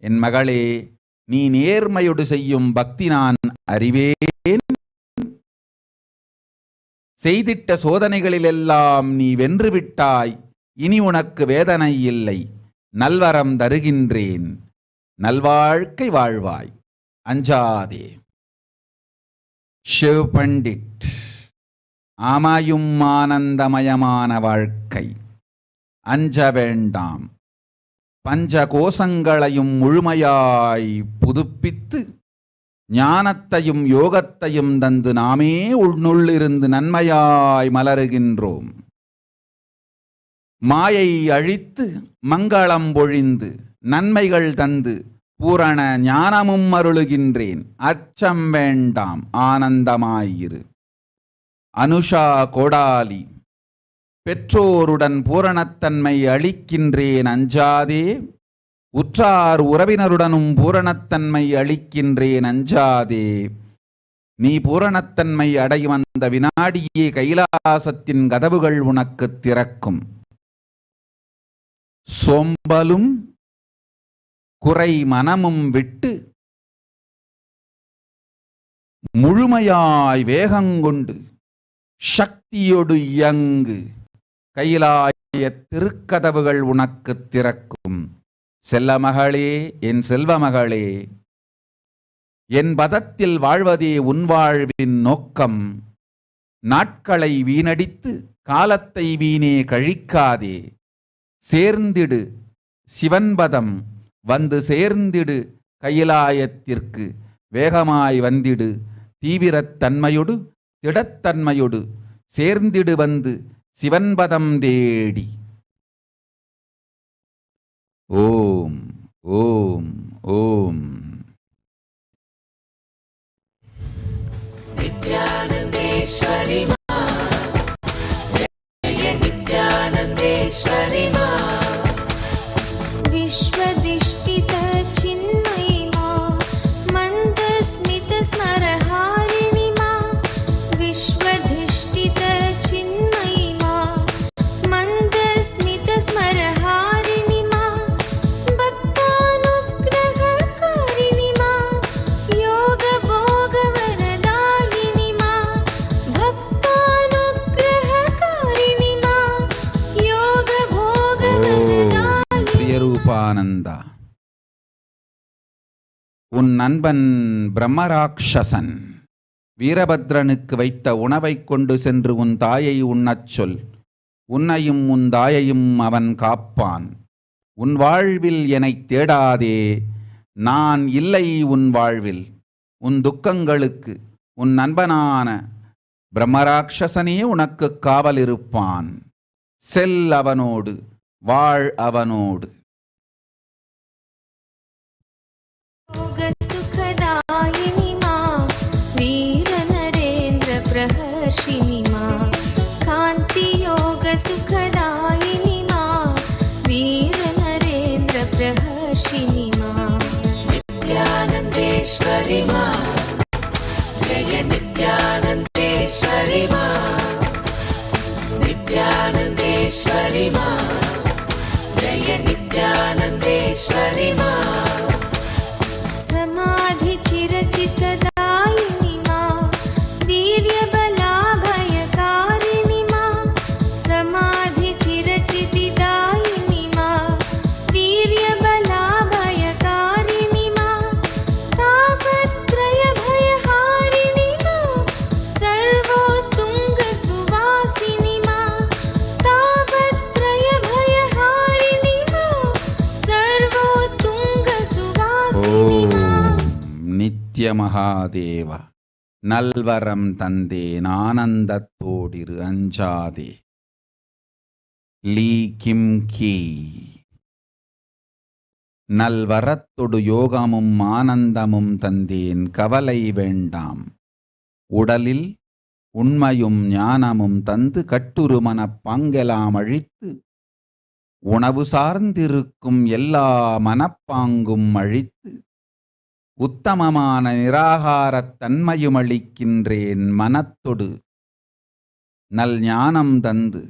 Speaker 2: என் மகளே, நீ நேர்மையோடு செய்யும் பக்தி நான் அறிவேன். செய்திட்ட சோதனைகளிலெல்லாம் நீ வென்றுவிட்டாய். இனி உனக்கு வேதனை இல்லை. நல்வரம் தருகின்றேன், நல்வாழ்க்கை வாழ்வாய், அஞ்சாதே. சிவ் பண்டிட். ஆமாயும் ஆனந்தமயமான வாழ்க்கை, அஞ்ச வேண்டாம். பஞ்ச கோசங்களையும் முழுமையாய் புதுப்பித்து ஞானத்தையும் யோகத்தையும் தந்து நாமே உள்நுள்ளிருந்து நன்மையாய் மலருகின்றோம். மாயை அழித்து மங்களம் பொழிந்து நன்மைகள் தந்து பூரண ஞானமும் அருளுகின்றேன். அச்சம் வேண்டாம், ஆனந்தமாயிரு. அனுஷா கோடாலி. பெற்றோருடன் பூரணத்தன்மை அளிக்கின்றேன், அஞ்சாதே. உற்றார் உறவினருடனும் பூரணத்தன்மை அளிக்கின்றேன், அஞ்சாதே. நீ பூரணத்தன்மை அடையும் அந்த வினாடியே கைலாசத்தின் கதவுகள் உனக்கு திறக்கும். சோம்பலும் குறை மனமும் விட்டு முழுமையாய் வேகங்கொண்டு சக்தியோடு இயங்கு. கைலாய திருக்கதவுகள் உனக்கு திறக்கும். செல்ல மகளே, என் செல்வ மகளே, என் பதத்தில் வாழ்வதே உன் வாழ்வின் நோக்கம். நாட்களை வீணடித்து காலத்தை வீணே கழிக்காதே. சேர்ந்திடு சிவன்பதம், வந்து சேர்ந்திடு கைலாயத்திற்கு. வேகமாய் வந்திடு தீவிரத்தன்மையொடு திடத்தன்மையொடு. சேர்ந்திடு வந்து சிவன்பதம் தேடி. ஓம் ஓம் ஓம்.
Speaker 19: नित्यानन्देश्वरि मा जय नित्यानन्देश्वरि मा
Speaker 20: विश्वदिष्टित चिन्मयि मा मन्दस्मित स्मरहारिणि मा विश्वधिष्ठित चिन्मयि मा मन्दस्मित स्मरहारिणि मा भक्तानुग्रहकारिणि मा योगभोगवरदायिनि मा भक्तानुग्रहकारिणि मा योगभोगवरदायिनि.
Speaker 2: பிரியரூபானந்தா. உன் நண்பன் பிரம்மராட்சசன் வீரபத்ரனுக்கு வைத்த உணவை கொண்டு சென்று உன் தாயை உண்ணச் சொல். உன்னையும் உன் தாயையும் அவன் காப்பான். உன் வாழ்வில் என்னைத் தேடாதே, நான் இல்லை உன் வாழ்வில். உன் துக்கங்களுக்கு உன் நண்பனான பிரம்மராட்சசனே உனக்கு காவல் இருப்பான். செல் அவனோடு, வாழ் அவனோடு.
Speaker 20: योगसुखदायिनि मा वीरनरेन्द्र प्रहर्षिणि मा कान्तियोगसुखदायिनि मा वीरनरेन्द्र प्रहर्षिणि मा
Speaker 19: नित्यानन्देश्वरि मा जय नित्यानन्देश्वरि मा नित्यानन्देश्वरि मा जय नित्यानन्देश्वरि मा
Speaker 20: समाधिचिरचितदायिनि मा वीर्यबलाभ
Speaker 2: மகாதேவ நல்வரம் தந்தேன் ஆனந்தத்தோடிரு அஞ்சாதே லீ கிம் கீ. நல்வரத்தொடு யோகமும் ஆனந்தமும் தந்தேன் கவலை வேண்டாம். உடலில் உண்மையும் ஞானமும் தந்து கட்டுரு மனப்பாங்கெலாம் அழித்து உணவு சார்ந்திருக்கும் எல்லா மனப்பாங்கும் அழித்து உத்தமமான நிராகாரத் தன்மையும் அளிக்கின்றேன் மனத்தொடு நல் ஞானம் தந்து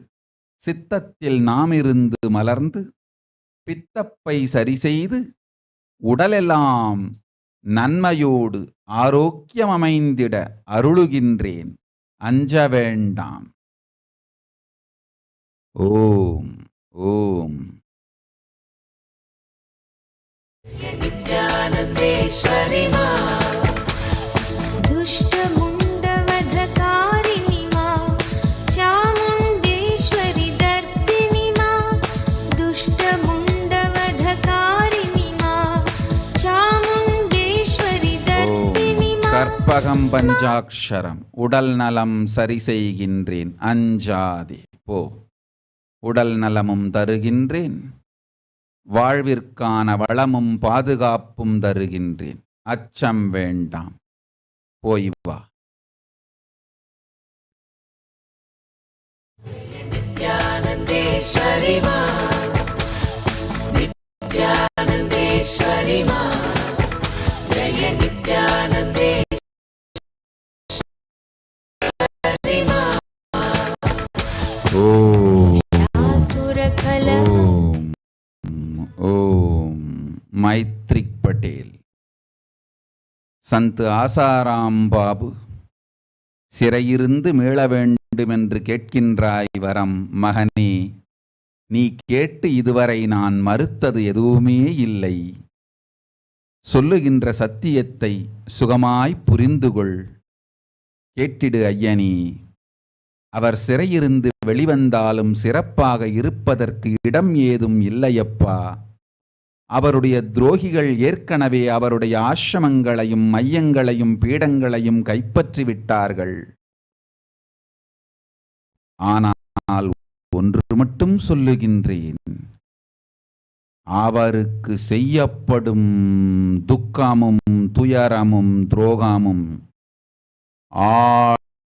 Speaker 2: சித்தத்தில் நாமிருந்து மலர்ந்து பித்தப்பை சரிசெய்து உடலெல்லாம் நன்மையோடு ஆரோக்கியம் அமைந்திட அருளுகின்றேன் அஞ்ச வேண்டாம். ஓம் ஓம்.
Speaker 20: नित्यानन्देश्वरि मा
Speaker 17: दुष्टमुण्डवधकारिणि मा चामुण्डेश्वरि दर्दिनि मा दुष्टमुण्डवधकारिणि मा चामुण्डेश्वरि दर्दिनि मा.
Speaker 2: கற்பகம் பஞ்சாட்சரம். உடல் நலம் சரி செய்கின்றேன் அஞ்சாதே போ. உடல் நலமும் தருகின்றேன், வாழ்விற்கான வளமும் பாதுகாப்பும் தருகின்றேன், அச்சம் வேண்டாம், போய் வா.
Speaker 20: नित्यानन्देश्वरि मा नित्यानन्देश्वरि मा जय नित्यानन्देश्वरि मा.
Speaker 2: ஓம். மைத்ரிக் பட்டேல். சந்த் ஆசாராம் பாபு, சிறையிருந்து மீள வேண்டுமென்று கேட்கின்றாய் வரம். மகனே, நீ கேட்டு இதுவரை நான் மறுத்தது எதுவுமே இல்லை. சொல்லுகின்ற சத்தியத்தை சுகமாய் புரிந்துகொள். கேட்டிடு ஐயனே. அவர் சிறையிருந்து வெளிவந்தாலும் சிறப்பாக இருப்பதற்கு இடம் ஏதும் இல்லையப்பா. அவருடைய துரோகிகள் ஏற்கனவே அவருடைய ஆசிரமங்களையும் மையங்களையும் பீடங்களையும் கைப்பற்றி விட்டார்கள். ஆனால் ஒன்று மட்டும் சொல்லுகின்றேன், அவருக்கு செய்யப்படும் துக்கமும் துயரமும் துரோகமும்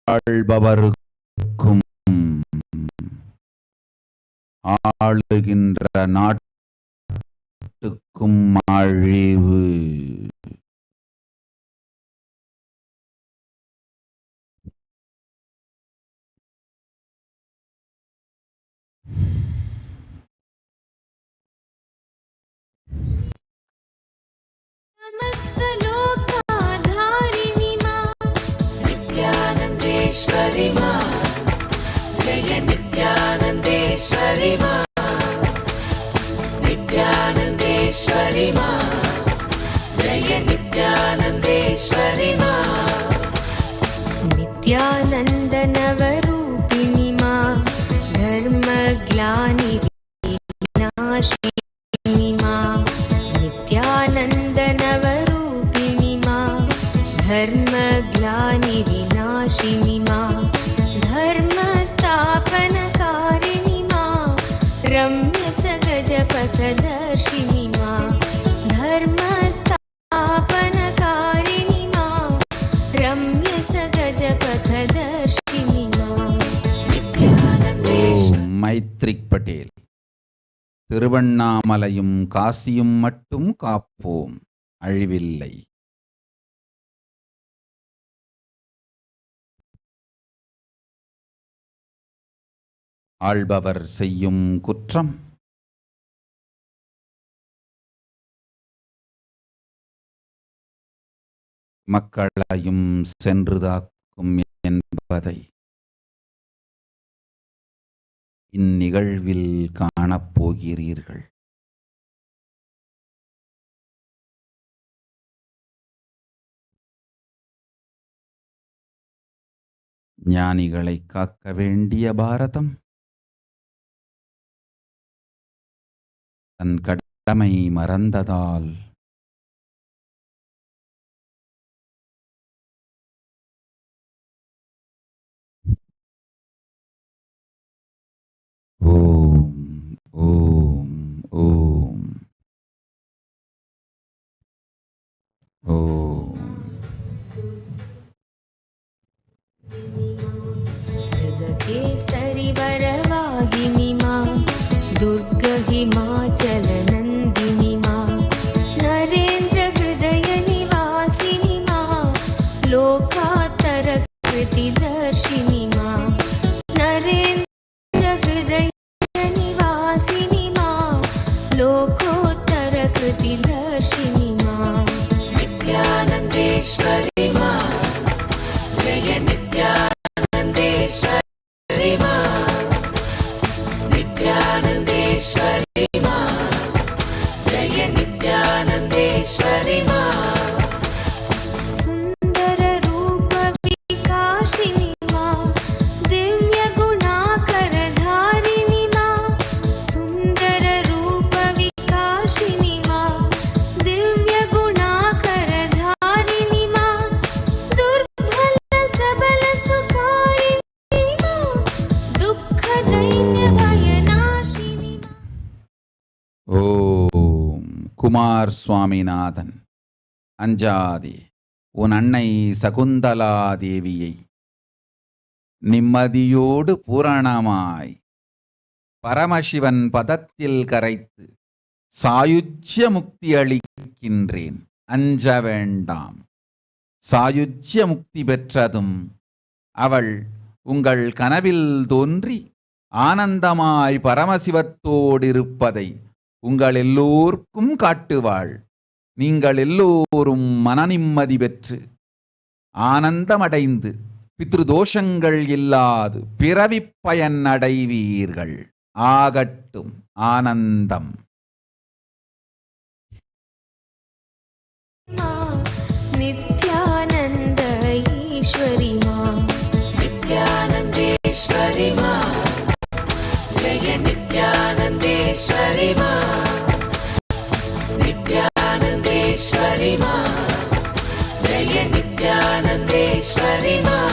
Speaker 2: ஆள்பவருக்கும் ஆளுகின்ற நாட்டுக்கும் அழிவு.
Speaker 17: समस्तलोकाधारिणि मा
Speaker 20: नित्यानन्देश्वरि मा जय नित्यानन्देश्वरि मा नित्यानन्देश्वरि मा जय नित्यानन्देश्वरि मा.
Speaker 17: नित्यानन्दनवरूपिणि मा धर्मग्लानिविनाशिनि मा नित्यानन्दनवरूपिणि मा धर्मग्लानिविनाशिनि मा धर्मस्थापनकारिणि मा रम्यसगजपथदर्शिनि मा धर्मस्थापनकारिणि मा रम्यसगजपथदर्शिनि मा.
Speaker 2: மைத்ரிக் பட்டேல். திருவண்ணாமலையும் காசியும் மட்டும் காப்போம், அழிவில்லை. ஆள்பவர் செய்யும் குற்றம் மக்களையும் சென்றுதாக்கும் என்பதை இந்நிகழ்வில் காணப்போகிறீர்கள். ஞானிகளை காக்க வேண்டிய பாரதம் தன் கடமை மறந்ததால்
Speaker 17: केसरी वरवाहिनी मां दुर्ग हिमाचल नन्दिनी मां नरेन्द्र हृदय निवासिनी मां लोकात्तर कृतिदर्शिनी मां नरेन्द्र हृदय निवासिनी मां लोकोत्तर कृतिदर्शिनी मां
Speaker 20: नित्यानन्देश्वरी मां जय नित्यानन्देश्वरी मां नित्यानन्देश्वरी मां जय नित्यानन्देश्वरी मां
Speaker 17: सुन्दर रूप विकासिनी मां दिव्य गुणाकर धारिणी मां सुन्दर रूप विकासिनी मां दिव्य गुणाकर धारिणी मां दुर्बल सबल सुखारिणी मां दुःख दैन्य भयनाशिनी
Speaker 2: ஓம் குமார் சுவாமிநாதன். அஞ்சாதே, உன் அன்னை சகுந்தலா தேவியை நிம்மதியோடு பூரணமாய் பரமசிவன் பதத்தில் கரைத்து சாயுஜ்ய முக்தி அளிக்கின்றேன். அஞ்ச வேண்டாம். சாயுஜ்ய முக்தி பெற்றதும் அவள் உங்கள் கனவில் தோன்றி ஆனந்தமாய் பரமசிவத்தோடிருப்பதை உங்கள் எல்லோர்க்கும் காட்டுவாள். நீங்கள் எல்லோரும் மனநிம்மதி பெற்று ஆனந்தமடைந்து பித்ருதோஷங்கள் இல்லாது பிறவிப் பயன் அடைவீர்கள். ஆகட்டும் ஆனந்தம்.
Speaker 17: नित्यानन्द ईश्वरी मां
Speaker 20: नित्यानन्देश्वरी मां जय नित्यानन्देश्वरी मां नित्यानन्देश्वरी मां जय नित्यानन्देश्वरी मां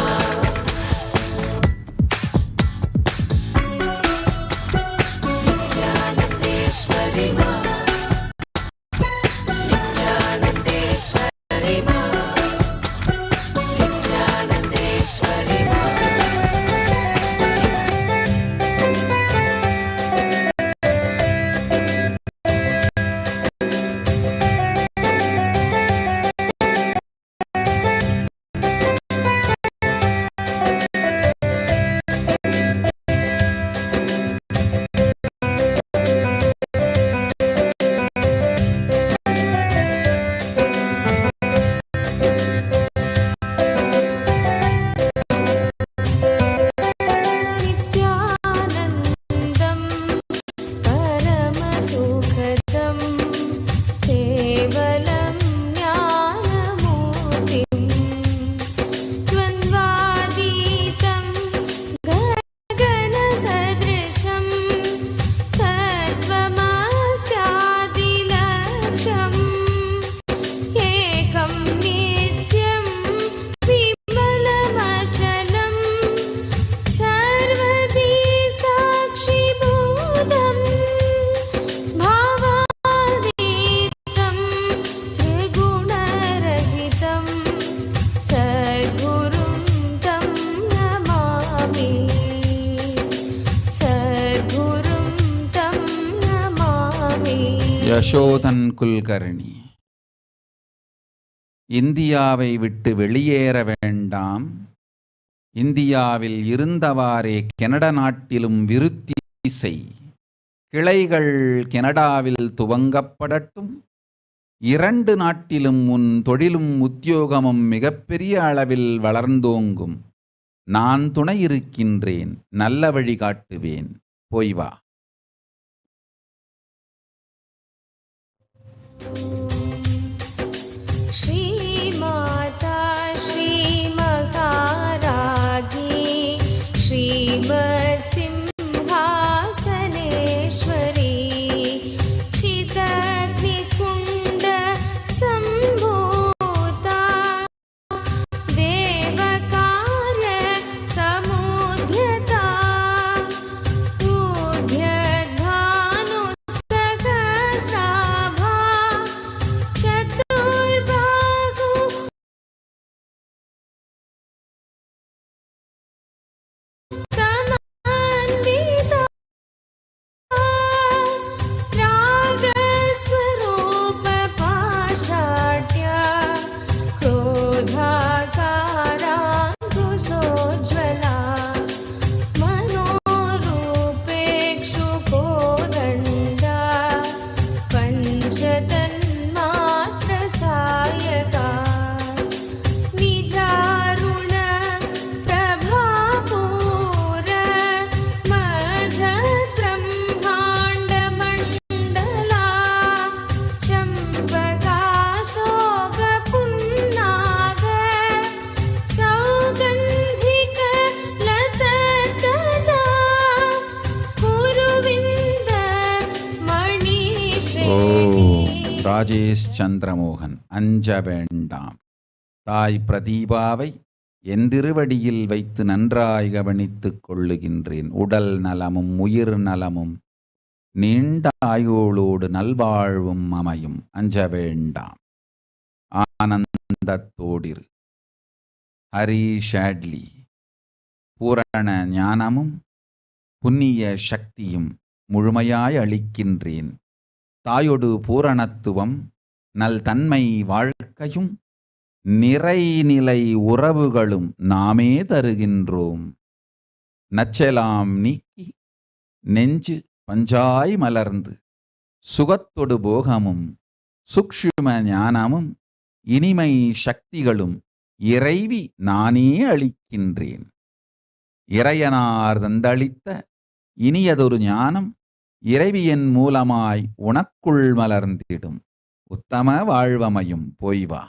Speaker 20: नित्यानन्देश्वरी मां नित्यानन्देश्वरी मां नित्यानन्देश्वरी मां
Speaker 17: नित्यानन्दं परमसुखदं केवलं ज्ञानमूर्तिं द्वन्द्वातीतं गगनसदृशं तत्त्वमस्यादिलक्ष्यम् एकं नित्यं विमलमचलं सर्वदी साक्षिभूतं भावातीतं त्रिगुणरहितं सद्गुरुं तं नमामि सद्गुरुं तं नमामि.
Speaker 2: யசோதன் குல்கர்ணி. இந்தியாவை விட்டு வெளியேற வேண்டாம். இந்தியாவில் இருந்தவாறே கனடா நாட்டிலும் விருத்தி செய். கிளைகள் கனடாவில் துவங்கப்படட்டும். 2 நாட்டிலும் உன் தொழிலும் உத்தியோகமும் மிகப்பெரிய அளவில் வளர்ந்தோங்கும். நான் துணை இருக்கின்றேன். நல்ல வழி காட்டுவேன். போய் வா.
Speaker 17: श्रीमाता श्रीमहाराज्ञी श्रीमत्सिंहासनेश्वरी चिदग्निकुण्ड सम्भूता देवकार्य समुद्यता ऊर्ध्यद्भानुसहस्राभा चतुर्भा
Speaker 2: ராஜேஷ் சந்திரமோகன். அஞ்ச வேண்டாம். தாய் பிரதீபாவை என் திருவடியில் வைத்து நன்றாய் கவனித்துக் கொள்ளுகின்றேன். உடல் நலமும் உயிர் நலமும் நீண்ட ஆயுளோடு நல்வாழ்வும் அமையும். அஞ்ச வேண்டாம். ஆனந்தத்தோடிரு. ஹரி ஷாட்லி. பூரண ஞானமும் புண்ணிய சக்தியும் முழுமையாய் அளிக்கின்றேன். தாயொடு பூரணத்துவம் நல் தன்மை வாழ்க்கையும் நிறைநிலை உறவுகளும் நாமே தருகின்றோம். நச்செலாம் நீக்கி நெஞ்சு பஞ்சாய் மலர்ந்து சுகத்தொடு போகமும் சுக்ஷ்ம ஞானமும் இனிமை சக்திகளும் இறைவி நானே அளிக்கின்றேன். இறையனார் தந்தளித்த இனியதொரு ஞானம் இறைவியின் மூலமாய் உனக்குள் மலர்ந்திடும். உத்தம வாழ்வமையும். போய்வா.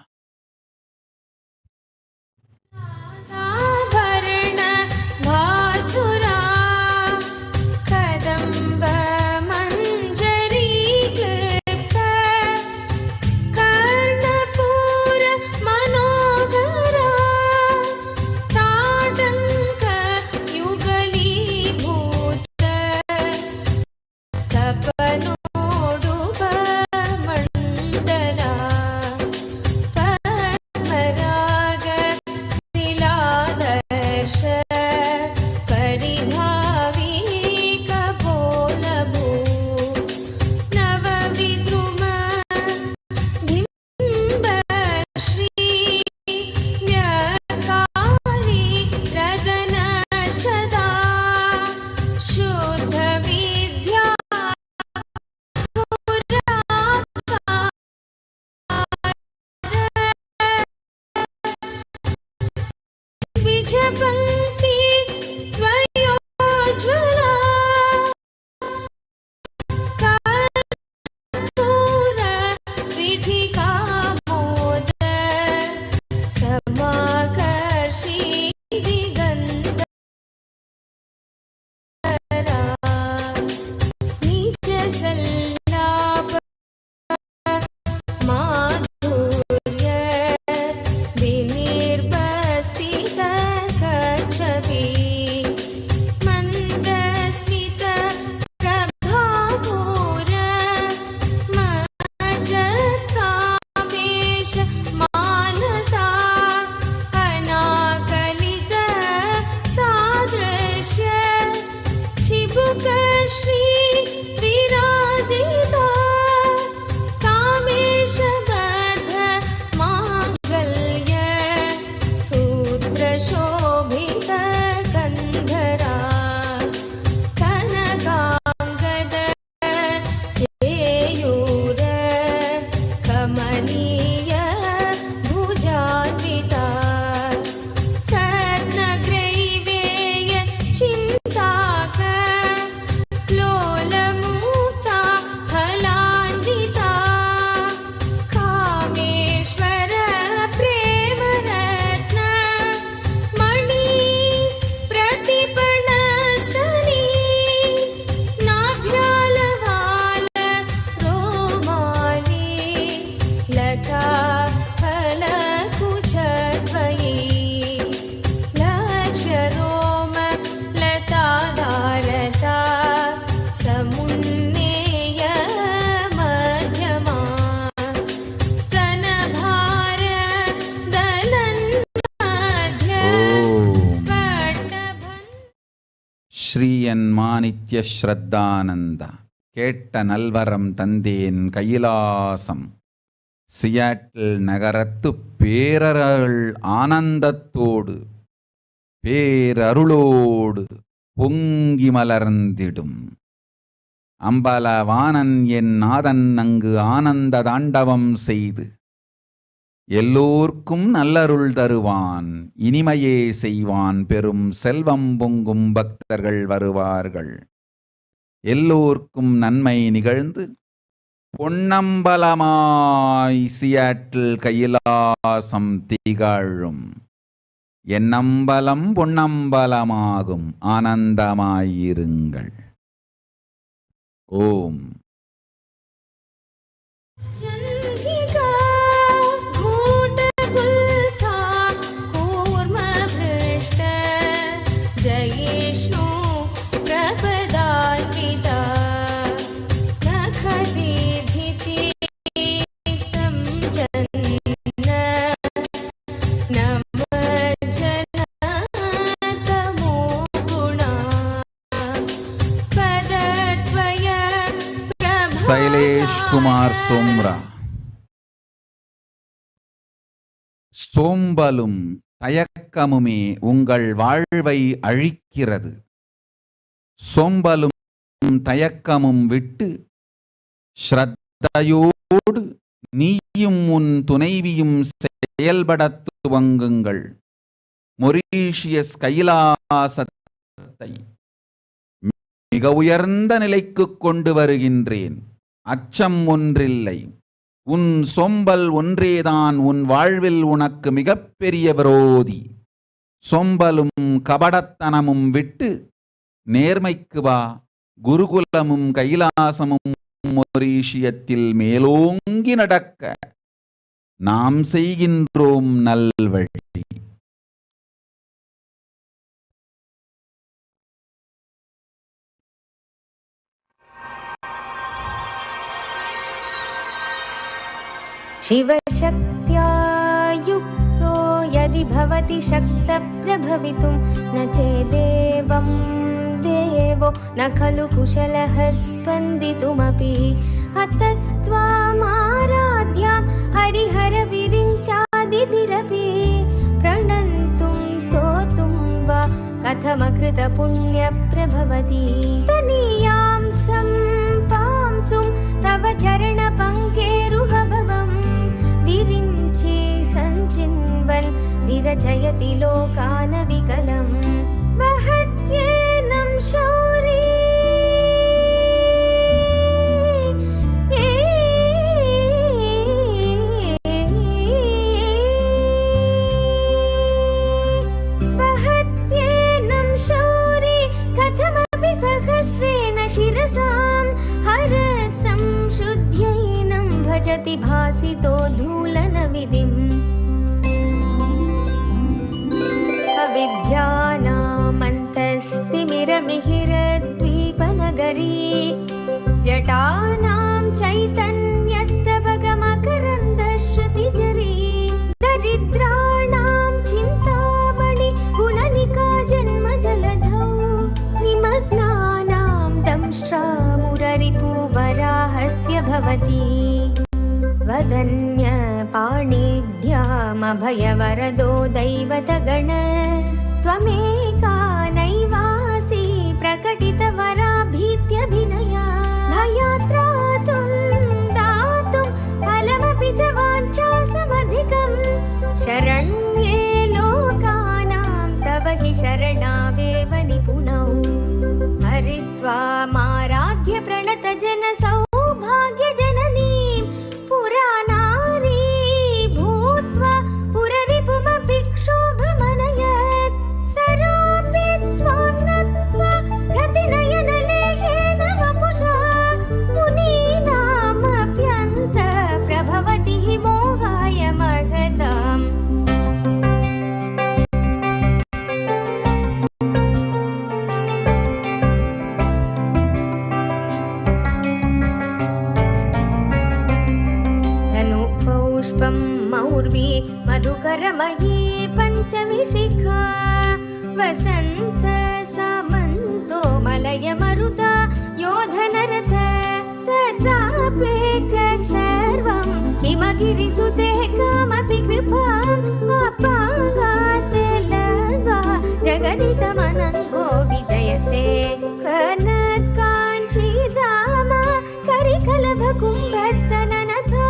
Speaker 2: ஸ்ரீயன்மானித்ய ஸ்ரத்தானந்தா. கேட்ட நல்வரம் தந்தேன் கைலாசம். சியாட்டில் நகரத்து பேரருள் ஆனந்தத்தோடு பேரருளோடு பொங்கி மலர்ந்திடும். அம்பலவானன் என் நாதன் அங்கு ஆனந்த தாண்டவம் செய்து எல்லோர்க்கும் நல்லருள் தருவான். இனிமையே செய்வான். பெரும் செல்வம் பொங்கும் பக்தர்கள் வருவார்கள். எல்லோர்க்கும் நன்மை நிகழ்ந்து பொன்னம்பலமாய் சியாட்டில் கைலாசம் திகழும். என்னம்பலம் பொன்னம்பலமாகும். ஆனந்தமாயிருங்கள். ஓம். Kumar Somra. சோம்பலும் தயக்கமுமே உங்கள் வாழ்வை அழிக்கிறது. சோம்பலும் தயக்கமும் விட்டு ஸ்ரத்தையோடு நீயும் உன் துணைவியும் செயல்படத் துவங்குங்கள். மொரீஷியஸ் கைலாசத்தை மிக உயர்ந்த நிலைக்கு கொண்டு வருகின்றேன். அச்சம் ஒன்றில்லை. உன் சோம்பல் ஒன்றேதான் உன் வாழ்வில் உனக்கு மிகப்பெரிய விரோதி. சோம்பலும் கபடத்தனமும் விட்டு நேர்மைக்கு வா. குருகுலமும் கைலாசமும் மொரீஷியத்தில் மேலோங்கி நடக்க நாம் செய்கின்றோம் நல்வழி.
Speaker 17: शिवशक्त्या युक्तो यदि भवति शक्तप्रभवितुं न चेदेवं देवो न खलु कुशलः स्पन्दितुमपि. अतस्त्वामाराध्यां हरिहरविरिञ्चादिभिरपि प्रणन्तुं स्तोतुं वा कथमकृतपुण्यप्रभवति. तनीयां सम्पांसुं तव चरणपङ्केरुहभवम् विरिञ्चे सञ्चिन्वन् विरचयति लोकानविकलम्. वहत्येनं शौरी वहत्येनं शौरी कथमपि सहस्रेण शिरसां हरसं शुद्ध्यैनं भजति भासितो धूलनविधिम्. अविद्यानामन्तस्तिमिरमिहिरद्वीपनगरी जटानां चैतन्यस्तबकमकरन्दश्रुतिजरी. दरिद्राणां चिन्तामणि गुणनिका जन्मजलधौ निमग्नानां दंष्ट्रामुररिपुवराहस्य भवति. वदन्यपाणिभ्यामभयवरदो दैवतगण त्वमेका नैवासि प्रकटितवराभीत्यभिनया. भयात्रातुं दातुं फलमपि च वाञ्छासमधिकम्. शरण्ये लोकानां तव हि शरणावेव निपुणौ. हरिस्त्वामाराध्य प्रणतजन सौभाग्यजननीं पुरानारी भूत्वा पुररिपुमपि क्षोभमनयत्. सरोऽपि त्वां नत्वा रतिनयनलेहेन वपुषा मुनीनामप्यन्त प्रभवति हि मोहाय महताम्. मौर्वी मधुकरमयी पञ्चविशिखा वसन्त सामन्तो मलय मरुता योधनरथ. तथाप्येक सर्वं हिमगिरिसुते कामपि कृपाम्. अपागात् लगा जगदितमनङ्गो विजयते. कनत्काञ्चीधाम करिकलभकुम्भस्तननथा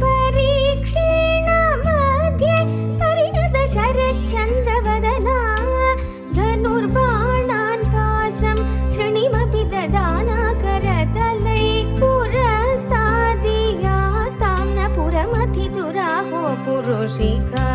Speaker 17: परीक्षेण मध्ये परिणत शरच्चन्द्रवदना. धनुर्बाणान् पाशं सृणिमपि ददाना करतलै. पुरस्तादियास्तां न पुरमथितुराहो पुरुषिका.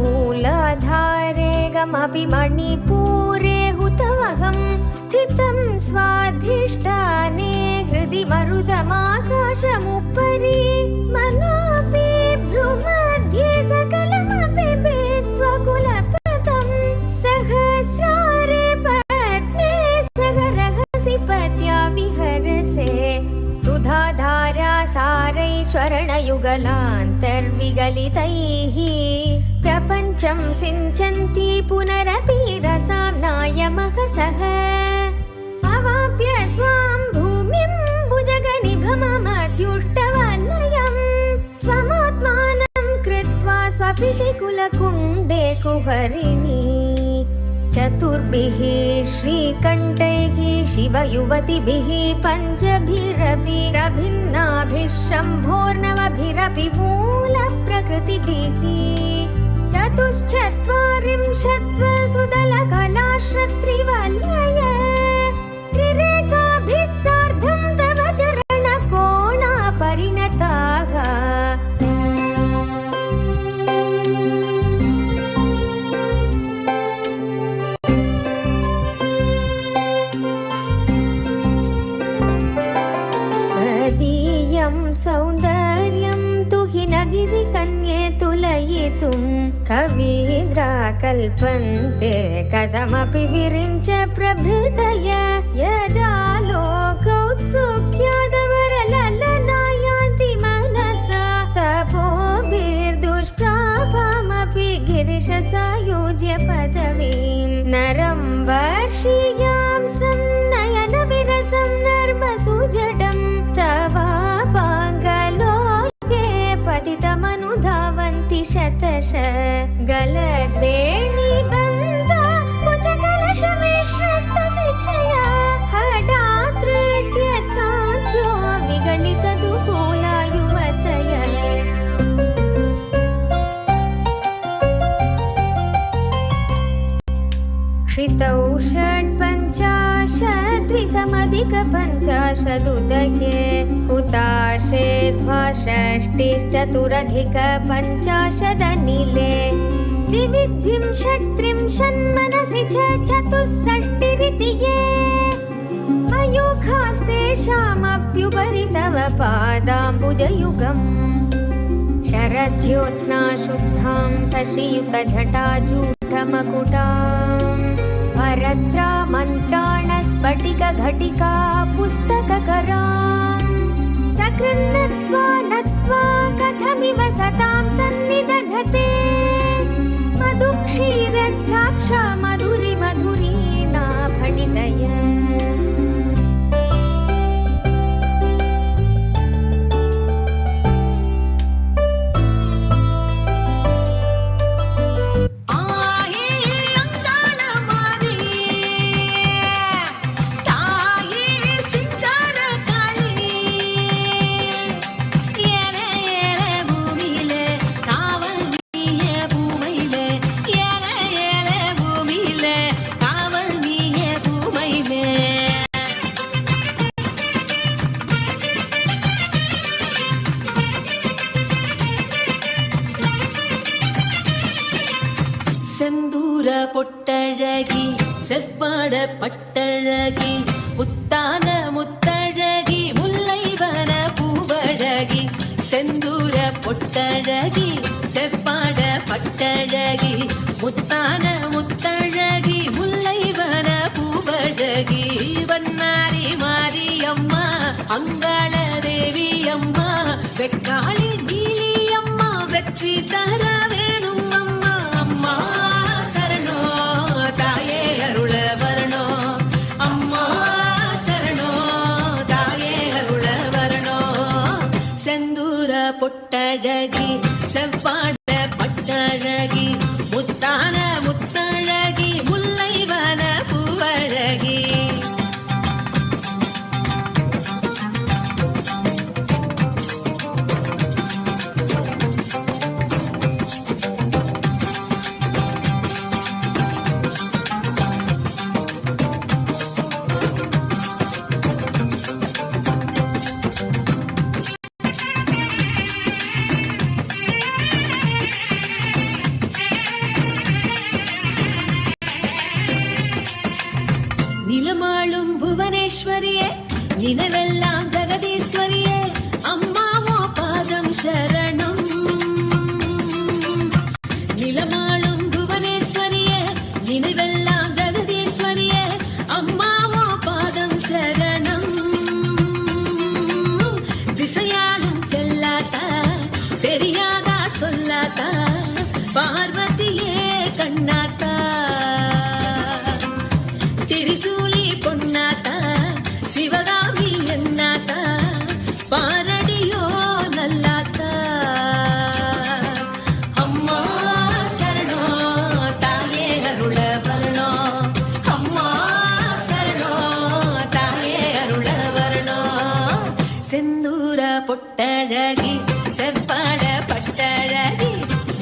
Speaker 21: महीमूलाधारे गमपि मणिपूरे हुतमहं स्थितं स्वाधिष्ठाने हृदि मरुदमाकाशमुपरि मनापि भ्रूमध्ये सकलमपि भेत्वा कुलपतं सहस्रारे पद्मे सहरहसि पत्या विहरसे सुधाधारा सारैश्वरणयुगलान्तर्विगलितैः प्रपञ्चं सिञ्चन्ति पुनरपि रसाम्नायमः सः अवाप्य स्वां भूमिं भुजगनिभममद्युष्टवलयं स्वमात्मानं कृत्वा स्वपिशिकुलकुण्डे कुहरिणी चतुर्भिः श्रीकण्ठैः शिवयुवतिभिः पञ्चभिरपि प्रभिन्नाभिः शम्भोर्नवभिरपि मूलप्रकृतिभिः चतुश्चत्वारिंशत्वसुदलकलाश्रत्रिवलय त्रिरेखाभिः सार्धं तव चरणकोणा परिणताः सौन्दर्यं तु हि नगिरिकन्ये तुलयितुं कवीन्द्रा कल्पन्ते कथमपि विरिञ्च प्रभृतय यदा लोकौत्सुक्यादवरललनायान्ति मनसा तपोभिर्दुष्प्रापामपि गिरिशसायुज्य पदवीं नरं वर्षीयां संनयनविरसं नर्मसुजडं तवापाङ्गलोके पतितमनुधावन्ति शतश गलद्वेणीबन्धा कुचकलशमिश्रस्तनिचया हठात्रेट्यताञ्चो विगणितदुकूला युवतय श्रितौ षड्पञ्चाशद्विसमधिकपञ्चाशदुदये हुताशे द्वाषष्टिश्चतुरधिकपञ्चाशदनिले द्विविद्विंशत्त्रिंशन्मनसि च चतुष्षष्टिरिति ये अयोगास्तेषामप्युपरि तव पादाम्बुजयुगम् शरज्योत्स्ना शुद्धां शशियुतजटाजूटमकुटाम् भरद्रा मन्त्राणस्फटिकघटिका पुस्तककराम् सकृन्नत्वा नत्वा कथमिव सतां सन्निदधते मधुक्षीरद्राक्षा मधुरि मधुरीणा भणितय
Speaker 19: பொட்டழகி செவ்வாட பட்டழகி முத்தான முத்தழகி முல்லைவன பூவழகி செந்தூர பொட்டழகி செவ்வாட பட்டழகி முத்தான முத்தழகி முல்லைவன பூவழகி வண்ணாரி மாரியம்மா அங்காள தேவி அம்மா வெக்காளி நீலி அம்மா வெற்றி தர வேணும் அம்மா அம்மா பொட்டழகி செவ்வாட பட்டழகி முத்தான முத்தழகி முல்லைவன பூவழகி
Speaker 20: நிலமாளும் புவனேஸ்வரியே, நினைவெல்லாம் ஜெகதீஸ்வரியே, அம்மாவோ பாதம் சரணம். நிலமாளும் புவனேஸ்வரியே, நினைவெல்லாம் ஜெகதீஸ்வரியே, அம்மாவோ பாதம் சரணம். திசையாலும் செல்லாதா, தெரியாதா சொல்லாதா, பார்வதியே கண்ணாத்தா, திரிசூலி பொன்னாத்தா, சிவகாமி என்னாத்தா, பாரடியோ நல்லாத்தா. அம்மா சரணோ தாயே அருள வரணோ, அம்மா சரணோ தாயே அருள வரணோ. செந்தூர பொட்டழகி, செவ்வாட பட்டழகி,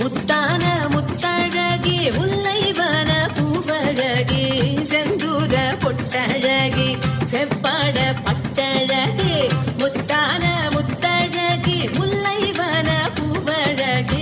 Speaker 20: முத்தான முத்தழகி, முல்லைவன பூவழகி. செந்தூர பொட்டழகி, செவ்வாட பட்டழகி, முத்தான முத்தழகி, முல்லைவன பூவழகி.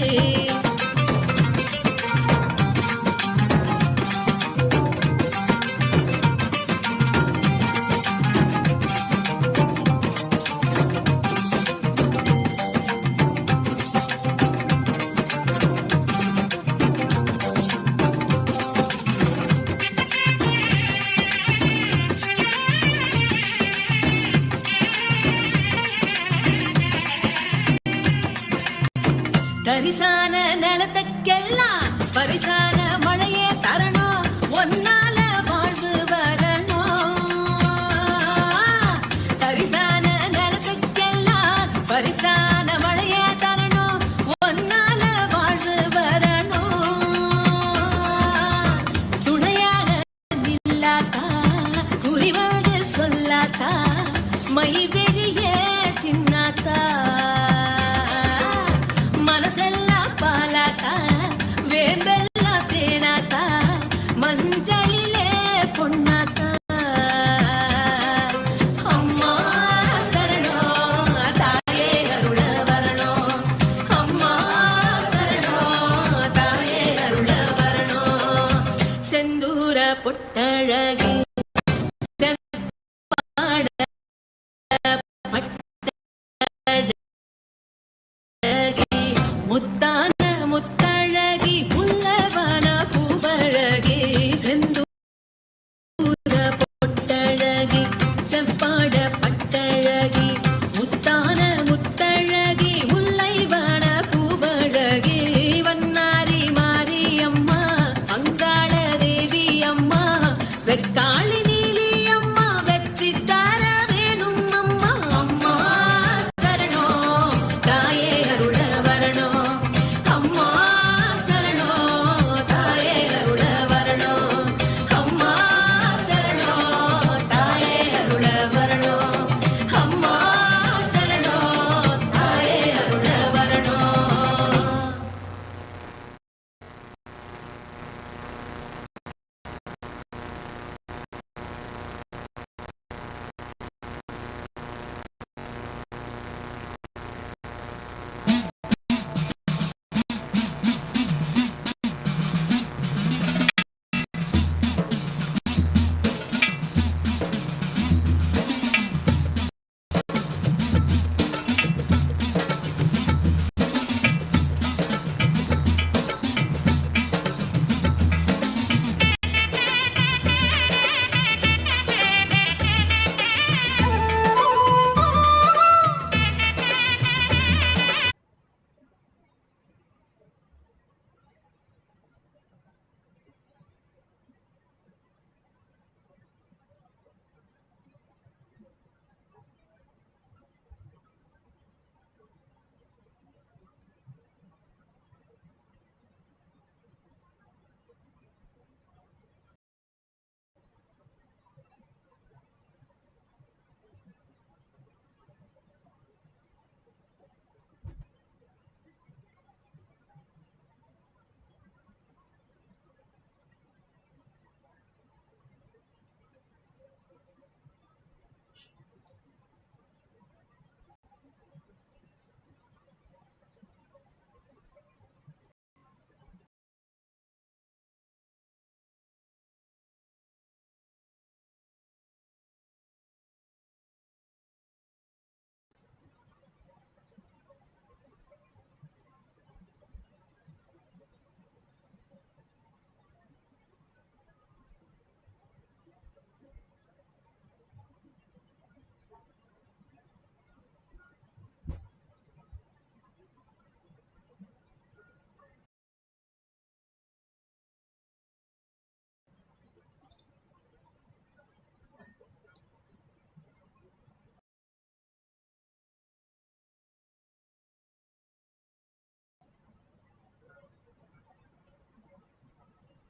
Speaker 20: தரிசான